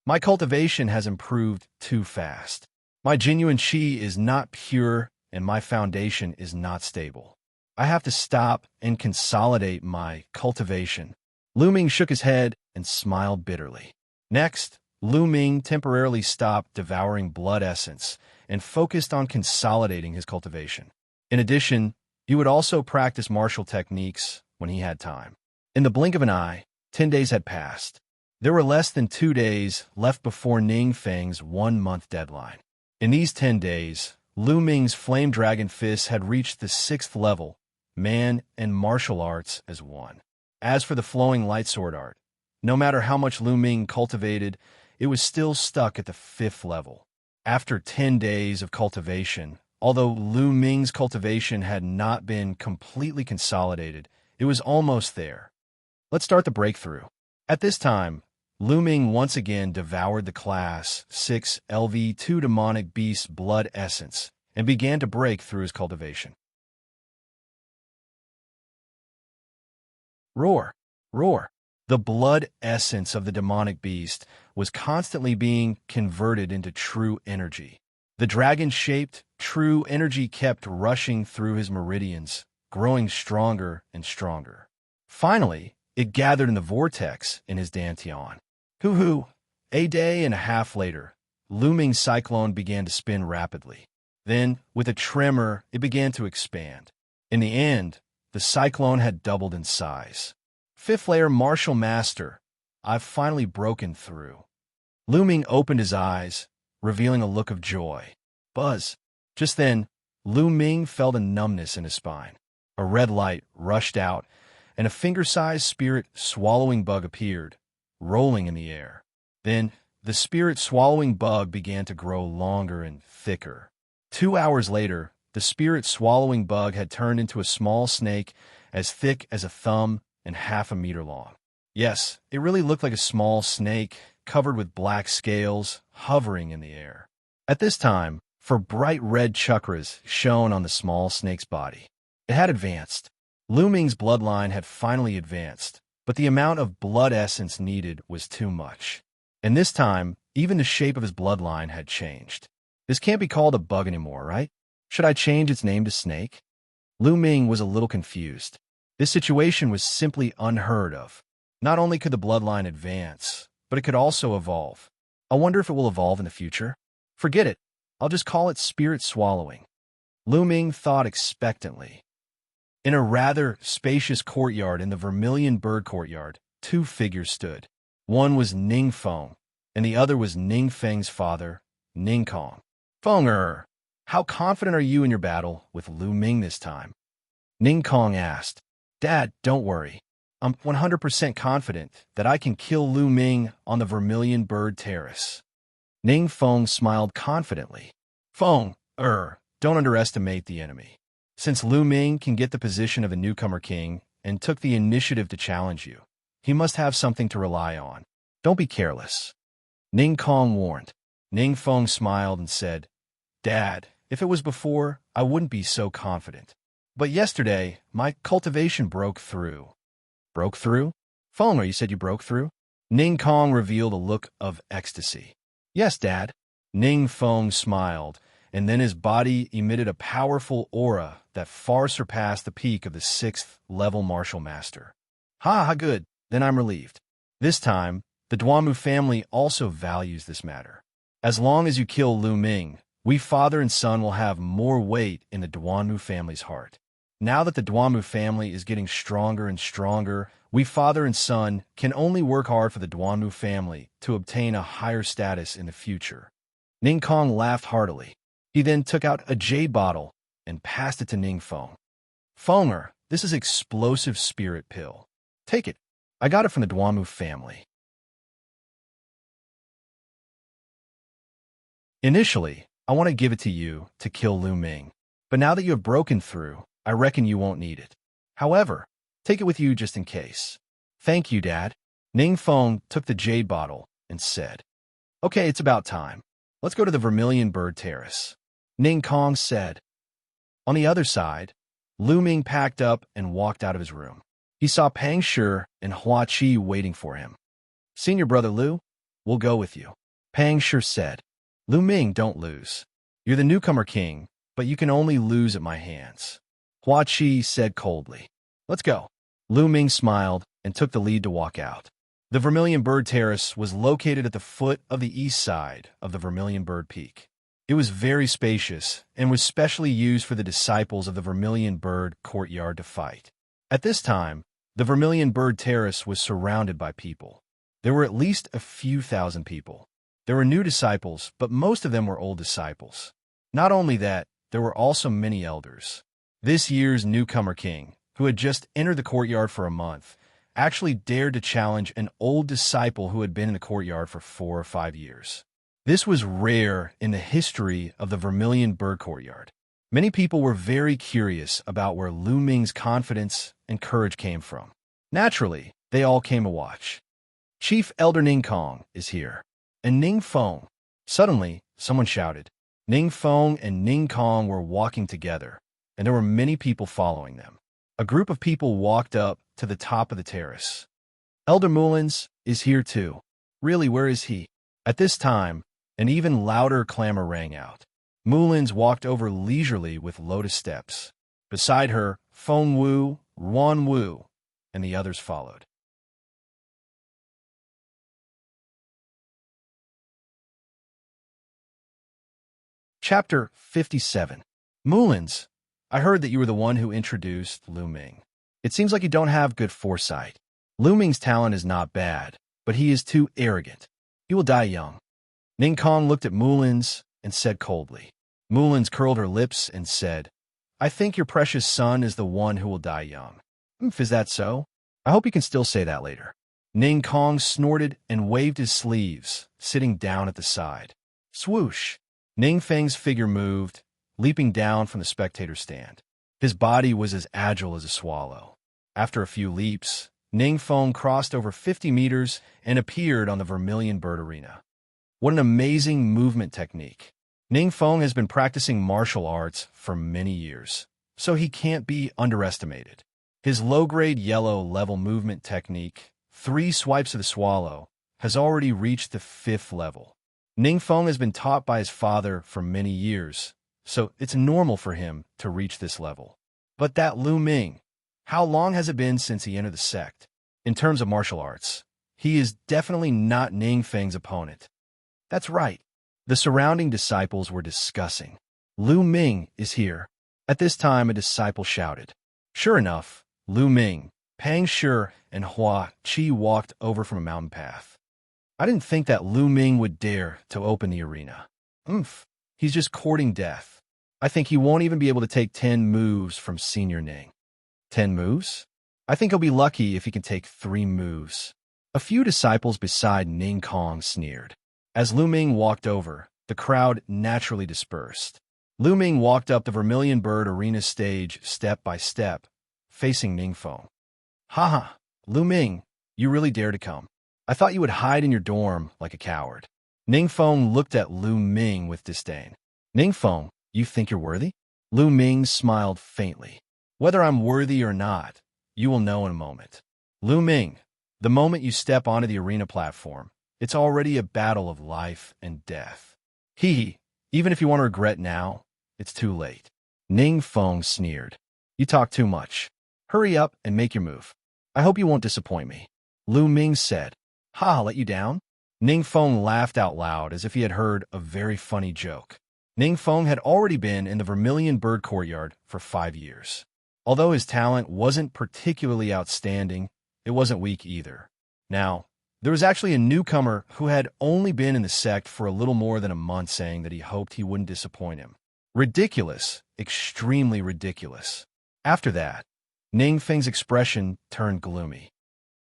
My cultivation has improved too fast. My genuine qi is not pure and my foundation is not stable. I have to stop and consolidate my cultivation." Lu Ming shook his head and smiled bitterly. Next, Lu Ming temporarily stopped devouring blood essence and focused on consolidating his cultivation. In addition, he would also practice martial techniques when he had time. In the blink of an eye, 10 days had passed. There were less than 2 days left before Ning Feng's 1-month deadline. In these 10 days, Lu Ming's Flame Dragon Fist had reached the 6th level, man and martial arts as one. As for the Flowing Light Sword art, no matter how much Lu Ming cultivated, it was still stuck at the 5th level. After 10 days of cultivation, although Lu Ming's cultivation had not been completely consolidated, it was almost there. Let's start the breakthrough. At this time, Lu Ming once again devoured the Class 6 LV2 Demonic Beast Blood Essence and began to break through his cultivation. Roar! Roar! The blood essence of the demonic beast was constantly being converted into true energy. The dragon-shaped, true energy kept rushing through his meridians, growing stronger and stronger. Finally, it gathered in the vortex in his dantian. Hoo-hoo! A day and a half later, Lu Ming's cyclone began to spin rapidly. Then, with a tremor, it began to expand. In the end, the cyclone had doubled in size. 5th layer martial master, I've finally broken through. Lu Ming opened his eyes, revealing a look of joy. Buzz! Just then, Lu Ming felt a numbness in his spine. A red light rushed out, and a finger-sized spirit swallowing bug appeared, rolling in the air. Then, the spirit swallowing bug began to grow longer and thicker. 2 hours later, the spirit swallowing bug had turned into a small snake as thick as a thumb and half a meter long. Yes, it really looked like a small snake, covered with black scales, hovering in the air. At this time, bright red chakras shone on the small snake's body. It had advanced. Lu Ming's bloodline had finally advanced, but the amount of blood essence needed was too much. And this time, even the shape of his bloodline had changed. This can't be called a bug anymore, right? Should I change its name to Snake? Lu Ming was a little confused. This situation was simply unheard of. Not only could the bloodline advance, but it could also evolve. I wonder if it will evolve in the future. Forget it. I'll just call it Spirit Swallowing. Lu Ming thought expectantly. In a rather spacious courtyard in the Vermilion Bird Courtyard, 2 figures stood. One was Ning Feng, and the other was Ning Feng's father, Ning Kong. Feng, how confident are you in your battle with Lu Ming this time? Ning Kong asked. Dad, don't worry. I'm 100% confident that I can kill Lu Ming on the Vermilion Bird Terrace. Ning Feng smiled confidently. Feng, don't underestimate the enemy. Since Lu Ming can get the position of a newcomer king and took the initiative to challenge you, he must have something to rely on. Don't be careless. Ning Kong warned. Ning Feng smiled and said, Dad, if it was before, I wouldn't be so confident. But yesterday, my cultivation broke through. Broke through? Feng, you said you broke through? Ning Kong revealed a look of ecstasy. Yes, Dad. Ning Feng smiled, and then his body emitted a powerful aura that far surpassed the peak of the 6th level martial master. Ha, good. Then I'm relieved. This time, the Duanmu family also values this matter. As long as you kill Lu Ming, we father and son will have more weight in the Duanmu family's heart. Now that the Duanmu family is getting stronger and stronger, we father and son can only work hard for the Duanmu family to obtain a higher status in the future. Ning Kong laughed heartily. He then took out a jade bottle and passed it to Ning Feng. Feng, this is explosive spirit pill. Take it. I got it from the Duanmu family. Initially, I want to give it to you to kill Lu Ming, but now that you have broken through, I reckon you won't need it. However, take it with you just in case. Thank you, Dad. Ning Feng took the jade bottle and said, Okay, it's about time. Let's go to the Vermilion Bird Terrace. Ning Kong said. On the other side, Lu Ming packed up and walked out of his room. He saw Pang Shi and Hua Qi waiting for him. Senior brother Lu, we'll go with you. Pang Shi said. Lu Ming, don't lose. You're the newcomer king, but you can only lose at my hands. Hua Qi said coldly. Let's go. Lu Ming smiled and took the lead to walk out. The Vermilion Bird Terrace was located at the foot of the east side of the Vermilion Bird Peak. It was very spacious and was specially used for the disciples of the Vermilion Bird Courtyard to fight. At this time, the Vermilion Bird Terrace was surrounded by people. There were at least a few thousand people. There were new disciples, but most of them were old disciples. Not only that, there were also many elders. This year's newcomer king, who had just entered the courtyard for a month, actually dared to challenge an old disciple who had been in the courtyard for 4 or 5 years. This was rare in the history of the Vermilion Bird Courtyard. Many people were very curious about where Lu Ming's confidence and courage came from. Naturally, they all came to watch. Chief Elder Ning Kong is here. And Ning Feng. Suddenly, someone shouted. Ning Feng and Ning Kong were walking together, and there were many people following them. A group of people walked up to the top of the terrace. Elder Mullins is here too. Really, where is he? At this time, an even louder clamor rang out. Mullins walked over leisurely with lotus steps. Beside her, Feng Wu, Ruan Wu, and the others followed. Chapter 57. Mullins, I heard that you were the one who introduced Lu Ming. It seems like you don't have good foresight. Lu Ming's talent is not bad, but he is too arrogant. He will die young. Ning Kong looked at Mullins and said coldly. Mullins curled her lips and said, I think your precious son is the one who will die young. Is that so? I hope you can still say that later. Ning Kong snorted and waved his sleeves, sitting down at the side. Swoosh! Ning Feng's figure moved, leaping down from the spectator stand. His body was as agile as a swallow. After a few leaps, Ning Feng crossed over 50 meters and appeared on the Vermilion Bird Arena. What an amazing movement technique. Ning Feng has been practicing martial arts for many years, so he can't be underestimated. His low-grade yellow-level movement technique, 3 swipes of the swallow, has already reached the 5th level. Ning Feng has been taught by his father for many years, so it's normal for him to reach this level. But that Lu Ming, how long has it been since he entered the sect? In terms of martial arts, he is definitely not Ning Feng's opponent. That's right. The surrounding disciples were discussing. Lu Ming is here. At this time, a disciple shouted. Sure enough, Lu Ming, Pang Shi, and Hua Qi walked over from a mountain path. I didn't think that Lu Ming would dare to open the arena. He's just courting death. I think he won't even be able to take 10 moves from Senior Ning. 10 moves? I think he'll be lucky if he can take 3 moves. A few disciples beside Ning Kong sneered. As Lu Ming walked over, the crowd naturally dispersed. Lu Ming walked up the Vermilion Bird Arena stage step by step, facing Ning Feng. Haha, Lu Ming, you really dare to come. I thought you would hide in your dorm like a coward. Ning Feng looked at Lu Ming with disdain. Ning Feng, you think you're worthy? Lu Ming smiled faintly. Whether I'm worthy or not, you will know in a moment. Lu Ming, the moment you step onto the arena platform, it's already a battle of life and death. Even if you want to regret now, it's too late. Ning Feng sneered. You talk too much. Hurry up and make your move. I hope you won't disappoint me. Lu Ming said. I'll let you down? Ning Feng laughed out loud as if he had heard a very funny joke. Ning Feng had already been in the Vermilion Bird Courtyard for 5 years. Although his talent wasn't particularly outstanding, it wasn't weak either. Now, there was actually a newcomer who had only been in the sect for a little more than a month saying that he hoped he wouldn't disappoint him. Ridiculous, extremely ridiculous. After that, Ning Feng's expression turned gloomy.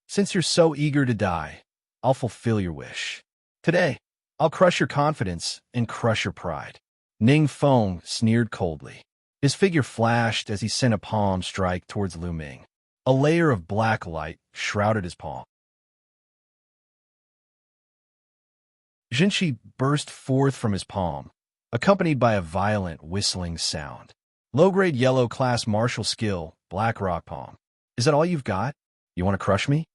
Since you're so eager to die, I'll fulfill your wish. Today, I'll crush your confidence and crush your pride. Ning Feng sneered coldly. His figure flashed as he sent a palm strike towards Lu Ming. A layer of black light shrouded his palm. Xianxia burst forth from his palm, accompanied by a violent whistling sound. Low-grade yellow-class martial skill, black rock palm. Is that all you've got? You want to crush me?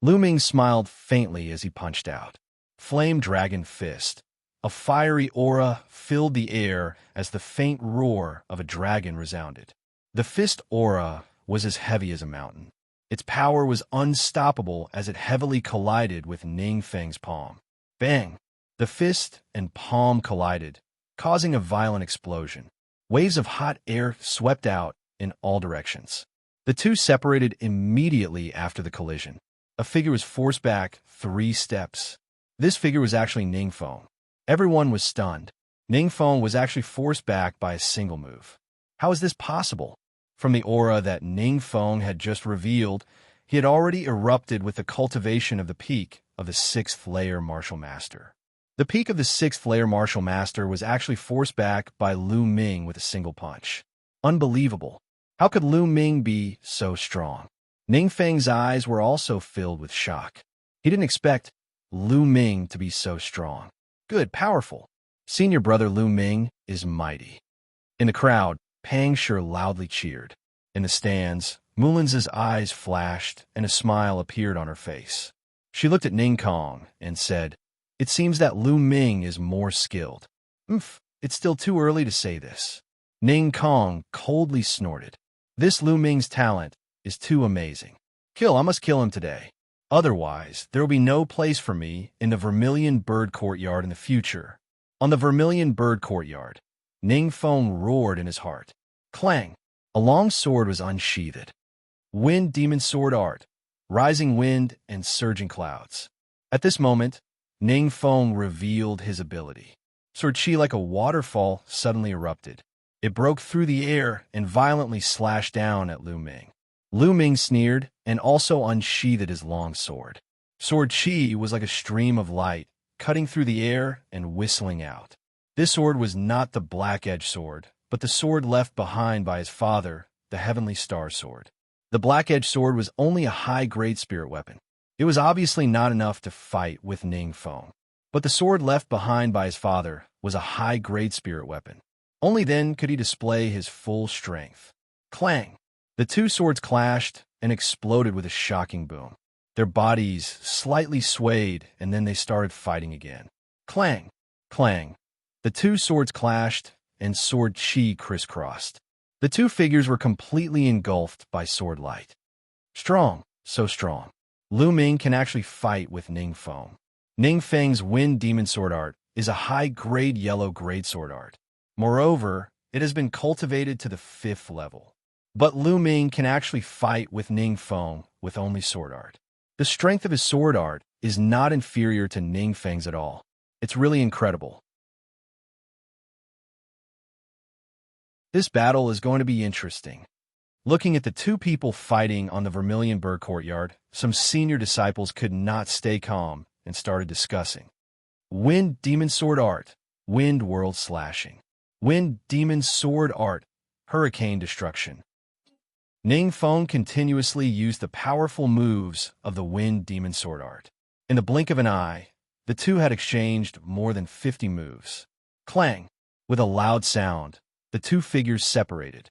Lu Ming smiled faintly as he punched out. Flame Dragon Fist. A fiery aura filled the air as the faint roar of a dragon resounded. The fist aura was as heavy as a mountain. Its power was unstoppable as it heavily collided with Ningfeng's palm. Bang! The fist and palm collided, causing a violent explosion. Waves of hot air swept out in all directions. The two separated immediately after the collision. A figure was forced back 3 steps. This figure was actually Ningfeng. Everyone was stunned. Ningfeng was actually forced back by a single move. How is this possible? From the aura that Ningfeng had just revealed, he had already erupted with the cultivation of the peak of the 6th layer martial master. The peak of the 6th layer martial master was actually forced back by Lu Ming with a single punch. Unbelievable. How could Lu Ming be so strong? Ningfeng's eyes were also filled with shock. He didn't expect Lu Ming to be so strong. Good, powerful. Senior brother Lu Ming is mighty. In the crowd, Pang Shi loudly cheered. In the stands, Mulin's eyes flashed and a smile appeared on her face. She looked at Ning Kong and said, "It seems that Lu Ming is more skilled." It's still too early to say this. Ning Kong coldly snorted. This Lu Ming's talent is too amazing. I must kill him today. Otherwise, there will be no place for me in the Vermilion Bird Courtyard in the future. On the Vermilion Bird Courtyard, Ningfeng roared in his heart. Clang! A long sword was unsheathed. Wind Demon Sword Art, Rising Wind and Surging Clouds. At this moment, Ningfeng revealed his ability. Sword Chi like a waterfall suddenly erupted. It broke through the air and violently slashed down at Lu Ming. Lu Ming sneered and also unsheathed his long sword. Sword Chi was like a stream of light, cutting through the air and whistling out. This sword was not the black-edged sword, but the sword left behind by his father, the Heavenly Star Sword. The black-edged sword was only a high-grade spirit weapon. It was obviously not enough to fight with Ningfeng, but the sword left behind by his father was a high-grade spirit weapon. Only then could he display his full strength. Clang! The two swords clashed and exploded with a shocking boom. Their bodies slightly swayed, and then they started fighting again. Clang! Clang! The two swords clashed, and sword chi crisscrossed. The two figures were completely engulfed by sword light. Strong, so strong. Lu Ming can actually fight with Ningfeng. Ningfeng's Wind Demon Sword Art is a high-grade yellow grade sword art. Moreover, it has been cultivated to the 5th level. But Lu Ming can actually fight with Ningfeng with only sword art. The strength of his sword art is not inferior to Ningfeng's at all. It's really incredible. This battle is going to be interesting. Looking at the two people fighting on the Vermilion Bird Courtyard, some senior disciples could not stay calm and started discussing. Wind Demon Sword Art, Wind World Slashing. Wind Demon Sword Art, Hurricane Destruction. Ningfeng continuously used the powerful moves of the Wind Demon Sword Art. In the blink of an eye, the two had exchanged more than 50 moves. Clang! With a loud sound, the two figures separated.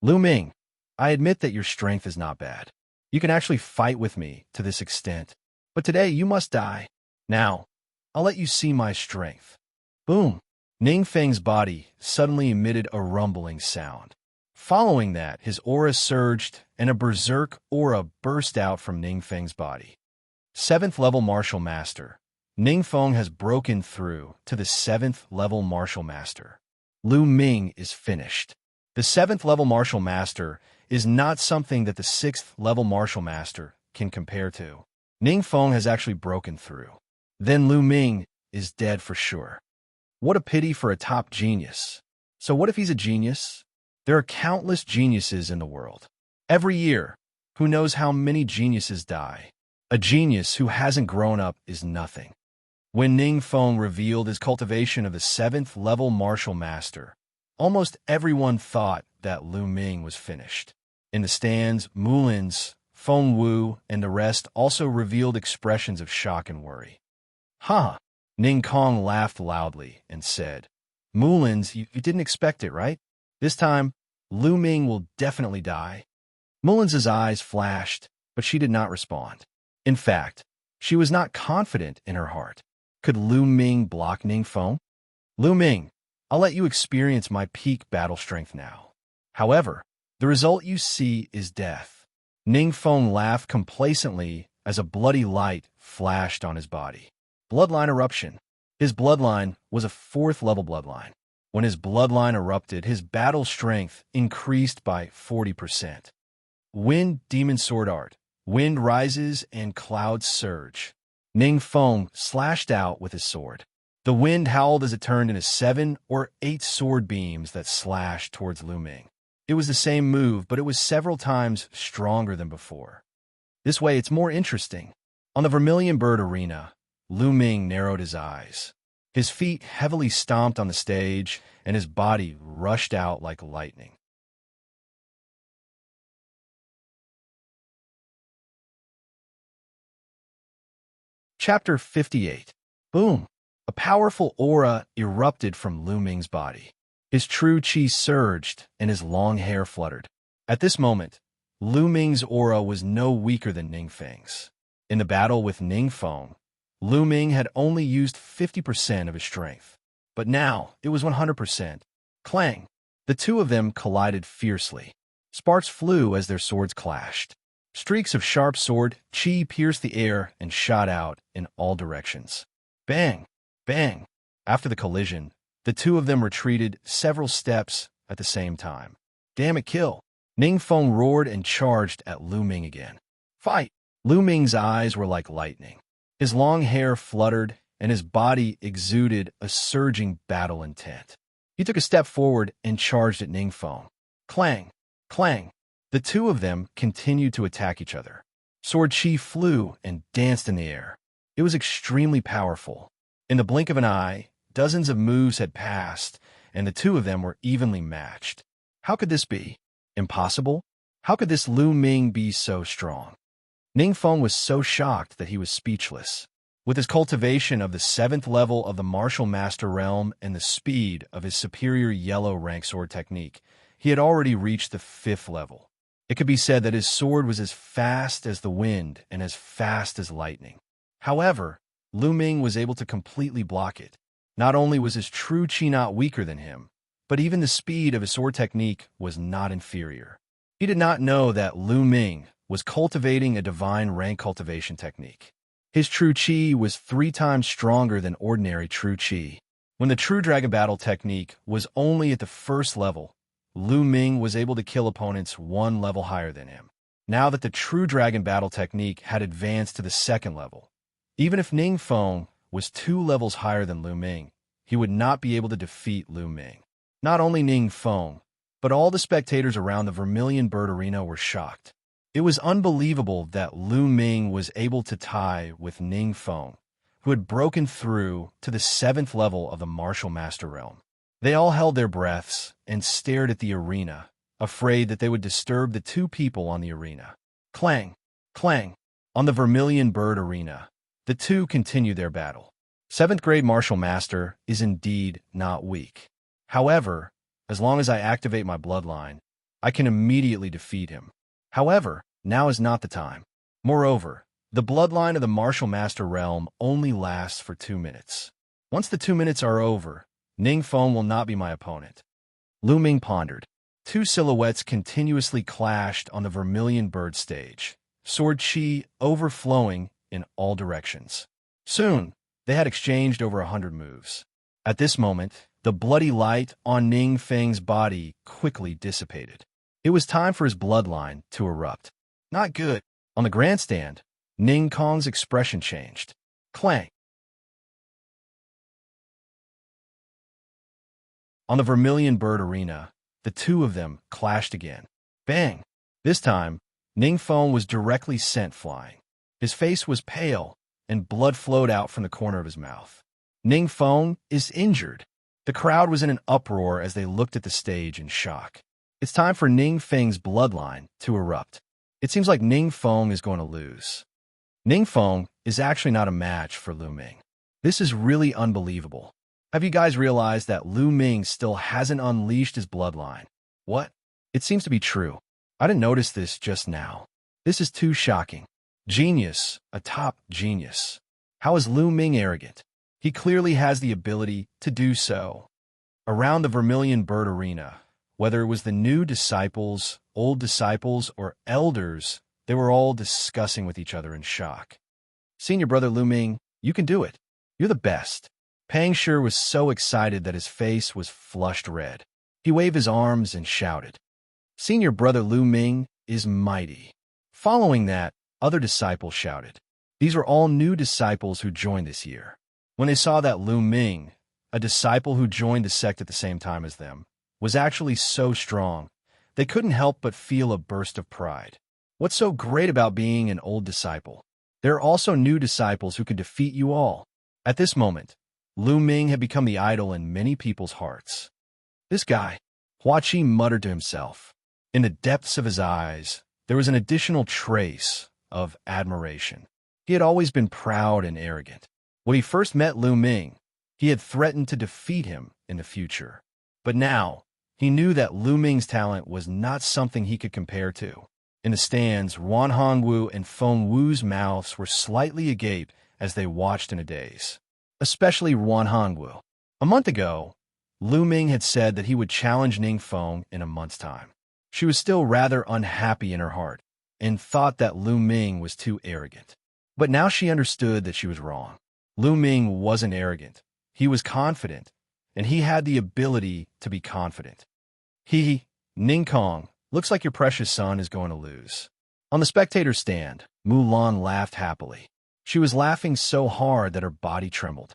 Lu Ming, I admit that your strength is not bad. You can actually fight with me to this extent. But today you must die. Now, I'll let you see my strength. Boom! Ningfeng's body suddenly emitted a rumbling sound. Following that, his aura surged and a berserk aura burst out from Ningfeng's body. 7th level Martial Master. Ningfeng has broken through to the 7th level Martial Master. Lu Ming is finished. The 7th level Martial Master is not something that the 6th level Martial Master can compare to. Ningfeng has actually broken through. Then Lu Ming is dead for sure. What a pity for a top genius. So what if he's a genius? There are countless geniuses in the world. Every year, who knows how many geniuses die? A genius who hasn't grown up is nothing. When Ningfeng revealed his cultivation of the 7th level Martial Master, almost everyone thought that Lu Ming was finished. In the stands, Mulin's, Feng Wu, and the rest also revealed expressions of shock and worry. Ha! Ning Kong laughed loudly and said, Mulin's, you didn't expect it, right? This time, Lu Ming will definitely die. Mulin's eyes flashed, but she did not respond. In fact, she was not confident in her heart. Could Lu Ming block Ningfeng? Lu Ming, I'll let you experience my peak battle strength now. However, the result you see is death. Ning Feng laughed complacently as a bloody light flashed on his body. Bloodline eruption. His bloodline was a 4th-level bloodline. When his bloodline erupted, his battle strength increased by 40%. Wind Demon Sword Art. Wind rises and clouds surge. Ning Feng slashed out with his sword. The wind howled as it turned into 7 or 8 sword beams that slashed towards Lu Ming. It was the same move, but it was several times stronger than before. This way, it's more interesting. On the Vermilion Bird Arena, Lu Ming narrowed his eyes. His feet heavily stomped on the stage, and his body rushed out like lightning. Chapter 58. Boom! A powerful aura erupted from Lu Ming's body. His true qi surged, and his long hair fluttered. At this moment, Lu Ming's aura was no weaker than Ning Feng's. In the battle with Ning Feng, Lu Ming had only used 50% of his strength. But now, it was 100%. Clang! The two of them collided fiercely. Sparks flew as their swords clashed. Streaks of sharp sword qi pierced the air and shot out in all directions. Bang! Bang! After the collision, the two of them retreated several steps at the same time. Damn it, kill! Ning Feng roared and charged at Lu Ming again. Fight! Lu Ming's eyes were like lightning. His long hair fluttered, and his body exuded a surging battle intent. He took a step forward and charged at Ning Feng. Clang! Clang! The two of them continued to attack each other. Sword qi flew and danced in the air. It was extremely powerful. In the blink of an eye, dozens of moves had passed, and the two of them were evenly matched. How could this be? Impossible? How could this Lu Ming be so strong? Ning Feng was so shocked that he was speechless. With his cultivation of the 7th level of the Martial Master Realm and the speed of his superior yellow rank sword technique, he had already reached the 5th level. It could be said that his sword was as fast as the wind and as fast as lightning. However, Lu Ming was able to completely block it. Not only was his true qi not weaker than him, but even the speed of his sword technique was not inferior. He did not know that Lu Ming was cultivating a divine rank cultivation technique. His true qi was 3 times stronger than ordinary true qi. When the true dragon battle technique was only at the 1st level, Lu Ming was able to kill opponents 1 level higher than him. Now that the true dragon battle technique had advanced to the 2nd level, even if Ning Feng was 2 levels higher than Lu Ming, he would not be able to defeat Lu Ming. Not only Ning Feng, but all the spectators around the Vermilion Bird Arena were shocked. It was unbelievable that Lu Ming was able to tie with Ning Feng, who had broken through to the 7th level of the Martial Master Realm. They all held their breaths and stared at the arena, afraid that they would disturb the two people on the arena. Clang! Clang! On the Vermilion Bird Arena, the two continued their battle. 7th grade Martial Master is indeed not weak. However, as long as I activate my bloodline, I can immediately defeat him. However, now is not the time. Moreover, the bloodline of the Martial Master Realm only lasts for 2 minutes. Once the 2 minutes are over, Ning Feng will not be my opponent. Lu Ming pondered. 2 silhouettes continuously clashed on the Vermilion Bird stage, sword qi overflowing in all directions. Soon, they had exchanged over 100 moves. At this moment, the bloody light on Ning Feng's body quickly dissipated. It was time for his bloodline to erupt. Not good. On the grandstand, Ning Kong's expression changed. Clang! On the Vermilion Bird Arena, the two of them clashed again. Bang! This time, Ning Feng was directly sent flying. His face was pale, and blood flowed out from the corner of his mouth. Ning Feng is injured. The crowd was in an uproar as they looked at the stage in shock. It's time for Ning Feng's bloodline to erupt. It seems like Ning Feng is going to lose. Ning Feng is actually not a match for Lu Ming. This is really unbelievable. Have you guys realized that Lu Ming still hasn't unleashed his bloodline? What? It seems to be true. I didn't notice this just now. This is too shocking. Genius, a top genius. How is Lu Ming arrogant? He clearly has the ability to do so. Around the Vermilion Bird Arena, whether it was the new disciples, old disciples, or elders, they were all discussing with each other in shock. Senior brother Lu Ming, you can do it. You're the best. Pang Shi was so excited that his face was flushed red. He waved his arms and shouted, Senior brother Lu Ming is mighty. Following that, other disciples shouted. These were all new disciples who joined this year. When they saw that Lu Ming, a disciple who joined the sect at the same time as them, was actually so strong, they couldn't help but feel a burst of pride. What's so great about being an old disciple? There are also new disciples who could defeat you all. At this moment, Lu Ming had become the idol in many people's hearts. This guy, Hua Qi muttered to himself. In the depths of his eyes, there was an additional trace of admiration. He had always been proud and arrogant. When he first met Lu Ming, he had threatened to defeat him in the future. But now, he knew that Lu Ming's talent was not something he could compare to. In the stands, Wan Hongwu and Feng Wu's mouths were slightly agape as they watched in a daze. Especially Wan Hongwu. A month ago, Lu Ming had said that he would challenge Ning Feng in a month's time. She was still rather unhappy in her heart and thought that Lu Ming was too arrogant. But now she understood that she was wrong. Lu Ming wasn't arrogant. He was confident, and he had the ability to be confident. Ning Kong, looks like your precious son is going to lose. On the spectator's stand, Mulan laughed happily. She was laughing so hard that her body trembled.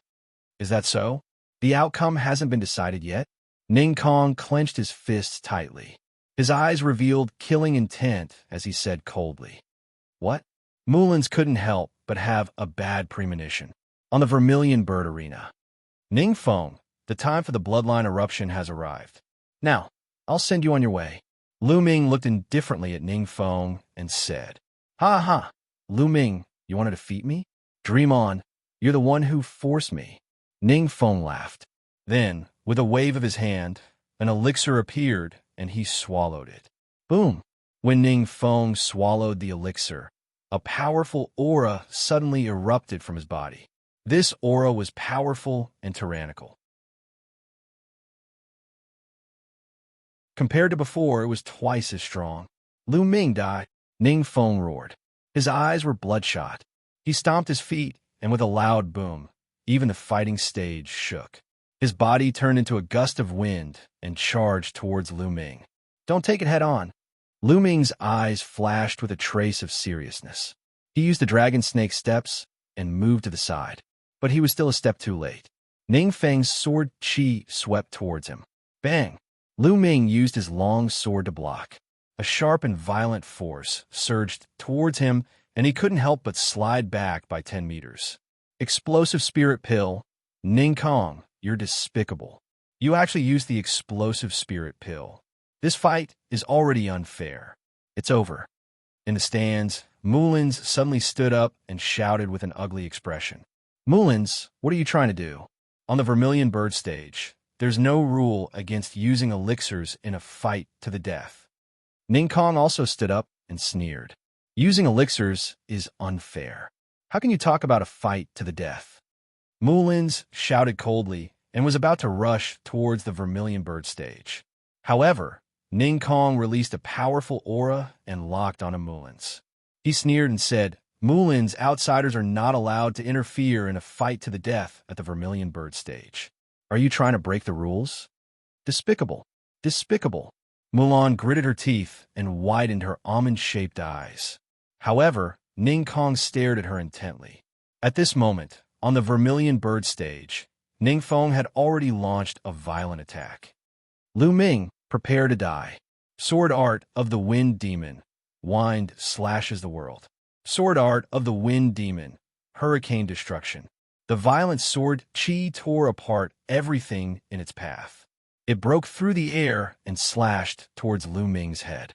Is that so? The outcome hasn't been decided yet? Ning Kong clenched his fists tightly. His eyes revealed killing intent as he said coldly. What? Mulan's couldn't help but have a bad premonition. On the Vermilion Bird Arena. Ning Feng, the time for the bloodline eruption has arrived. Now, I'll send you on your way. Lu Ming looked indifferently at Ning Feng and said, Ha ha, Lu Ming, you want to defeat me? Dream on. You're the one who forced me. Ning Feng laughed. Then, with a wave of his hand, an elixir appeared and he swallowed it. Boom! When Ning Feng swallowed the elixir, a powerful aura suddenly erupted from his body. This aura was powerful and tyrannical. Compared to before, it was twice as strong. Lu Ming died. Ning Feng roared. His eyes were bloodshot. He stomped his feet, and with a loud boom, even the fighting stage shook. His body turned into a gust of wind and charged towards Lu Ming. Don't take it head on. Lu Ming's eyes flashed with a trace of seriousness. He used the dragon snake steps and moved to the side. But he was still a step too late. Ning Feng's sword qi swept towards him. Bang! Lu Ming used his long sword to block. A sharp and violent force surged towards him, and he couldn't help but slide back by 10 meters. Explosive spirit pill. Ning Kong, you're despicable. You actually used the explosive spirit pill. This fight is already unfair. It's over. In the stands, Mulins suddenly stood up and shouted with an ugly expression. Mulins, what are you trying to do? On the Vermilion Bird stage, there's no rule against using elixirs in a fight to the death. Ning Kong also stood up and sneered. Using elixirs is unfair. How can you talk about a fight to the death? Mulins shouted coldly and was about to rush towards the Vermilion Bird stage. However, Ning Kong released a powerful aura and locked onto Mulins. He sneered and said, Mulins, outsiders are not allowed to interfere in a fight to the death at the Vermilion Bird stage. Are you trying to break the rules? Despicable. Despicable. Mulan gritted her teeth and widened her almond-shaped eyes. However, Ning Kong stared at her intently. At this moment, on the Vermilion Bird stage, Ning Feng had already launched a violent attack. Lu Ming, prepare to die. Sword Art of the Wind Demon. Wind slashes the world. Sword Art of the Wind Demon. Hurricane destruction. The violent sword qi tore apart everything in its path. It broke through the air and slashed towards Lu Ming's head.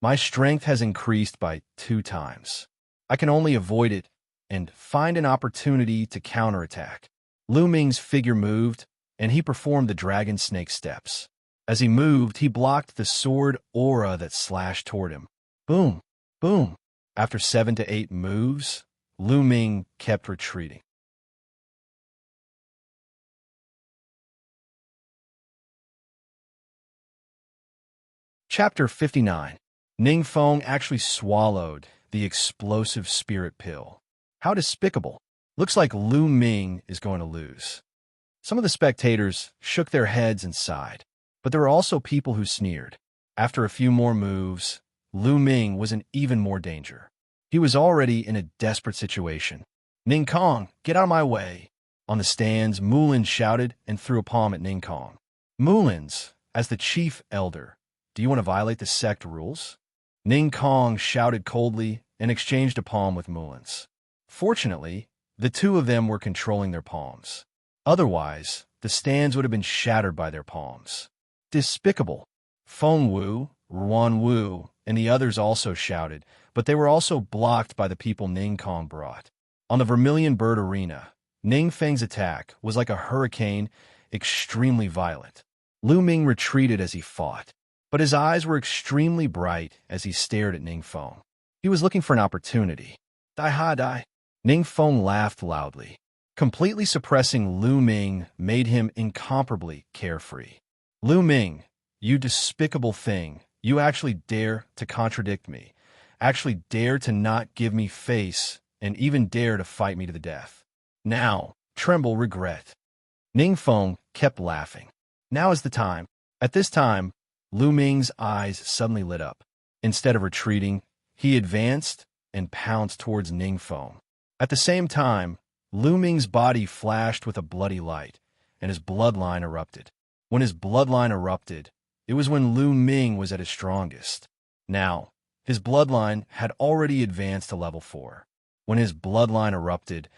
My strength has increased by 2 times. I can only avoid it and find an opportunity to counterattack. Lu Ming's figure moved, and he performed the dragon snake steps. As he moved, he blocked the sword aura that slashed toward him. Boom! Boom! After 7 to 8 moves, Lu Ming kept retreating. Chapter 59. Ningfeng actually swallowed the explosive spirit pill. How despicable. Looks like Lu Ming is going to lose. Some of the spectators shook their heads and sighed, but there were also people who sneered. After a few more moves, Lu Ming was in even more danger. He was already in a desperate situation. Ning Kong, get out of my way. On the stands, Mulin shouted and threw a palm at Ning Kong. Mulins, as the chief elder, do you want to violate the sect rules? Ning Kong shouted coldly and exchanged a palm with Mulins. Fortunately, the two of them were controlling their palms. Otherwise, the stands would have been shattered by their palms. Despicable. Feng Wu, Ruan Wu, and the others also shouted, but they were also blocked by the people Ning Kong brought. On the Vermilion Bird Arena, Ning Feng's attack was like a hurricane, extremely violent. Lu Ming retreated as he fought, but his eyes were extremely bright as he stared at Ning Feng. He was looking for an opportunity. Dai ha dai. Ning Feng laughed loudly. Completely suppressing Lu Ming made him incomparably carefree. Lu Ming, you despicable thing, you actually dare to contradict me, actually dare to not give me face, and even dare to fight me to the death. Now, tremble regret. Ning Feng kept laughing. Now is the time. At this time, Lu Ming's eyes suddenly lit up. Instead of retreating, he advanced and pounced towards Ning Feng. At the same time, Lu Ming's body flashed with a bloody light, and his bloodline erupted. When his bloodline erupted, it was when Lu Ming was at his strongest. Now, his bloodline had already advanced to level 4. When his bloodline erupted,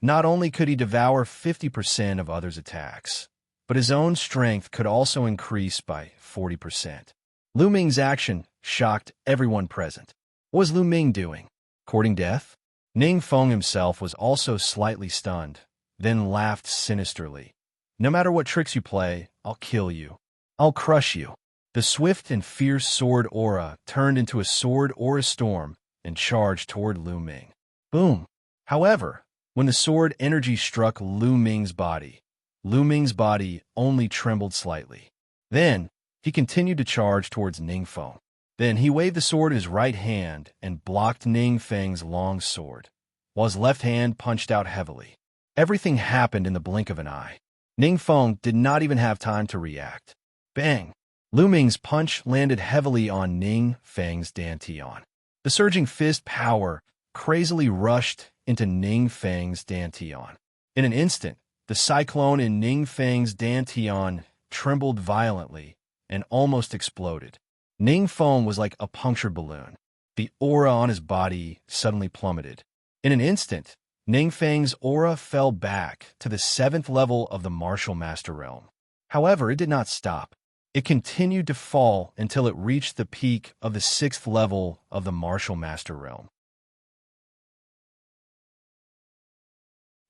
not only could he devour 50% of others' attacks, but his own strength could also increase by 40%. Lu Ming's action shocked everyone present. What was Lu Ming doing? Courting death? Ning Feng himself was also slightly stunned, then laughed sinisterly. No matter what tricks you play, I'll kill you. I'll crush you. The swift and fierce sword aura turned into a sword aura storm and charged toward Lu Ming. Boom! However, when the sword energy struck Lu Ming's body only trembled slightly. Then, he continued to charge towards Ning Feng. Then he waved the sword in his right hand and blocked Ning Feng's long sword, while his left hand punched out heavily. Everything happened in the blink of an eye. Ning Feng did not even have time to react. Bang! Lu Ming's punch landed heavily on Ning Feng's dantian. The surging fist power crazily rushed into Ning Feng's dantian. In an instant, the cyclone in Ning Feng's dantian trembled violently and almost exploded. Ning Feng was like a punctured balloon. The aura on his body suddenly plummeted. In an instant, Ning Feng's aura fell back to the 7th level of the Martial Master Realm. However, it did not stop. It continued to fall until it reached the peak of the 6th level of the Martial Master Realm.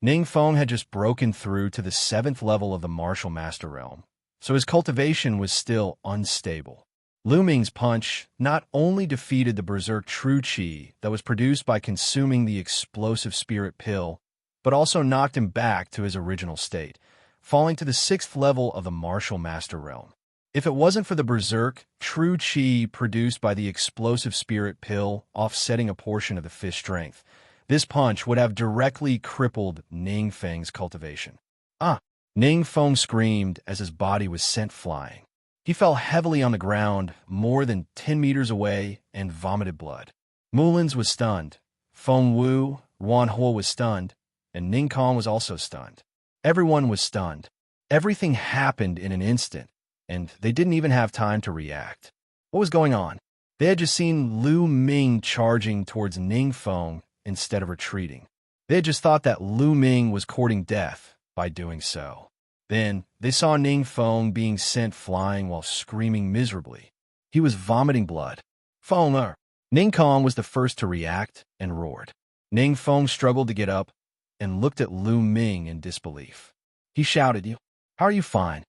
Ning Feng had just broken through to the 7th level of the Martial Master Realm, so his cultivation was still unstable. Lu Ming's punch not only defeated the berserk true qi that was produced by consuming the explosive spirit pill, but also knocked him back to his original state, falling to the 6th level of the Martial Master Realm. If it wasn't for the berserk true qi produced by the explosive spirit pill offsetting a portion of the fist strength, this punch would have directly crippled Ning Feng's cultivation. Ah! Ning Feng screamed as his body was sent flying. He fell heavily on the ground more than 10 meters away and vomited blood. Mulins was stunned. Feng Wu, Ruan Ho was stunned, and Ning Kong was also stunned. Everyone was stunned. Everything happened in an instant, and they didn't even have time to react. What was going on? They had just seen Lu Ming charging towards Ning Feng instead of retreating. They had just thought that Lu Ming was courting death by doing so. Then, they saw Ning Feng being sent flying while screaming miserably. He was vomiting blood. Feng! Ning Kong was the first to react and roared. Ning Feng struggled to get up and looked at Lu Ming in disbelief. He shouted, How are you fine?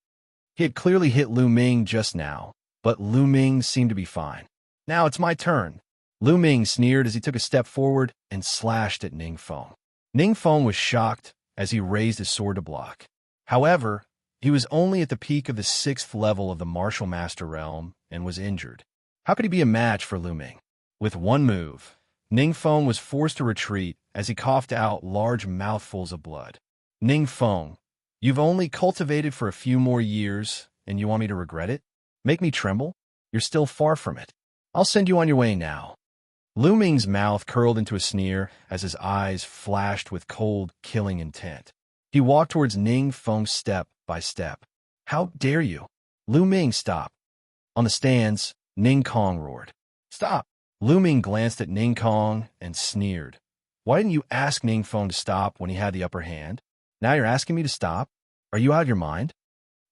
He had clearly hit Lu Ming just now, but Lu Ming seemed to be fine. Now it's my turn. Lu Ming sneered as he took a step forward and slashed at Ning Feng. Ning Feng was shocked as he raised his sword to block. However, he was only at the peak of the 6th level of the Martial Master Realm and was injured. How could he be a match for Lu Ming? With one move, Ningfeng was forced to retreat as he coughed out large mouthfuls of blood. Ningfeng, you've only cultivated for a few more years, and you want me to regret it? Make me tremble? You're still far from it. I'll send you on your way now. Lu Ming's mouth curled into a sneer as his eyes flashed with cold, killing intent. He walked towards Ningfeng step by step. How dare you? Lu Ming, stop. On the stands, Ningkong roared. Stop. Lu Ming glanced at Ningkong and sneered. Why didn't you ask Ningfeng to stop when he had the upper hand? Now you're asking me to stop? Are you out of your mind?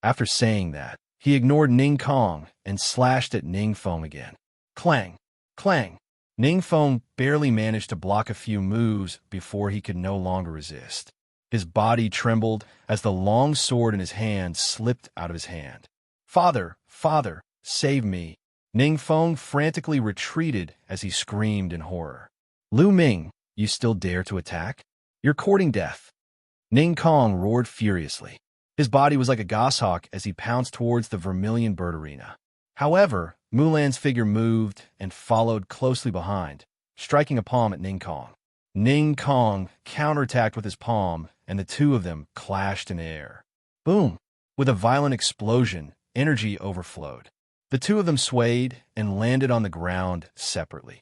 After saying that, he ignored Ningkong and slashed at Ningfeng again. Clang! Clang! Ningfeng barely managed to block a few moves before he could no longer resist. His body trembled as the long sword in his hand slipped out of his hand. Father! Father! Save me! Ningfeng frantically retreated as he screamed in horror. Lu Ming, you still dare to attack? You're courting death. Ningkong roared furiously. His body was like a goshawk as he pounced towards the vermilion bird arena. However, Mulan's figure moved and followed closely behind, striking a palm at Ningkong. Ningkong counterattacked with his palm, and the two of them clashed in air. Boom! With a violent explosion, energy overflowed. The two of them swayed and landed on the ground separately.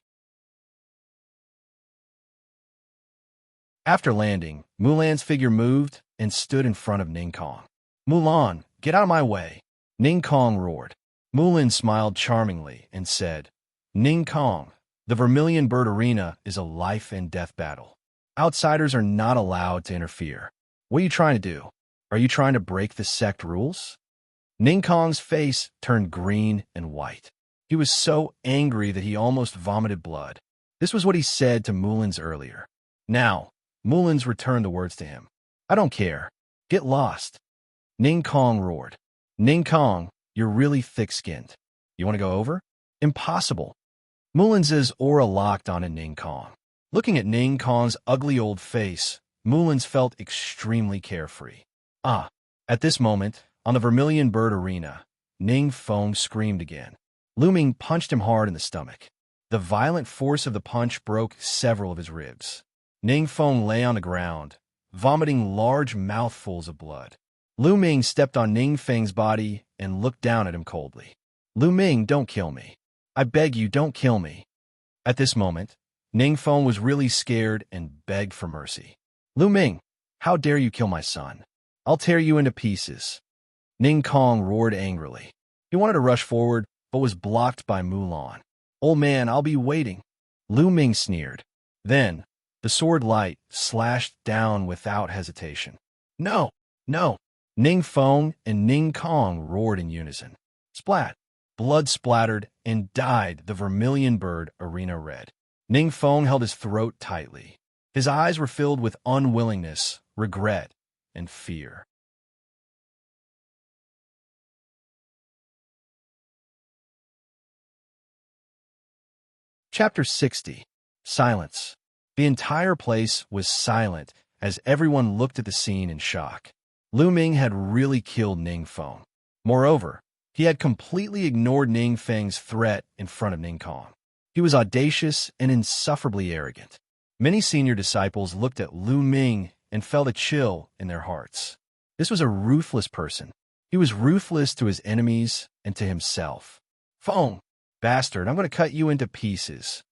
After landing, Mulan's figure moved and stood in front of Ningkong. Mulan, get out of my way! Ningkong roared. Mulan smiled charmingly and said, Ningkong, the Vermilion Bird Arena is a life-and-death battle. Outsiders are not allowed to interfere. What are you trying to do? Are you trying to break the sect rules? Ningkong's face turned green and white. He was so angry that he almost vomited blood. This was what he said to Mulan's earlier. Now, Mulan's returned the words to him. I don't care. Get lost. Ningkong roared. Ningkong, you're really thick-skinned. You want to go over? Impossible. Mulan's aura locked onto Ningkong. Looking at Ningkong's ugly old face, Mulan's felt extremely carefree. At this moment, on the Vermilion Bird Arena, Ningfeng screamed again. Lu Ming punched him hard in the stomach. The violent force of the punch broke several of his ribs. Ningfeng lay on the ground, vomiting large mouthfuls of blood. Lu Ming stepped on Ningfeng's body and looked down at him coldly. Lu Ming, don't kill me. I beg you, don't kill me. At this moment, Ningfeng was really scared and begged for mercy. Lu Ming, how dare you kill my son? I'll tear you into pieces. Ningkong roared angrily. He wanted to rush forward, but was blocked by Mulan. Old man, I'll be waiting. Lu Ming sneered. Then, the sword light slashed down without hesitation. No, no. Ningfeng and Ningkong roared in unison. Splat! Blood splattered and dyed the Vermilion Bird Arena red. Ningfeng held his throat tightly. His eyes were filled with unwillingness, regret, and fear. Chapter 60. Silence. The entire place was silent as everyone looked at the scene in shock. Lu Ming had really killed Ningfeng. Moreover, he had completely ignored Ningfeng's threat in front of Ningkong. He was audacious and insufferably arrogant. Many senior disciples looked at Lu Ming and felt a chill in their hearts. This was a ruthless person. He was ruthless to his enemies and to himself. Feng, bastard, I'm going to cut you into pieces.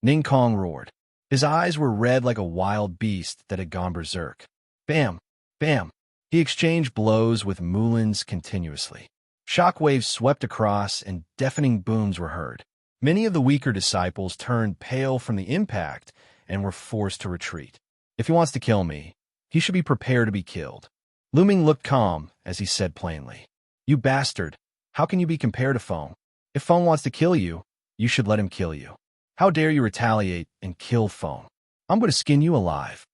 Ningkong roared. His eyes were red like a wild beast that had gone berserk. Bam! Bam! He exchanged blows with Mulan's continuously. Shockwaves swept across and deafening booms were heard. Many of the weaker disciples turned pale from the impact and were forced to retreat. If he wants to kill me, he should be prepared to be killed. Lu Ming looked calm as he said plainly, You bastard, how can you be compared to Feng? If Feng wants to kill you, you should let him kill you. How dare you retaliate and kill Feng? I'm going to skin you alive.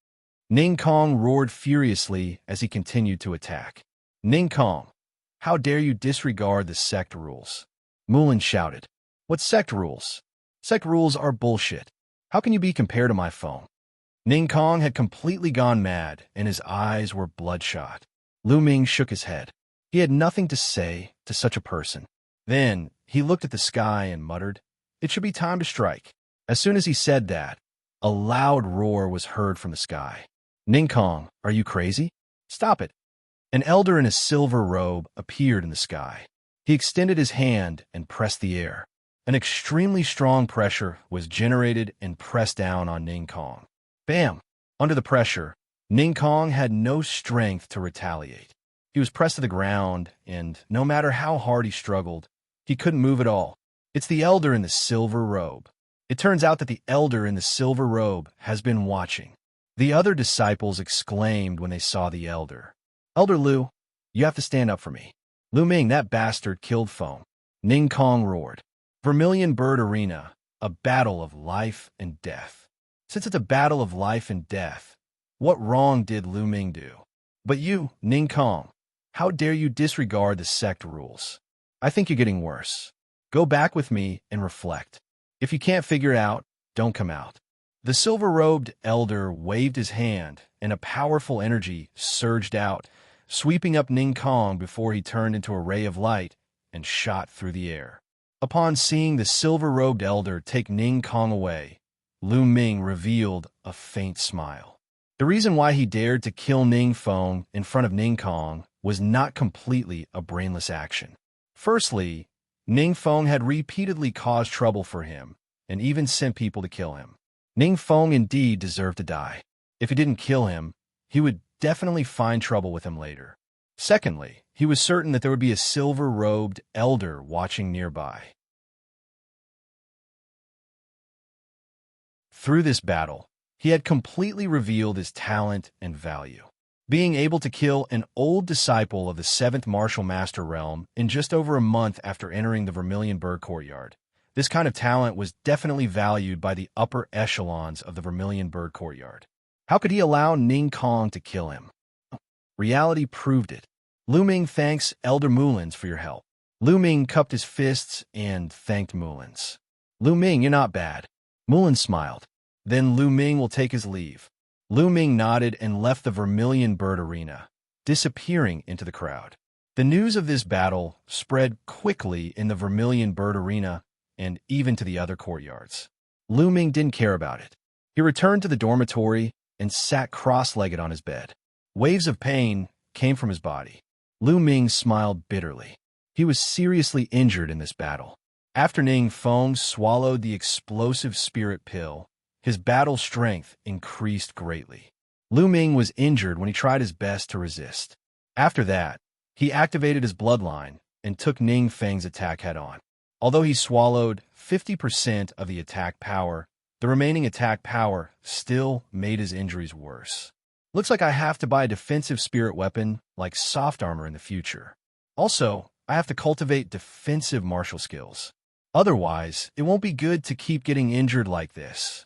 Ningkong roared furiously as he continued to attack. Ningkong, how dare you disregard the sect rules? Mulan shouted. What sect rules? Sect rules are bullshit. How can you be compared to my Feng? Ningkong had completely gone mad, and his eyes were bloodshot. Lu Ming shook his head. He had nothing to say to such a person. Then he looked at the sky and muttered, It should be time to strike. As soon as he said that, a loud roar was heard from the sky. Ningkong, are you crazy? Stop it. An elder in a silver robe appeared in the sky. He extended his hand and pressed the air. An extremely strong pressure was generated and pressed down on Ningkong. Bam! Under the pressure, Ningkong had no strength to retaliate. He was pressed to the ground, and no matter how hard he struggled, he couldn't move at all. It's the elder in the silver robe. It turns out that the elder in the silver robe has been watching. The other disciples exclaimed when they saw the elder. Elder Lu, you have to stand up for me. Lu Ming, that bastard, killed Feng. Ningkong roared. Vermilion Bird Arena, a battle of life and death. Since it's a battle of life and death, what wrong did Lu Ming do? But you, Ningkong, how dare you disregard the sect rules? I think you're getting worse. Go back with me and reflect. If you can't figure it out, don't come out. The silver-robed elder waved his hand, and a powerful energy surged out, sweeping up Ningkong before he turned into a ray of light and shot through the air. Upon seeing the silver-robed elder take Ningkong away, Lu Ming revealed a faint smile. The reason why he dared to kill Ningfeng in front of Ningkong was not completely a brainless action. Firstly, Ningfeng had repeatedly caused trouble for him and even sent people to kill him. Ningfeng indeed deserved to die. If he didn't kill him, he would definitely find trouble with him later. Secondly, he was certain that there would be a silver-robed elder watching nearby. Through this battle, he had completely revealed his talent and value. Being able to kill an old disciple of the 7th Martial Master Realm in just over a month after entering the Vermilion Bird Courtyard, this kind of talent was definitely valued by the upper echelons of the Vermilion Bird Courtyard. How could he allow Ningkong to kill him? Reality proved it. Lu Ming thanks Elder Mullins for your help. Lu Ming cupped his fists and thanked Mullins. Lu Ming, you're not bad. Mullins smiled. Then Lu Ming will take his leave. Lu Ming nodded and left the Vermilion Bird Arena, disappearing into the crowd. The news of this battle spread quickly in the Vermilion Bird Arena and even to the other courtyards. Lu Ming didn't care about it. He returned to the dormitory and sat cross-legged on his bed. Waves of pain came from his body. Lu Ming smiled bitterly. He was seriously injured in this battle. After Ningfeng swallowed the explosive spirit pill, his battle strength increased greatly. Lu Ming was injured when he tried his best to resist. After that, he activated his bloodline and took Ningfeng's attack head-on. Although he swallowed 50% of the attack power, the remaining attack power still made his injuries worse. Looks like I have to buy a defensive spirit weapon like soft armor in the future. Also, I have to cultivate defensive martial skills. Otherwise, it won't be good to keep getting injured like this.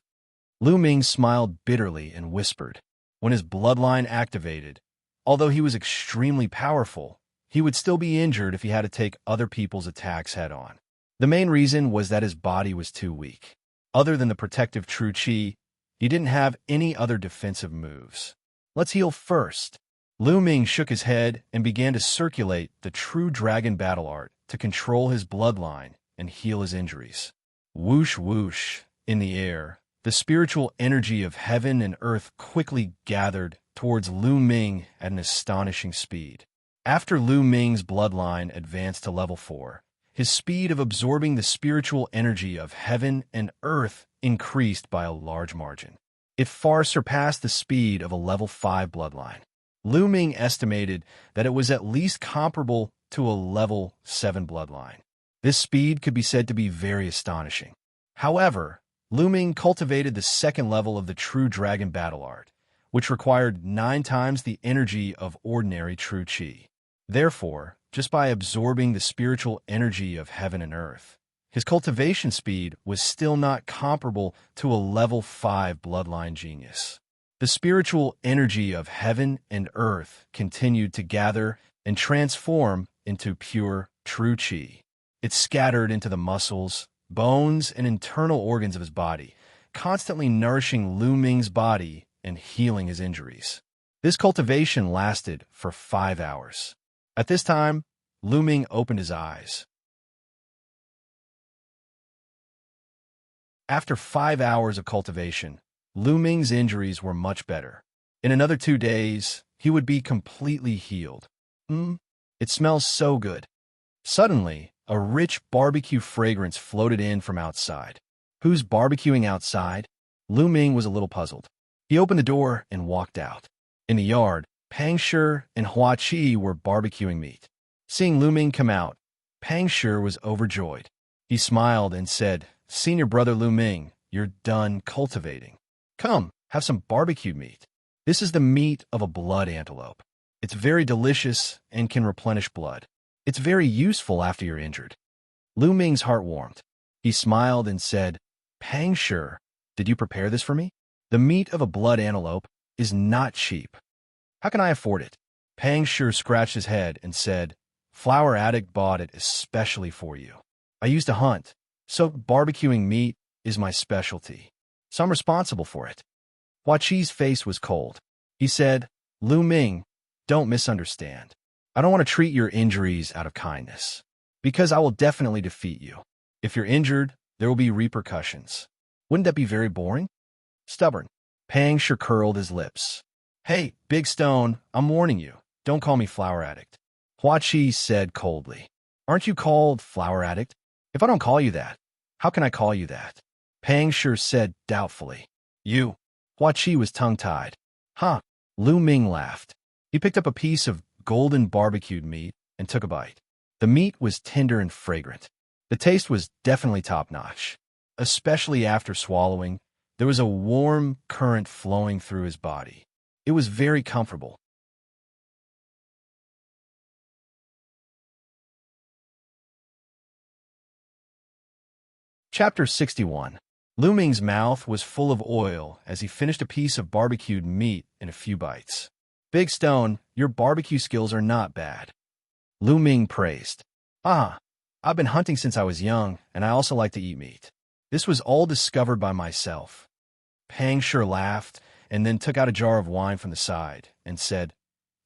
Lu Ming smiled bitterly and whispered. When his bloodline activated, although he was extremely powerful, he would still be injured if he had to take other people's attacks head-on. The main reason was that his body was too weak. Other than the protective true chi, he didn't have any other defensive moves. Let's heal first. Lu Ming shook his head and began to circulate the true dragon battle art to control his bloodline and heal his injuries. Whoosh whoosh, in the air, the spiritual energy of heaven and earth quickly gathered towards Lu Ming at an astonishing speed. After Lu Ming's bloodline advanced to level 4, his speed of absorbing the spiritual energy of heaven and earth increased by a large margin. It far surpassed the speed of a level 5 bloodline. Lu Ming estimated that it was at least comparable to a level 7 bloodline. This speed could be said to be very astonishing. However, Lu Ming cultivated the second level of the true dragon battle art, which required 9 times the energy of ordinary true chi. Therefore, just by absorbing the spiritual energy of heaven and earth, his cultivation speed was still not comparable to a level 5 bloodline genius. The spiritual energy of heaven and earth continued to gather and transform into pure true chi. It scattered into the muscles, bones, and internal organs of his body, constantly nourishing Lu Ming's body and healing his injuries. This cultivation lasted for 5 hours. At this time, Lu Ming opened his eyes. After 5 hours of cultivation, Lu Ming's injuries were much better. In another 2 days, he would be completely healed. It smells so good. Suddenly, a rich barbecue fragrance floated in from outside. Who's barbecuing outside? Lu Ming was a little puzzled. He opened the door and walked out. In the yard, Pang Shi and Hua Qi were barbecuing meat. Seeing Lu Ming come out, Pang Shi was overjoyed. He smiled and said, "Senior brother Lu Ming, you're done cultivating. Come, have some barbecued meat. This is the meat of a blood antelope. It's very delicious and can replenish blood. It's very useful after you're injured." Lu Ming's heart warmed. He smiled and said, "Pang Shi, did you prepare this for me? The meat of a blood antelope is not cheap. How can I afford it?" Pang Shi scratched his head and said, "Flower Addict bought it especially for you. I used to hunt, so barbecuing meat is my specialty. So I'm responsible for it." Hua Qi's face was cold. He said, "Lu Ming, don't misunderstand. I don't want to treat your injuries out of kindness, because I will definitely defeat you. If you're injured, there will be repercussions. Wouldn't that be very boring?" Stubborn. Pang Shi curled his lips. "Hey, Big Stone, I'm warning you. Don't call me Flower Addict." Hua Qi said coldly, "Aren't you called Flower Addict? If I don't call you that, how can I call you that?" Pang Shi said doubtfully, "You." Hua Qi was tongue-tied. "Huh." Lu Ming laughed. He picked up a piece of golden barbecued meat and took a bite. The meat was tender and fragrant. The taste was definitely top-notch. Especially after swallowing, there was a warm current flowing through his body. It was very comfortable. Chapter 61. Lu Ming's mouth was full of oil as he finished a piece of barbecued meat in a few bites. "Big Stone, your barbecue skills are not bad." Lu Ming praised. I've been hunting since I was young, and I also like to eat meat. This was all discovered by myself." Pang Shi laughed and then took out a jar of wine from the side and said,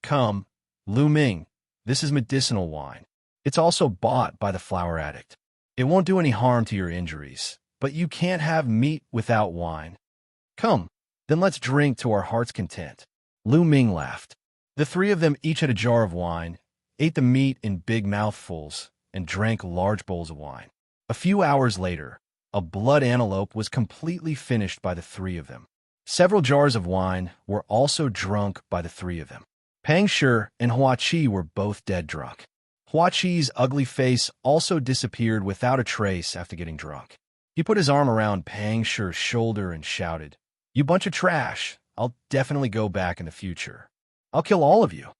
"Come, Lu Ming, this is medicinal wine. It's also bought by the Flower Addict. It won't do any harm to your injuries, but you can't have meat without wine. Come, then let's drink to our heart's content." Lu Ming laughed. The three of them each had a jar of wine, ate the meat in big mouthfuls, and drank large bowls of wine. A few hours later, a blood antelope was completely finished by the three of them. Several jars of wine were also drunk by the three of them. Pang Shi and Hua Qi were both dead drunk. Hua Qi's ugly face also disappeared without a trace after getting drunk. He put his arm around Pang Shi's shoulder and shouted, "You bunch of trash! I'll definitely go back in the future. I'll kill all of you."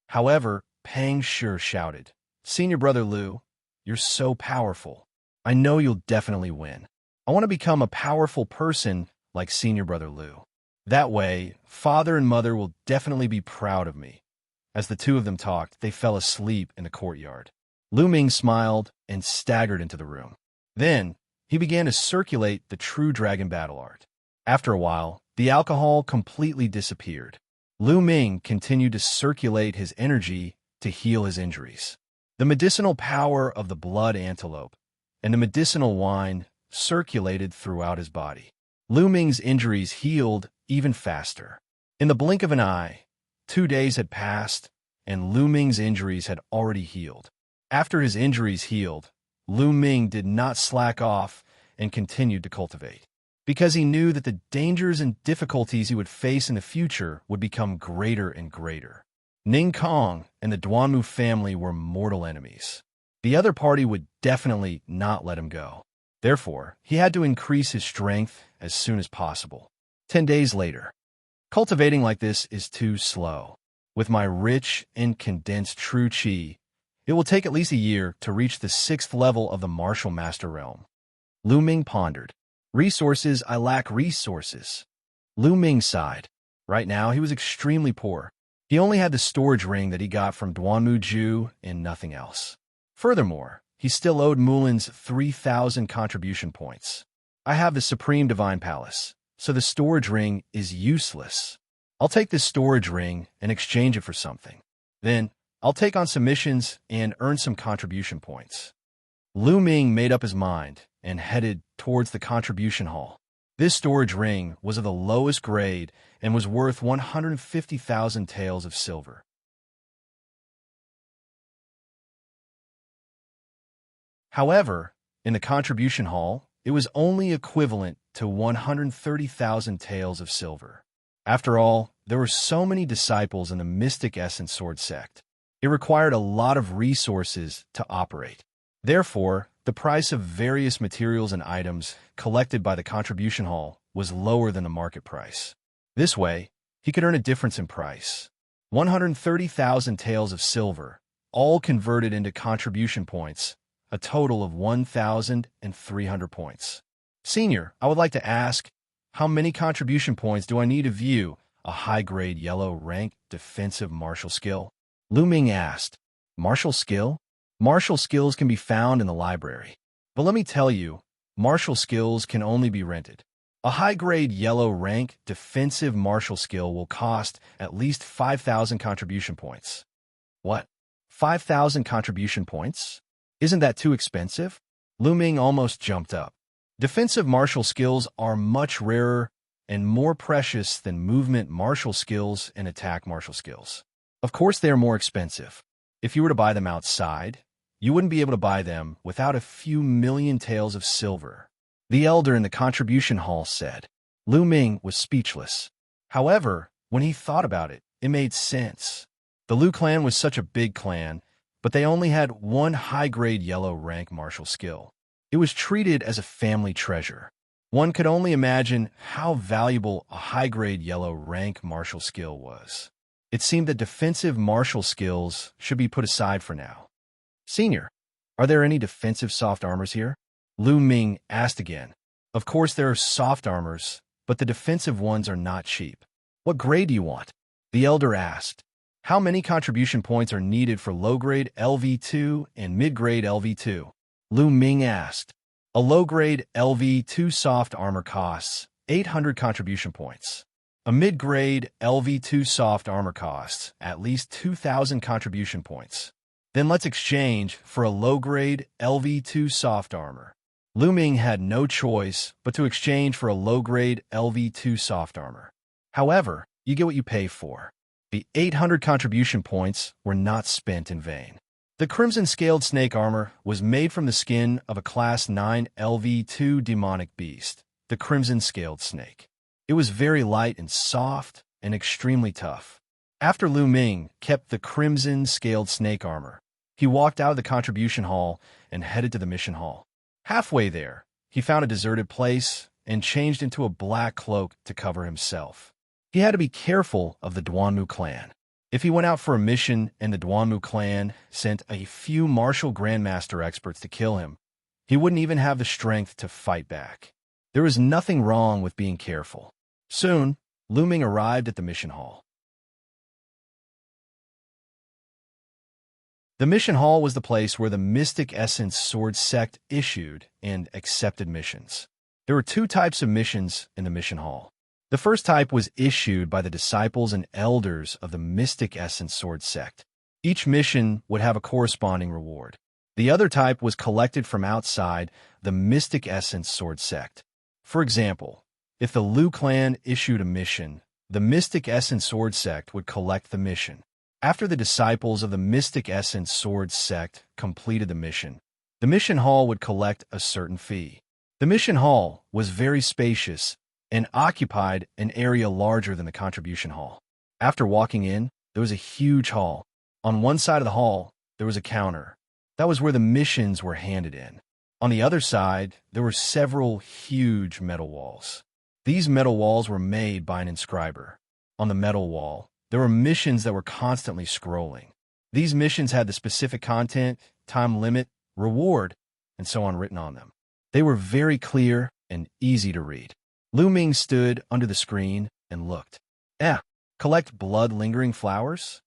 However, Pang Shi shouted, "Senior brother Lu, you're so powerful. I know you'll definitely win. I want to become a powerful person like Senior brother Lu. That way, father and mother will definitely be proud of me." As the two of them talked, they fell asleep in the courtyard. Lu Ming smiled and staggered into the room. Then, he began to circulate the true dragon battle art. After a while, the alcohol completely disappeared. Lu Ming continued to circulate his energy to heal his injuries. The medicinal power of the blood antelope and the medicinal wine circulated throughout his body. Lu Ming's injuries healed even faster. In the blink of an eye, 2 days had passed, and Lu Ming's injuries had already healed. After his injuries healed, Lu Ming did not slack off and continued to cultivate, because he knew that the dangers and difficulties he would face in the future would become greater and greater. Ning Kong and the Duanmu family were mortal enemies. The other party would definitely not let him go. Therefore, he had to increase his strength as soon as possible. 10 days later. Cultivating like this is too slow. With my rich and condensed true qi, it will take at least a year to reach the 6th level of the martial master realm. Lu Ming pondered. Resources, I lack resources. Lu Ming sighed. Right now, he was extremely poor. He only had the storage ring that he got from Duanmu Ju and nothing else. Furthermore, he still owed Mulin's 3,000 contribution points. I have the Supreme Divine Palace, so the storage ring is useless. I'll take this storage ring and exchange it for something. Then, I'll take on some missions and earn some contribution points. Lu Ming made up his mind and headed towards the contribution hall. This storage ring was of the lowest grade and was worth 150,000 taels of silver. However, in the contribution hall, it was only equivalent to 130,000 taels of silver. After all, there were so many disciples in the Mystic Essence Sword sect. It required a lot of resources to operate. Therefore, the price of various materials and items collected by the contribution hall was lower than the market price. This way, he could earn a difference in price. 130,000 taels of silver, all converted into contribution points, a total of 1,300 points. Senior, I would like to ask, how many contribution points do I need to view a high-grade yellow rank defensive martial skill? Lu Ming asked. Martial skill? Martial skills can be found in the library. But let me tell you, martial skills can only be rented. A high-grade yellow rank defensive martial skill will cost at least 5,000 contribution points. What? 5,000 contribution points? Isn't that too expensive? Lu Ming almost jumped up. Defensive martial skills are much rarer and more precious than movement martial skills and attack martial skills. Of course they are more expensive. If you were to buy them outside, you wouldn't be able to buy them without a few million taels of silver. The elder in the contribution hall said. Lu Ming was speechless. However, when he thought about it, it made sense. The Lu clan was such a big clan, but they only had one high-grade yellow rank martial skill. It was treated as a family treasure. One could only imagine how valuable a high-grade yellow rank martial skill was. It seemed that defensive martial skills should be put aside for now. Senior, are there any defensive soft armors here? Lu Ming asked again. Of course there are soft armors, but the defensive ones are not cheap. What grade do you want? The elder asked. How many contribution points are needed for low-grade LV2 and mid-grade LV2? Lu Ming asked. A low-grade LV2 soft armor costs 800 contribution points. A mid-grade LV2 soft armor costs at least 2,000 contribution points. Then let's exchange for a low-grade LV2 soft armor. Lu Ming had no choice but to exchange for a low-grade LV2 soft armor. However, you get what you pay for. The 800 contribution points were not spent in vain. The Crimson Scaled Snake armor was made from the skin of a Class 9 LV2 demonic beast, the Crimson Scaled Snake. It was very light and soft and extremely tough. After Lu Ming kept the Crimson Scaled Snake armor, he walked out of the contribution hall and headed to the mission hall. Halfway there, he found a deserted place and changed into a black cloak to cover himself. He had to be careful of the Duanmu clan. If he went out for a mission and the Duanmu clan sent a few martial grandmaster experts to kill him, he wouldn't even have the strength to fight back. There was nothing wrong with being careful. Soon, Lu Ming arrived at the mission hall. The mission hall was the place where the Mystic Essence Sword sect issued and accepted missions. There were two types of missions in the mission hall. The first type was issued by the disciples and elders of the Mystic Essence Sword sect. Each mission would have a corresponding reward. The other type was collected from outside the Mystic Essence Sword sect. For example, if the Lu clan issued a mission, the Mystic Essence Sword sect would collect the mission. After the disciples of the Mystic Essence Sword sect completed the mission hall would collect a certain fee. The mission hall was very spacious and occupied an area larger than the contribution hall. After walking in, there was a huge hall. On one side of the hall, there was a counter. That was where the missions were handed in. On the other side, there were several huge metal walls. These metal walls were made by an inscriber. On the metal wall, there were missions that were constantly scrolling. These missions had the specific content, time limit, reward, and so on written on them. They were very clear and easy to read. Lu Ming stood under the screen and looked. Collect blood-lingering flowers?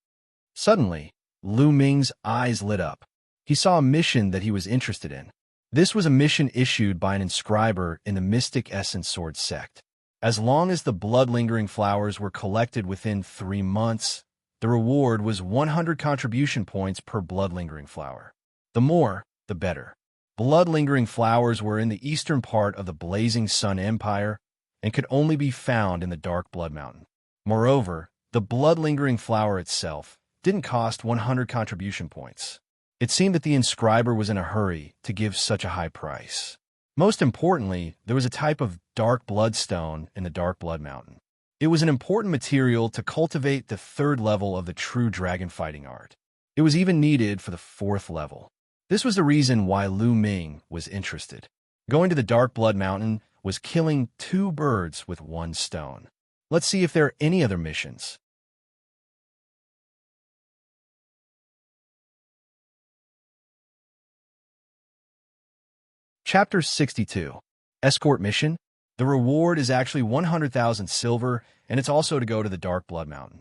Suddenly, Lu Ming's eyes lit up. He saw a mission that he was interested in. This was a mission issued by an inscriber in the Mystic Essence Sword sect. As long as the blood-lingering flowers were collected within 3 months, the reward was 100 contribution points per blood-lingering flower. The more, the better. blood-lingering flowers were in the eastern part of the Blazing Sun Empire and could only be found in the Dark Blood Mountain. Moreover, the blood-lingering flower itself didn't cost 100 contribution points. It seemed that the inscriber was in a hurry to give such a high price. Most importantly, there was a type of dark bloodstone in the Dark Blood Mountain. It was an important material to cultivate the 3rd level of the true dragon fighting art. It was even needed for the 4th level. This was the reason why Lu Ming was interested. Going to the Dark Blood Mountain was killing 2 birds with 1 stone. Let's see if there are any other missions. Chapter 62. Escort Mission. The reward is actually 100,000 silver, and it's also to go to the Dark Blood Mountain.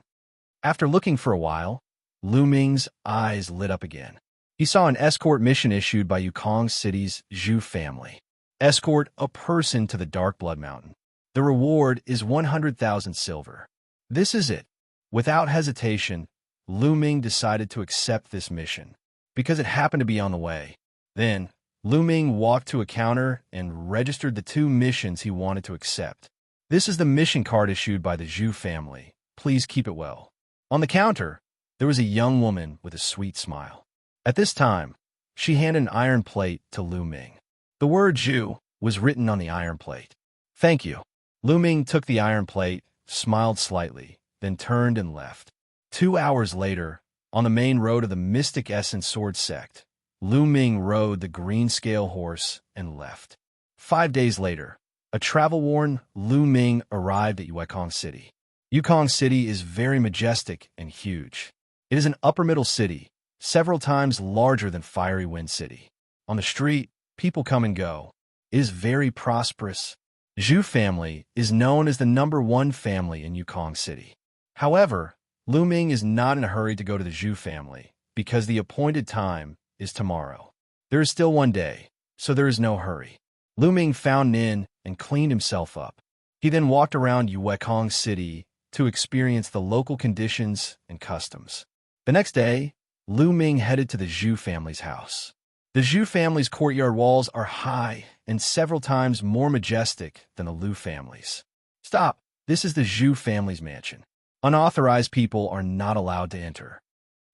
After looking for a while, Lu Ming's eyes lit up again. He saw an escort mission issued by Yukong City's Zhu family. Escort a person to the Dark Blood Mountain. The reward is 100,000 silver. This is it. Without hesitation, Lu Ming decided to accept this mission, because it happened to be on the way. Then, Lu Ming walked to a counter and registered the 2 missions he wanted to accept. This is the mission card issued by the Zhu family. Please keep it well. On the counter, there was a young woman with a sweet smile. At this time, she handed an iron plate to Lu Ming. The word Zhu was written on the iron plate. Thank you. Lu Ming took the iron plate, smiled slightly, then turned and left. 2 hours later, on the main road of the Mystic Essence Sword Sect, Lu Ming rode the green scale horse and left. 5 days later, a travel-worn Lu Ming arrived at Yukong City. Yukong City is very majestic and huge. It is an upper-middle city, several times larger than Fiery Wind City. On the street, people come and go. It is very prosperous. Zhu family is known as the #1 family in Yukong City. However, Lu Ming is not in a hurry to go to the Zhu family, because the appointed time is tomorrow. There is still 1 day, so there is no hurry. Lu Ming found an inn and cleaned himself up. He then walked around Yukong City to experience the local conditions and customs. The next day, Lu Ming headed to the Zhu family's house. The Zhu family's courtyard walls are high and several times more majestic than the Lu family's. Stop! This is the Zhu family's mansion. Unauthorized people are not allowed to enter.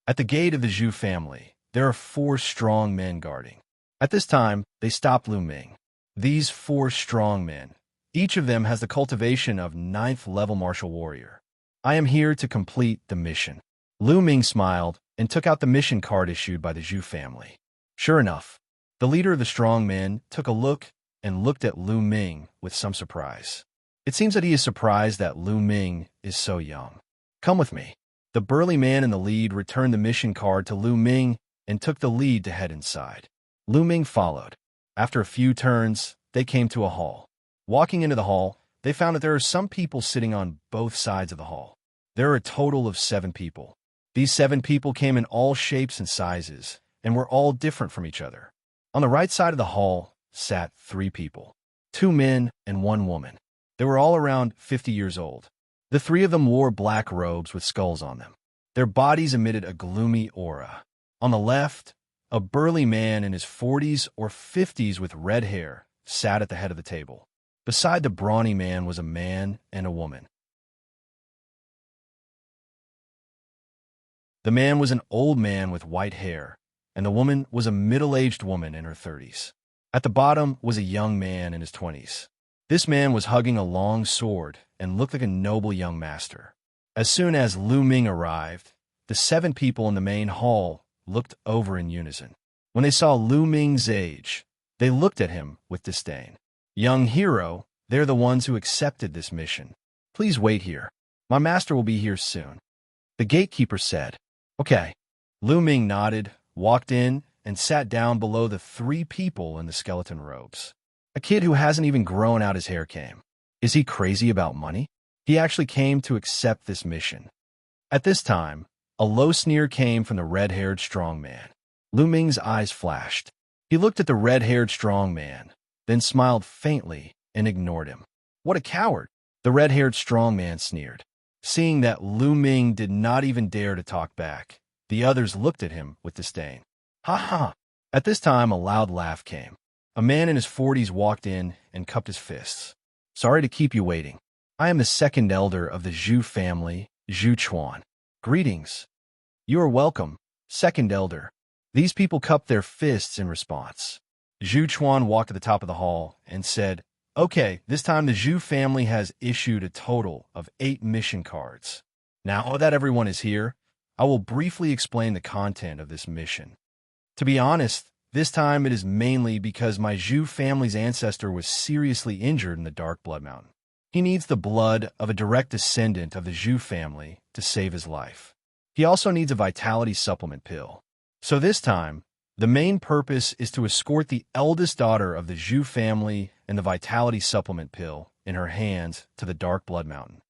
At the gate of the Zhu family, there are 4 strong men guarding. At this time, they stopped Lu Ming. These 4 strong men, each of them has the cultivation of 9th level martial warrior. I am here to complete the mission. Lu Ming smiled and took out the mission card issued by the Zhu family. Sure enough, the leader of the strong men took a look and looked at Lu Ming with some surprise. It seems that he is surprised that Lu Ming is so young. Come with me. The burly man in the lead returned the mission card to Lu Ming and took the lead to head inside. Lu Ming followed. After a few turns, they came to a hall. Walking into the hall, they found that there are some people sitting on both sides of the hall. There are a total of 7 people. These 7 people came in all shapes and sizes, and were all different from each other. On the right side of the hall sat 3 people, 2 men and 1 woman. They were all around 50 years old. The 3 of them wore black robes with skulls on them. Their bodies emitted a gloomy aura. On the left, a burly man in his 40s or 50s with red hair sat at the head of the table. Beside the brawny man was a man and a woman. The man was an old man with white hair, and the woman was a middle-aged woman in her 30s. At the bottom was a young man in his 20s. This man was hugging a long sword and looked like a noble young master. As soon as Lu Ming arrived, the 7 people in the main hall looked over in unison. When they saw Lu Ming's age, they looked at him with disdain. Young hero, they're the ones who accepted this mission. Please wait here. My master will be here soon. The gatekeeper said. Okay. Lu Ming nodded, walked in, and sat down below the 3 people in the skeleton robes. A kid who hasn't even grown out his hair came. Is he crazy about money? He actually came to accept this mission. At this time, a low sneer came from the red-haired strong man. Lu Ming's eyes flashed. He looked at the red-haired strong man, then smiled faintly and ignored him. What a coward! The red-haired strong man sneered. Seeing that Lu Ming did not even dare to talk back, the others looked at him with disdain. Ha ha! At this time, a loud laugh came. A man in his 40s walked in and cupped his fists. Sorry to keep you waiting. I am the second elder of the Zhu family, Zhu Chuan. Greetings. You are welcome, second elder. These people cupped their fists in response. Zhu Chuan walked to the top of the hall and said, Okay, this time the Zhu family has issued a total of 8 mission cards. Now that everyone is here, I will briefly explain the content of this mission. To be honest, this time it is mainly because my Zhu family's ancestor was seriously injured in the Dark Blood Mountain. He needs the blood of a direct descendant of the Zhu family to save his life. He also needs a vitality supplement pill. So this time, the main purpose is to escort the eldest daughter of the Zhu family and the vitality supplement pill in her hands to the Dark Blood Mountain.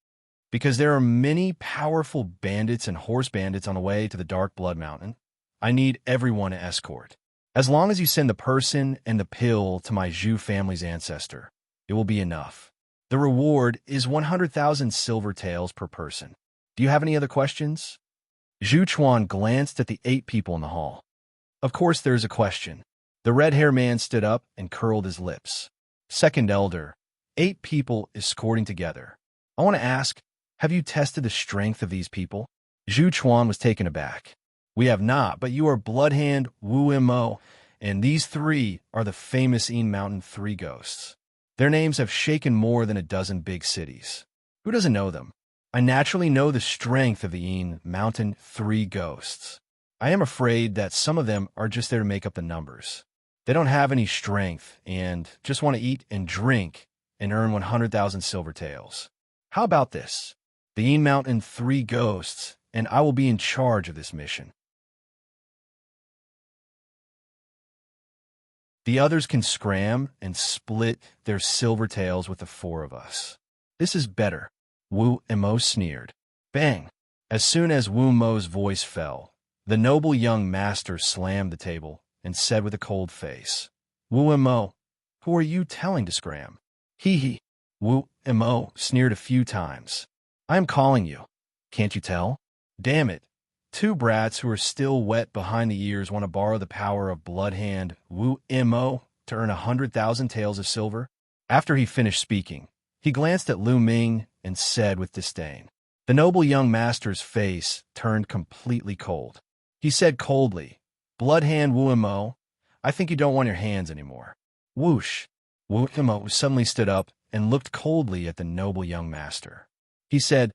Because there are many powerful bandits and horse bandits on the way to the Dark Blood Mountain, I need everyone to escort. As long as you send the person and the pill to my Zhu family's ancestor, it will be enough. The reward is 100,000 silver taels per person. Do you have any other questions? Zhu Chuan glanced at the 8 people in the hall. Of course there's a question. The red-haired man stood up and curled his lips. Second elder, 8 people escorting together. I want to ask, have you tested the strength of these people? Zhu Chuan was taken aback. We have not, but you are Bloodhand, Wu Mo, and these 3 are the famous Yin Mountain 3 ghosts. Their names have shaken more than a dozen big cities. Who doesn't know them? I naturally know the strength of the Yin Mountain 3 ghosts. I am afraid that some of them are just there to make up the numbers. They don't have any strength and just want to eat and drink and earn 100,000 silver taels. How about this? The Yin Mountain 3 ghosts, and I will be in charge of this mission. The others can scram and split their silver taels with the 4 of us. This is better, Wu Mo sneered. Bang! As soon as Wu Mo's voice fell, the noble young master slammed the table and said with a cold face, Wu Mo, who are you telling to scram? Hee hee. Wu Mo sneered a few times. I am calling you. Can't you tell? Damn it. 2 brats who are still wet behind the ears want to borrow the power of Bloodhand Wu Mo to earn 100,000 taels of silver? After he finished speaking, he glanced at Lu Ming and said with disdain. The noble young master's face turned completely cold. He said coldly, Bloodhand Wu Mo, I think you don't want your hands anymore. Whoosh! Wu Mo suddenly stood up and looked coldly at the noble young master. He said,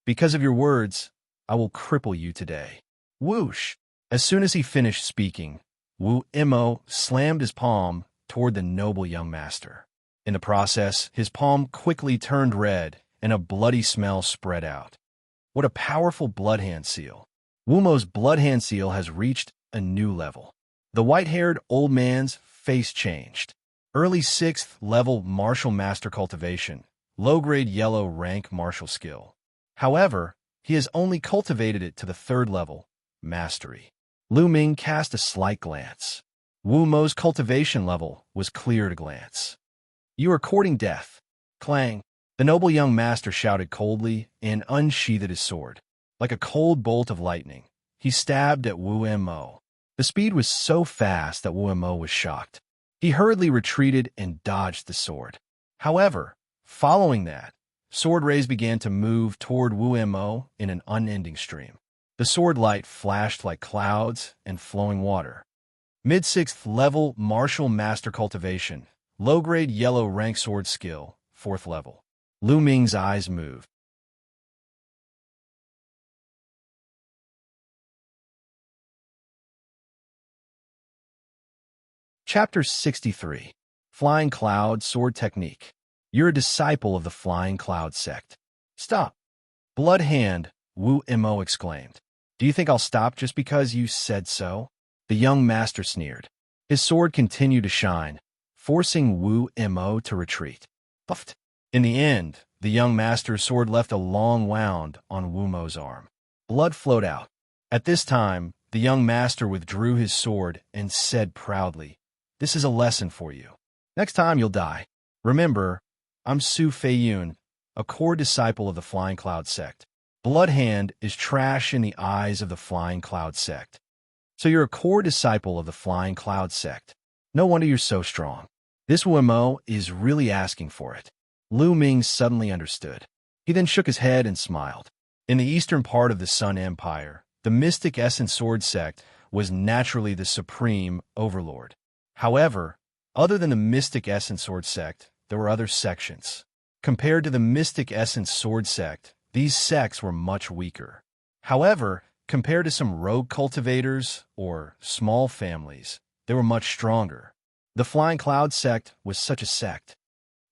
Because of your words, I will cripple you today. Whoosh! As soon as he finished speaking, Wu Mo slammed his palm toward the noble young master. In the process, his palm quickly turned red and a bloody smell spread out. What a powerful Bloodhand seal. Wu Mo's Bloodhand seal has reached a new level. The white-haired old man's face changed. Early 6th level martial master cultivation, low-grade yellow rank martial skill. However, he has only cultivated it to the 3rd level, mastery. Lu Ming cast a slight glance. Wu Mo's cultivation level was clear at a glance. You are courting death. Clang. The noble young master shouted coldly and unsheathed his sword. Like a cold bolt of lightning, he stabbed at Wu Mo. The speed was so fast that Wu Mo was shocked. He hurriedly retreated and dodged the sword. However, following that, sword rays began to move toward Wu Mo in an unending stream. The sword light flashed like clouds and flowing water. Mid-6th level martial master cultivation, low-grade yellow rank sword skill, 4th level. Lu Ming's eyes moved. Chapter 63. Flying Cloud Sword Technique. You're a disciple of the Flying Cloud sect. Stop! Bloodhand, Wu Mo exclaimed. Do you think I'll stop just because you said so? The young master sneered. His sword continued to shine, forcing Wu Mo to retreat. Puffed. In the end, the young master's sword left a long wound on Wu Mo's arm. Blood flowed out. At this time, the young master withdrew his sword and said proudly, This is a lesson for you. Next time you'll die. Remember, I'm Su Feiyun, a core disciple of the Flying Cloud sect. Bloodhand is trash in the eyes of the Flying Cloud sect. So you're a core disciple of the Flying Cloud sect. No wonder you're so strong. This Wumo is really asking for it. Lu Ming suddenly understood. He then shook his head and smiled. In the eastern part of the Sun Empire, the Mystic Essence Sword sect was naturally the supreme overlord. However, other than the Mystic Essence Sword sect, there were other sections. Compared to the Mystic Essence Sword sect, these sects were much weaker. However, compared to some rogue cultivators or small families, they were much stronger. The Flying Cloud sect was such a sect.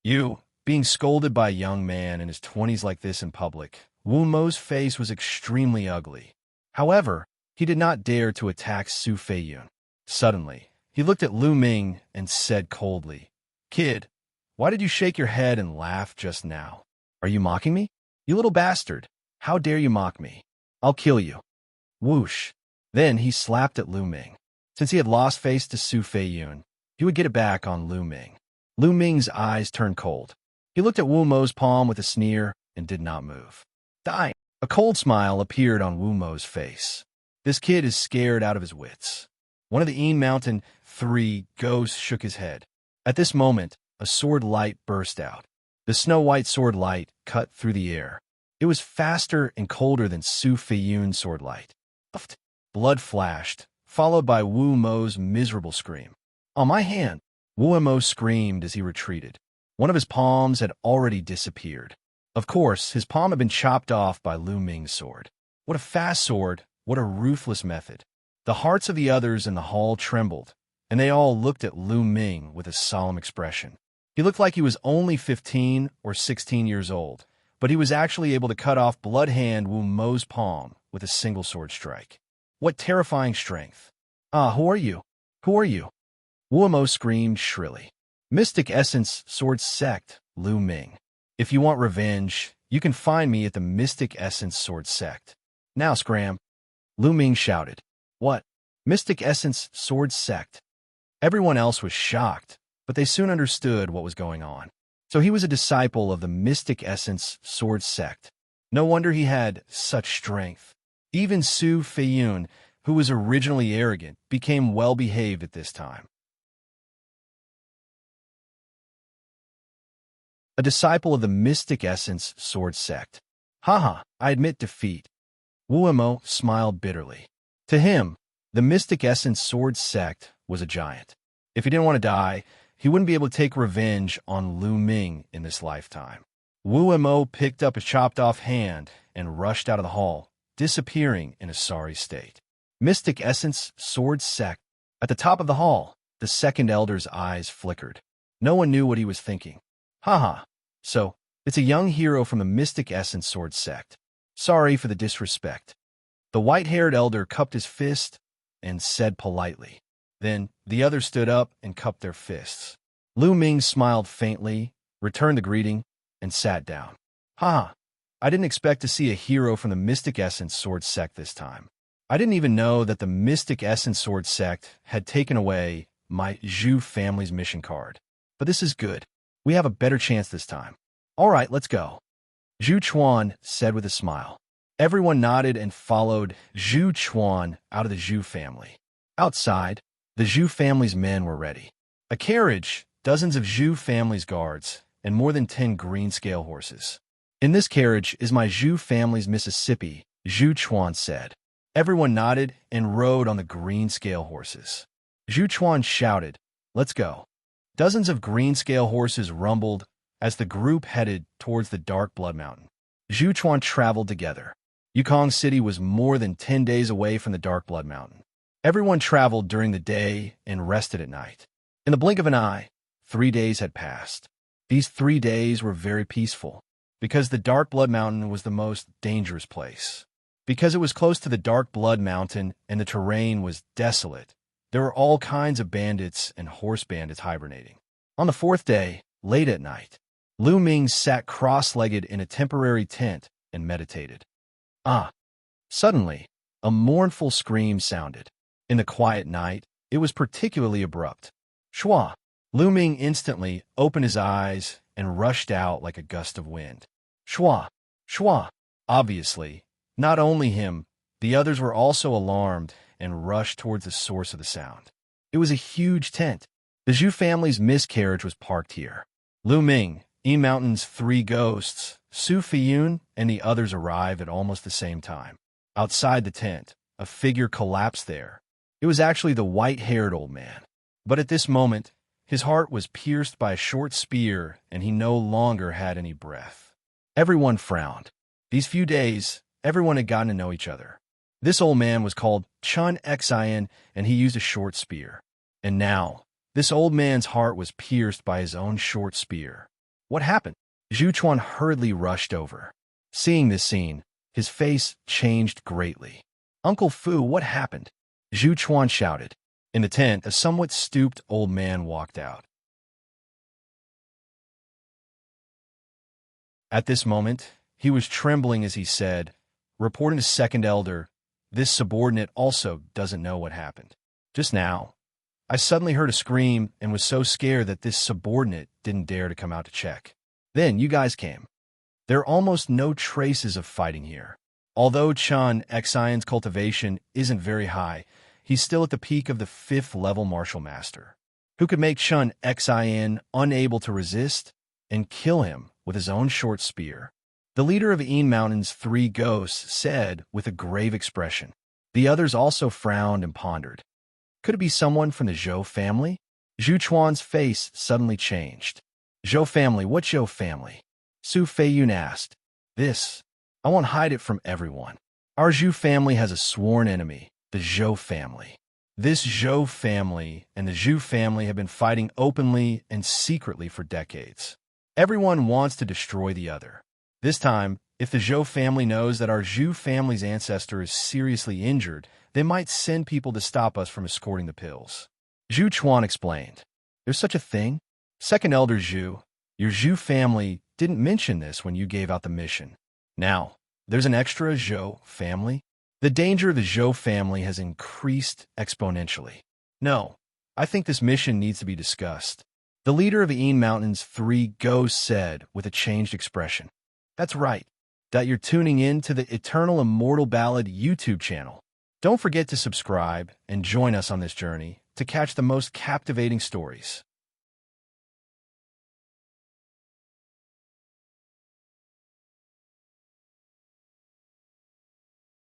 Being scolded by a young man in his 20s like this in public, Wu Mo's face was extremely ugly. However, he did not dare to attack Su Feiyun. Suddenly, he looked at Lu Ming and said coldly, "Kid, why did you shake your head and laugh just now? Are you mocking me? You little bastard! How dare you mock me? I'll kill you." Whoosh. Then he slapped at Lu Ming. Since he had lost face to Su Feiyun, he would get it back on Lu Ming. Lu Ming's eyes turned cold. He looked at Wu Mo's palm with a sneer and did not move. "Die!" A cold smile appeared on Wu Mo's face. This kid is scared out of his wits. One of the Een Mountain 3 ghosts shook his head. At this moment, a sword light burst out. The snow-white sword light cut through the air. It was faster and colder than Su Feiyun's sword light. Blood flashed, followed by Wu Mo's miserable scream. "On my hand!" Wu Mo screamed as he retreated. One of his palms had already disappeared. Of course, his palm had been chopped off by Lu Ming's sword. What a fast sword, what a ruthless method. The hearts of the others in the hall trembled, and they all looked at Lu Ming with a solemn expression. He looked like he was only 15 or 16 years old, but he was actually able to cut off Bloodhand Wu Mo's palm with a single sword strike. What terrifying strength! "Ah, who are you? Who are you?" Wu Mo screamed shrilly. "Mystic Essence Sword Sect, Lu Ming. If you want revenge, you can find me at the Mystic Essence Sword Sect. Now scram!" Lu Ming shouted. "What? Mystic Essence Sword Sect?" Everyone else was shocked, but they soon understood what was going on. So he was a disciple of the Mystic Essence Sword Sect. No wonder he had such strength. Even Su Feiyun, who was originally arrogant, became well-behaved at this time. A disciple of the Mystic Essence Sword Sect. Haha, I admit defeat. Wu Mo smiled bitterly. To him, the Mystic Essence Sword Sect was a giant. If he didn't want to die, he wouldn't be able to take revenge on Lu Ming in this lifetime. Wu Mo picked up a chopped-off hand and rushed out of the hall, disappearing in a sorry state. Mystic Essence Sword Sect. At the top of the hall, the second elder's eyes flickered. No one knew what he was thinking. Haha, so, it's a young hero from the Mystic Essence Sword Sect. Sorry for the disrespect. The white-haired elder cupped his fist and said politely. Then, the others stood up and cupped their fists. Lu Ming smiled faintly, returned the greeting, and sat down. Haha, I didn't expect to see a hero from the Mystic Essence Sword Sect this time. I didn't even know that the Mystic Essence Sword Sect had taken away my Zhu family's mission card. But this is good. We have a better chance this time. All right, let's go. Zhu Chuan said with a smile. Everyone nodded and followed Zhu Chuan out of the Zhu family. Outside, the Zhu family's men were ready. A carriage, dozens of Zhu family's guards, and more than 10 green scale horses. In this carriage is my Zhu family's Mississippi, Zhu Chuan said. Everyone nodded and rode on the green scale horses. Zhu Chuan shouted, "Let's go." Dozens of green scale horses rumbled as the group headed towards the Dark Blood Mountain. Zhu Chuan traveled together. Yukong City was more than 10 days away from the Dark Blood Mountain. Everyone traveled during the day and rested at night. In the blink of an eye, 3 days had passed. These 3 days were very peaceful, because the Dark Blood Mountain was the most dangerous place. Because it was close to the Dark Blood Mountain and the terrain was desolate, there were all kinds of bandits and horse bandits hibernating. On the 4th day, late at night, Lu Ming sat cross-legged in a temporary tent and meditated. Suddenly, a mournful scream sounded. In the quiet night, it was particularly abrupt. Shua! Lu Ming instantly opened his eyes and rushed out like a gust of wind. Shua! Shua! Obviously, not only him, the others were also alarmed and rushed towards the source of the sound. It was a huge tent. The Zhu family's miscarriage was parked here. Lu Ming, E-Mountain's three ghosts, Su Fiyun, and the others arrived at almost the same time. Outside the tent, a figure collapsed there. It was actually the white-haired old man. But at this moment, his heart was pierced by a short spear, and he no longer had any breath. Everyone frowned. These few days, everyone had gotten to know each other. This old man was called Chun Xian, and he used a short spear. And now, this old man's heart was pierced by his own short spear. What happened? Zhu Chuan hurriedly rushed over. Seeing this scene, his face changed greatly. "Uncle Fu, what happened?" Zhu Chuan shouted. In the tent, a somewhat stooped old man walked out. At this moment, he was trembling as he said, reporting to second elder, "This subordinate also doesn't know what happened. Just now, I suddenly heard a scream and was so scared that this subordinate didn't dare to come out to check. Then you guys came. There are almost no traces of fighting here. Although Chun Xian's cultivation isn't very high, he's still at the peak of the 5th level martial master, who could make Chun Xian unable to resist and kill him with his own short spear." The leader of Een Mountain's three ghosts said with a grave expression. The others also frowned and pondered. Could it be someone from the Zhou family? Zhu Chuan's face suddenly changed. "Zhou family, what Zhou family?" Su Feiyun asked. "This. I won't hide it from everyone. Our Zhu family has a sworn enemy, the Zhou family. This Zhou family and the Zhu family have been fighting openly and secretly for decades. Everyone wants to destroy the other. This time, if the Zhou family knows that our Zhu family's ancestor is seriously injured, they might send people to stop us from escorting the pills." Zhu Chuan explained. "There's such a thing? Second Elder Zhu, your Zhu family didn't mention this when you gave out the mission. Now, there's an extra Zhou family? The danger of the Zhou family has increased exponentially. No, I think this mission needs to be discussed." The leader of Een Mountain's three ghosts said with a changed expression. "That's right. That you're tuning in to the Eternal Immortal Ballad YouTube channel. Don't forget to subscribe and join us on this journey to catch the most captivating stories.